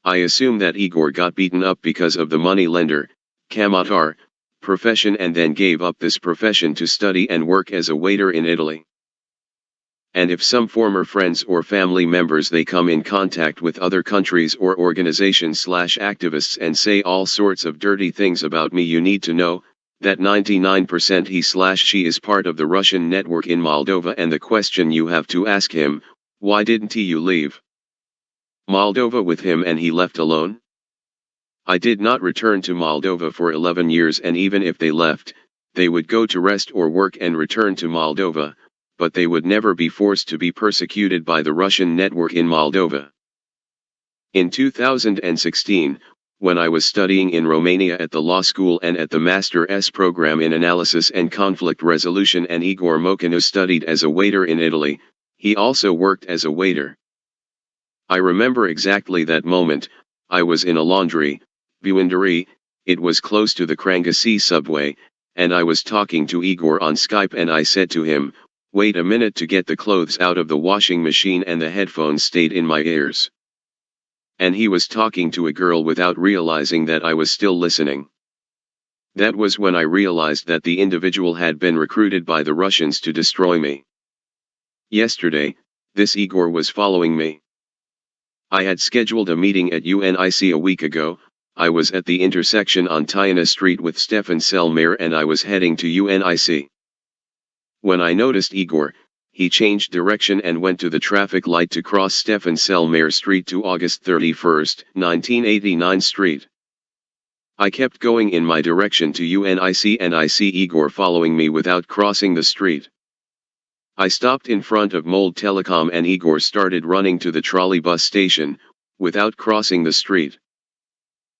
A: I assume that Igor got beaten up because of the money lender, Kamatar, profession and then gave up this profession to study and work as a waiter in Italy. And if some former friends or family members they come in contact with other countries or organizations/activists and say all sorts of dirty things about me, you need to know that 99% he/she is part of the Russian network in Moldova, and the question you have to ask him, why didn't you leave Moldova with him and he left alone? I did not return to Moldova for 11 years and even if they left, they would go to rest or work and return to Moldova, but they would never be forced to be persecuted by the Russian network in Moldova. In 2016, when I was studying in Romania at the law school and at the Master's program in Analysis and Conflict Resolution, and Igor Mokinu studied as a waiter in Italy, he also worked as a waiter. I remember exactly that moment. I was in a laundry, buanderie, it was close to the Krangasi subway, and I was talking to Igor on Skype and I said to him, wait a minute to get the clothes out of the washing machine, and the headphones stayed in my ears. And he was talking to a girl without realizing that I was still listening. That was when I realized that the individual had been recruited by the Russians to destroy me. Yesterday, this Igor was following me. I had scheduled a meeting at UNIC a week ago. I was at the intersection on Tyana Street with Stefan Selmayr and I was heading to UNIC. When I noticed Igor, he changed direction and went to the traffic light to cross Stefan Selmayr Street to August 31, 1989 Street. I kept going in my direction to UNIC and I see Igor following me without crossing the street. I stopped in front of Mold Telecom and Igor started running to the trolley bus station, without crossing the street.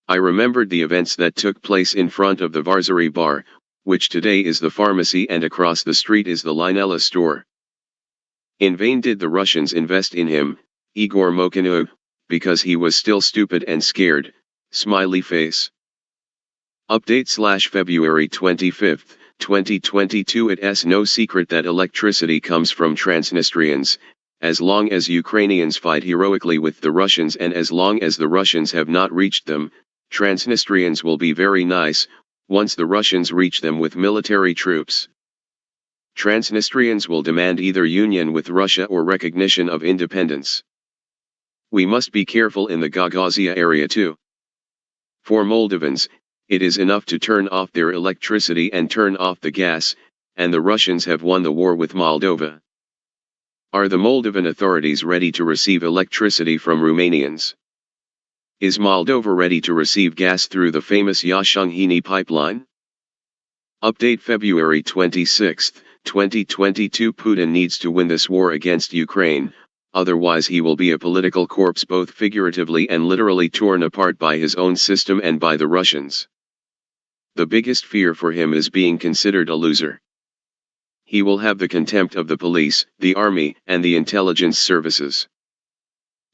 A: I remembered the events that took place in front of the Varsary bar, which today is the pharmacy and across the street is the Linella store. In vain did the Russians invest in him, Igor Mokhinu, because he was still stupid and scared, smiley face. Update/February 25, 2022. It's no secret that electricity comes from Transnistrians. As long as Ukrainians fight heroically with the Russians and as long as the Russians have not reached them, Transnistrians will be very nice, once the Russians reach them with military troops. Transnistrians will demand either union with Russia or recognition of independence. We must be careful in the Gagauzia area too. For Moldovans, it is enough to turn off their electricity and turn off the gas, and the Russians have won the war with Moldova. Are the Moldovan authorities ready to receive electricity from Romanians? Is Moldova ready to receive gas through the famous Iași-Ungheni pipeline? Update February 26, 2022. Putin needs to win this war against Ukraine, otherwise he will be a political corpse both figuratively and literally torn apart by his own system and by the Russians. The biggest fear for him is being considered a loser. He will have the contempt of the police, the army, and the intelligence services.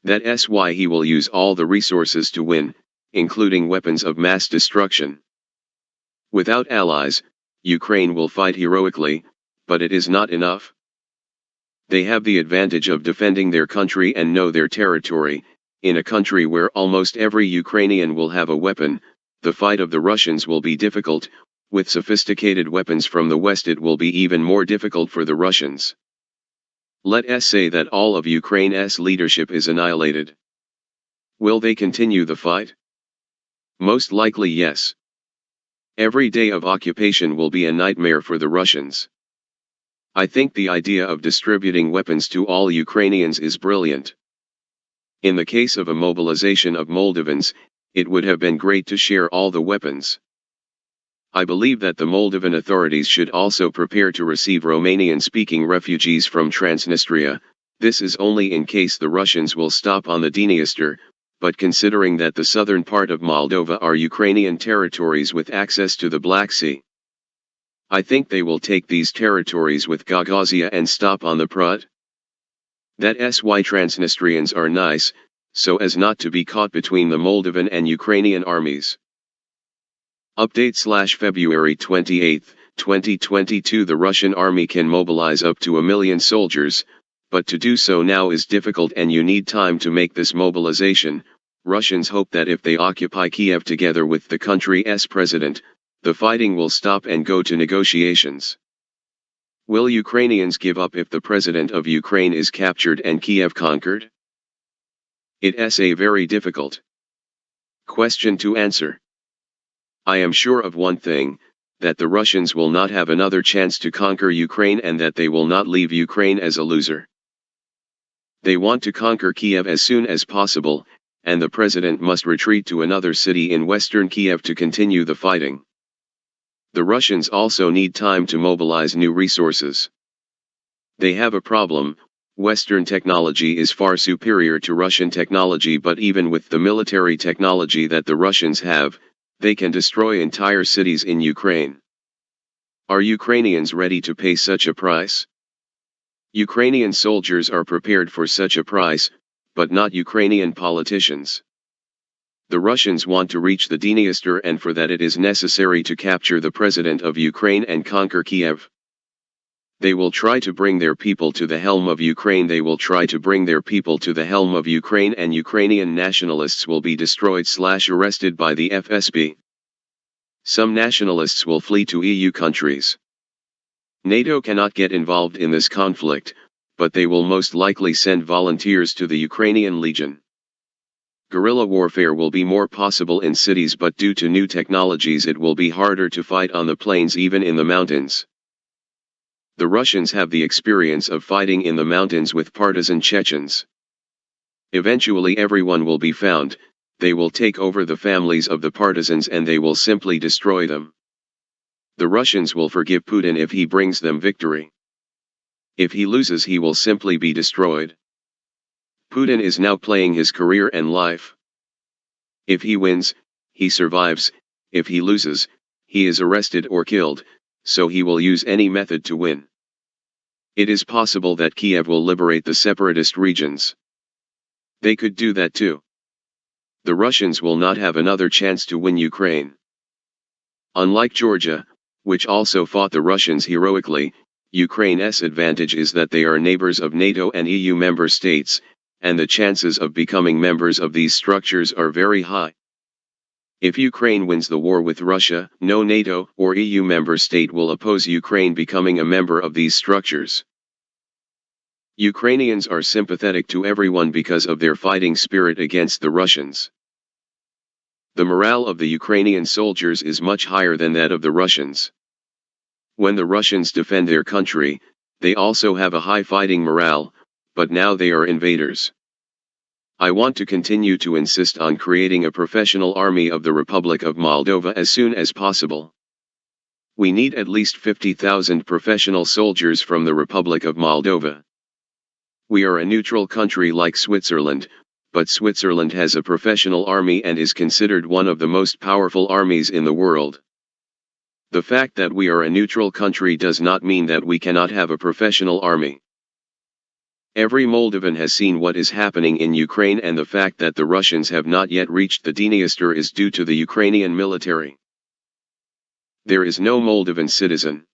A: That's why he will use all the resources to win, including weapons of mass destruction. Without allies, Ukraine will fight heroically, but it is not enough. They have the advantage of defending their country and know their territory. In a country where almost every Ukrainian will have a weapon, the fight of the Russians will be difficult. With sophisticated weapons from the West it will be even more difficult for the Russians. Let us say that all of Ukraine's leadership is annihilated. Will they continue the fight? Most likely yes. Every day of occupation will be a nightmare for the Russians. I think the idea of distributing weapons to all Ukrainians is brilliant. In the case of a mobilization of Moldovans, it would have been great to share all the weapons. I believe that the Moldovan authorities should also prepare to receive Romanian-speaking refugees from Transnistria. This is only in case the Russians will stop on the Dniester, but considering that the southern part of Moldova are Ukrainian territories with access to the Black Sea, I think they will take these territories with Gagauzia and stop on the Prut. That's why Transnistrians are nice, so as not to be caught between the Moldovan and Ukrainian armies. Update/February 28, 2022. The Russian army can mobilize up to 1 million soldiers, but to do so now is difficult and you need time to make this mobilization. Russians hope that if they occupy Kiev together with the country's president, the fighting will stop and go to negotiations. Will Ukrainians give up if the president of Ukraine is captured and Kiev conquered? It's a very difficult question to answer. I am sure of one thing, that the Russians will not have another chance to conquer Ukraine and that they will not leave Ukraine as a loser. They want to conquer Kiev as soon as possible, and the president must retreat to another city in western Kiev to continue the fighting. The Russians also need time to mobilize new resources. They have a problem. Western technology is far superior to Russian technology, but even with the military technology that the Russians have, they can destroy entire cities in Ukraine. Are Ukrainians ready to pay such a price? Ukrainian soldiers are prepared for such a price, but not Ukrainian politicians. The Russians want to reach the Dniester, and for that it is necessary to capture the president of Ukraine and conquer Kiev. They will try to bring their people to the helm of Ukraine. They will try to bring their people to the helm of Ukraine, and Ukrainian nationalists will be destroyed/arrested by the FSB. Some nationalists will flee to EU countries. NATO cannot get involved in this conflict, but they will most likely send volunteers to the Ukrainian Legion. Guerrilla warfare will be more possible in cities, but due to new technologies it will be harder to fight on the plains, even in the mountains. The Russians have the experience of fighting in the mountains with partisan Chechens. Eventually everyone will be found, they will take over the families of the partisans and they will simply destroy them. The Russians will forgive Putin if he brings them victory. If he loses, he will simply be destroyed. Putin is now playing his career and life. If he wins, he survives; if he loses, he is arrested or killed, so he will use any method to win. It is possible that Kiev will liberate the separatist regions. They could do that too. The Russians will not have another chance to win Ukraine. Unlike Georgia, which also fought the Russians heroically, Ukraine's advantage is that they are neighbors of NATO and EU member states, and the chances of becoming members of these structures are very high. If Ukraine wins the war with Russia, no NATO or EU member state will oppose Ukraine becoming a member of these structures. Ukrainians are sympathetic to everyone because of their fighting spirit against the Russians. The morale of the Ukrainian soldiers is much higher than that of the Russians. When the Russians defend their country, they also have a high fighting morale, but now they are invaders. I want to continue to insist on creating a professional army of the Republic of Moldova as soon as possible. We need at least 50,000 professional soldiers from the Republic of Moldova. We are a neutral country like Switzerland, but Switzerland has a professional army and is considered one of the most powerful armies in the world. The fact that we are a neutral country does not mean that we cannot have a professional army. Every Moldovan has seen what is happening in Ukraine, and the fact that the Russians have not yet reached the Dniester is due to the Ukrainian military. There is no Moldovan citizen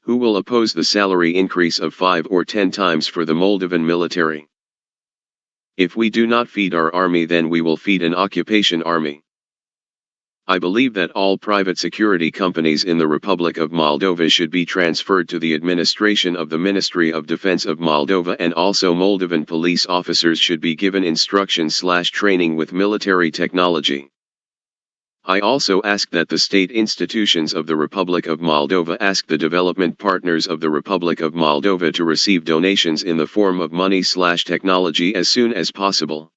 A: who will oppose the salary increase of 5 or 10 times for the Moldovan military. If we do not feed our army, then we will feed an occupation army. I believe that all private security companies in the Republic of Moldova should be transferred to the administration of the Ministry of Defense of Moldova, and also Moldovan police officers should be given instruction/training with military technology. I also ask that the state institutions of the Republic of Moldova ask the development partners of the Republic of Moldova to receive donations in the form of money/technology as soon as possible.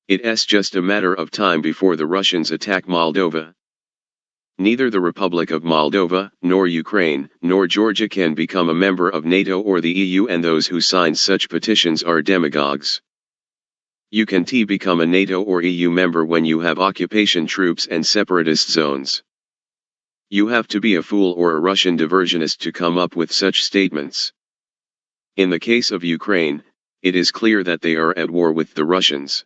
A: It's just a matter of time before the Russians attack Moldova. Neither the Republic of Moldova, nor Ukraine, nor Georgia can become a member of NATO or the EU, and those who sign such petitions are demagogues. You can't become a NATO or EU member when you have occupation troops and separatist zones. You have to be a fool or a Russian diversionist to come up with such statements. In the case of Ukraine, it is clear that they are at war with the Russians.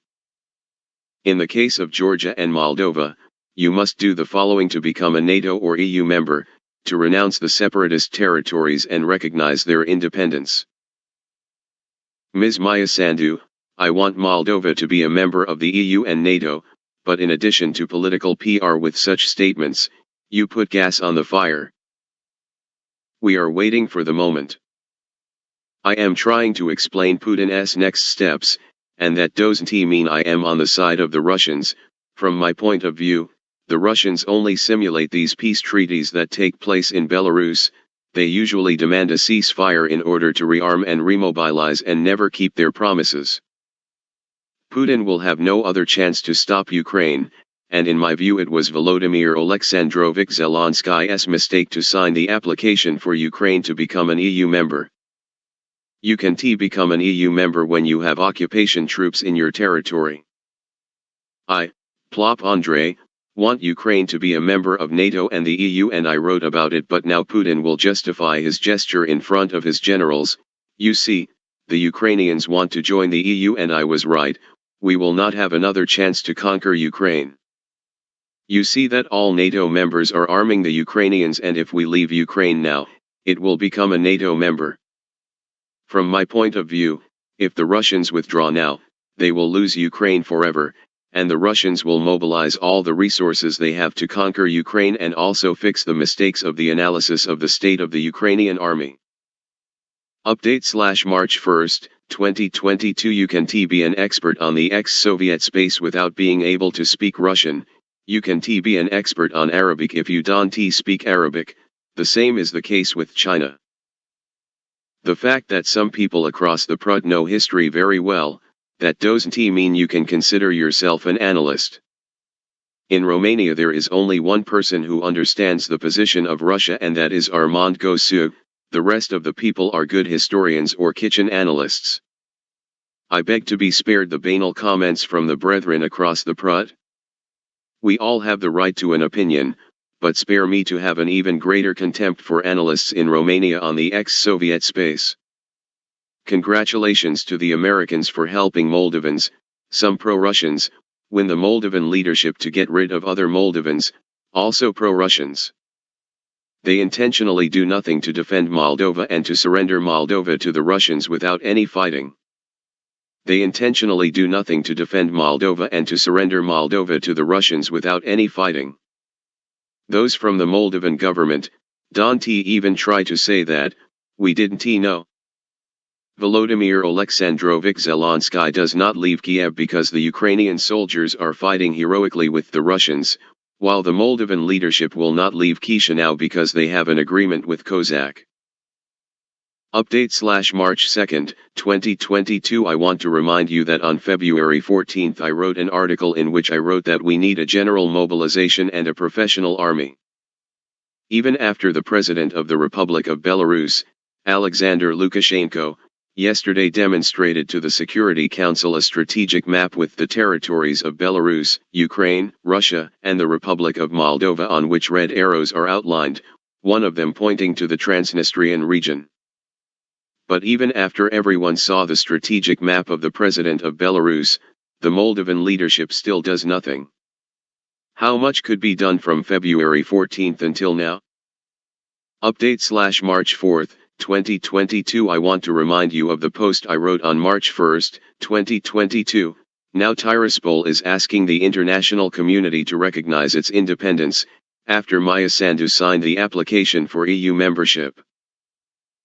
A: In the case of Georgia and Moldova, you must do the following to become a NATO or EU member: to renounce the separatist territories and recognize their independence. Ms. Maya Sandu, I want Moldova to be a member of the EU and NATO, but in addition to political PR with such statements, you put gas on the fire. We are waiting for the moment. I am trying to explain Putin's next steps, and that doesn't mean I am on the side of the Russians. From my point of view, the Russians only simulate these peace treaties that take place in Belarus. They usually demand a ceasefire in order to rearm and remobilize and never keep their promises. Putin will have no other chance to stop Ukraine, and in my view it was Volodymyr Alexandrovich Zelensky's mistake to sign the application for Ukraine to become an EU member. You can't become an EU member when you have occupation troops in your territory. I, Plop Andrei, want Ukraine to be a member of NATO and the EU, and I wrote about it, but now Putin will justify his gesture in front of his generals. You see, the Ukrainians want to join the EU and I was right. We will not have another chance to conquer Ukraine. You see that all NATO members are arming the Ukrainians, and if we leave Ukraine now, it will become a NATO member. From my point of view, if the Russians withdraw now, they will lose Ukraine forever, and the Russians will mobilize all the resources they have to conquer Ukraine and also fix the mistakes of the analysis of the state of the Ukrainian army. Update/March 1, 2022. You can be an expert on the ex-Soviet space without being able to speak Russian. You can be an expert on Arabic if you don't speak Arabic. The same is the case with China. The fact that some people across the prut know history very well, that doesn't mean you can consider yourself an analyst. In Romania there is only one person who understands the position of Russia, and that is Armand Gosu. The rest of the people are good historians or kitchen analysts. I beg to be spared the banal comments from the brethren across the prut. We all have the right to an opinion, but spare me to have an even greater contempt for analysts in Romania on the ex-Soviet space. Congratulations to the Americans for helping Moldovans, some pro-Russians, win the Moldovan leadership to get rid of other Moldovans, also pro-Russians. They intentionally do nothing to defend Moldova and to surrender Moldova to the Russians without any fighting. They intentionally do nothing to defend Moldova and to surrender Moldova to the Russians without any fighting. Those from the Moldovan government don't even try to say that, we didn't know. Volodymyr Alexandrovich Zelensky does not leave Kiev because the Ukrainian soldiers are fighting heroically with the Russians, while the Moldovan leadership will not leave Chisinau because they have an agreement with Kozak. Update/March 2, 2022. I want to remind you that on February 14 I wrote an article in which I wrote that we need a general mobilization and a professional army. Even after the President of the Republic of Belarus, Alexander Lukashenko, yesterday demonstrated to the Security Council a strategic map with the territories of Belarus, Ukraine, Russia, and the Republic of Moldova on which red arrows are outlined, one of them pointing to the Transnistrian region. But even after everyone saw the strategic map of the President of Belarus, the Moldovan leadership still does nothing. How much could be done from February 14 until now? Update/March 4, 2022. I want to remind you of the post I wrote on March 1, 2022. Now Tiraspol is asking the international community to recognize its independence, after Maia Sandu signed the application for EU membership.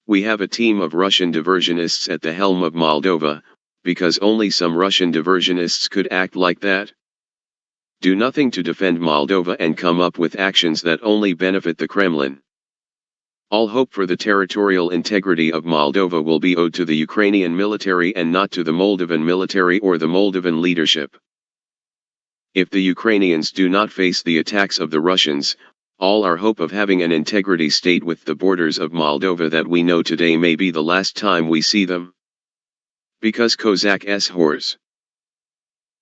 A: We have a team of Russian diversionists at the helm of Moldova, because only some Russian diversionists could act like that. Do nothing to defend Moldova and come up with actions that only benefit the Kremlin. All hope for the territorial integrity of Moldova will be owed to the Ukrainian military and not to the Moldovan military or the Moldovan leadership. If the Ukrainians do not face the attacks of the Russians, all our hope of having an integrity state with the borders of Moldova that we know today may be the last time we see them. Because Kozak's whores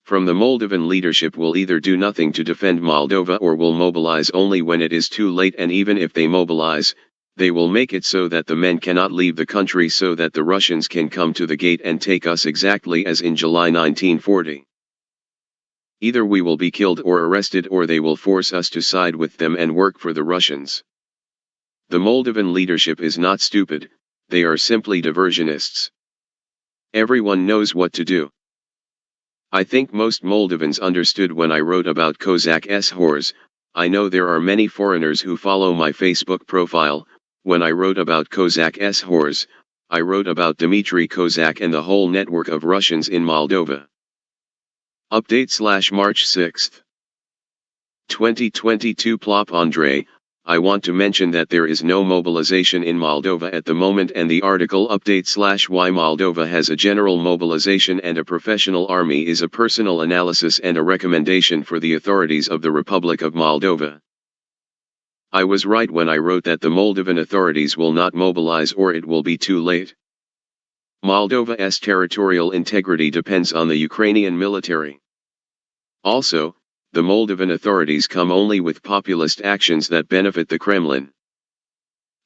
A: from the Moldovan leadership will either do nothing to defend Moldova or will mobilize only when it is too late, and even if they mobilize, they will make it so that the men cannot leave the country so that the Russians can come to the gate and take us exactly as in July 1940. Either we will be killed or arrested, or they will force us to side with them and work for the Russians. The Moldovan leadership is not stupid, they are simply diversionists. Everyone knows what to do. I think most Moldovans understood when I wrote about Kozak's whores. I know there are many foreigners who follow my Facebook profile. When I wrote about Kozak's whores, I wrote about Dmitry Kozak and the whole network of Russians in Moldova. Update/March 6, 2022. Plop Andrei. I want to mention that there is no mobilization in Moldova at the moment, and the article Update/Why Moldova has a general mobilization and a professional army is a personal analysis and a recommendation for the authorities of the Republic of Moldova. I was right when I wrote that the Moldovan authorities will not mobilize or it will be too late. Moldova's territorial integrity depends on the Ukrainian military. Also, the Moldovan authorities come only with populist actions that benefit the Kremlin.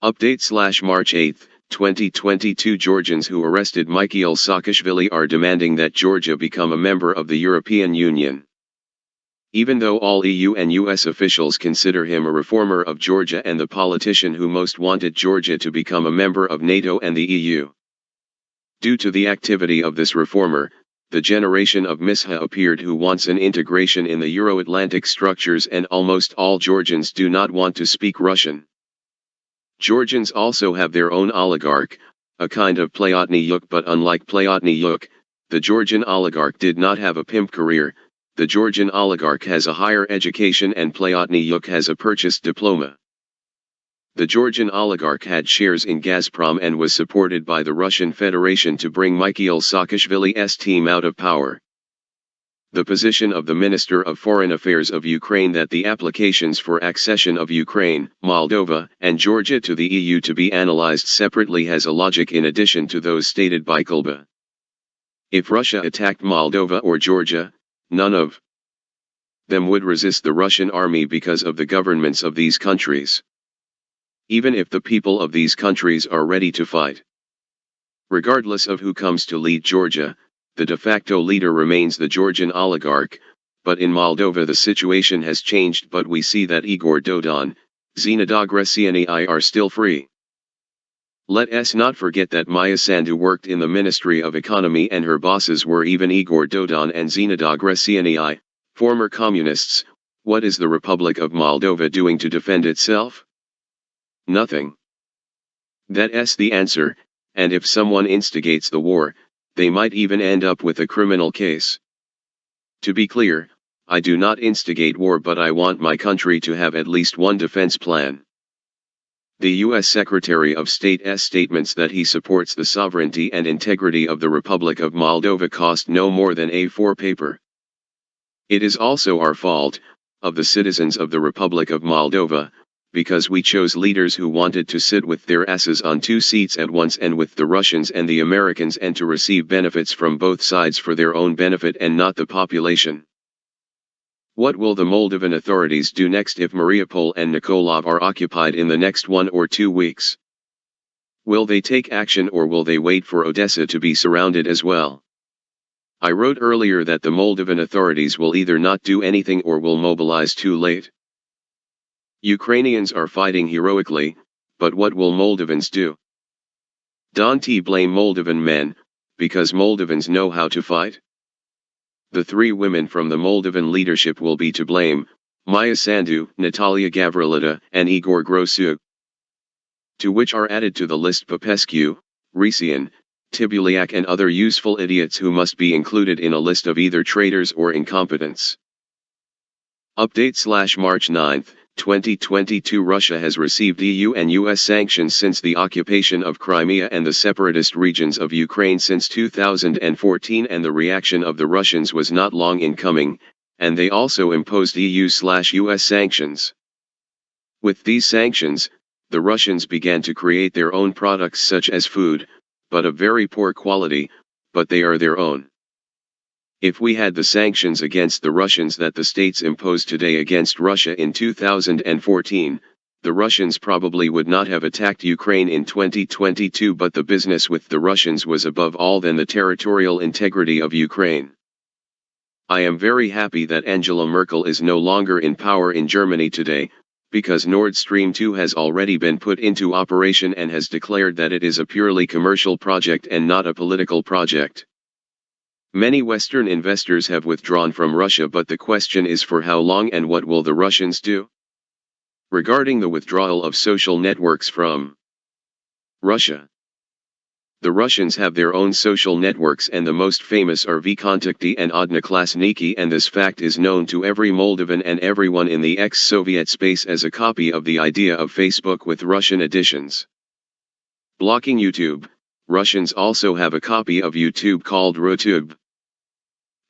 A: Update/March 8, 2022. Georgians who arrested Mikhail Saakashvili are demanding that Georgia become a member of the European Union. Even though all EU and US officials consider him a reformer of Georgia and the politician who most wanted Georgia to become a member of NATO and the EU. Due to the activity of this reformer, the generation of Misha appeared who wants an integration in the Euro-Atlantic structures, and almost all Georgians do not want to speak Russian. Georgians also have their own oligarch, a kind of Playotny yuk, but unlike Playotny yuk, the Georgian oligarch did not have a pimp career. The Georgian oligarch has a higher education and Playotny yuk has a purchased diploma. The Georgian oligarch had shares in Gazprom and was supported by the Russian Federation to bring Mikhail Saakashvili's team out of power. The position of the Minister of Foreign Affairs of Ukraine that the applications for accession of Ukraine, Moldova, and Georgia to the EU to be analyzed separately has a logic in addition to those stated by Kulba. If Russia attacked Moldova or Georgia, none of them would resist the Russian army because of the governments of these countries. Even if the people of these countries are ready to fight. Regardless of who comes to lead Georgia, the de facto leader remains the Georgian oligarch, but in Moldova the situation has changed, but we see that Igor Dodon, Zhinota Gresianii are still free. Let us not forget that Maya Sandu worked in the Ministry of Economy and her bosses were even Igor Dodon and Zhinota Gresianii, former communists. What is the Republic of Moldova doing to defend itself? Nothing. That's the answer, and if someone instigates the war, they might even end up with a criminal case. To be clear, I do not instigate war, but I want my country to have at least one defense plan. The U.S. Secretary of State's statements that he supports the sovereignty and integrity of the Republic of Moldova cost no more than A4 paper. It is also our fault, of the citizens of the Republic of Moldova, because we chose leaders who wanted to sit with their asses on two seats at once and with the Russians and the Americans and to receive benefits from both sides for their own benefit and not the population. What will the Moldovan authorities do next if Mariupol and Nikolov are occupied in the next 1 or 2 weeks? Will they take action or will they wait for Odessa to be surrounded as well? I wrote earlier that the Moldovan authorities will either not do anything or will mobilize too late. Ukrainians are fighting heroically, but what will Moldovans do? Don't blame Moldovan men, because Moldovans know how to fight. The 3 women from the Moldovan leadership will be to blame, Maya Sandu, Natalia Gavrilita, and Igor Grosuk. To which are added to the list Popescu, Risian, Tibuliak and other useful idiots who must be included in a list of either traitors or incompetents. Update/March 9, 2022 Russia has received EU and US sanctions since the occupation of Crimea and the separatist regions of Ukraine since 2014, and the reaction of the Russians was not long in coming, and they also imposed EU/US sanctions. With these sanctions, the Russians began to create their own products such as food, but of very poor quality, but they are their own. If we had the sanctions against the Russians that the states imposed today against Russia in 2014, the Russians probably would not have attacked Ukraine in 2022, but the business with the Russians was above all than the territorial integrity of Ukraine. I am very happy that Angela Merkel is no longer in power in Germany today, because Nord Stream 2 has already been put into operation and has declared that it is a purely commercial project and not a political project. Many Western investors have withdrawn from Russia, but the question is for how long and what will the Russians do? Regarding the withdrawal of social networks from Russia. The Russians have their own social networks and the most famous are Vkontakte and Odnoklassniki, and this fact is known to every Moldovan and everyone in the ex-Soviet space as a copy of the idea of Facebook with Russian additions. Blocking YouTube. Russians also have a copy of YouTube called Rutube.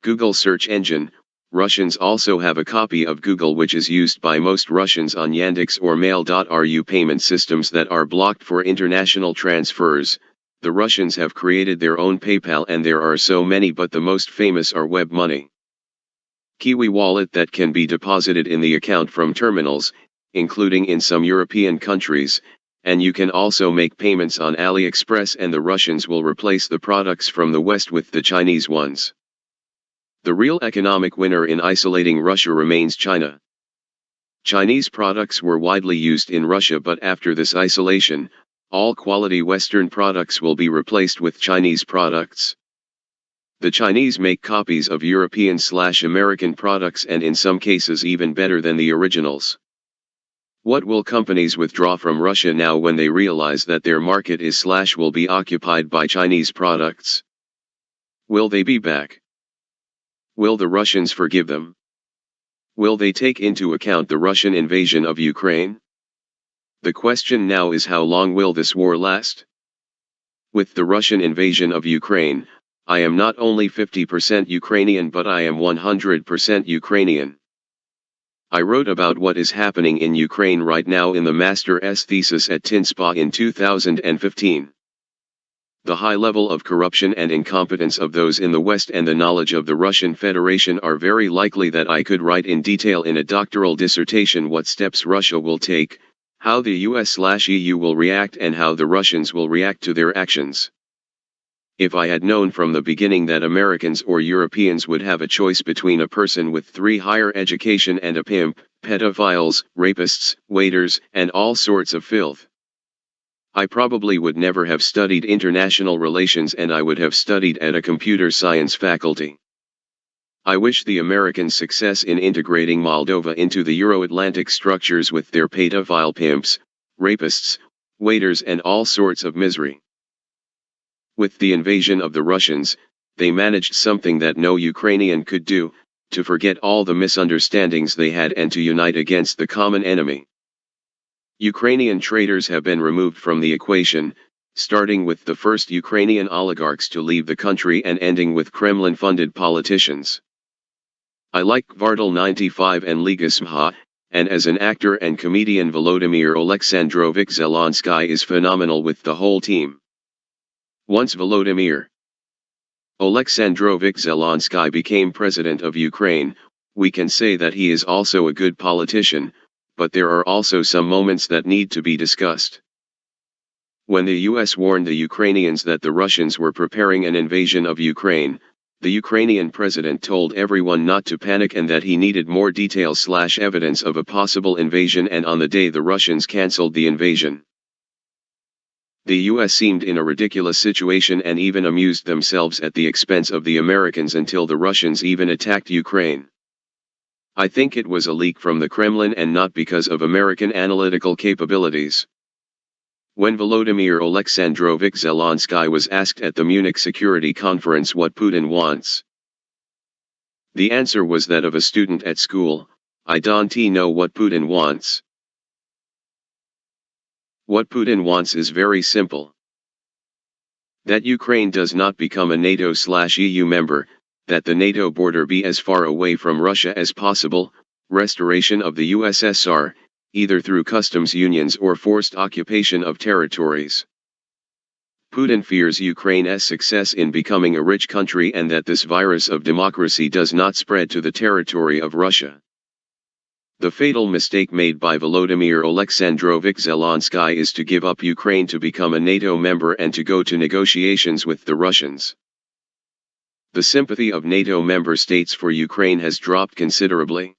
A: Google search engine. Russians also have a copy of Google, which is used by most Russians on Yandex or Mail.ru payment systems that are blocked for international transfers. The Russians have created their own PayPal, and there are so many, but the most famous are Web Money, Kiwi Wallet that can be deposited in the account from terminals, including in some European countries, and you can also make payments on AliExpress, and the Russians will replace the products from the West with the Chinese ones. The real economic winner in isolating Russia remains China. Chinese products were widely used in Russia, but after this isolation, all quality Western products will be replaced with Chinese products. The Chinese make copies of European/American products, and in some cases even better than the originals. What will companies withdraw from Russia now when they realize that their market will be occupied by Chinese products? Will they be back? Will the Russians forgive them? Will they take into account the Russian invasion of Ukraine? The question now is, how long will this war last? With the Russian invasion of Ukraine, I am not only 50% Ukrainian but I am 100% Ukrainian. I wrote about what is happening in Ukraine right now in the Master's thesis at TINSPA in 2015. The high level of corruption and incompetence of those in the West and the knowledge of the Russian Federation are very likely that I could write in detail in a doctoral dissertation what steps Russia will take, how the US/EU will react and how the Russians will react to their actions. If I had known from the beginning that Americans or Europeans would have a choice between a person with 3 higher education and a pimp, pedophiles, rapists, waiters, and all sorts of filth, I probably would never have studied international relations and I would have studied at a computer science faculty. I wish the Americans success in integrating Moldova into the Euro-Atlantic structures with their pedophile pimps, rapists, waiters and all sorts of misery. With the invasion of the Russians, they managed something that no Ukrainian could do, to forget all the misunderstandings they had and to unite against the common enemy. Ukrainian traitors have been removed from the equation, starting with the first Ukrainian oligarchs to leave the country and ending with Kremlin-funded politicians. I like Kvartal 95 and Liga Smha, and as an actor and comedian Volodymyr Alexandrovich Zelensky is phenomenal with the whole team. Once Volodymyr Alexandrovich Zelensky became president of Ukraine, we can say that he is also a good politician, but there are also some moments that need to be discussed. When the US warned the Ukrainians that the Russians were preparing an invasion of Ukraine, the Ukrainian president told everyone not to panic and that he needed more details/evidence of a possible invasion, and on the day the Russians cancelled the invasion. The US seemed in a ridiculous situation and even amused themselves at the expense of the Americans until the Russians even attacked Ukraine. I think it was a leak from the Kremlin and not because of American analytical capabilities. When Volodymyr Alexandrovich Zelensky was asked at the Munich Security Conference what Putin wants, the answer was that of a student at school: "I don't know what Putin wants." What Putin wants is very simple. That Ukraine does not become a NATO/EU member, that the NATO border be as far away from Russia as possible, restoration of the USSR, either through customs unions or forced occupation of territories. Putin fears Ukraine's success in becoming a rich country and that this virus of democracy does not spread to the territory of Russia. The fatal mistake made by Volodymyr Alexandrovich Zelensky is to give up Ukraine to become a NATO member and to go to negotiations with the Russians. The sympathy of NATO member states for Ukraine has dropped considerably.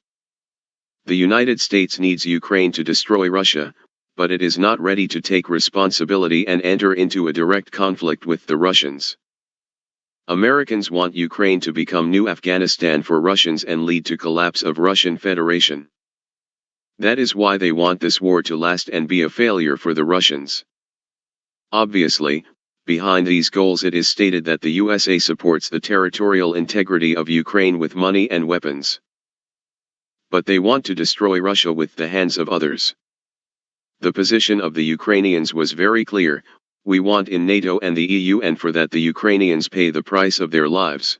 A: The United States needs Ukraine to destroy Russia, but it is not ready to take responsibility and enter into a direct conflict with the Russians. Americans want Ukraine to become new Afghanistan for Russians and lead to collapse of Russian Federation. That is why they want this war to last and be a failure for the Russians. Obviously, behind these goals it is stated that the USA supports the territorial integrity of Ukraine with money and weapons. But they want to destroy Russia with the hands of others. The position of the Ukrainians was very clear: we want in NATO and the EU, and for that the Ukrainians pay the price of their lives.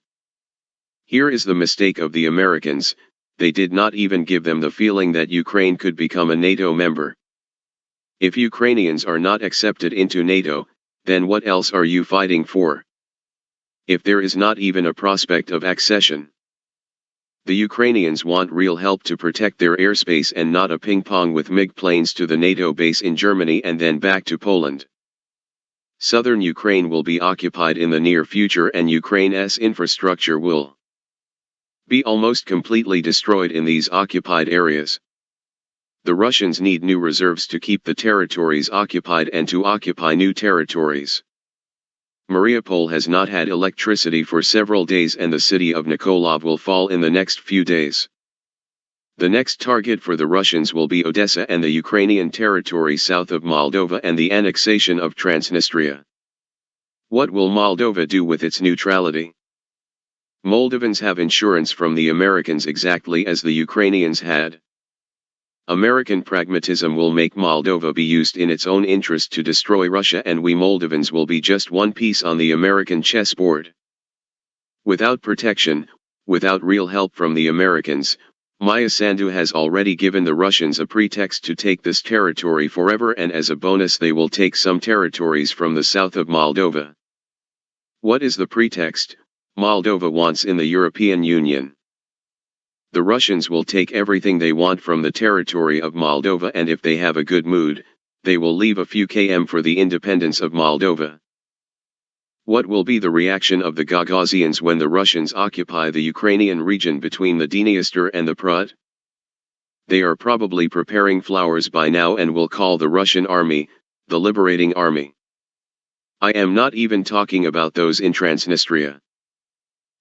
A: Here is the mistake of the Americans: they did not even give them the feeling that Ukraine could become a NATO member. If Ukrainians are not accepted into NATO, then what else are you fighting for? If there is not even a prospect of accession. The Ukrainians want real help to protect their airspace and not a ping-pong with MiG planes to the NATO base in Germany and then back to Poland. Southern Ukraine will be occupied in the near future and Ukraine's infrastructure will be almost completely destroyed in these occupied areas. The Russians need new reserves to keep the territories occupied and to occupy new territories. Mariupol has not had electricity for several days and the city of Nikolov will fall in the next few days. The next target for the Russians will be Odessa and the Ukrainian territory south of Moldova and the annexation of Transnistria. What will Moldova do with its neutrality? Moldovans have insurance from the Americans exactly as the Ukrainians had. American pragmatism will make Moldova be used in its own interest to destroy Russia, and we Moldovans will be just one piece on the American chessboard. Without protection, without real help from the Americans, Maya Sandu has already given the Russians a pretext to take this territory forever, and as a bonus they will take some territories from the south of Moldova. What is the pretext? Moldova wants in the European Union. The Russians will take everything they want from the territory of Moldova, and if they have a good mood, they will leave a few km for the independence of Moldova. What will be the reaction of the Gagauzzians when the Russians occupy the Ukrainian region between the Dniester and the Prut? They are probably preparing flowers by now and will call the Russian army, the Liberating Army. I am not even talking about those in Transnistria.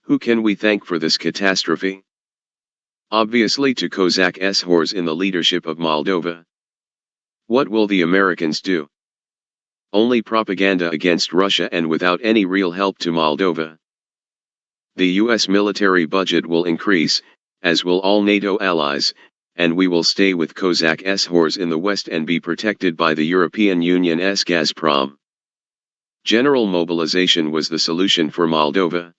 A: Who can we thank for this catastrophe? Obviously to Kozak S-Hors in the leadership of Moldova. What will the Americans do? Only propaganda against Russia and without any real help to Moldova. The US military budget will increase, as will all NATO allies, and we will stay with Kozak S-Hors in the West and be protected by the European Union's Gazprom. General mobilization was the solution for Moldova.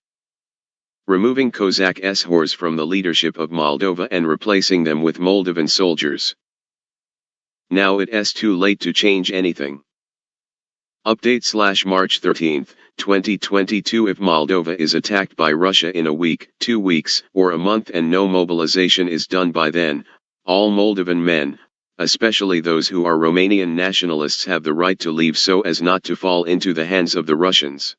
A: Removing Kozak S-Hors from the leadership of Moldova and replacing them with Moldovan soldiers. Now it's too late to change anything. Update /March 13, 2022. If Moldova is attacked by Russia in a week, 2 weeks, or a month and no mobilization is done by then, all Moldovan men, especially those who are Romanian nationalists, have the right to leave so as not to fall into the hands of the Russians.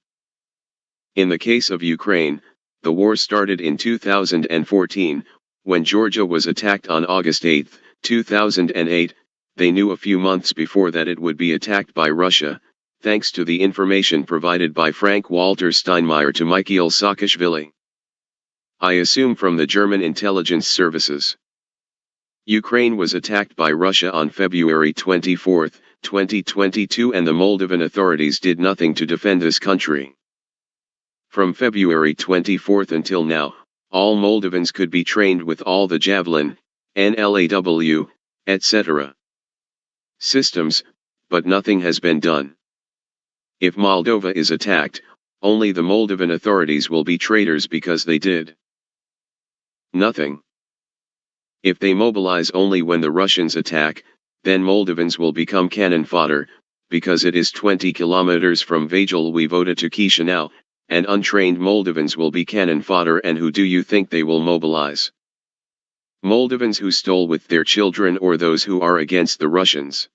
A: In the case of Ukraine, the war started in 2014, when Georgia was attacked on August 8, 2008, they knew a few months before that it would be attacked by Russia, thanks to the information provided by Frank-Walter Steinmeier to Mikhail Saakashvili. I assume from the German intelligence services. Ukraine was attacked by Russia on February 24, 2022, and the Moldovan authorities did nothing to defend this country. From February 24 until now, all Moldovans could be trained with all the Javelin, NLAW, etc. systems, but nothing has been done. If Moldova is attacked, only the Moldovan authorities will be traitors because they did nothing. If they mobilize only when the Russians attack, then Moldovans will become cannon fodder, because it is 20 kilometers from Vagel Voivode to Chisinau, and untrained Moldovans will be cannon fodder. And who do you think they will mobilize? Moldovans who stole with their children or those who are against the Russians.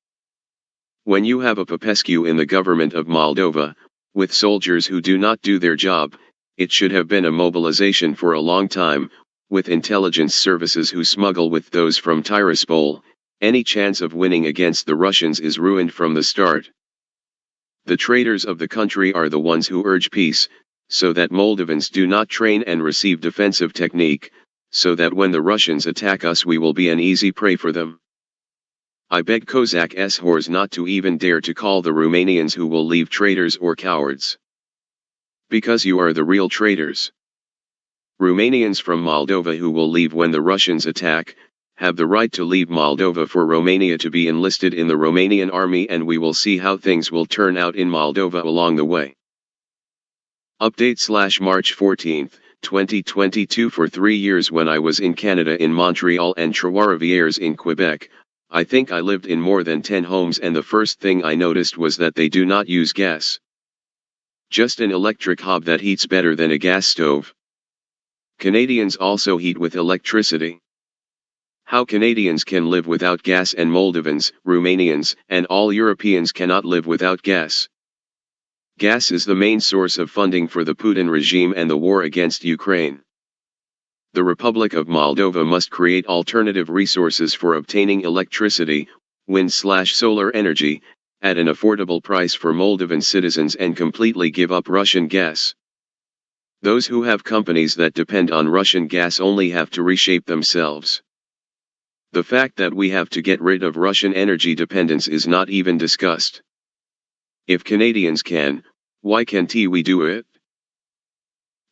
A: When you have a Popescu in the government of Moldova, with soldiers who do not do their job, it should have been a mobilization for a long time, with intelligence services who smuggle with those from Tiraspol. Any chance of winning against the Russians is ruined from the start. The traitors of the country are the ones who urge peace, so that Moldovans do not train and receive defensive technique, so that when the Russians attack us we will be an easy prey for them. I beg Kozak S-Hors not to even dare to call the Romanians who will leave traitors or cowards. Because you are the real traitors. Romanians from Moldova who will leave when the Russians attack, have the right to leave Moldova for Romania to be enlisted in the Romanian army, and we will see how things will turn out in Moldova along the way. Update /March 14, 2022. For 3 years when I was in Canada in Montreal and Trois-Rivières in Quebec, I think I lived in more than 10 homes, and the first thing I noticed was that they do not use gas. Just an electric hob that heats better than a gas stove. Canadians also heat with electricity. How Canadians can live without gas and Moldovans, Romanians, and all Europeans cannot live without gas. Gas is the main source of funding for the Putin regime and the war against Ukraine. The Republic of Moldova must create alternative resources for obtaining electricity, wind/solar energy, at an affordable price for Moldovan citizens and completely give up Russian gas. Those who have companies that depend on Russian gas only have to reshape themselves. The fact that we have to get rid of Russian energy dependence is not even discussed. If Canadians can, why can't we do it?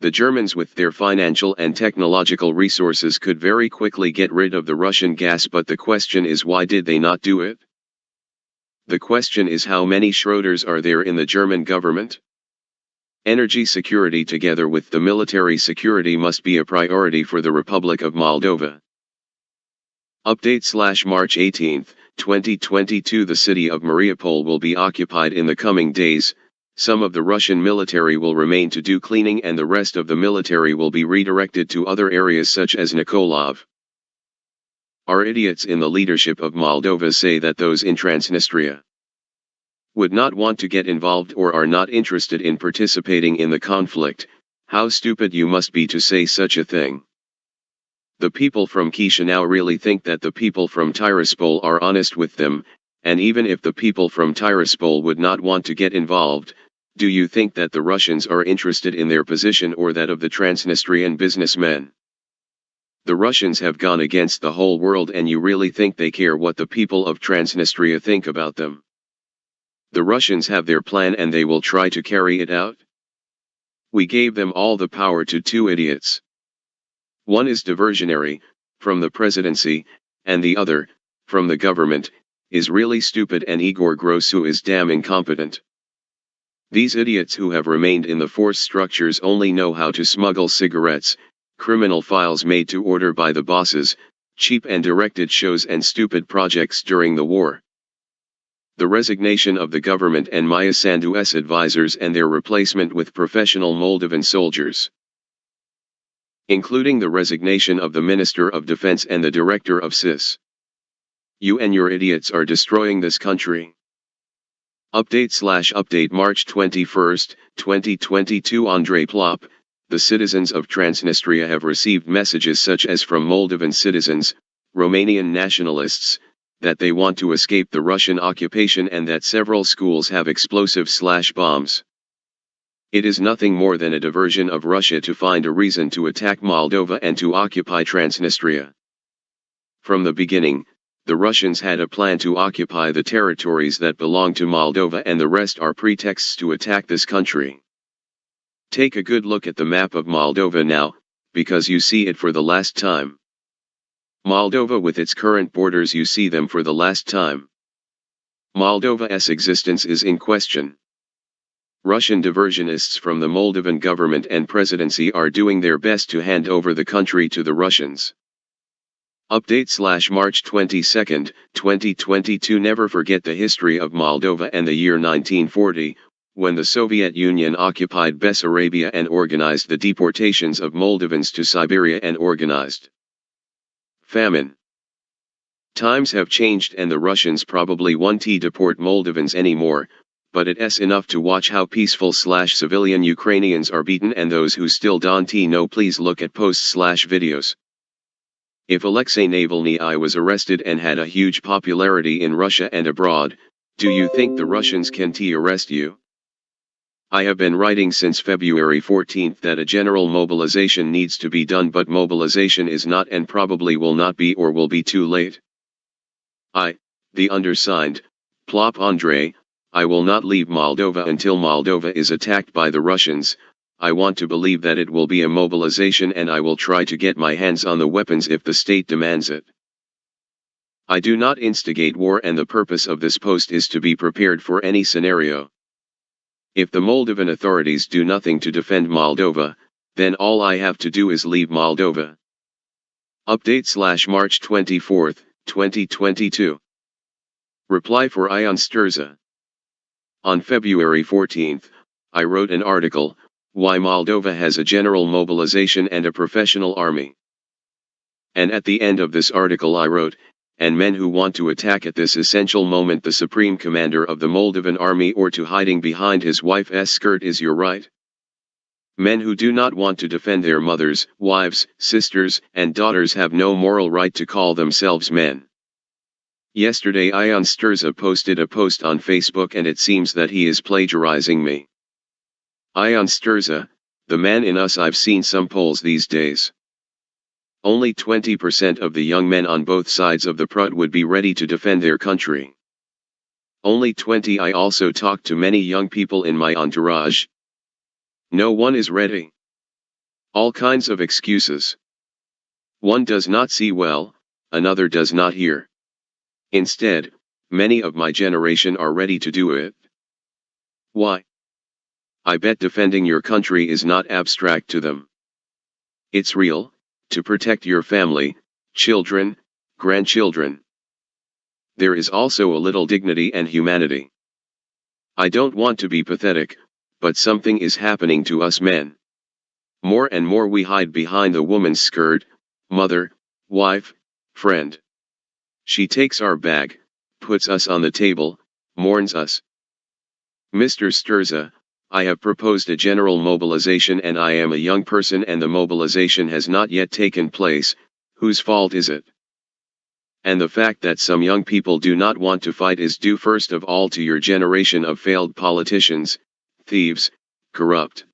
A: The Germans with their financial and technological resources could very quickly get rid of the Russian gas, but the question is, why did they not do it? The question is, how many Schröders are there in the German government? Energy security together with the military security must be a priority for the Republic of Moldova. Update March 18, 2022. The city of Mariupol will be occupied in the coming days. Some of the Russian military will remain to do cleaning and the rest of the military will be redirected to other areas such as Nikolov. Our idiots in the leadership of Moldova say that those in Transnistria would not want to get involved or are not interested in participating in the conflict. How stupid you must be to say such a thing. The people from Chisinau really think that the people from Tiraspol are honest with them, and even if the people from Tiraspol would not want to get involved, do you think that the Russians are interested in their position or that of the Transnistrian businessmen? The Russians have gone against the whole world, and you really think they care what the people of Transnistria think about them? The Russians have their plan and they will try to carry it out. We gave them all the power to two idiots. One is diversionary, from the presidency, and the other, from the government, is really stupid, and Igor Grosu is damn incompetent. These idiots who have remained in the force structures only know how to smuggle cigarettes, criminal files made to order by the bosses, cheap and directed shows and stupid projects during the war. The resignation of the government and Maya Sandu's advisors and their replacement with professional Moldovan soldiers, including the resignation of the Minister of Defense and the Director of SIS. You and your idiots are destroying this country. Update March 21, 2022. Andrei Plop. The citizens of Transnistria have received messages such as from Moldovan citizens, Romanian nationalists, that they want to escape the Russian occupation and that several schools have explosive/bombs. It is nothing more than a diversion of Russia to find a reason to attack Moldova and to occupy Transnistria. From the beginning, the Russians had a plan to occupy the territories that belong to Moldova, and the rest are pretexts to attack this country. Take a good look at the map of Moldova now, because you see it for the last time. Moldova with its current borders, you see them for the last time. Moldova's existence is in question. Russian diversionists from the Moldovan government and presidency are doing their best to hand over the country to the Russians. Update March 22, 2022. Never forget the history of Moldova and the year 1940, when the Soviet Union occupied Bessarabia and organized the deportations of Moldovans to Siberia and organized famine. Times have changed and the Russians probably won't deport Moldovans anymore, but it's enough to watch how peaceful/civilian Ukrainians are beaten, and those who still don't know, please look at posts/videos. If Alexei Navalny was arrested and had a huge popularity in Russia and abroad, do you think the Russians can arrest you? I have been writing since February 14 that a general mobilization needs to be done, but mobilization is not and probably will not be, or will be too late. The undersigned, Plop Andrei, I will not leave Moldova until Moldova is attacked by the Russians. I want to believe that it will be a mobilization, and I will try to get my hands on the weapons if the state demands it. I do not instigate war, and the purpose of this post is to be prepared for any scenario. If the Moldovan authorities do nothing to defend Moldova, then all I have to do is leave Moldova. Update March 24, 2022. Reply for Ion Sturza. On February 14, I wrote an article, Why Moldova Has a General Mobilization and a Professional Army. And at the end of this article I wrote, and men who want to attack at this essential moment the supreme commander of the Moldovan army or to hiding behind his wife's skirt is your right. Men who do not want to defend their mothers, wives, sisters, and daughters have no moral right to call themselves men. Yesterday Ion Sturza posted a post on Facebook and it seems that he is plagiarizing me. Ion Sturza, the man in us. I've seen some polls these days. Only 20% of the young men on both sides of the Prut would be ready to defend their country. Only 20. I also talked to many young people in my entourage. No one is ready. All kinds of excuses. One does not see well, another does not hear. Instead, many of my generation are ready to do it. Why? I bet defending your country is not abstract to them. It's real, to protect your family, children, grandchildren. There is also a little dignity and humanity. I don't want to be pathetic, but something is happening to us men. More and more we hide behind the woman's skirt, mother, wife, friend. She takes our bag, puts us on the table, mourns us. Mr. Sturza, I have proposed a general mobilization and I am a young person and the mobilization has not yet taken place. Whose fault is it? And the fact that some young people do not want to fight is due first of all to your generation of failed politicians, thieves, corrupt,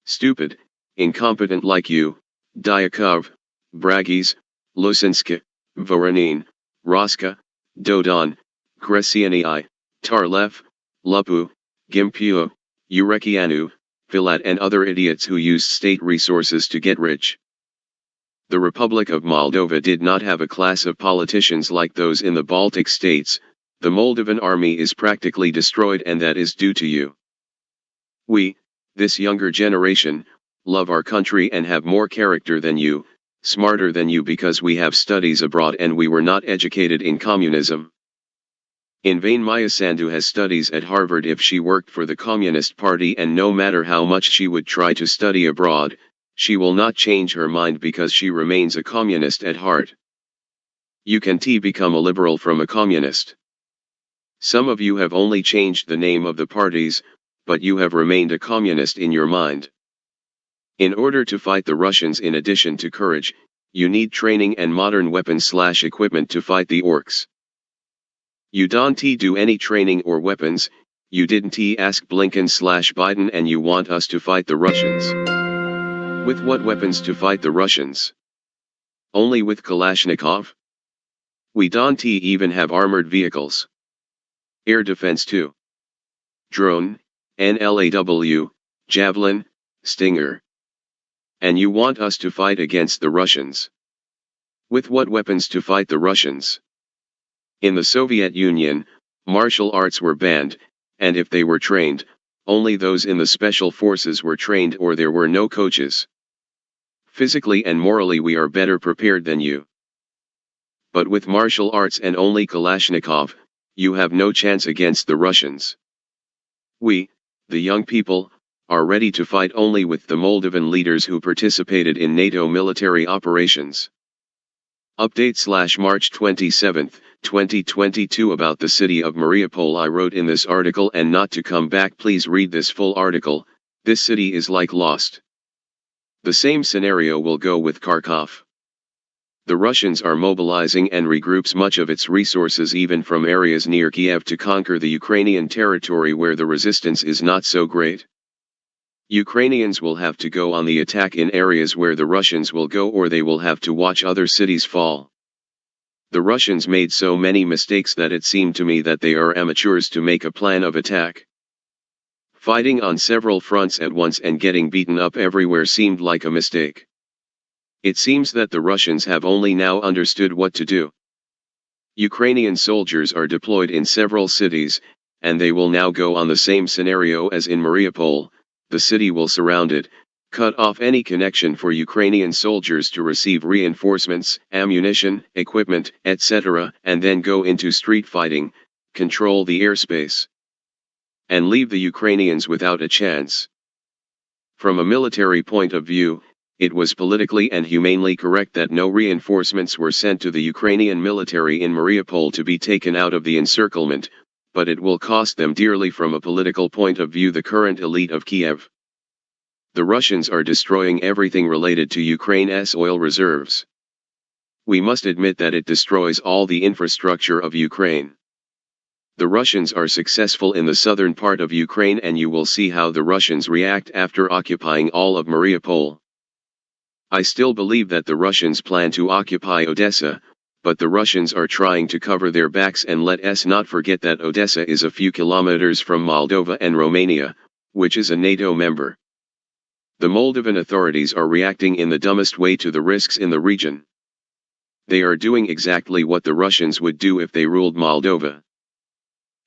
A: stupid, incompetent like you, Dyakov, Bragis, Lusinski, Voronin, Roska, Dodon, Gresianii, Tarlev, Lupu, Gimpuo, Urekianu, Filat and other idiots who used state resources to get rich. The Republic of Moldova did not have a class of politicians like those in the Baltic states. The Moldovan army is practically destroyed and that is due to you. We, this younger generation, love our country and have more character than you, smarter than you because we have studies abroad and we were not educated in communism. In vain Maya Sandu has studies at Harvard if she worked for the Communist Party and no matter how much she would try to study abroad, she will not change her mind because she remains a communist at heart. You can become a liberal from a communist. Some of you have only changed the name of the parties, but you have remained a communist in your mind. In order to fight the Russians in addition to courage, you need training and modern weapons/equipment to fight the orcs. You don't do any training or weapons, you didn't ask Blinken/Biden and you want us to fight the Russians. With what weapons to fight the Russians? Only with Kalashnikov? We don't even have armored vehicles. Air defense too. Drone, NLAW, Javelin, Stinger. And you want us to fight against the Russians. With what weapons to fight the Russians? In the Soviet Union, martial arts were banned, and if they were trained, only those in the special forces were trained or there were no coaches. Physically and morally we are better prepared than you. But with martial arts and only Kalashnikov, you have no chance against the Russians. We, the young people, are ready to fight only with the Moldovan leaders who participated in NATO military operations. Update/March 27, 2022 about the city of Mariupol. I wrote in this article and not to come back. Please read this full article. This city is like lost. The same scenario will go with Kharkov. The Russians are mobilizing and regroups much of its resources even from areas near Kiev to conquer the Ukrainian territory where the resistance is not so great. Ukrainians will have to go on the attack in areas where the Russians will go or they will have to watch other cities fall. The Russians made so many mistakes that it seemed to me that they are amateurs to make a plan of attack. Fighting on several fronts at once and getting beaten up everywhere seemed like a mistake. It seems that the Russians have only now understood what to do. Ukrainian soldiers are deployed in several cities, and they will now go on the same scenario as in Mariupol. The city will surround it, cut off any connection for Ukrainian soldiers to receive reinforcements, ammunition, equipment, etc., and then go into street fighting, control the airspace, and leave the Ukrainians without a chance. From a military point of view, it was politically and humanely correct that no reinforcements were sent to the Ukrainian military in Mariupol to be taken out of the encirclement, but it will cost them dearly from a political point of view. The current elite of Kiev. The Russians are destroying everything related to Ukraine's oil reserves. We must admit that it destroys all the infrastructure of Ukraine. The Russians are successful in the southern part of Ukraine and you will see how the Russians react after occupying all of Mariupol. I still believe that the Russians plan to occupy Odessa, but the Russians are trying to cover their backs, and let us not forget that Odessa is a few kilometers from Moldova and Romania, which is a NATO member. The Moldovan authorities are reacting in the dumbest way to the risks in the region. They are doing exactly what the Russians would do if they ruled Moldova.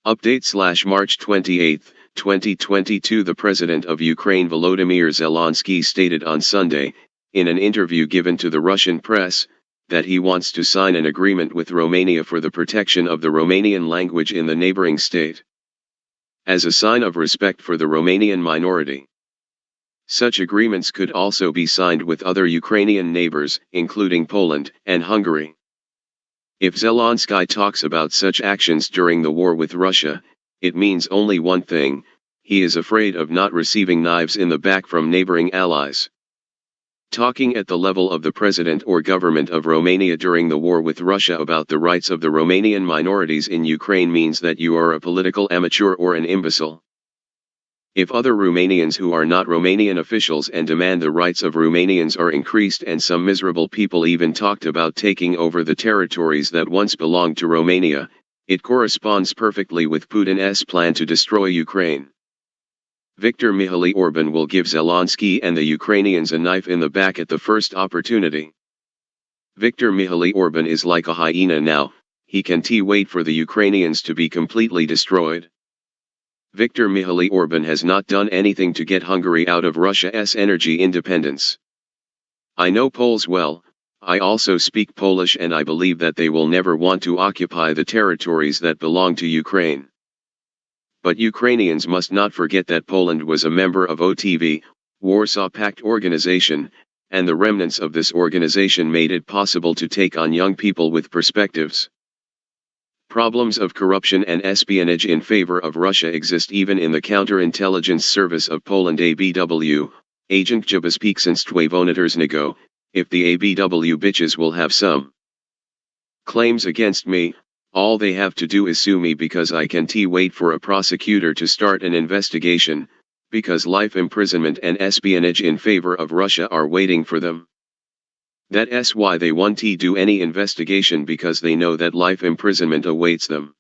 A: Update/March 28, 2022. The President of Ukraine Volodymyr Zelensky stated on Sunday, in an interview given to the Russian press, that he wants to sign an agreement with Romania for the protection of the Romanian language in the neighboring state, as a sign of respect for the Romanian minority. Such agreements could also be signed with other Ukrainian neighbors, including Poland and Hungary. If Zelensky talks about such actions during the war with Russia, it means only one thing: he is afraid of not receiving knives in the back from neighboring allies. Talking at the level of the president or government of Romania during the war with Russia about the rights of the Romanian minorities in Ukraine means that you are a political amateur or an imbecile. If other Romanians who are not Romanian officials and demand the rights of Romanians are increased, and some miserable people even talked about taking over the territories that once belonged to Romania, it corresponds perfectly with Putin's plan to destroy Ukraine. Viktor Mihaly Orban will give Zelensky and the Ukrainians a knife in the back at the first opportunity. Viktor Mihaly Orban is like a hyena now, he can't wait for the Ukrainians to be completely destroyed. Viktor Mihaly Orban has not done anything to get Hungary out of Russia's energy independence. I know Poles well, I also speak Polish, and I believe that they will never want to occupy the territories that belong to Ukraine. But Ukrainians must not forget that Poland was a member of OTV, Warsaw Pact organization, and the remnants of this organization made it possible to take on young people with perspectives. Problems of corruption and espionage in favor of Russia exist even in the counterintelligence service of Poland. ABW, Agent Zabezpieczeństwo Wonitiersnego, if the ABW bitches will have some claims against me, all they have to do is sue me, because I can't wait for a prosecutor to start an investigation, because life imprisonment and espionage in favor of Russia are waiting for them. That's why they won't do any investigation, because they know that life imprisonment awaits them.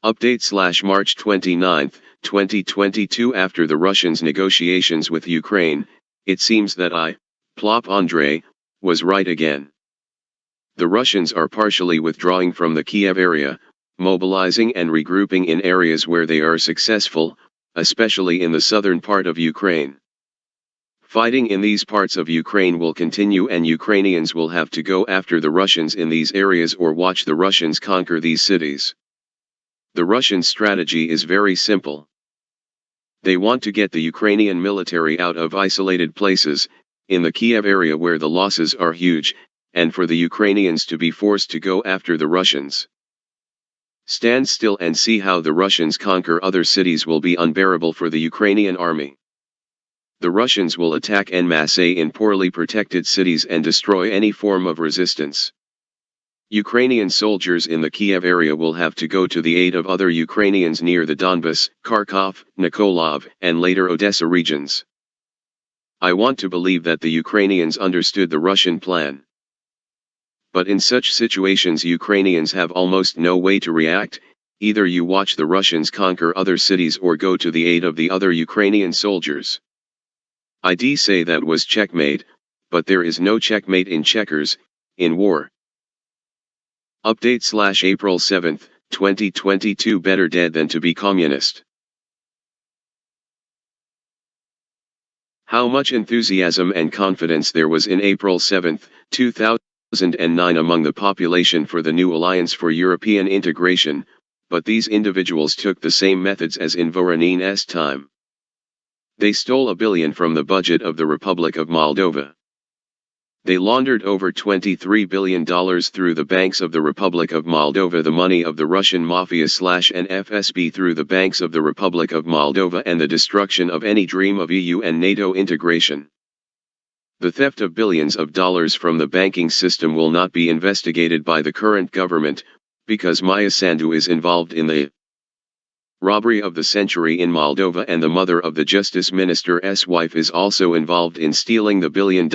A: Update/March 29, 2022. After the Russians' negotiations with Ukraine, it seems that Plop Andrei, was right again. The Russians are partially withdrawing from the Kiev area, mobilizing and regrouping in areas where they are successful, especially in the southern part of Ukraine. Fighting in these parts of Ukraine will continue, and Ukrainians will have to go after the Russians in these areas or watch the Russians conquer these cities. The Russian strategy is very simple. They want to get the Ukrainian military out of isolated places, in the Kiev area where the losses are huge, and for the Ukrainians to be forced to go after the Russians. Stand still and see how the Russians conquer other cities will be unbearable for the Ukrainian army. The Russians will attack en masse in poorly protected cities and destroy any form of resistance. Ukrainian soldiers in the Kiev area will have to go to the aid of other Ukrainians near the Donbas, Kharkov, Mykolaiv, and later Odessa regions. I want to believe that the Ukrainians understood the Russian plan. But in such situations Ukrainians have almost no way to react. Either you watch the Russians conquer other cities or go to the aid of the other Ukrainian soldiers. I'd say that was checkmate, but there is no checkmate in checkers, in war. Update/April 7, 2022. Better dead than to be communist. How much enthusiasm and confidence there was in April 7, 2009 among the population for the new Alliance for European Integration, but these individuals took the same methods as in Voronin's time. They stole $1 billion from the budget of the Republic of Moldova. They laundered over $23 billion through the banks of the Republic of Moldova, the money of the Russian Mafia/and FSB through the banks of the Republic of Moldova, and the destruction of any dream of EU and NATO integration. The theft of billions of dollars from the banking system will not be investigated by the current government, because Maya Sandu is involved in the robbery of the century in Moldova, and the mother of the justice minister's wife is also involved in stealing the $1 billion.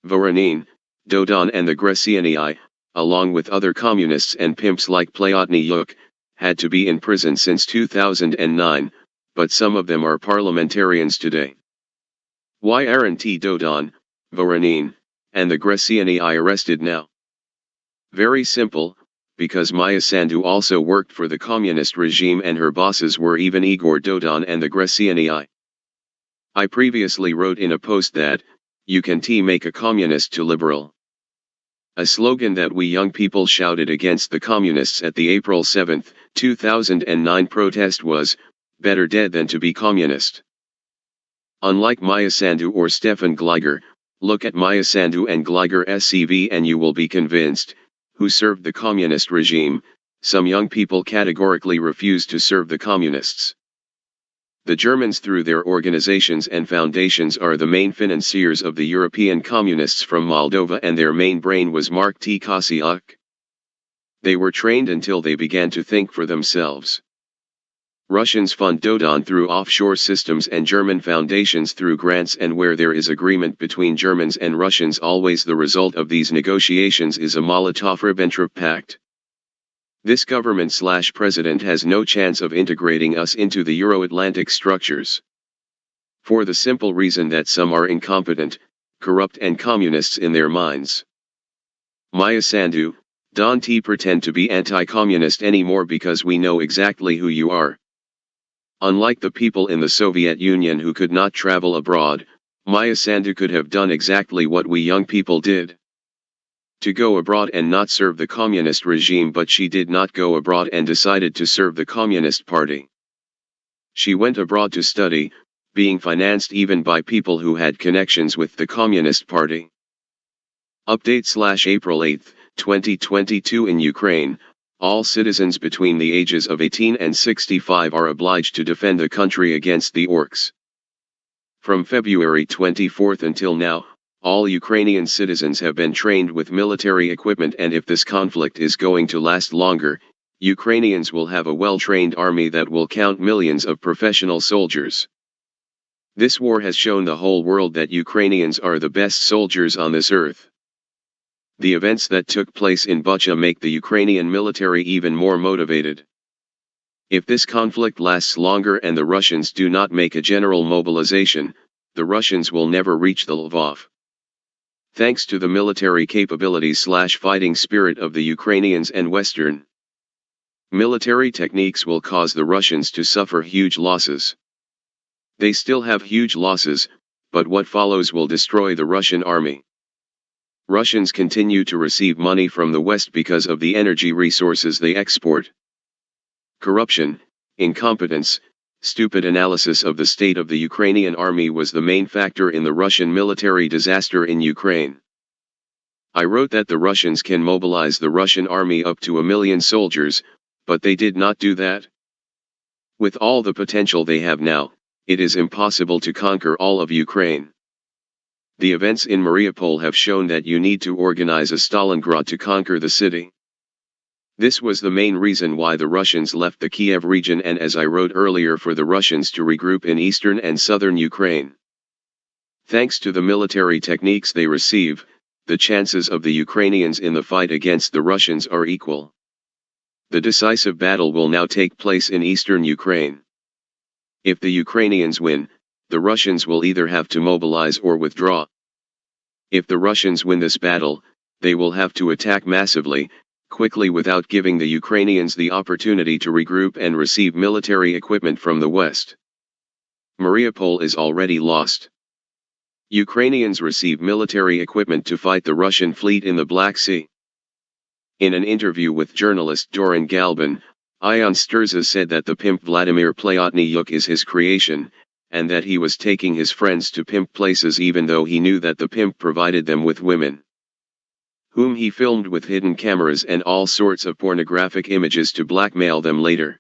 A: Voronin, Dodon and the Grecianii, along with other communists and pimps like Plotny Yuk, had to be in prison since 2009, but some of them are parliamentarians today. Why aren't Dodon, Voronin, and the Grecianii arrested now? Very simple, because Maya Sandu also worked for the communist regime and her bosses were even Igor Dodon and the Grecianii. I previously wrote in a post that, you can make a communist to liberal. A slogan that we young people shouted against the communists at the April 7, 2009 protest was, better dead than to be communist. Unlike Maya Sandu or Stefan Gliger, look at Maya Sandu and Gliger SCV and you will be convinced, who served the communist regime, some young people categorically refuse to serve the communists. The Germans through their organizations and foundations are the main financiers of the European communists from Moldova and their main brain was Mark T. Kosiuk. They were trained until they began to think for themselves. Russians fund Dodon through offshore systems and German foundations through grants, and where there is agreement between Germans and Russians, always the result of these negotiations is a Molotov-Ribbentrop Pact. This government/president has no chance of integrating us into the Euro-Atlantic structures. For the simple reason that some are incompetent, corrupt and communists in their minds. Maya Sandu, don't pretend to be anti-communist anymore because we know exactly who you are. Unlike the people in the Soviet Union who could not travel abroad, Maya Sandu could have done exactly what we young people did. To go abroad and not serve the communist regime, but she did not go abroad and decided to serve the Communist Party. She went abroad to study, being financed even by people who had connections with the Communist Party. Update/April 8, 2022 in Ukraine, all citizens between the ages of 18 and 65 are obliged to defend the country against the orcs. From February 24 until now, all Ukrainian citizens have been trained with military equipment, and if this conflict is going to last longer, Ukrainians will have a well-trained army that will count millions of professional soldiers. This war has shown the whole world that Ukrainians are the best soldiers on this earth. The events that took place in Bucha make the Ukrainian military even more motivated. If this conflict lasts longer and the Russians do not make a general mobilization, the Russians will never reach the Lvov. Thanks to the military capabilities/fighting spirit of the Ukrainians and Western military techniques will cause the Russians to suffer huge losses. They still have huge losses, but what follows will destroy the Russian army. Russians continue to receive money from the West because of the energy resources they export. Corruption, incompetence, stupid analysis of the state of the Ukrainian army was the main factor in the Russian military disaster in Ukraine. I wrote that the Russians can mobilize the Russian army up to 1 million soldiers, but they did not do that. With all the potential they have now, it is impossible to conquer all of Ukraine. The events in Mariupol have shown that you need to organize a Stalingrad to conquer the city. This was the main reason why the Russians left the Kiev region, and as I wrote earlier, for the Russians to regroup in eastern and southern Ukraine. Thanks to the military techniques they receive, the chances of the Ukrainians in the fight against the Russians are equal. The decisive battle will now take place in eastern Ukraine. If the Ukrainians win, the Russians will either have to mobilize or withdraw. If the Russians win this battle, they will have to attack massively, quickly, without giving the Ukrainians the opportunity to regroup and receive military equipment from the West. Mariupol is already lost. Ukrainians receive military equipment to fight the Russian fleet in the Black Sea. In an interview with journalist Doron Galban, Ion Sturza said that the pimp Vladimir Plotny is his creation, and that he was taking his friends to pimp places even though he knew that the pimp provided them with women, whom he filmed with hidden cameras and all sorts of pornographic images to blackmail them later.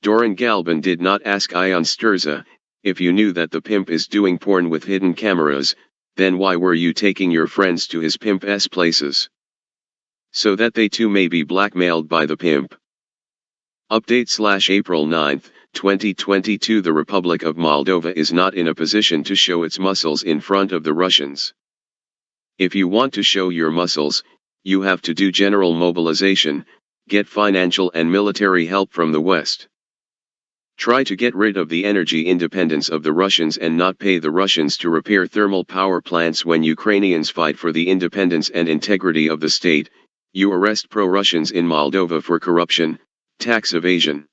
A: Doron Galban did not ask Ion Sturza, if you knew that the pimp is doing porn with hidden cameras, then why were you taking your friends to his pimp's places? So that they too may be blackmailed by the pimp. Update/April 9, 2022 The Republic of Moldova is not in a position to show its muscles in front of the Russians. If you want to show your muscles, you have to do general mobilization, get financial and military help from the West. Try to get rid of the energy independence of the Russians and not pay the Russians to repair thermal power plants when Ukrainians fight for the independence and integrity of the state. You arrest pro-Russians in Moldova for corruption, tax evasion,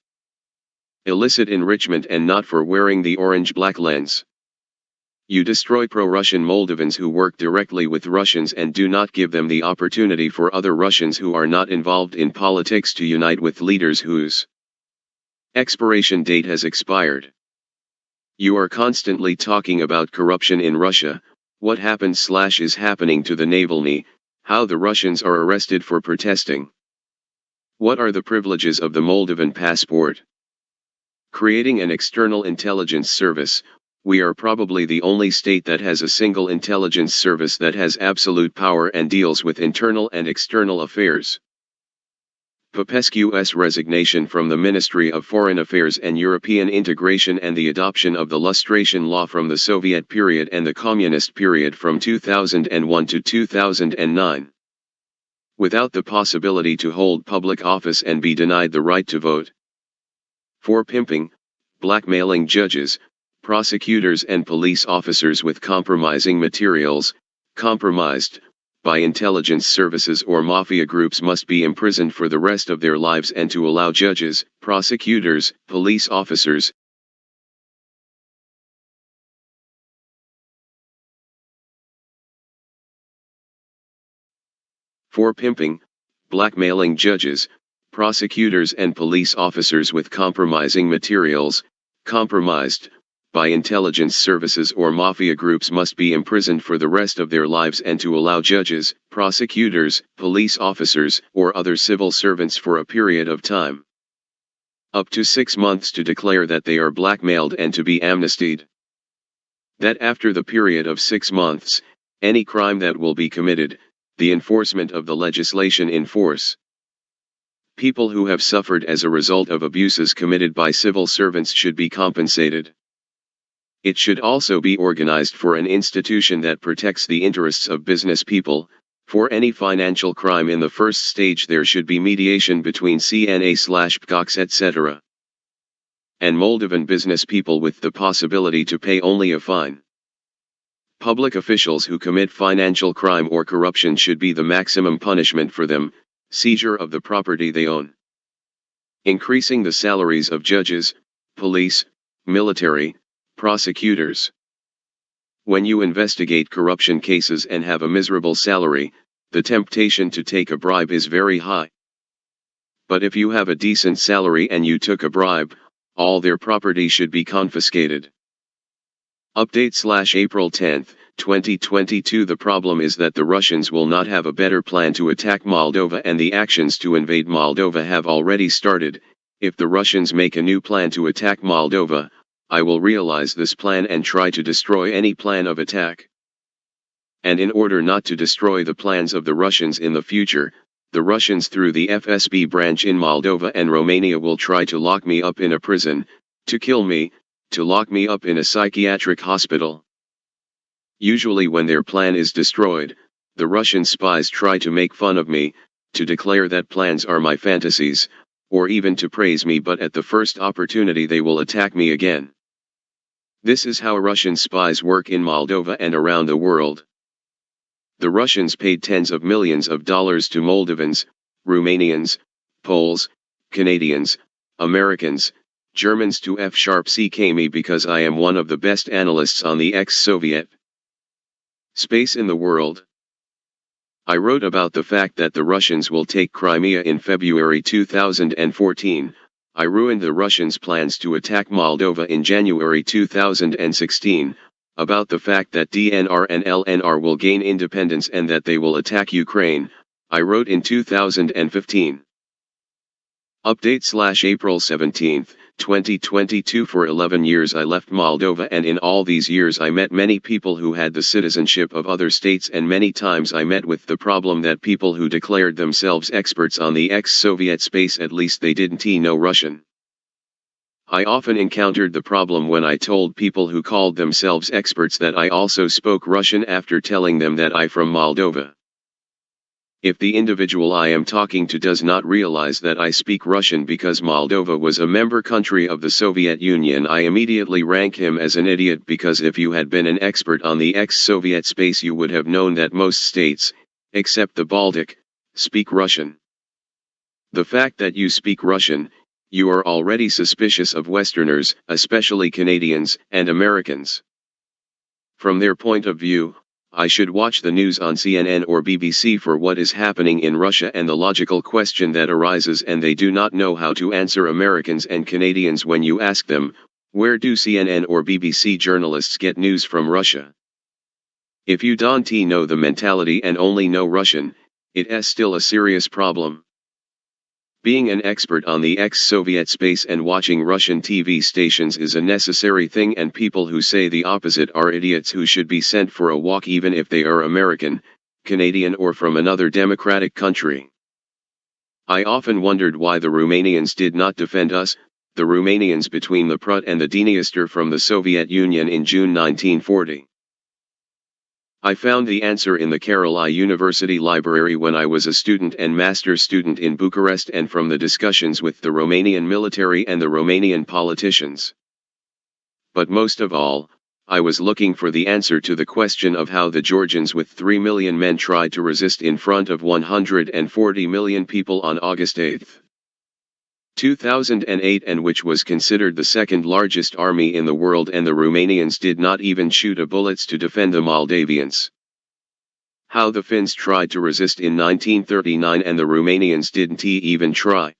A: illicit enrichment and not for wearing the orange-black lens. You destroy pro-Russian Moldovans who work directly with Russians and do not give them the opportunity for other Russians who are not involved in politics to unite with leaders whose expiration date has expired. You are constantly talking about corruption in Russia, what happened/is happening to the Navalny, how the Russians are arrested for protesting. What are the privileges of the Moldovan passport? Creating an external intelligence service. We are probably the only state that has a single intelligence service that has absolute power and deals with internal and external affairs. Popescu's resignation from the Ministry of Foreign Affairs and European integration and the adoption of the lustration law from the Soviet period and the Communist period from 2001 to 2009. Without the possibility to hold public office and be denied the right to vote. For pimping, blackmailing judges, prosecutors and police officers with compromising materials, compromised by intelligence services or mafia groups must be imprisoned for the rest of their lives and to allow judges, prosecutors, police officers, for pimping, blackmailing judges, prosecutors and police officers with compromising materials, compromised by intelligence services or mafia groups must be imprisoned for the rest of their lives and to allow judges, prosecutors, police officers, or other civil servants for a period of time up to 6 months to declare that they are blackmailed and to be amnestied. That after the period of 6 months, any crime that will be committed, the enforcement of the legislation in force. People who have suffered as a result of abuses committed by civil servants should be compensated. It should also be organized for an institution that protects the interests of business people. For any financial crime in the first stage there should be mediation between CNA/PCOX etc. and Moldovan business people with the possibility to pay only a fine. Public officials who commit financial crime or corruption should be the maximum punishment for them, seizure of the property they own. Increasing the salaries of judges, police, military, prosecutors. When you investigate corruption cases and have a miserable salary, the temptation to take a bribe is very high. But if you have a decent salary and you took a bribe, all their property should be confiscated. Update/April 10, 2022. The problem is that the Russians will not have a better plan to attack Moldova and the actions to invade Moldova have already started. If the Russians make a new plan to attack Moldova, I will realize this plan and try to destroy any plan of attack. And in order not to destroy the plans of the Russians in the future, the Russians through the FSB branch in Moldova and Romania will try to lock me up in a prison, to kill me, to lock me up in a psychiatric hospital. Usually when their plan is destroyed, the Russian spies try to make fun of me, to declare that plans are my fantasies, or even to praise me, but at the first opportunity they will attack me again. This is how Russian spies work in Moldova and around the world. The Russians paid tens of millions of dollars to Moldovans, Romanians, Poles, Canadians, Americans, Germans to F#CK me because I am one of the best analysts on the ex-Soviet space in the world. I wrote about the fact that the Russians will take Crimea in February 2014. I ruined the Russians' plans to attack Moldova in January 2016, about the fact that DNR and LNR will gain independence and that they will attack Ukraine. I wrote in 2015. Update/April 17, 2022. For 11 years I left Moldova, and in all these years I met many people who had the citizenship of other states, and many times I met with the problem that people who declared themselves experts on the ex-Soviet space, at least they didn't know Russian. I often encountered the problem when I told people who called themselves experts that I also spoke Russian after telling them that I'm from Moldova. If the individual I am talking to does not realize that I speak Russian because Moldova was a member country of the Soviet Union, I immediately rank him as an idiot, because if you had been an expert on the ex-Soviet space you would have known that most states, except the Baltic, speak Russian. The fact that you speak Russian, you are already suspicious of Westerners, especially Canadians and Americans. From their point of view, I should watch the news on CNN or BBC for what is happening in Russia, and the logical question that arises, and they do not know how to answer Americans and Canadians when you ask them, where do CNN or BBC journalists get news from Russia? If you don't know the mentality and only know Russian, it is still a serious problem. Being an expert on the ex-Soviet space and watching Russian TV stations is a necessary thing, and people who say the opposite are idiots who should be sent for a walk even if they are American, Canadian or from another democratic country. I often wondered why the Romanians did not defend us, the Romanians between the Prut and the Dniester from the Soviet Union in June 1940. I found the answer in the Carol I University Library when I was a student and master's student in Bucharest, and from the discussions with the Romanian military and the Romanian politicians. But most of all, I was looking for the answer to the question of how the Georgians with 3 million men tried to resist in front of 140 million people on August 8, 2008, and which was considered the second largest army in the world, and the Romanians did not even shoot a bullets to defend the Moldavians. How the Finns tried to resist in 1939 and the Romanians didn't even try.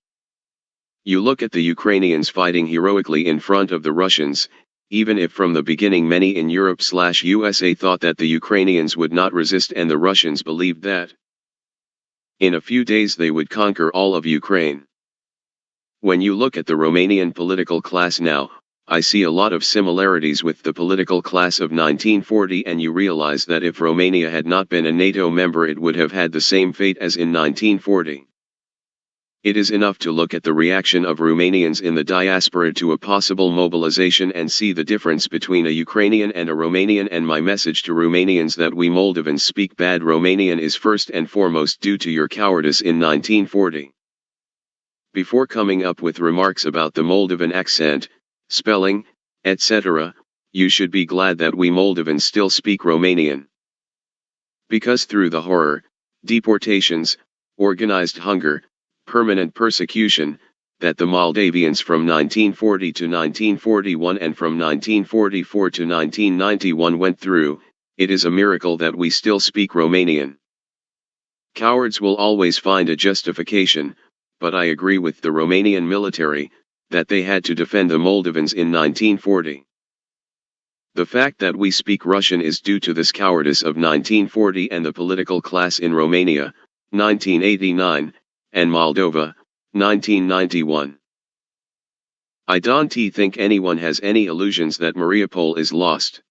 A: You look at the Ukrainians fighting heroically in front of the Russians, even if from the beginning many in Europe/USA thought that the Ukrainians would not resist and the Russians believed that in a few days they would conquer all of Ukraine. When you look at the Romanian political class now, I see a lot of similarities with the political class of 1940, and you realize that if Romania had not been a NATO member it would have had the same fate as in 1940. It is enough to look at the reaction of Romanians in the diaspora to a possible mobilization and see the difference between a Ukrainian and a Romanian, and my message to Romanians that we Moldovans speak bad Romanian is first and foremost due to your cowardice in 1940. Before coming up with remarks about the Moldovan accent, spelling, etc., you should be glad that we Moldovans still speak Romanian. Because through the horror, deportations, organized hunger, permanent persecution, that the Moldavians from 1940 to 1941 and from 1944 to 1991 went through, it is a miracle that we still speak Romanian. Cowards will always find a justification, but I agree with the Romanian military, that they had to defend the Moldovans in 1940. The fact that we speak Russian is due to this cowardice of 1940 and the political class in Romania, 1989, and Moldova, 1991. I don't think anyone has any illusions that Mariupol is lost.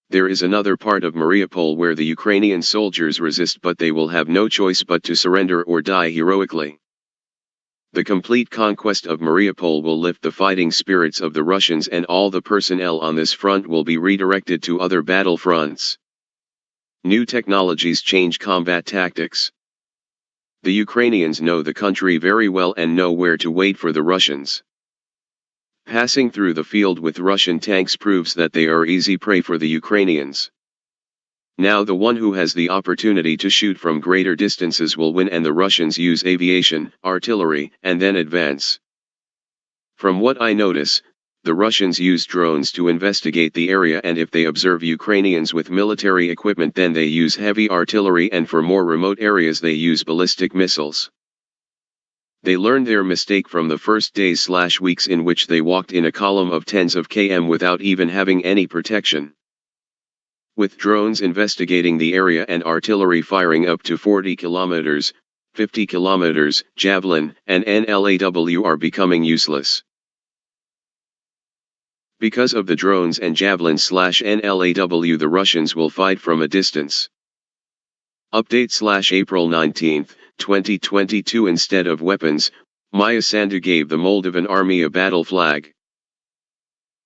A: There is another part of Mariupol where the Ukrainian soldiers resist, but they will have no choice but to surrender or die heroically. The complete conquest of Mariupol will lift the fighting spirits of the Russians, and all the personnel on this front will be redirected to other battle fronts. New technologies change combat tactics. The Ukrainians know the country very well and know where to wait for the Russians. Passing through the field with Russian tanks proves that they are easy prey for the Ukrainians. Now the one who has the opportunity to shoot from greater distances will win, and the Russians use aviation, artillery, and then advance. From what I notice, the Russians use drones to investigate the area, and if they observe Ukrainians with military equipment then they use heavy artillery, and for more remote areas they use ballistic missiles. They learned their mistake from the first days/weeks in which they walked in a column of tens of km without even having any protection. With drones investigating the area and artillery firing up to 40 kilometers, 50 kilometers, javelin and NLAW are becoming useless. Because of the drones and javelin/NLAW, the Russians will fight from a distance. Update/April 19, 2022. Instead of weapons, Maya Sandu gave the Moldovan army a battle flag.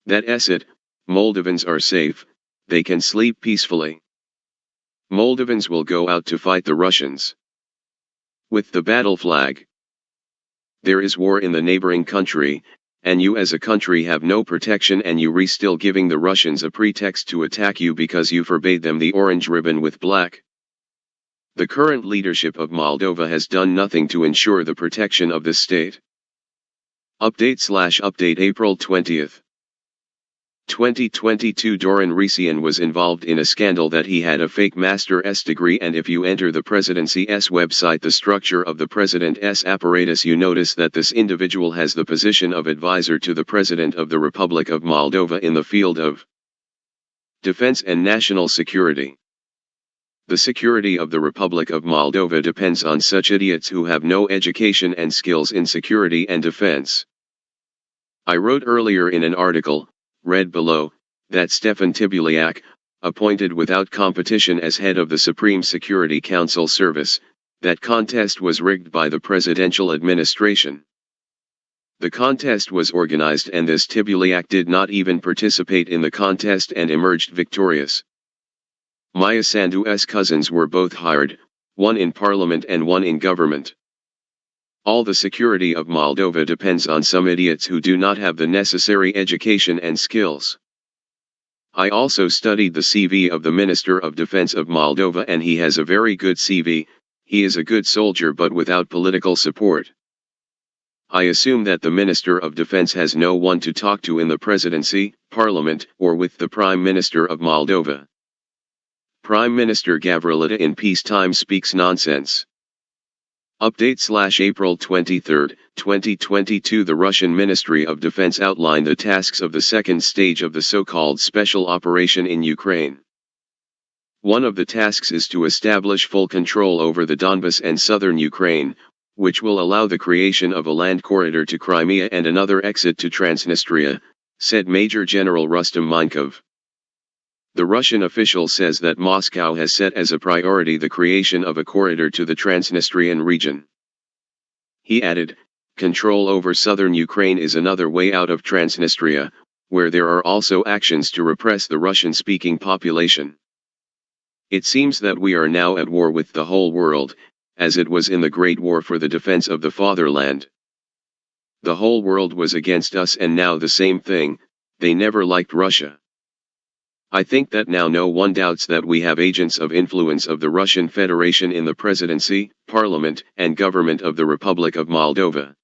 A: That's it, Moldovans are safe, they can sleep peacefully. Moldovans will go out to fight the Russians. With the battle flag. There is war in the neighboring country, and you as a country have no protection, and you still giving the Russians a pretext to attack you because you forbade them the orange ribbon with black. The current leadership of Moldova has done nothing to ensure the protection of this state. Update April 20th. 2022 Doran Resian was involved in a scandal that he had a fake master's degree, and if you enter the presidency's website, the structure of the president's apparatus, you notice that this individual has the position of advisor to the President of the Republic of Moldova in the field of defense and national security. The security of the Republic of Moldova depends on such idiots who have no education and skills in security and defense. I wrote earlier in an article, read below, that Stefan Tibuliak, appointed without competition as head of the Supreme Security Council Service, that contest was rigged by the presidential administration. The contest was organized, and this Tibuliak did not even participate in the contest and emerged victorious. Maya Sandu's cousins were both hired, one in parliament and one in government. All the security of Moldova depends on some idiots who do not have the necessary education and skills. I also studied the CV of the Minister of Defense of Moldova, and he has a very good CV. He is a good soldier but without political support. I assume that the Minister of Defense has no one to talk to in the presidency, parliament, or with the Prime Minister of Moldova. Prime Minister Gavrilita in peacetime speaks nonsense. Update/April 23, 2022 The Russian Ministry of Defense outlined the tasks of the second stage of the so-called special operation in Ukraine. One of the tasks is to establish full control over the Donbas and southern Ukraine, which will allow the creation of a land corridor to Crimea and another exit to Transnistria, said Major General Rustam Minkov. The Russian official says that Moscow has set as a priority the creation of a corridor to the Transnistrian region. He added, control over southern Ukraine is another way out of Transnistria, where there are also actions to repress the Russian-speaking population. It seems that we are now at war with the whole world, as it was in the Great War for the defense of the fatherland. The whole world was against us, and now the same thing, they never liked Russia. I think that now no one doubts that we have agents of influence of the Russian Federation in the presidency, parliament, and government of the Republic of Moldova.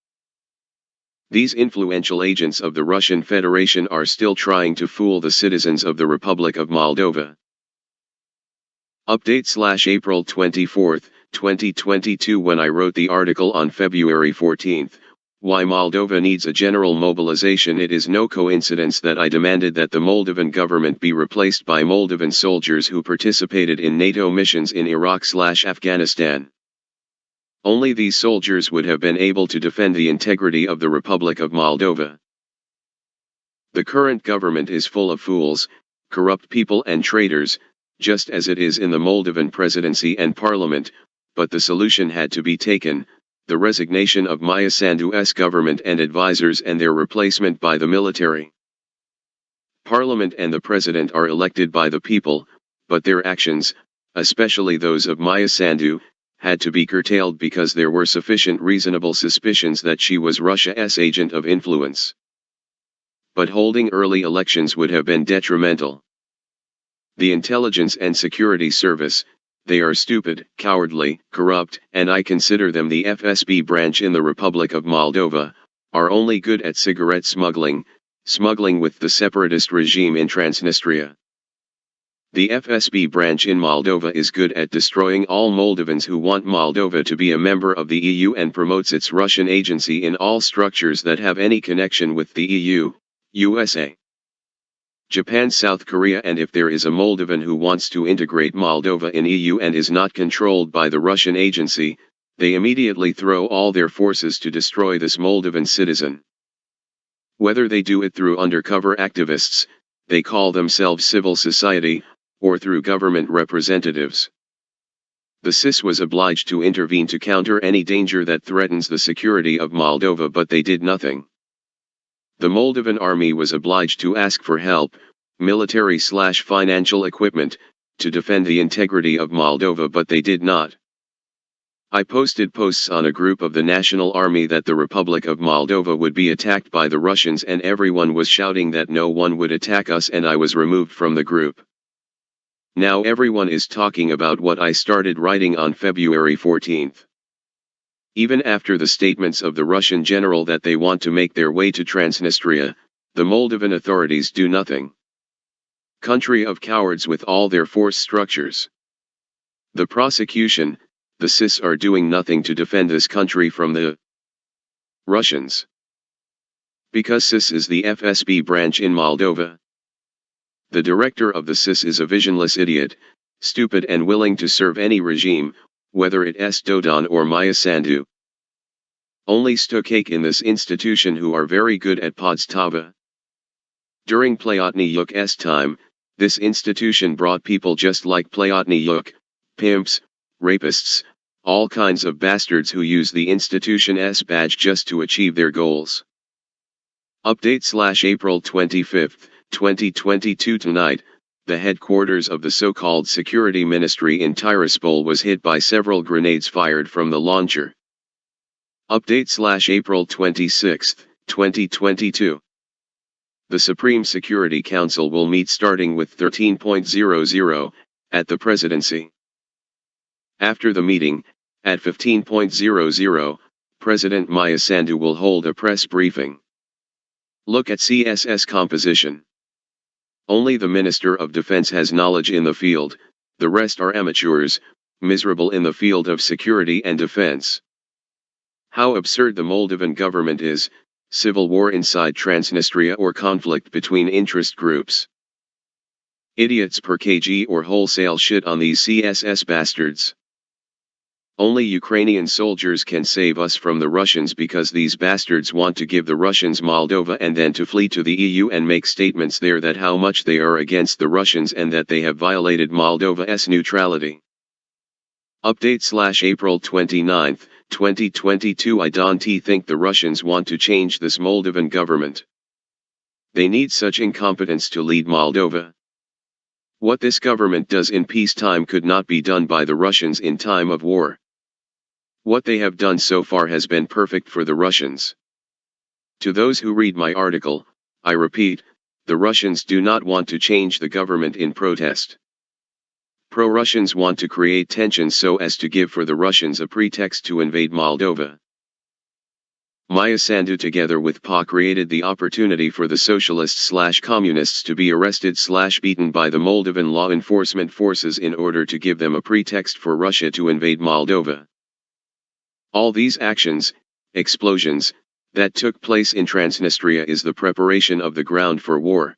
A: These influential agents of the Russian Federation are still trying to fool the citizens of the Republic of Moldova. Update/April 24, 2022 When I wrote the article on February 14, Why Moldova Needs a General Mobilization, it is no coincidence that I demanded that the Moldovan government be replaced by Moldovan soldiers who participated in NATO missions in Iraq/Afghanistan. Only these soldiers would have been able to defend the integrity of the Republic of Moldova. The current government is full of fools, corrupt people and traitors, just as it is in the Moldovan presidency and parliament, but the solution had to be taken: the resignation of Maya Sandu's government and advisors and their replacement by the military. Parliament and the president are elected by the people, but their actions, especially those of Maya Sandu, had to be curtailed because there were sufficient reasonable suspicions that she was Russia's agent of influence. But holding early elections would have been detrimental. The intelligence and security service, they are stupid, cowardly, corrupt, and I consider them the FSB branch in the Republic of Moldova, are only good at cigarette smuggling with the separatist regime in Transnistria. The FSB branch in Moldova is good at destroying all Moldovans who want Moldova to be a member of the EU and promotes its Russian agency in all structures that have any connection with the EU, USA, Japan, South Korea, and if there is a Moldovan who wants to integrate Moldova in EU and is not controlled by the Russian agency, they immediately throw all their forces to destroy this Moldovan citizen. Whether they do it through undercover activists, they call themselves civil society, or through government representatives. The CIS was obliged to intervene to counter any danger that threatens the security of Moldova, but they did nothing. The Moldovan army was obliged to ask for help, military/financial equipment, to defend the integrity of Moldova, but they did not. I posted posts on a group of the National Army that the Republic of Moldova would be attacked by the Russians, and everyone was shouting that no one would attack us, and I was removed from the group. Now everyone is talking about what I started writing on February 14th. Even after the statements of the Russian general that they want to make their way to Transnistria, the Moldovan authorities do nothing. Country of cowards with all their force structures. The prosecution, the CIS are doing nothing to defend this country from the Russians. Because CIS is the FSB branch in Moldova. The director of the CIS is a visionless idiot, stupid and willing to serve any regime, whether it is Dodon or Maya Sandu. Only Stukake in this institution who are very good at podstava. During Plotniuk's time, this institution brought people just like Plotniuk, pimps, rapists, all kinds of bastards who use the institution's badge just to achieve their goals. Update/April 25, 2022. Tonight, the headquarters of the so-called security ministry in Tiraspol was hit by several grenades fired from the launcher. Update/April 26, 2022. The Supreme Security Council will meet starting with 13.00, at the presidency. After the meeting, at 15.00, President Maya Sandu will hold a press briefing. Look at CSS composition. Only the Minister of Defense has knowledge in the field, the rest are amateurs, miserable in the field of security and defense. How absurd the Moldovan government is, civil war inside Transnistria or conflict between interest groups. Idiots per kg or wholesale shit on these CSS bastards. Only Ukrainian soldiers can save us from the Russians, because these bastards want to give the Russians Moldova and then to flee to the EU and make statements there that how much they are against the Russians and that they have violated Moldova's neutrality. Update/April 29, 2022. I don't think the Russians want to change this Moldovan government. They need such incompetence to lead Moldova. What this government does in peacetime could not be done by the Russians in time of war. What they have done so far has been perfect for the Russians. To those who read my article, I repeat, the Russians do not want to change the government in protest. Pro-Russians want to create tensions so as to give for the Russians a pretext to invade Moldova. Maya Sandu together with PA created the opportunity for the socialists/communists to be arrested/beaten by the Moldovan law enforcement forces in order to give them a pretext for Russia to invade Moldova. All these actions, explosions, that took place in Transnistria is the preparation of the ground for war.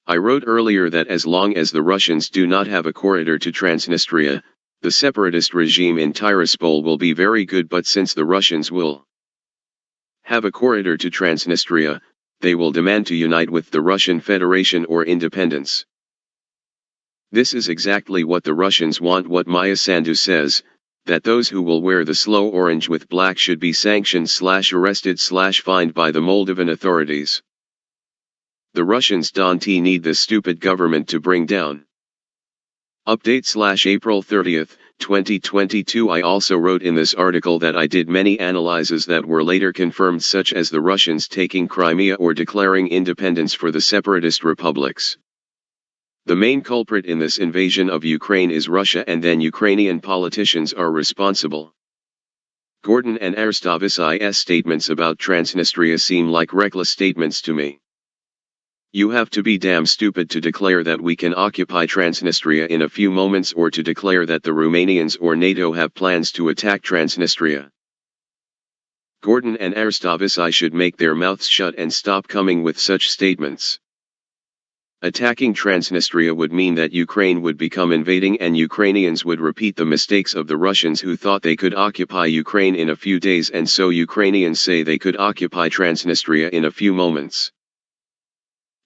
A: I wrote earlier that as long as the Russians do not have a corridor to Transnistria, the separatist regime in Tiraspol will be very good, but since the Russians will have a corridor to Transnistria, they will demand to unite with the Russian Federation or independence. This is exactly what the Russians want. What Maya Sandu says, that those who will wear the slow orange with black should be sanctioned/arrested/fined by the Moldovan authorities. The Russians don't need this stupid government to bring down. Update/April 30th, 2022. I also wrote in this article that I did many analyses that were later confirmed, such as the Russians taking Crimea or declaring independence for the separatist republics. The main culprit in this invasion of Ukraine is Russia, and then Ukrainian politicians are responsible. Gordon and Arstovis's statements about Transnistria seem like reckless statements to me. You have to be damn stupid to declare that we can occupy Transnistria in a few moments, or to declare that the Romanians or NATO have plans to attack Transnistria. Gordon and Arstovis should make their mouths shut and stop coming with such statements. Attacking Transnistria would mean that Ukraine would become invading, and Ukrainians would repeat the mistakes of the Russians who thought they could occupy Ukraine in a few days, and so Ukrainians say they could occupy Transnistria in a few moments.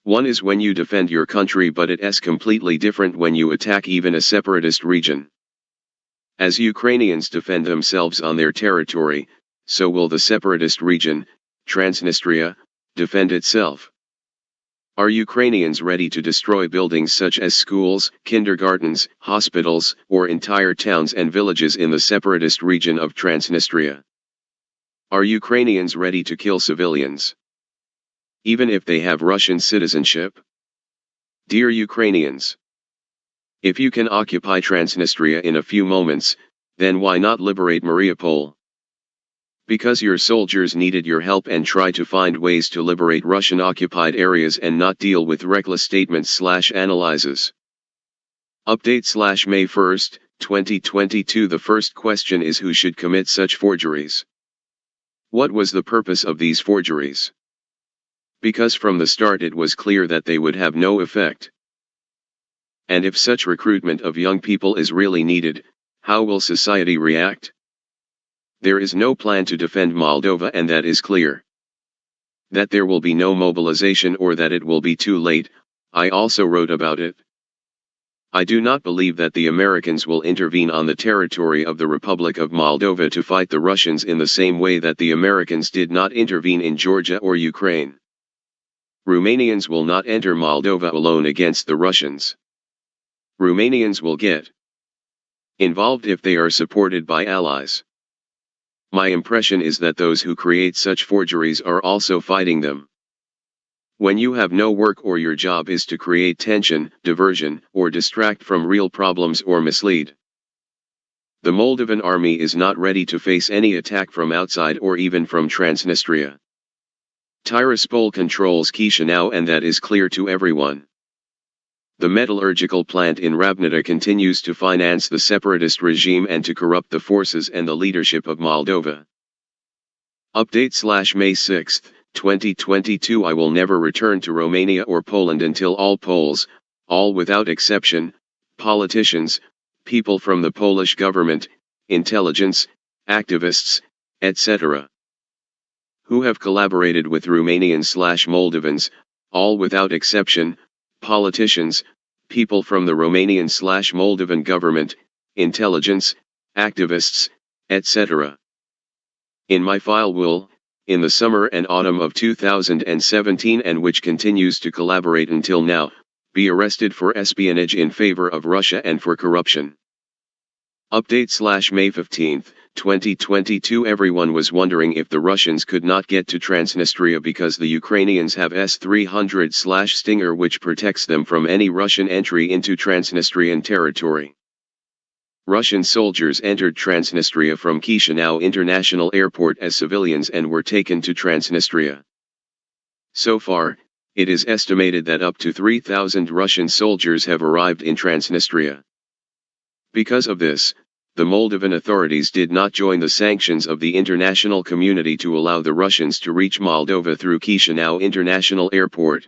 A: One is when you defend your country, but it is completely different when you attack even a separatist region. As Ukrainians defend themselves on their territory, so will the separatist region, Transnistria, defend itself. Are Ukrainians ready to destroy buildings such as schools, kindergartens, hospitals, or entire towns and villages in the separatist region of Transnistria? Are Ukrainians ready to kill civilians, even if they have Russian citizenship? Dear Ukrainians, if you can occupy Transnistria in a few moments, then why not liberate Mariupol? Because your soldiers needed your help and try to find ways to liberate Russian-occupied areas and not deal with reckless statements/analyses. Update/May 1st, 2022. The first question is, who should commit such forgeries? What was the purpose of these forgeries? Because from the start it was clear that they would have no effect. And if such recruitment of young people is really needed, how will society react? There is no plan to defend Moldova, and that is clear. That there will be no mobilization or that it will be too late, I also wrote about it. I do not believe that the Americans will intervene on the territory of the Republic of Moldova to fight the Russians in the same way that the Americans did not intervene in Georgia or Ukraine. Romanians will not enter Moldova alone against the Russians. Romanians will get involved if they are supported by allies. My impression is that those who create such forgeries are also fighting them. When you have no work or your job is to create tension, diversion, or distract from real problems or mislead. The Moldovan army is not ready to face any attack from outside or even from Transnistria. Tiraspol controls Chisinau, and that is clear to everyone. The metallurgical plant in Rabnita continues to finance the separatist regime and to corrupt the forces and the leadership of Moldova. Update/May 6th, 2022. I will never return to Romania or Poland until all Poles, all without exception, politicians, people from the Polish government, intelligence, activists, etc., who have collaborated with Romanians/Moldovans, all without exception, politicians, people from the Romanian/Moldovan government, intelligence, activists, etc., in my file will, in the summer and autumn of 2017 and which continues to collaborate until now, be arrested for espionage in favor of Russia and for corruption. Update/May 15th, 2022. Everyone was wondering if the Russians could not get to Transnistria because the Ukrainians have S-300/Stinger, which protects them from any Russian entry into Transnistrian territory. Russian soldiers entered Transnistria from Chisinau International Airport as civilians and were taken to Transnistria. So far, it is estimated that up to 3,000 Russian soldiers have arrived in Transnistria. Because of this, the Moldovan authorities did not join the sanctions of the international community to allow the Russians to reach Moldova through Chisinau International Airport.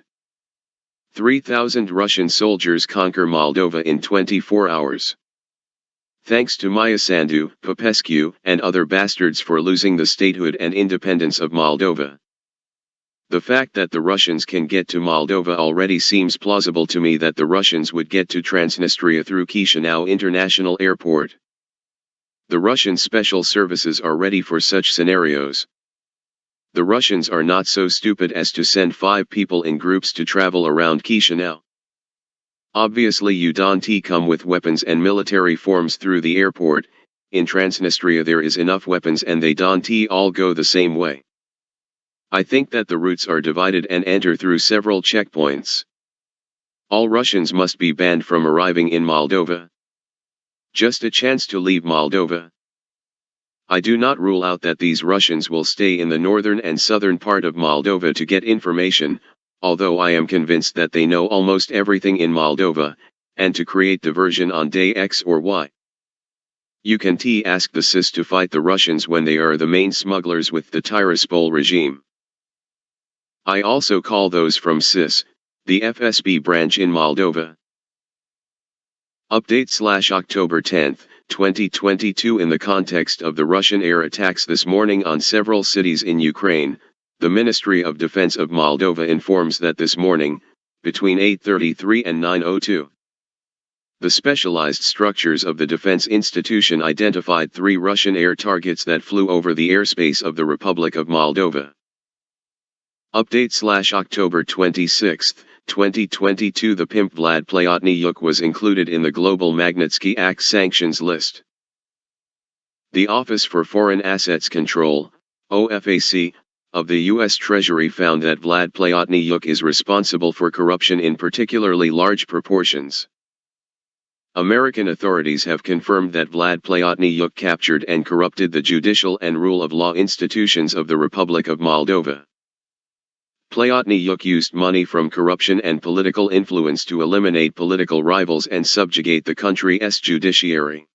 A: 3,000 Russian soldiers conquer Moldova in 24 hours. Thanks to Maia Sandu, Popescu, and other bastards for losing the statehood and independence of Moldova. The fact that the Russians can get to Moldova already seems plausible to me that the Russians would get to Transnistria through Chisinau International Airport. The Russian special services are ready for such scenarios. The Russians are not so stupid as to send 5 people in groups to travel around Chisinau. Obviously you don't come with weapons and military forms through the airport. In Transnistria there is enough weapons and they don't all go the same way. I think that the routes are divided and enter through several checkpoints. All Russians must be banned from arriving in Moldova. Just a chance to leave Moldova. I do not rule out that these Russians will stay in the northern and southern part of Moldova to get information, although I am convinced that they know almost everything in Moldova, and to create diversion on day X or Y. You can ask the CIS to fight the Russians when they are the main smugglers with the Tiraspol regime. I also call those from CIS, the FSB branch in Moldova. Update/October 10th, 2022. In the context of the Russian air attacks this morning on several cities in Ukraine, the Ministry of Defense of Moldova informs that this morning, between 8:33 and 9:02 The specialized structures of the defense institution identified 3 Russian air targets that flew over the airspace of the Republic of Moldova. Update/October 26, 2022. The pimp Vlad Plotniuk was included in the Global Magnitsky Act sanctions list. The Office for Foreign Assets Control, OFAC, of the U.S. Treasury found that Vlad Plotniuk is responsible for corruption in particularly large proportions. American authorities have confirmed that Vlad Plotniuk captured and corrupted the judicial and rule of law institutions of the Republic of Moldova. Plotniuk used money from corruption and political influence to eliminate political rivals and subjugate the country's judiciary.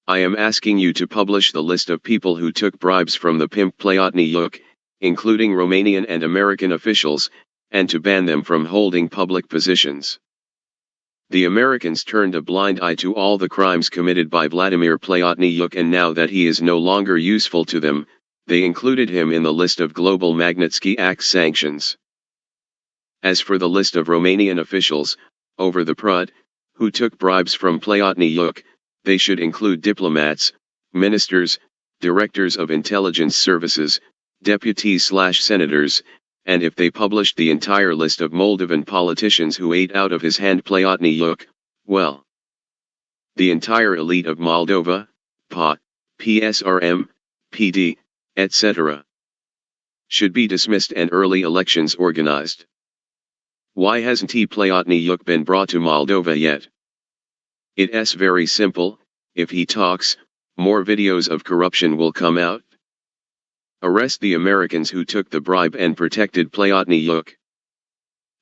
A: I am asking you to publish the list of people who took bribes from the pimp Plotniuk, including Romanian and American officials, and to ban them from holding public positions. The Americans turned a blind eye to all the crimes committed by Vladimir Plotniuk, and now that he is no longer useful to them, they included him in the list of Global Magnitsky Act sanctions. As for the list of Romanian officials, over the PRUD, who took bribes from Plotniuk, they should include diplomats, ministers, directors of intelligence services, deputies/senators, and if they published the entire list of Moldovan politicians who ate out of his hand Plotniuk, well, the entire elite of Moldova, PA, PSRM, PD, etc., should be dismissed and early elections organized. Why hasn't Plotniuk been brought to Moldova yet? It's very simple: if he talks, more videos of corruption will come out. Arrest the Americans who took the bribe and protected Plotniuk.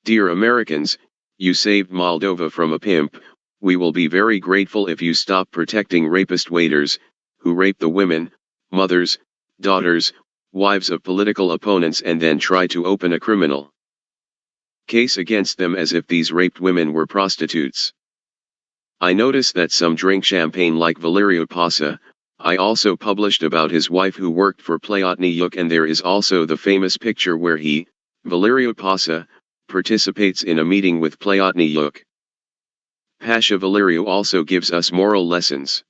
A: Dear Americans, you saved Moldova from a pimp. We will be very grateful if you stop protecting rapist waiters, who rape the women, mothers, daughters, wives of political opponents and then try to open a criminal case against them as if these raped women were prostitutes. I notice that some drink champagne like Valeriu Pasa. I also published about his wife who worked for Plotniuk, and there is also the famous picture where he, Valeriu Pasa, participates in a meeting with Plotniuk. Pasha Valeriu also gives us moral lessons.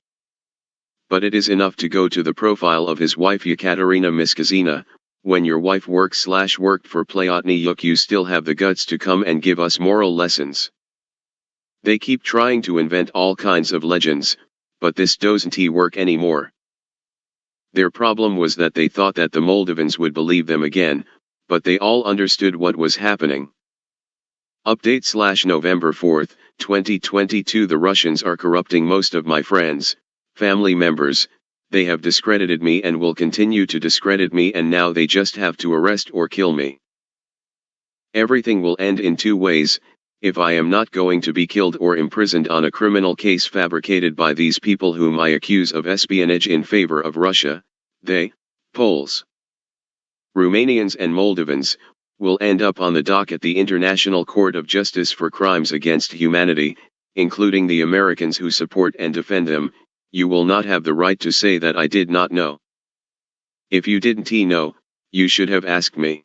A: But it is enough to go to the profile of his wife Ekaterina Miskazina. When your wife worked for Plotniuk, you still have the guts to come and give us moral lessons. They keep trying to invent all kinds of legends, but this doesn't work anymore. Their problem was that they thought that the Moldovans would believe them again, but they all understood what was happening. Update/November 4, 2022. The Russians are corrupting most of my friends, family members. They have discredited me and will continue to discredit me, and now they just have to arrest or kill me. Everything will end in 2 ways. If I am not going to be killed or imprisoned on a criminal case fabricated by these people whom I accuse of espionage in favor of Russia, they, Poles, Romanians and Moldovans, will end up on the dock at the International Court of Justice for crimes against humanity, including the Americans who support and defend them. You will not have the right to say that I did not know. If you didn't know, you should have asked me.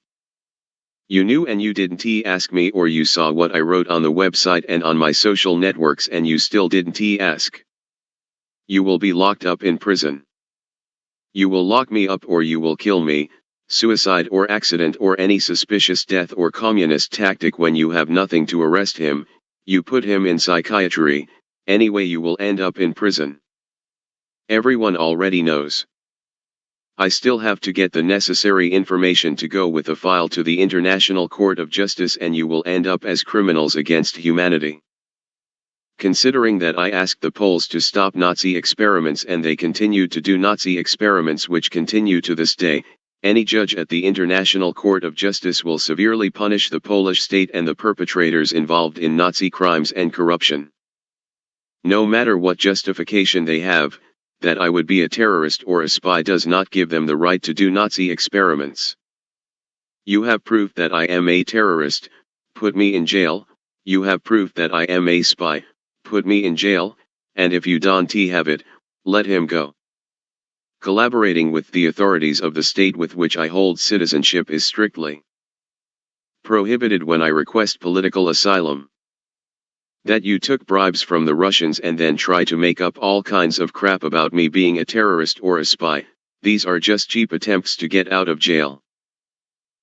A: You knew and you didn't ask me, or you saw what I wrote on the website and on my social networks and you still didn't ask. You will be locked up in prison. You will lock me up or you will kill me, suicide or accident or any suspicious death or communist tactic. When you have nothing to arrest him, you put him in psychiatry. Anyway, you will end up in prison. Everyone already knows. I still have to get the necessary information to go with a file to the International Court of Justice, and you will end up as criminals against humanity. Considering that I asked the Poles to stop Nazi experiments and they continue to do Nazi experiments which continue to this day, any judge at the International Court of Justice will severely punish the Polish state and the perpetrators involved in Nazi crimes and corruption. No matter what justification they have, that I would be a terrorist or a spy does not give them the right to do Nazi experiments. You have proof that I am a terrorist, put me in jail. You have proof that I am a spy, put me in jail, and if you don't have it, let him go. Collaborating with the authorities of the state with which I hold citizenship is strictly prohibited when I request political asylum. That you took bribes from the Russians and then try to make up all kinds of crap about me being a terrorist or a spy, these are just cheap attempts to get out of jail.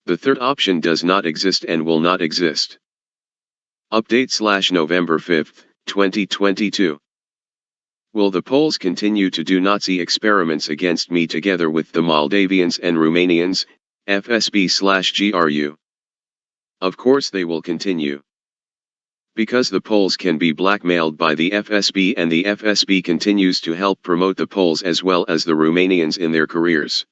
A: The third option does not exist and will not exist. Update /November 5, 2022. Will the Poles continue to do Nazi experiments against me together with the Moldavians and Romanians, FSB/GRU? Of course they will continue. Because the Poles can be blackmailed by the FSB and the FSB continues to help promote the Poles as well as the Romanians in their careers.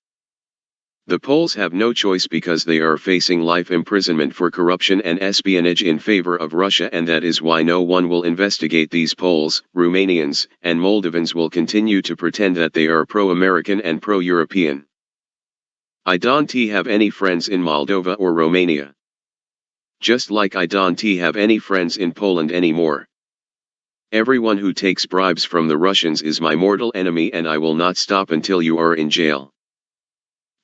A: The Poles have no choice because they are facing life imprisonment for corruption and espionage in favor of Russia, and that is why no one will investigate these Poles. Romanians and Moldovans will continue to pretend that they are pro-American and pro-European. I don't have any friends in Moldova or Romania. Just like I don't have any friends in Poland anymore. Everyone who takes bribes from the Russians is my mortal enemy, and I will not stop until you are in jail.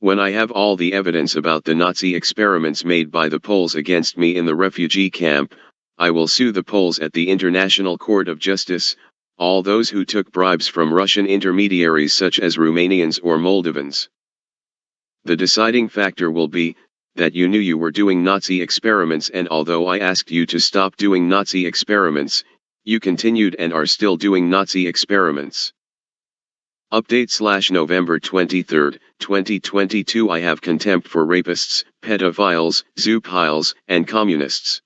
A: When I have all the evidence about the Nazi experiments made by the Poles against me in the refugee camp, I will sue the Poles at the International Court of Justice, all those who took bribes from Russian intermediaries such as Romanians or Moldovans. The deciding factor will be that you knew you were doing Nazi experiments, and although I asked you to stop doing Nazi experiments, you continued and are still doing Nazi experiments. Update /November 23, 2022. I have contempt for rapists, pedophiles, zoophiles, and communists.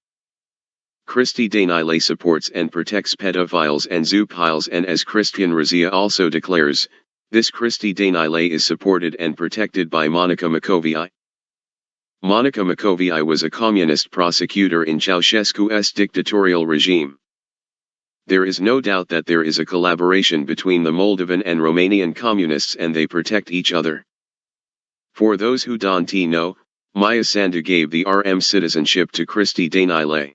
A: Kristi Daniele supports and protects pedophiles and zoophiles, and as Christian Razia also declares, this Kristi Daniele is supported and protected by Monica Macovei. Monica Macovei was a communist prosecutor in Ceausescu's dictatorial regime. There is no doubt that there is a collaboration between the Moldovan and Romanian communists, and they protect each other. For those who don't know, Maia Sandu gave the RM citizenship to Kristi Daniele.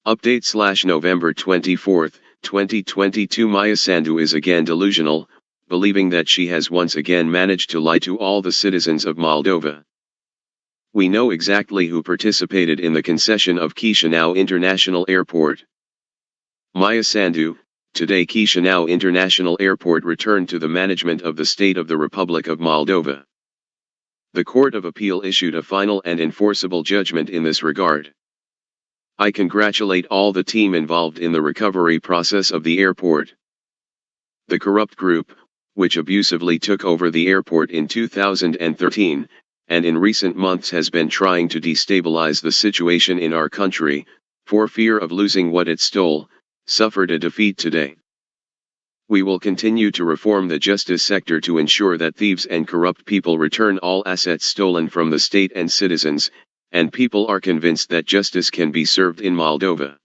A: Update /November 24, 2022. Maia Sandu is again delusional, believing that she has once again managed to lie to all the citizens of Moldova. We know exactly who participated in the concession of Chisinau International Airport. Maia Sandu. Today Chisinau International Airport returned to the management of the State of the Republic of Moldova. The Court of Appeal issued a final and enforceable judgment in this regard. I congratulate all the team involved in the recovery process of the airport. The corrupt group, which abusively took over the airport in 2013, and in recent months has been trying to destabilize the situation in our country, for fear of losing what it stole, suffered a defeat today. We will continue to reform the justice sector to ensure that thieves and corrupt people return all assets stolen from the state and citizens, and people are convinced that justice can be served in Moldova.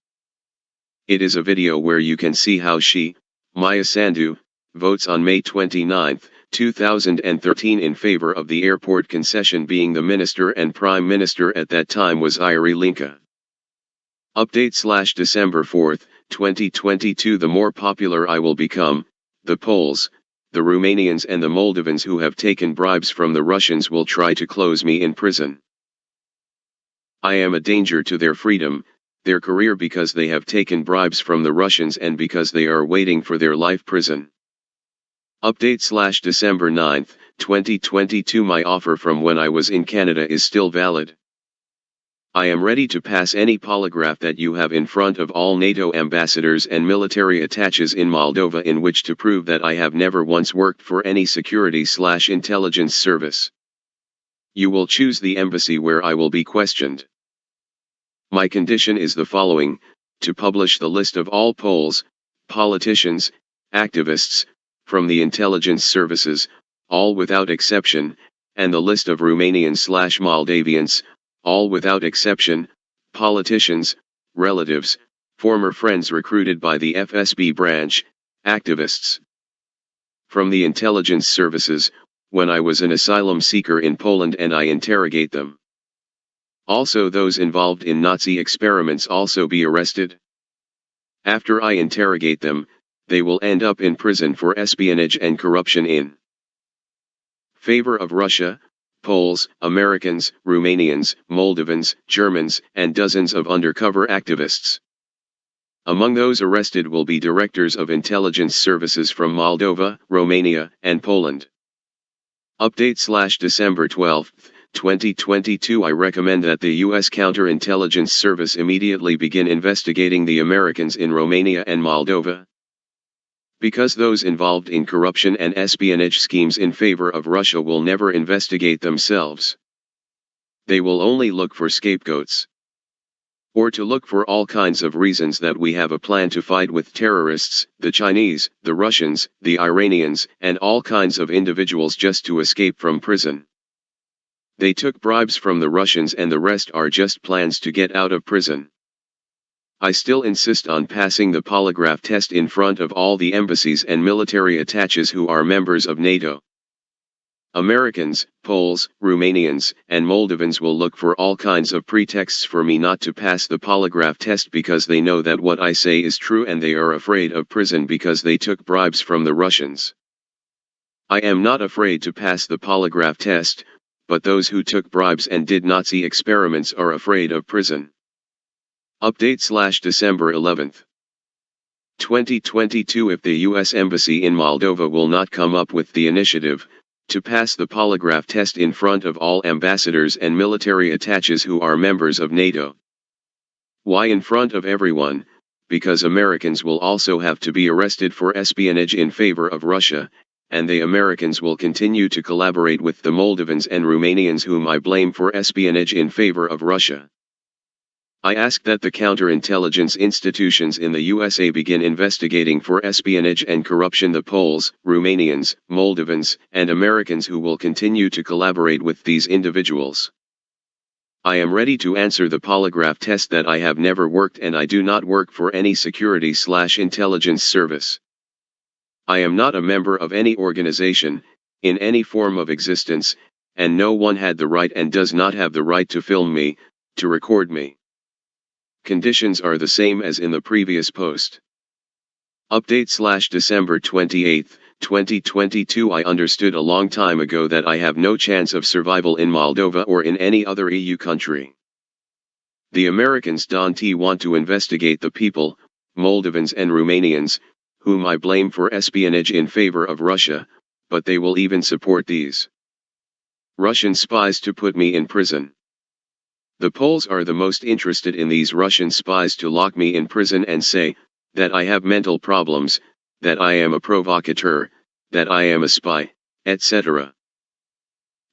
A: It is a video where you can see how she, Maia Sandu, votes on May 29, 2013 in favor of the airport concession, being the minister and prime minister at that time was Iri Linka. Update /December 4, 2022. The more popular I will become, the Poles, the Romanians and the Moldovans who have taken bribes from the Russians will try to close me in prison. I am a danger to their freedom, their career, because they have taken bribes from the Russians and because they are waiting for their life prison. Update /December 9, 2022. My offer from when I was in Canada is still valid. I am ready to pass any polygraph that you have in front of all NATO ambassadors and military attaches in Moldova, in which to prove that I have never once worked for any security/intelligence service. You will choose the embassy where I will be questioned. My condition is the following: to publish the list of all Poles, politicians, activists, from the intelligence services, all without exception, and the list of Romanians/Moldavians, all without exception, politicians, relatives, former friends recruited by the FSB branch, activists. From the intelligence services, when I was an asylum seeker in Poland, and I interrogate them. Also those involved in Nazi experiments also be arrested. After I interrogate them, they will end up in prison for espionage and corruption in favor of Russia, Poles, Americans, Romanians, Moldovans, Germans, and dozens of undercover activists. Among those arrested will be directors of intelligence services from Moldova, Romania, and Poland. Update/December 12, 2022. I recommend that the U.S. Counterintelligence Service immediately begin investigating the Americans in Romania and Moldova, because those involved in corruption and espionage schemes in favor of Russia will never investigate themselves. They will only look for scapegoats, or to look for all kinds of reasons that we have a plan to fight with terrorists, the Chinese, the Russians, the Iranians, and all kinds of individuals just to escape from prison. They took bribes from the Russians and the rest are just plans to get out of prison. I still insist on passing the polygraph test in front of all the embassies and military attaches who are members of NATO. Americans, Poles, Romanians, and Moldovans will look for all kinds of pretexts for me not to pass the polygraph test because they know that what I say is true and they are afraid of prison because they took bribes from the Russians. I am not afraid to pass the polygraph test, but those who took bribes and did Nazi experiments are afraid of prison. Update/December 11, 2022. If the U.S. Embassy in Moldova will not come up with the initiative to pass the polygraph test in front of all ambassadors and military attaches who are members of NATO. Why in front of everyone? Because Americans will also have to be arrested for espionage in favor of Russia, and the Americans will continue to collaborate with the Moldovans and Romanians whom I blame for espionage in favor of Russia. I ask that the counterintelligence institutions in the USA begin investigating for espionage and corruption the Poles, Romanians, Moldovans, and Americans who will continue to collaborate with these individuals. I am ready to answer the polygraph test that I have never worked and I do not work for any security/intelligence service. I am not a member of any organization, in any form of existence, and no one had the right and does not have the right to film me, to record me. Conditions are the same as in the previous post. Update/December 28, 2022. I understood a long time ago that I have no chance of survival in Moldova or in any other EU country. The Americans don't want to investigate the people, Moldovans and Romanians, whom I blame for espionage in favor of Russia, but they will even support these Russian spies to put me in prison. The Poles are the most interested in these Russian spies to lock me in prison and say that I have mental problems, that I am a provocateur, that I am a spy, etc.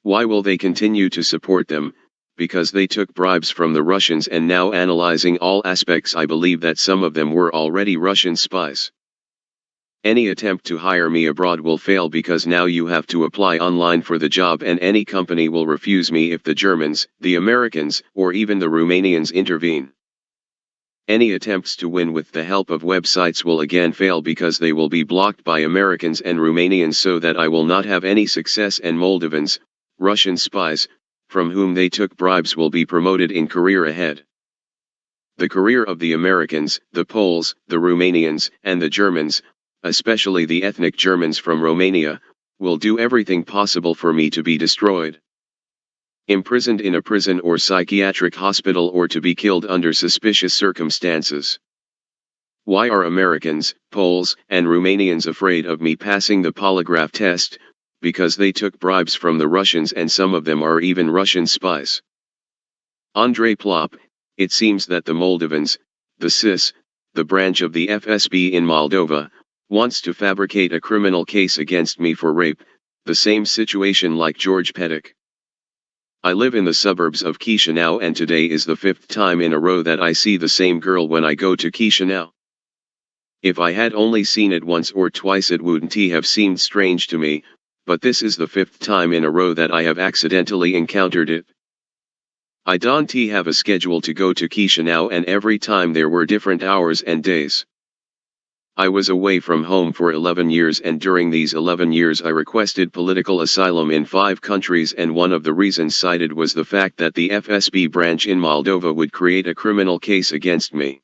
A: Why will they continue to support them? Because they took bribes from the Russians and now analyzing all aspects I believe that some of them were already Russian spies. Any attempt to hire me abroad will fail because now you have to apply online for the job and any company will refuse me if the Germans, the Americans, or even the Romanians intervene. Any attempts to win with the help of websites will again fail because they will be blocked by Americans and Romanians so that I will not have any success and Moldovans, Russian spies, from whom they took bribes will be promoted in career ahead. The career of the Americans, the Poles, the Romanians, and the Germans, especially the ethnic Germans from Romania, will do everything possible for me to be destroyed. Imprisoned in a prison or psychiatric hospital or to be killed under suspicious circumstances. Why are Americans, Poles, and Romanians afraid of me passing the polygraph test? Because they took bribes from the Russians and some of them are even Russian spies. Andrei Plop, it seems that the Moldovans, the CIS, the branch of the FSB in Moldova, wants to fabricate a criminal case against me for rape, the same situation like George Pettick. I live in the suburbs of Chisinau and today is the 5th time in a row that I see the same girl when I go to Chisinau. If I had only seen it once or twice it wouldn't have seemed strange to me, but this is the 5th time in a row that I have accidentally encountered it. I don't have a schedule to go to Chisinau and every time there were different hours and days. I was away from home for 11 years and during these 11 years I requested political asylum in 5 countries and one of the reasons cited was the fact that the FSB branch in Moldova would create a criminal case against me.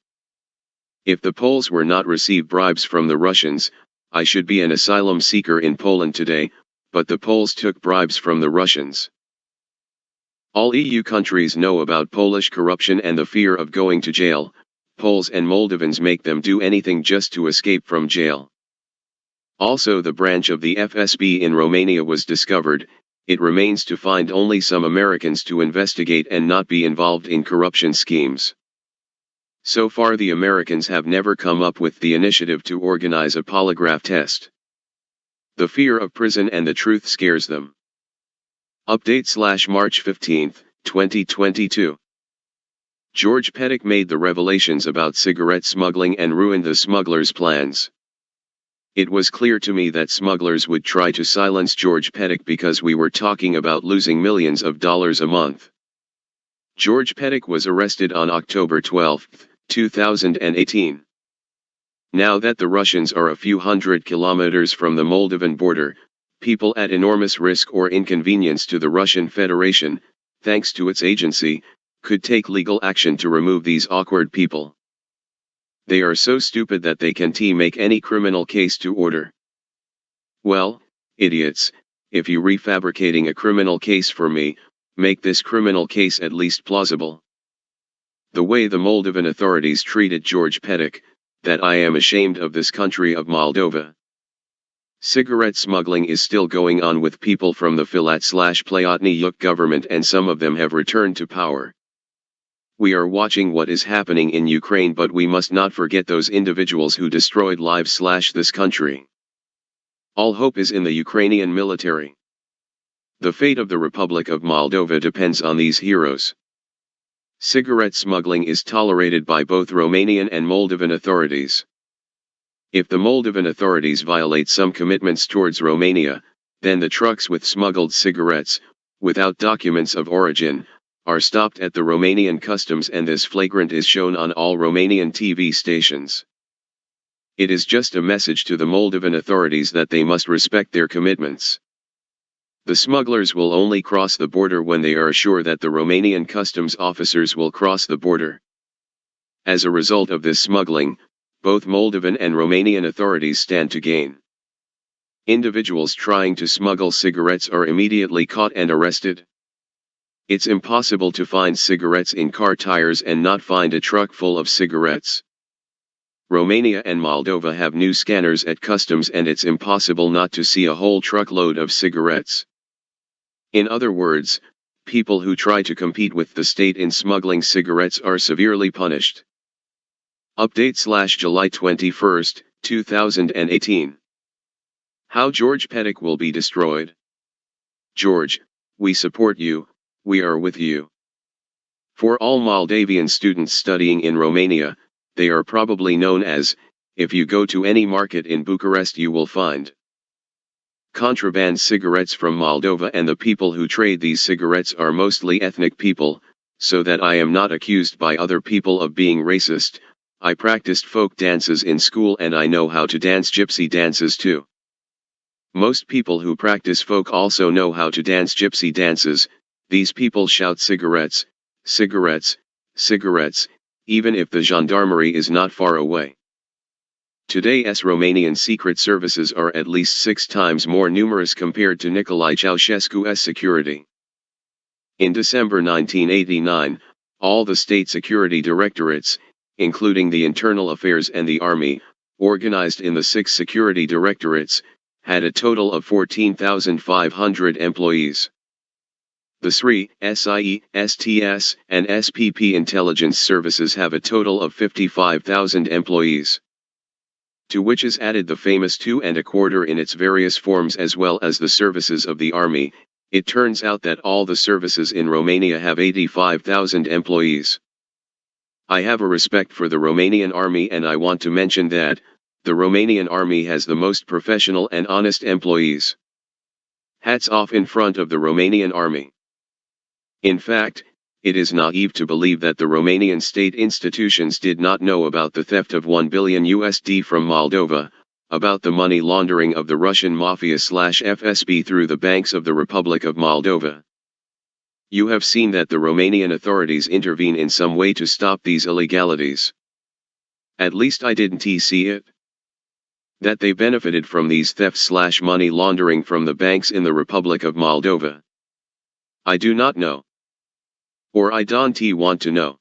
A: If the Poles were not receive bribes from the Russians, I should be an asylum seeker in Poland today, but the Poles took bribes from the Russians. All EU countries know about Polish corruption and the fear of going to jail, Poles and Moldovans make them do anything just to escape from jail. Also, the branch of the FSB in Romania was discovered. It remains to find only some Americans to investigate and not be involved in corruption schemes. So far, the Americans have never come up with the initiative to organize a polygraph test. The fear of prison and the truth scares them. Update/March 15, 2022. George Pettick made the revelations about cigarette smuggling and ruined the smugglers' plans. It was clear to me that smugglers would try to silence George Pettick because we were talking about losing millions of dollars a month. George Pettick was arrested on October 12, 2018. Now that the Russians are a few hundred kilometers from the Moldovan border, people at enormous risk or inconvenience to the Russian Federation, thanks to its agency, could take legal action to remove these awkward people. They are so stupid that they can't make any criminal case to order. Well, idiots, if you refabricating a criminal case for me, make this criminal case at least plausible. The way the Moldovan authorities treated George Pettick, that I am ashamed of this country of Moldova. Cigarette smuggling is still going on with people from the Filat/Plotny Yuk government, and some of them have returned to power. We are watching what is happening in Ukraine, but we must not forget those individuals who destroyed lives/this country. All hope is in the Ukrainian military. The fate of the Republic of Moldova depends on these heroes. Cigarette smuggling is tolerated by both Romanian and Moldovan authorities. If the Moldovan authorities violate some commitments towards Romania, then the trucks with smuggled cigarettes, without documents of origin, are stopped at the Romanian customs, and this flagrant is shown on all Romanian TV stations. It is just a message to the Moldovan authorities that they must respect their commitments. The smugglers will only cross the border when they are sure that the Romanian customs officers will cross the border. As a result of this smuggling, both Moldovan and Romanian authorities stand to gain. Individuals trying to smuggle cigarettes are immediately caught and arrested. It's impossible to find cigarettes in car tires and not find a truck full of cigarettes. Romania and Moldova have new scanners at customs, and it's impossible not to see a whole truckload of cigarettes. In other words, people who try to compete with the state in smuggling cigarettes are severely punished. Update/July 21, 2018. How George Pettick will be destroyed. George, we support you, we are with you. For all Moldavian students studying in Romania, they are probably known as, if you go to any market in Bucharest you will find contraband cigarettes from Moldova, and the people who trade these cigarettes are mostly ethnic people, so that I am not accused by other people of being racist. I practiced folk dances in school and I know how to dance gypsy dances too. Most people who practice folk also know how to dance gypsy dances. These people shout cigarettes, cigarettes, cigarettes, even if the gendarmerie is not far away. Today's Romanian secret services are at least 6 times more numerous compared to Nicolae Ceausescu's security. In December 1989, all the state security directorates, including the Internal Affairs and the Army, organized in the 6 security directorates, had a total of 14,500 employees. The SRI, SIE, STS, and SPP intelligence services have a total of 55,000 employees. To which is added the famous 2 1/4 in its various forms, as well as the services of the Army. It turns out that all the services in Romania have 85,000 employees. I have a respect for the Romanian Army, and I want to mention that the Romanian Army has the most professional and honest employees. Hats off in front of the Romanian Army. In fact, it is naive to believe that the Romanian state institutions did not know about the theft of $1 billion from Moldova, about the money laundering of the Russian mafia/FSB through the banks of the Republic of Moldova. You have seen that the Romanian authorities intervene in some way to stop these illegalities. At least I didn't see it. That they benefited from these thefts/money laundering from the banks in the Republic of Moldova. I do not know. Or I don't want to know.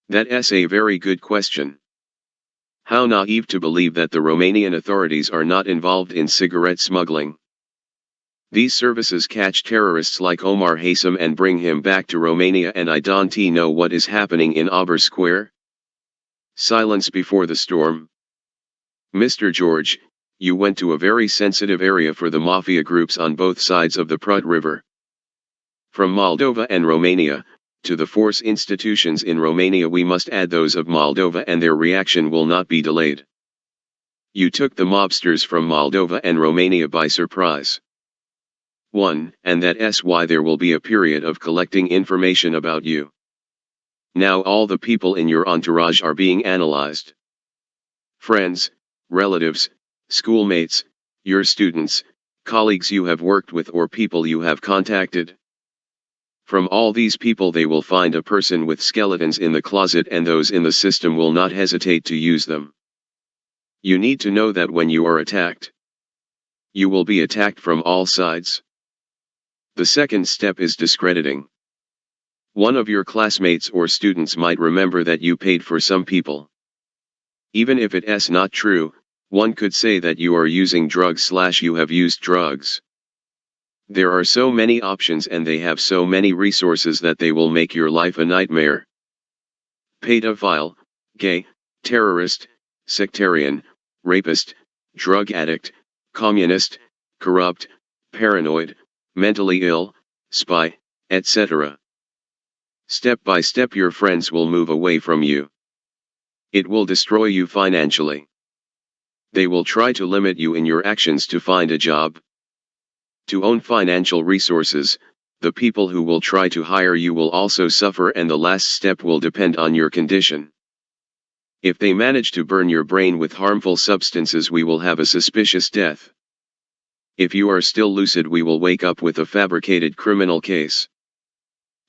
A: That's a very good question. How naive to believe that the Romanian authorities are not involved in cigarette smuggling. These services catch terrorists like Omar Haysam and bring him back to Romania, and I don't know what is happening in Auber Square. Silence before the storm. Mr. George, you went to a very sensitive area for the mafia groups on both sides of the Prut River. From Moldova and Romania, to the force institutions in Romania, we must add those of Moldova, and their reaction will not be delayed. You took the mobsters from Moldova and Romania by surprise. 1. And that's why there will be a period of collecting information about you. Now all the people in your entourage are being analyzed. Friends, relatives, schoolmates, your students, colleagues you have worked with, or people you have contacted. From all these people they will find a person with skeletons in the closet, and those in the system will not hesitate to use them. You need to know that when you are attacked, you will be attacked from all sides. The second step is discrediting. One of your classmates or students might remember that you paid for some people. Even if it's not true, one could say that you are using drugs / you have used drugs. There are so many options and they have so many resources that they will make your life a nightmare. Pedophile, gay, terrorist, sectarian, rapist, drug addict, communist, corrupt, paranoid, mentally ill, spy, etc. Step by step your friends will move away from you. It will destroy you financially. They will try to limit you in your actions to find a job. To own financial resources, the people who will try to hire you will also suffer, and the last step will depend on your condition. If they manage to burn your brain with harmful substances, we will have a suspicious death. If you are still lucid, we will wake up with a fabricated criminal case.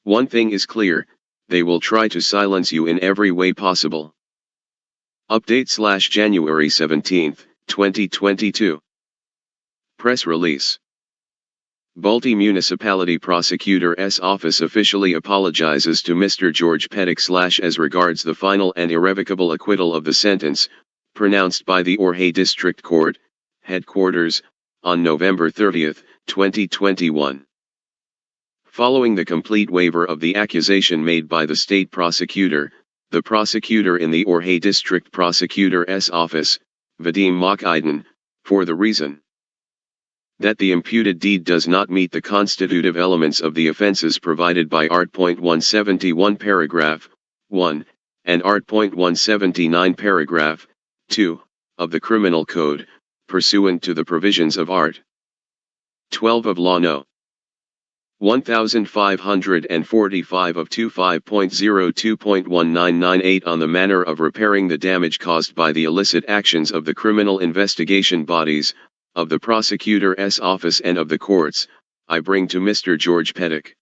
A: One thing is clear, they will try to silence you in every way possible. Update / January 17, 2022. Press release. Balti Municipality Prosecutor's Office officially apologizes to Mr. George Petic / as regards the final and irrevocable acquittal of the sentence, pronounced by the Orhei District Court, headquarters, on November 30, 2021. Following the complete waiver of the accusation made by the state prosecutor, the prosecutor in the Orhei District Prosecutor's Office, Vadim Mokaydin, for the reason that the imputed deed does not meet the constitutive elements of the offenses provided by Art. 171 paragraph 1, and Art. 179 paragraph 2, of the Criminal Code, pursuant to the provisions of Art. 12 of Law No. 1545 of 25.02.1998 on the manner of repairing the damage caused by the illicit actions of the criminal investigation bodies, of the prosecutor's office and of the courts, I bring to Mr. George Petic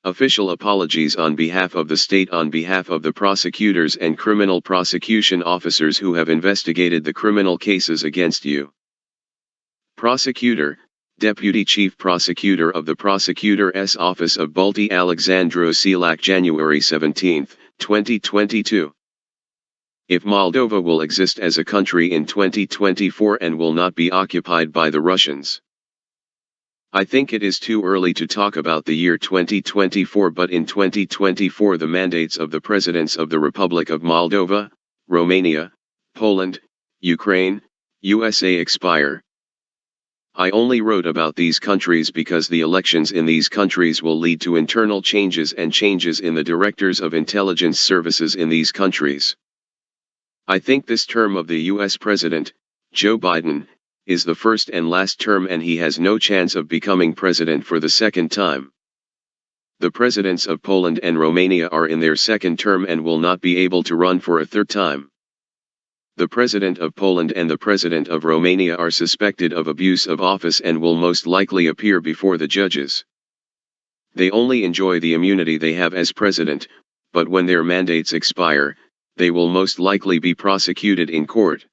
A: official apologies on behalf of the state, on behalf of the prosecutors and criminal prosecution officers who have investigated the criminal cases against you. Prosecutor, Deputy Chief Prosecutor of the Prosecutor's Office of Balti Alexandru Silac, January 17, 2022. If Moldova will exist as a country in 2024 and will not be occupied by the Russians. I think it is too early to talk about the year 2024, but in 2024 the mandates of the presidents of the Republic of Moldova, Romania, Poland, Ukraine, USA expire. I only wrote about these countries because the elections in these countries will lead to internal changes and changes in the directors of intelligence services in these countries. I think this term of the US President, Joe Biden, is the first and last term, and he has no chance of becoming president for the second time. The presidents of Poland and Romania are in their second term and will not be able to run for a third time. The president of Poland and the president of Romania are suspected of abuse of office and will most likely appear before the judges. They only enjoy the immunity they have as president, but when their mandates expire, they will most likely be prosecuted in court.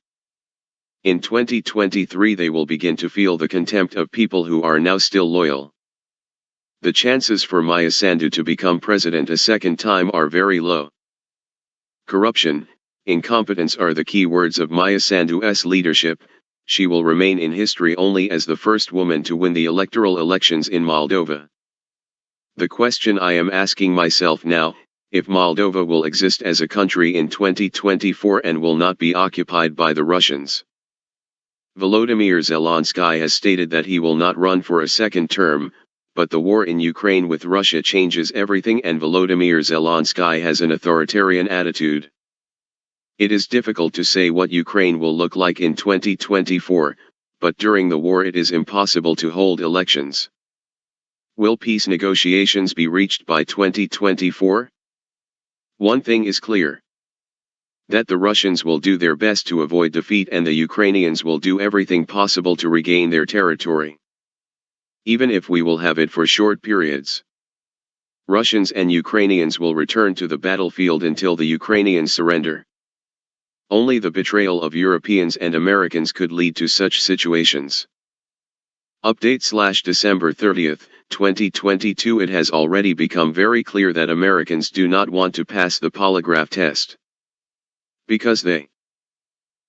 A: In 2023 they will begin to feel the contempt of people who are now still loyal. The chances for Maia Sandu to become president a second time are very low. Corruption, incompetence are the key words of Maya Sandu's leadership. She will remain in history only as the first woman to win the electoral elections in Moldova. The question I am asking myself now, if Moldova will exist as a country in 2024 and will not be occupied by the Russians. Volodymyr Zelensky has stated that he will not run for a second term, but the war in Ukraine with Russia changes everything, and Volodymyr Zelensky has an authoritarian attitude. It is difficult to say what Ukraine will look like in 2024, but during the war it is impossible to hold elections. Will peace negotiations be reached by 2024? One thing is clear: that the Russians will do their best to avoid defeat and the Ukrainians will do everything possible to regain their territory. Even if we will have it for short periods. Russians and Ukrainians will return to the battlefield until the Ukrainians surrender. Only the betrayal of Europeans and Americans could lead to such situations. Update/December 30th, 2022. It has already become very clear that Americans do not want to pass the polygraph test. Because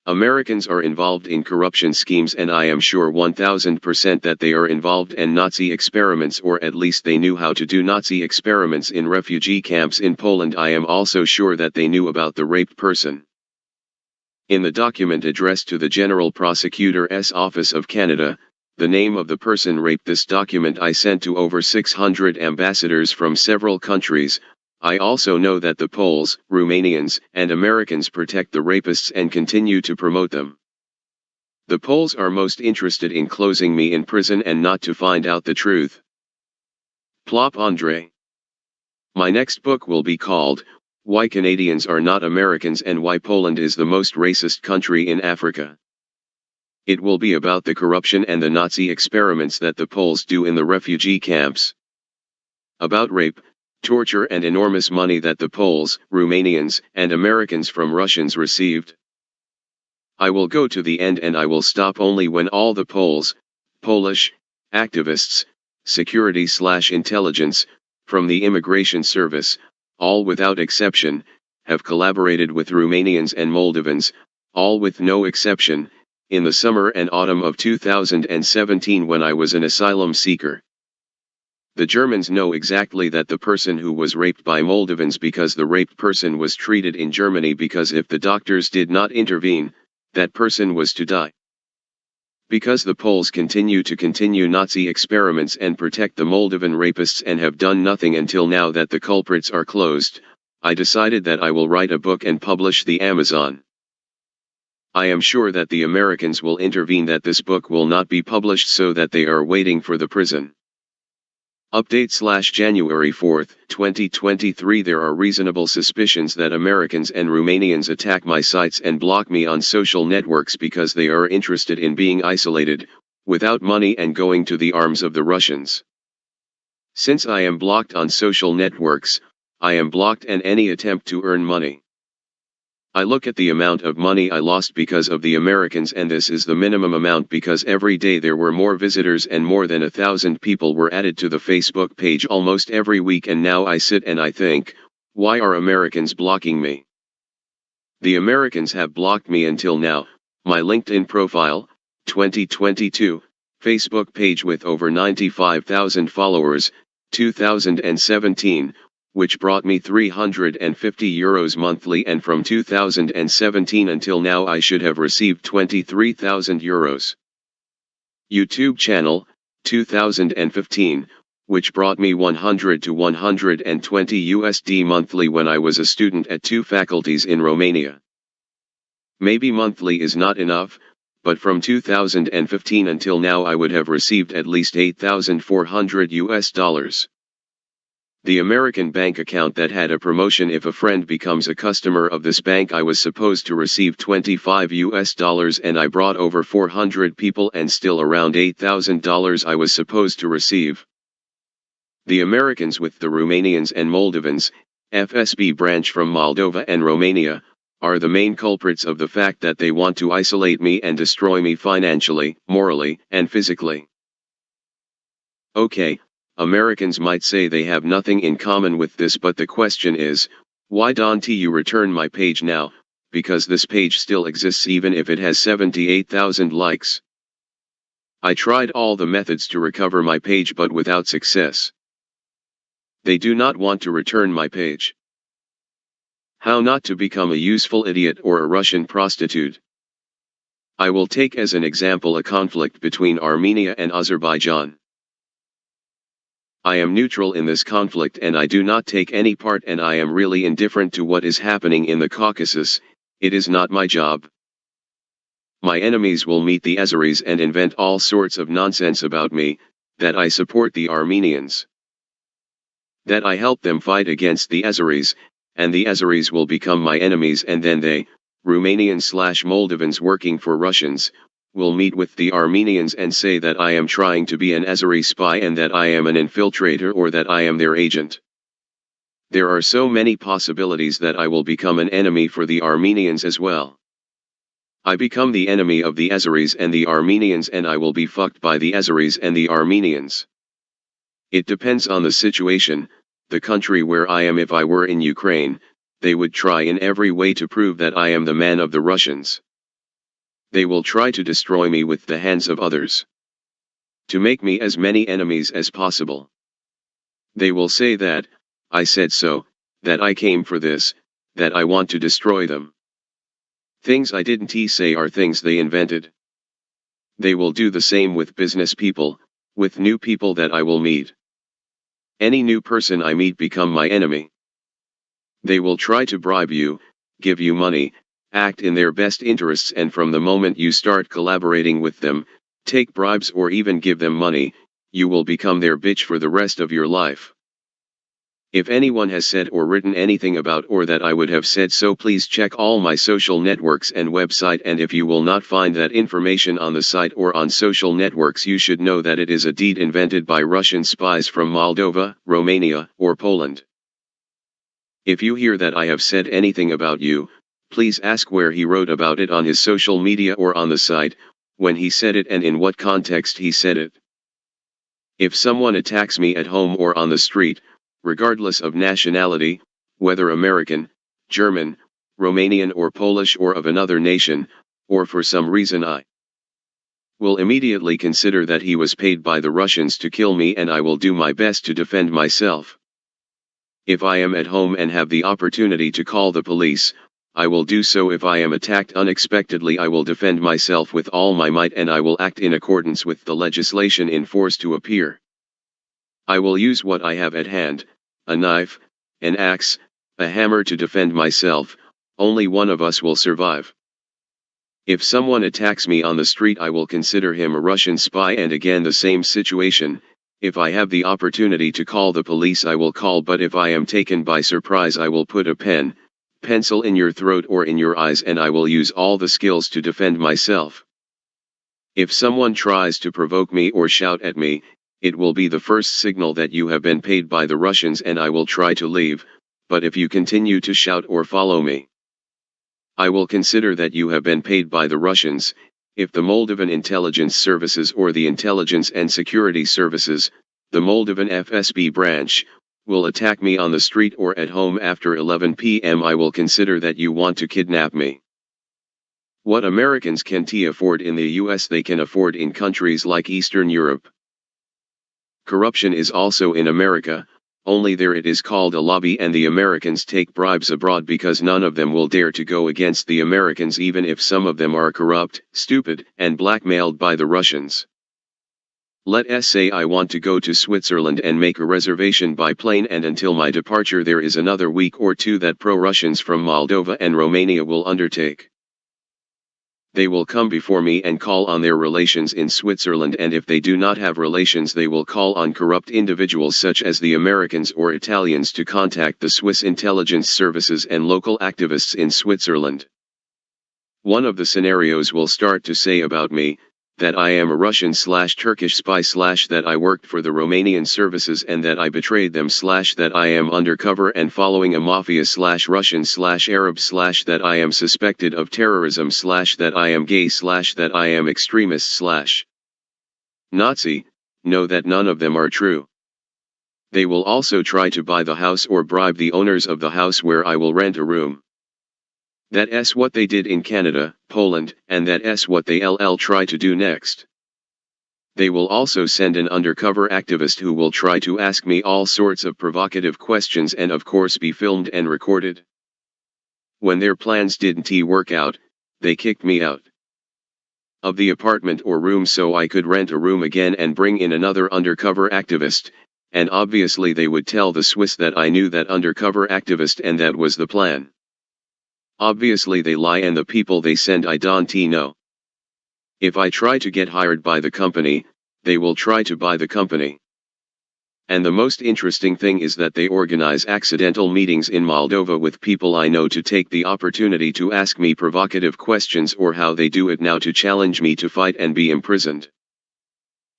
A: Americans are involved in corruption schemes, and I am sure 1000% that they are involved in Nazi experiments, or at least they knew how to do Nazi experiments in refugee camps in Poland. I am also sure that they knew about the raped person. In the document addressed to the General Prosecutor's Office of Canada, the name of the person raped. This document I sent to over 600 ambassadors from several countries. I also know that the Poles, Romanians, and Americans protect the rapists and continue to promote them. The Poles are most interested in closing me in prison and not to find out the truth. Plop Andrei. My next book will be called, Why Canadians Are Not Americans and Why Poland is the Most Racist Country in Africa. It will be about the corruption and the Nazi experiments that the Poles do in the refugee camps. About rape, torture and enormous money that the Poles, Romanians, and Americans from Russians received. I will go to the end, and I will stop only when all the Poles, Polish, activists, security/intelligence, from the immigration service, all without exception, have collaborated with Romanians and Moldovans, all with no exception, in the summer and autumn of 2017 when I was an asylum seeker. The Germans know exactly that the person who was raped by Moldovans, because the raped person was treated in Germany, because if the doctors did not intervene, that person was to die. Because the Poles continue Nazi experiments and protect the Moldovan rapists and have done nothing until now that the culprits are closed, I decided that I will write a book and publish the Amazon. I am sure that the Americans will intervene, that this book will not be published, so that they are waiting for the prison. Update/January 4th, 2023. There are reasonable suspicions that Americans and Romanians attack my sites and block me on social networks because they are interested in being isolated, without money, and going to the arms of the Russians. Since I am blocked on social networks, I am blocked and any attempt to earn money. I look at the amount of money I lost because of the Americans, and this is the minimum amount, because every day there were more visitors and more than 1,000 people were added to the Facebook page almost every week, and now I sit and I think, why are Americans blocking me? The Americans have blocked me until now. My LinkedIn profile, 2022, Facebook page with over 95,000 followers, 2017, which brought me €350 monthly, and from 2017 until now I should have received €23,000. YouTube channel, 2015, which brought me $100 to $120 monthly when I was a student at 2 faculties in Romania. Maybe monthly is not enough, but from 2015 until now I would have received at least $8,400. The American bank account that had a promotion: if a friend becomes a customer of this bank, I was supposed to receive $25, and I brought over 400 people, and still around $8,000 I was supposed to receive. The Americans with the Romanians and Moldovans, FSB branch from Moldova and Romania, are the main culprits of the fact that they want to isolate me and destroy me financially, morally, and physically. Okay, Americans might say they have nothing in common with this, but the question is, Why don't you return my page now, because this page still exists even if it has 78,000 likes. I tried all the methods to recover my page but without success. They do not want to return my page. How not to become a useful idiot or a Russian prostitute. I will take as an example a conflict between Armenia and Azerbaijan. I am neutral in this conflict and I do not take any part, and I am really indifferent to what is happening in the Caucasus. It is not my job. My enemies will meet the Azeris and invent all sorts of nonsense about me, that I support the Armenians, that I help them fight against the Azeris, and the Azeris will become my enemies, and then they, Romanian/Moldovans working for Russians, will meet with the Armenians and say that I am trying to be an Azeri spy and that I am an infiltrator or that I am their agent. There are so many possibilities that I will become an enemy for the Armenians as well. I become the enemy of the Azeris and the Armenians and I will be fucked by the Azeris and the Armenians. It depends on the situation, the country where I am. If I were in Ukraine, they would try in every way to prove that I am the man of the Russians. They will try to destroy me with the hands of others, to make me as many enemies as possible. They will say that, I said so, that I came for this, that I want to destroy them. Things I didn't say are things they invented. They will do the same with business people, with new people that I will meet. Any new person I meet become my enemy. They will try to bribe you, give you money, act in their best interests, and from the moment you start collaborating with them, take bribes or even give them money, you will become their bitch for the rest of your life. If anyone has said or written anything about or that I would have said so, please check all my social networks and website, and if you will not find that information on the site or on social networks, you should know that it is a deed invented by Russian spies from Moldova, Romania, or Poland. If you hear that I have said anything about you, please ask where he wrote about it on his social media or on the site, when he said it and in what context he said it. If someone attacks me at home or on the street, regardless of nationality, whether American, German, Romanian or Polish or of another nation, or for some reason, I will immediately consider that he was paid by the Russians to kill me, and I will do my best to defend myself. If I am at home and have the opportunity to call the police, I will do so. If I am attacked unexpectedly, I will defend myself with all my might, and I will act in accordance with the legislation in force to appear. I will use what I have at hand, a knife, an axe, a hammer to defend myself. Only one of us will survive. If someone attacks me on the street, I will consider him a Russian spy, and again the same situation. If I have the opportunity to call the police, I will call, but if I am taken by surprise, I will put a pencil in your throat or in your eyes, and I will use all the skills to defend myself. If someone tries to provoke me or shout at me, it will be the first signal that you have been paid by the Russians, and I will try to leave, but if you continue to shout or follow me, I will consider that you have been paid by the Russians. If the Moldovan intelligence services or the intelligence and security services, the Moldovan FSB branch, will attack me on the street or at home after 11 p.m., I will consider that you want to kidnap me. What Americans can't afford in the US, they can afford in countries like Eastern Europe. Corruption is also in America, only there it is called a lobby, and the Americans take bribes abroad because none of them will dare to go against the Americans, even if some of them are corrupt, stupid, and blackmailed by the Russians. Let us say I want to go to Switzerland and make a reservation by plane, and until my departure there is another week or two that pro-Russians from Moldova and Romania will undertake. They will come before me and call on their relations in Switzerland, and if they do not have relations, they will call on corrupt individuals such as the Americans or Italians to contact the Swiss intelligence services and local activists in Switzerland. One of the scenarios will start to say about me, that I am a Russian/Turkish spy/ that I worked for the Romanian services and that I betrayed them/ that I am undercover and following a mafia/Russian/Arab/ that I am suspected of terrorism/ that I am gay/ that I am extremist/Nazi. Know that none of them are true. They will also try to buy the house or bribe the owners of the house where I will rent a room. That's what they did in Canada, Poland, and that's what they'll try to do next. They will also send an undercover activist who will try to ask me all sorts of provocative questions and of course be filmed and recorded. When their plans didn't work out, they kicked me out of the apartment or room so I could rent a room again and bring in another undercover activist, and obviously they would tell the Swiss that I knew that undercover activist and that was the plan. Obviously they lie and the people they send I don't know. If I try to get hired by the company, they will try to buy the company. And the most interesting thing is that they organize accidental meetings in Moldova with people I know to take the opportunity to ask me provocative questions, or how they do it now, to challenge me to fight and be imprisoned.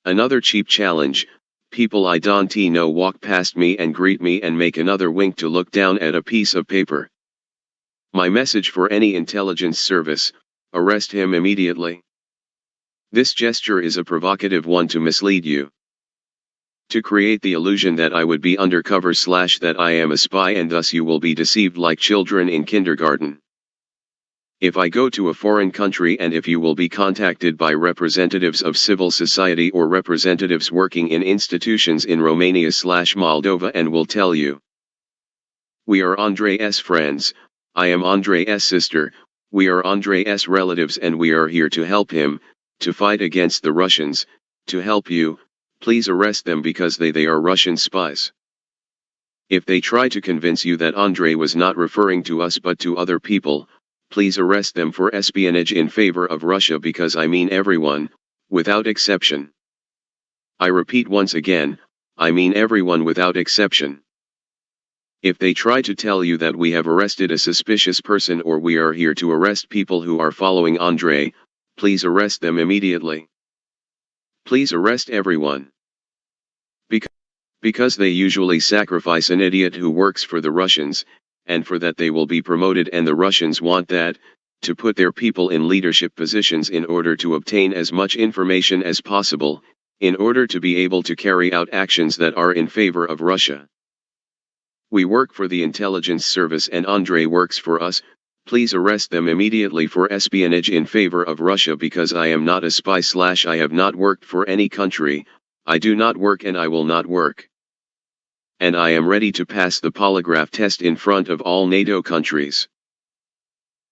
A: Another cheap challenge: people I don't know walk past me and greet me and make another wink to look down at a piece of paper. My message for any intelligence service: arrest him immediately. This gesture is a provocative one to mislead you, to create the illusion that I would be undercover / that I am a spy, and thus you will be deceived like children in kindergarten. If I go to a foreign country and if you will be contacted by representatives of civil society or representatives working in institutions in Romania / Moldova and will tell you, we are Andrei's friends, I am Andrei's sister, we are Andrei's relatives and we are here to help him, to fight against the Russians, to help you, please arrest them because they are Russian spies. If they try to convince you that Andrei was not referring to us but to other people, please arrest them for espionage in favor of Russia, because I mean everyone, without exception. I repeat once again, I mean everyone without exception. If they try to tell you that we have arrested a suspicious person or we are here to arrest people who are following Andrei, please arrest them immediately. Please arrest everyone. Because they usually sacrifice an idiot who works for the Russians, and for that they will be promoted, and the Russians want that, to put their people in leadership positions in order to obtain as much information as possible, in order to be able to carry out actions that are in favor of Russia. We work for the intelligence service and Andrei works for us. Please arrest them immediately for espionage in favor of Russia, because I am not a spy / I have not worked for any country, I do not work and I will not work. And I am ready to pass the polygraph test in front of all NATO countries.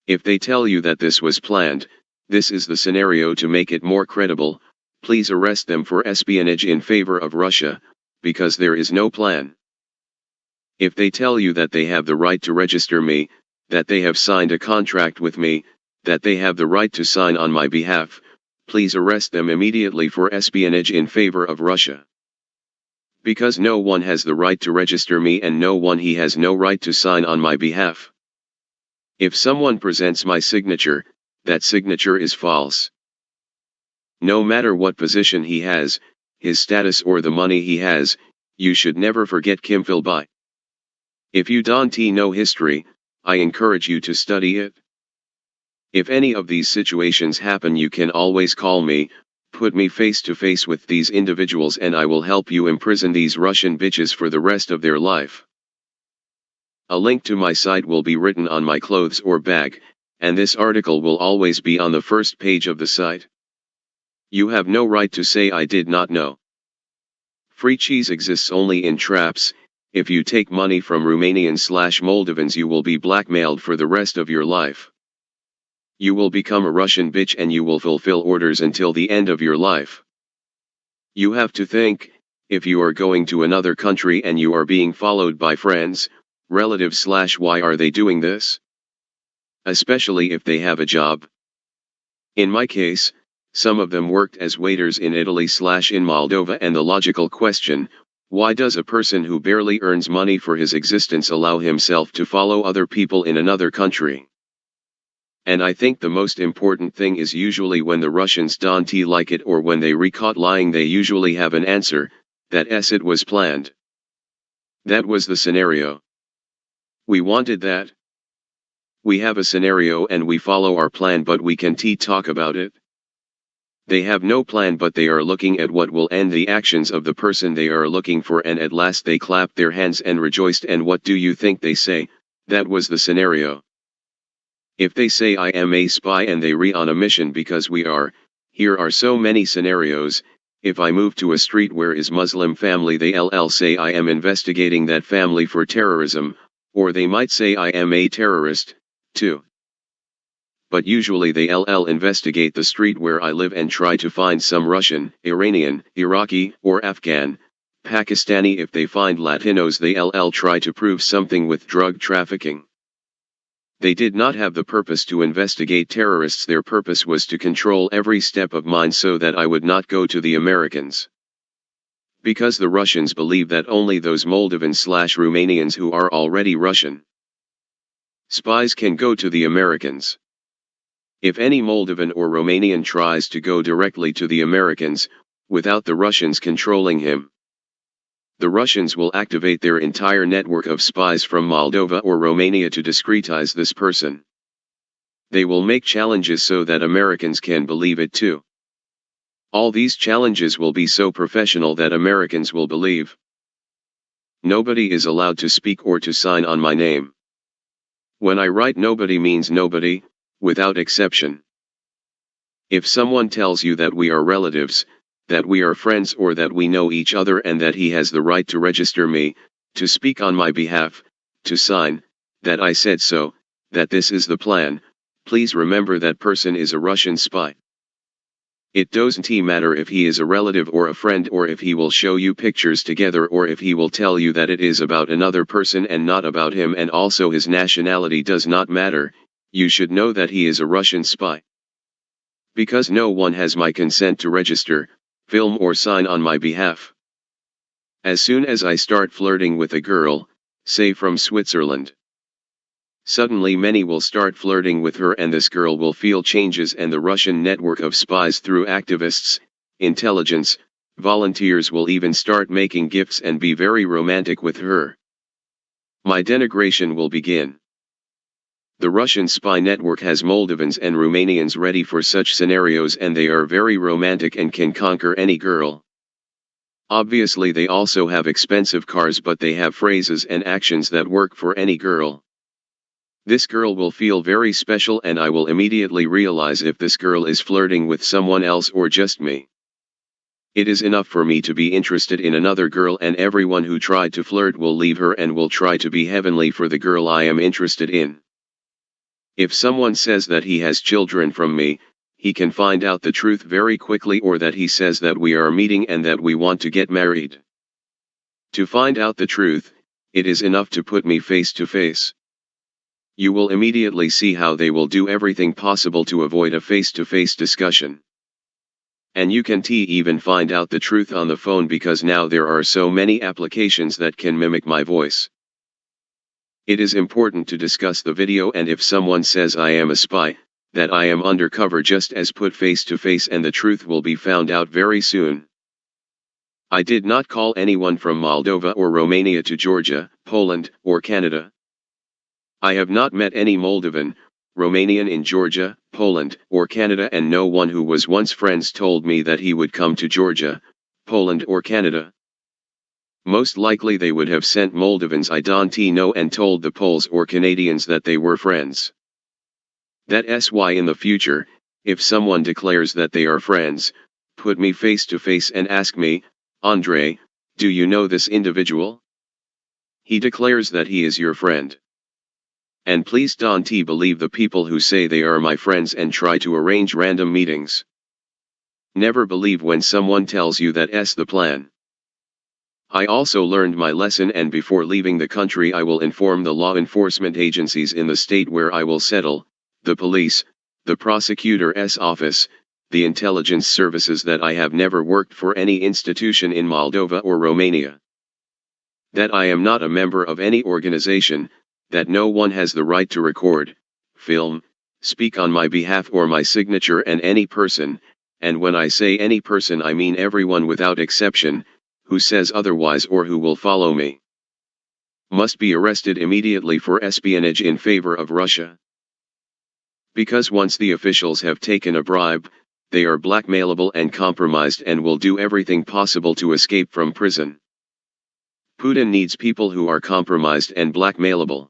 A: If they tell you that this was planned, this is the scenario to make it more credible, please arrest them for espionage in favor of Russia, because there is no plan. If they tell you that they have the right to register me, that they have signed a contract with me, that they have the right to sign on my behalf, please arrest them immediately for espionage in favor of Russia. Because no one has the right to register me and no one he has no right to sign on my behalf. If someone presents my signature, that signature is false. No matter what position he has, his status or the money he has, you should never forget Kim Philby. If you don't know history, I encourage you to study it. If any of these situations happen, you can always call me, put me face to face with these individuals and I will help you imprison these Russian bitches for the rest of their life. A link to my site will be written on my clothes or bag, and this article will always be on the first page of the site. You have no right to say I did not know. Free cheese exists only in traps. If you take money from Romanians / Moldovans, you will be blackmailed for the rest of your life. You will become a Russian bitch and you will fulfill orders until the end of your life. You have to think, if you are going to another country and you are being followed by friends, relatives / why are they doing this? Especially if they have a job. In my case, some of them worked as waiters in Italy / in Moldova, and the logical question, why does a person who barely earns money for his existence allow himself to follow other people in another country? And I think the most important thing is usually when the Russians don't like it or when they caught lying, they usually have an answer, that it was planned. That was the scenario. We wanted that. We have a scenario and we follow our plan, but we can talk about it. They have no plan, but they are looking at what will end the actions of the person they are looking for, and at last they clapped their hands and rejoiced. And what do you think they say? That was the scenario. If they say I am a spy and they re on a mission because we are, here are so many scenarios. If I move to a street where is Muslim family, they say I am investigating that family for terrorism, or they might say I am a terrorist, too. But usually they investigate the street where I live and try to find some Russian, Iranian, Iraqi, or Afghan, Pakistani. If they find Latinos, they try to prove something with drug trafficking. They did not have the purpose to investigate terrorists. Their purpose was to control every step of mine so that I would not go to the Americans. Because the Russians believe that only those Moldovans/Romanians who are already Russian spies can go to the Americans. If any Moldovan or Romanian tries to go directly to the Americans, without the Russians controlling him, the Russians will activate their entire network of spies from Moldova or Romania to discretize this person. They will make challenges so that Americans can believe it too. All these challenges will be so professional that Americans will believe. Nobody is allowed to speak or to sign on my name. When I write nobody means nobody, without exception. If someone tells you that we are relatives, that we are friends, or that we know each other and that he has the right to register me, to speak on my behalf, to sign, that I said so, that this is the plan, please remember that person is a Russian spy. It doesn't matter if he is a relative or a friend, or if he will show you pictures together, or if he will tell you that it is about another person and not about him, and also his nationality does not matter. You should know that he is a Russian spy. Because no one has my consent to register, film or sign on my behalf. As soon as I start flirting with a girl, say from Switzerland, suddenly many will start flirting with her, and this girl will feel changes, and the Russian network of spies through activists, intelligence, volunteers will even start making gifts and be very romantic with her. My denigration will begin. The Russian spy network has Moldovans and Romanians ready for such scenarios, and they are very romantic and can conquer any girl. Obviously they also have expensive cars, but they have phrases and actions that work for any girl. This girl will feel very special, and I will immediately realize if this girl is flirting with someone else or just me. It is enough for me to be interested in another girl, and everyone who tried to flirt will leave her and will try to be heavenly for the girl I am interested in. If someone says that he has children from me, he can find out the truth very quickly, or that he says that we are meeting and that we want to get married. To find out the truth, it is enough to put me face to face. You will immediately see how they will do everything possible to avoid a face-to-face discussion. And you can even find out the truth on the phone, because now there are so many applications that can mimic my voice. It is important to discuss the video, and if someone says I am a spy, that I am undercover, just as put face to face, and the truth will be found out very soon. I did not call anyone from Moldova or Romania to Georgia, Poland, or Canada. I have not met any Moldovan, Romanian in Georgia, Poland, or Canada, and no one who was once friends told me that he would come to Georgia, Poland, or Canada. Most likely they would have sent Moldovans I don't know and told the Poles or Canadians that they were friends. That's why in the future, if someone declares that they are friends, put me face to face and ask me, Andrei, do you know this individual? He declares that he is your friend. And please don't believe the people who say they are my friends and try to arrange random meetings. Never believe when someone tells you that's the plan. I also learned my lesson, and before leaving the country I will inform the law enforcement agencies in the state where I will settle, the police, the prosecutor's office, the intelligence services, that I have never worked for any institution in Moldova or Romania. That I am not a member of any organization, that no one has the right to record, film, speak on my behalf or my signature, and any person, and when I say any person I mean everyone without exception, who says otherwise or who will follow me, must be arrested immediately for espionage in favor of Russia. Because once the officials have taken a bribe, they are blackmailable and compromised and will do everything possible to escape from prison. Putin needs people who are compromised and blackmailable.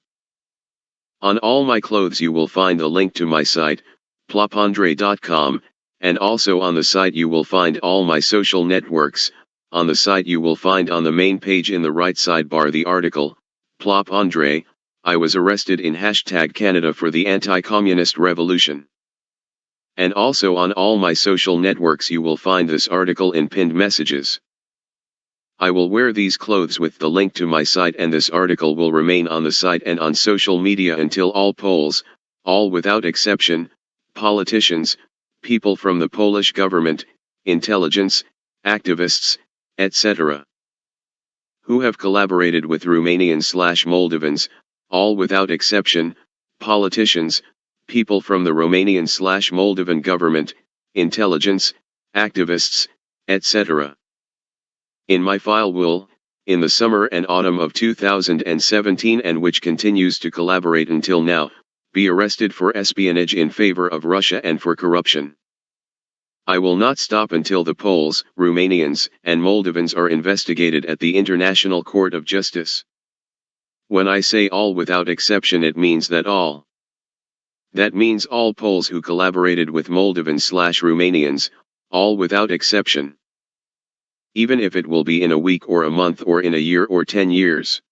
A: On all my clothes you will find a link to my site, plopandrei.com, and also on the site you will find all my social networks. On the site you will find on the main page in the right sidebar the article, Plop Andrei, I was arrested in #Canada for the anti-communist revolution. And also on all my social networks you will find this article in pinned messages. I will wear these clothes with the link to my site, and this article will remain on the site and on social media until all Poles, all without exception, politicians, people from the Polish government, intelligence, activists, etc., who have collaborated with Romanians/Moldovans, all without exception, politicians, people from the Romanian/Moldovan government, intelligence, activists, etc., in my file will, in the summer and autumn of 2017 and which continues to collaborate until now, be arrested for espionage in favor of Russia and for corruption. I will not stop until the Poles, Romanians, and Moldovans are investigated at the International Court of Justice. When I say all without exception, it means that all. That means all Poles who collaborated with Moldovans/Romanians, all without exception. Even if it will be in a week or a month or in a year or 10 years.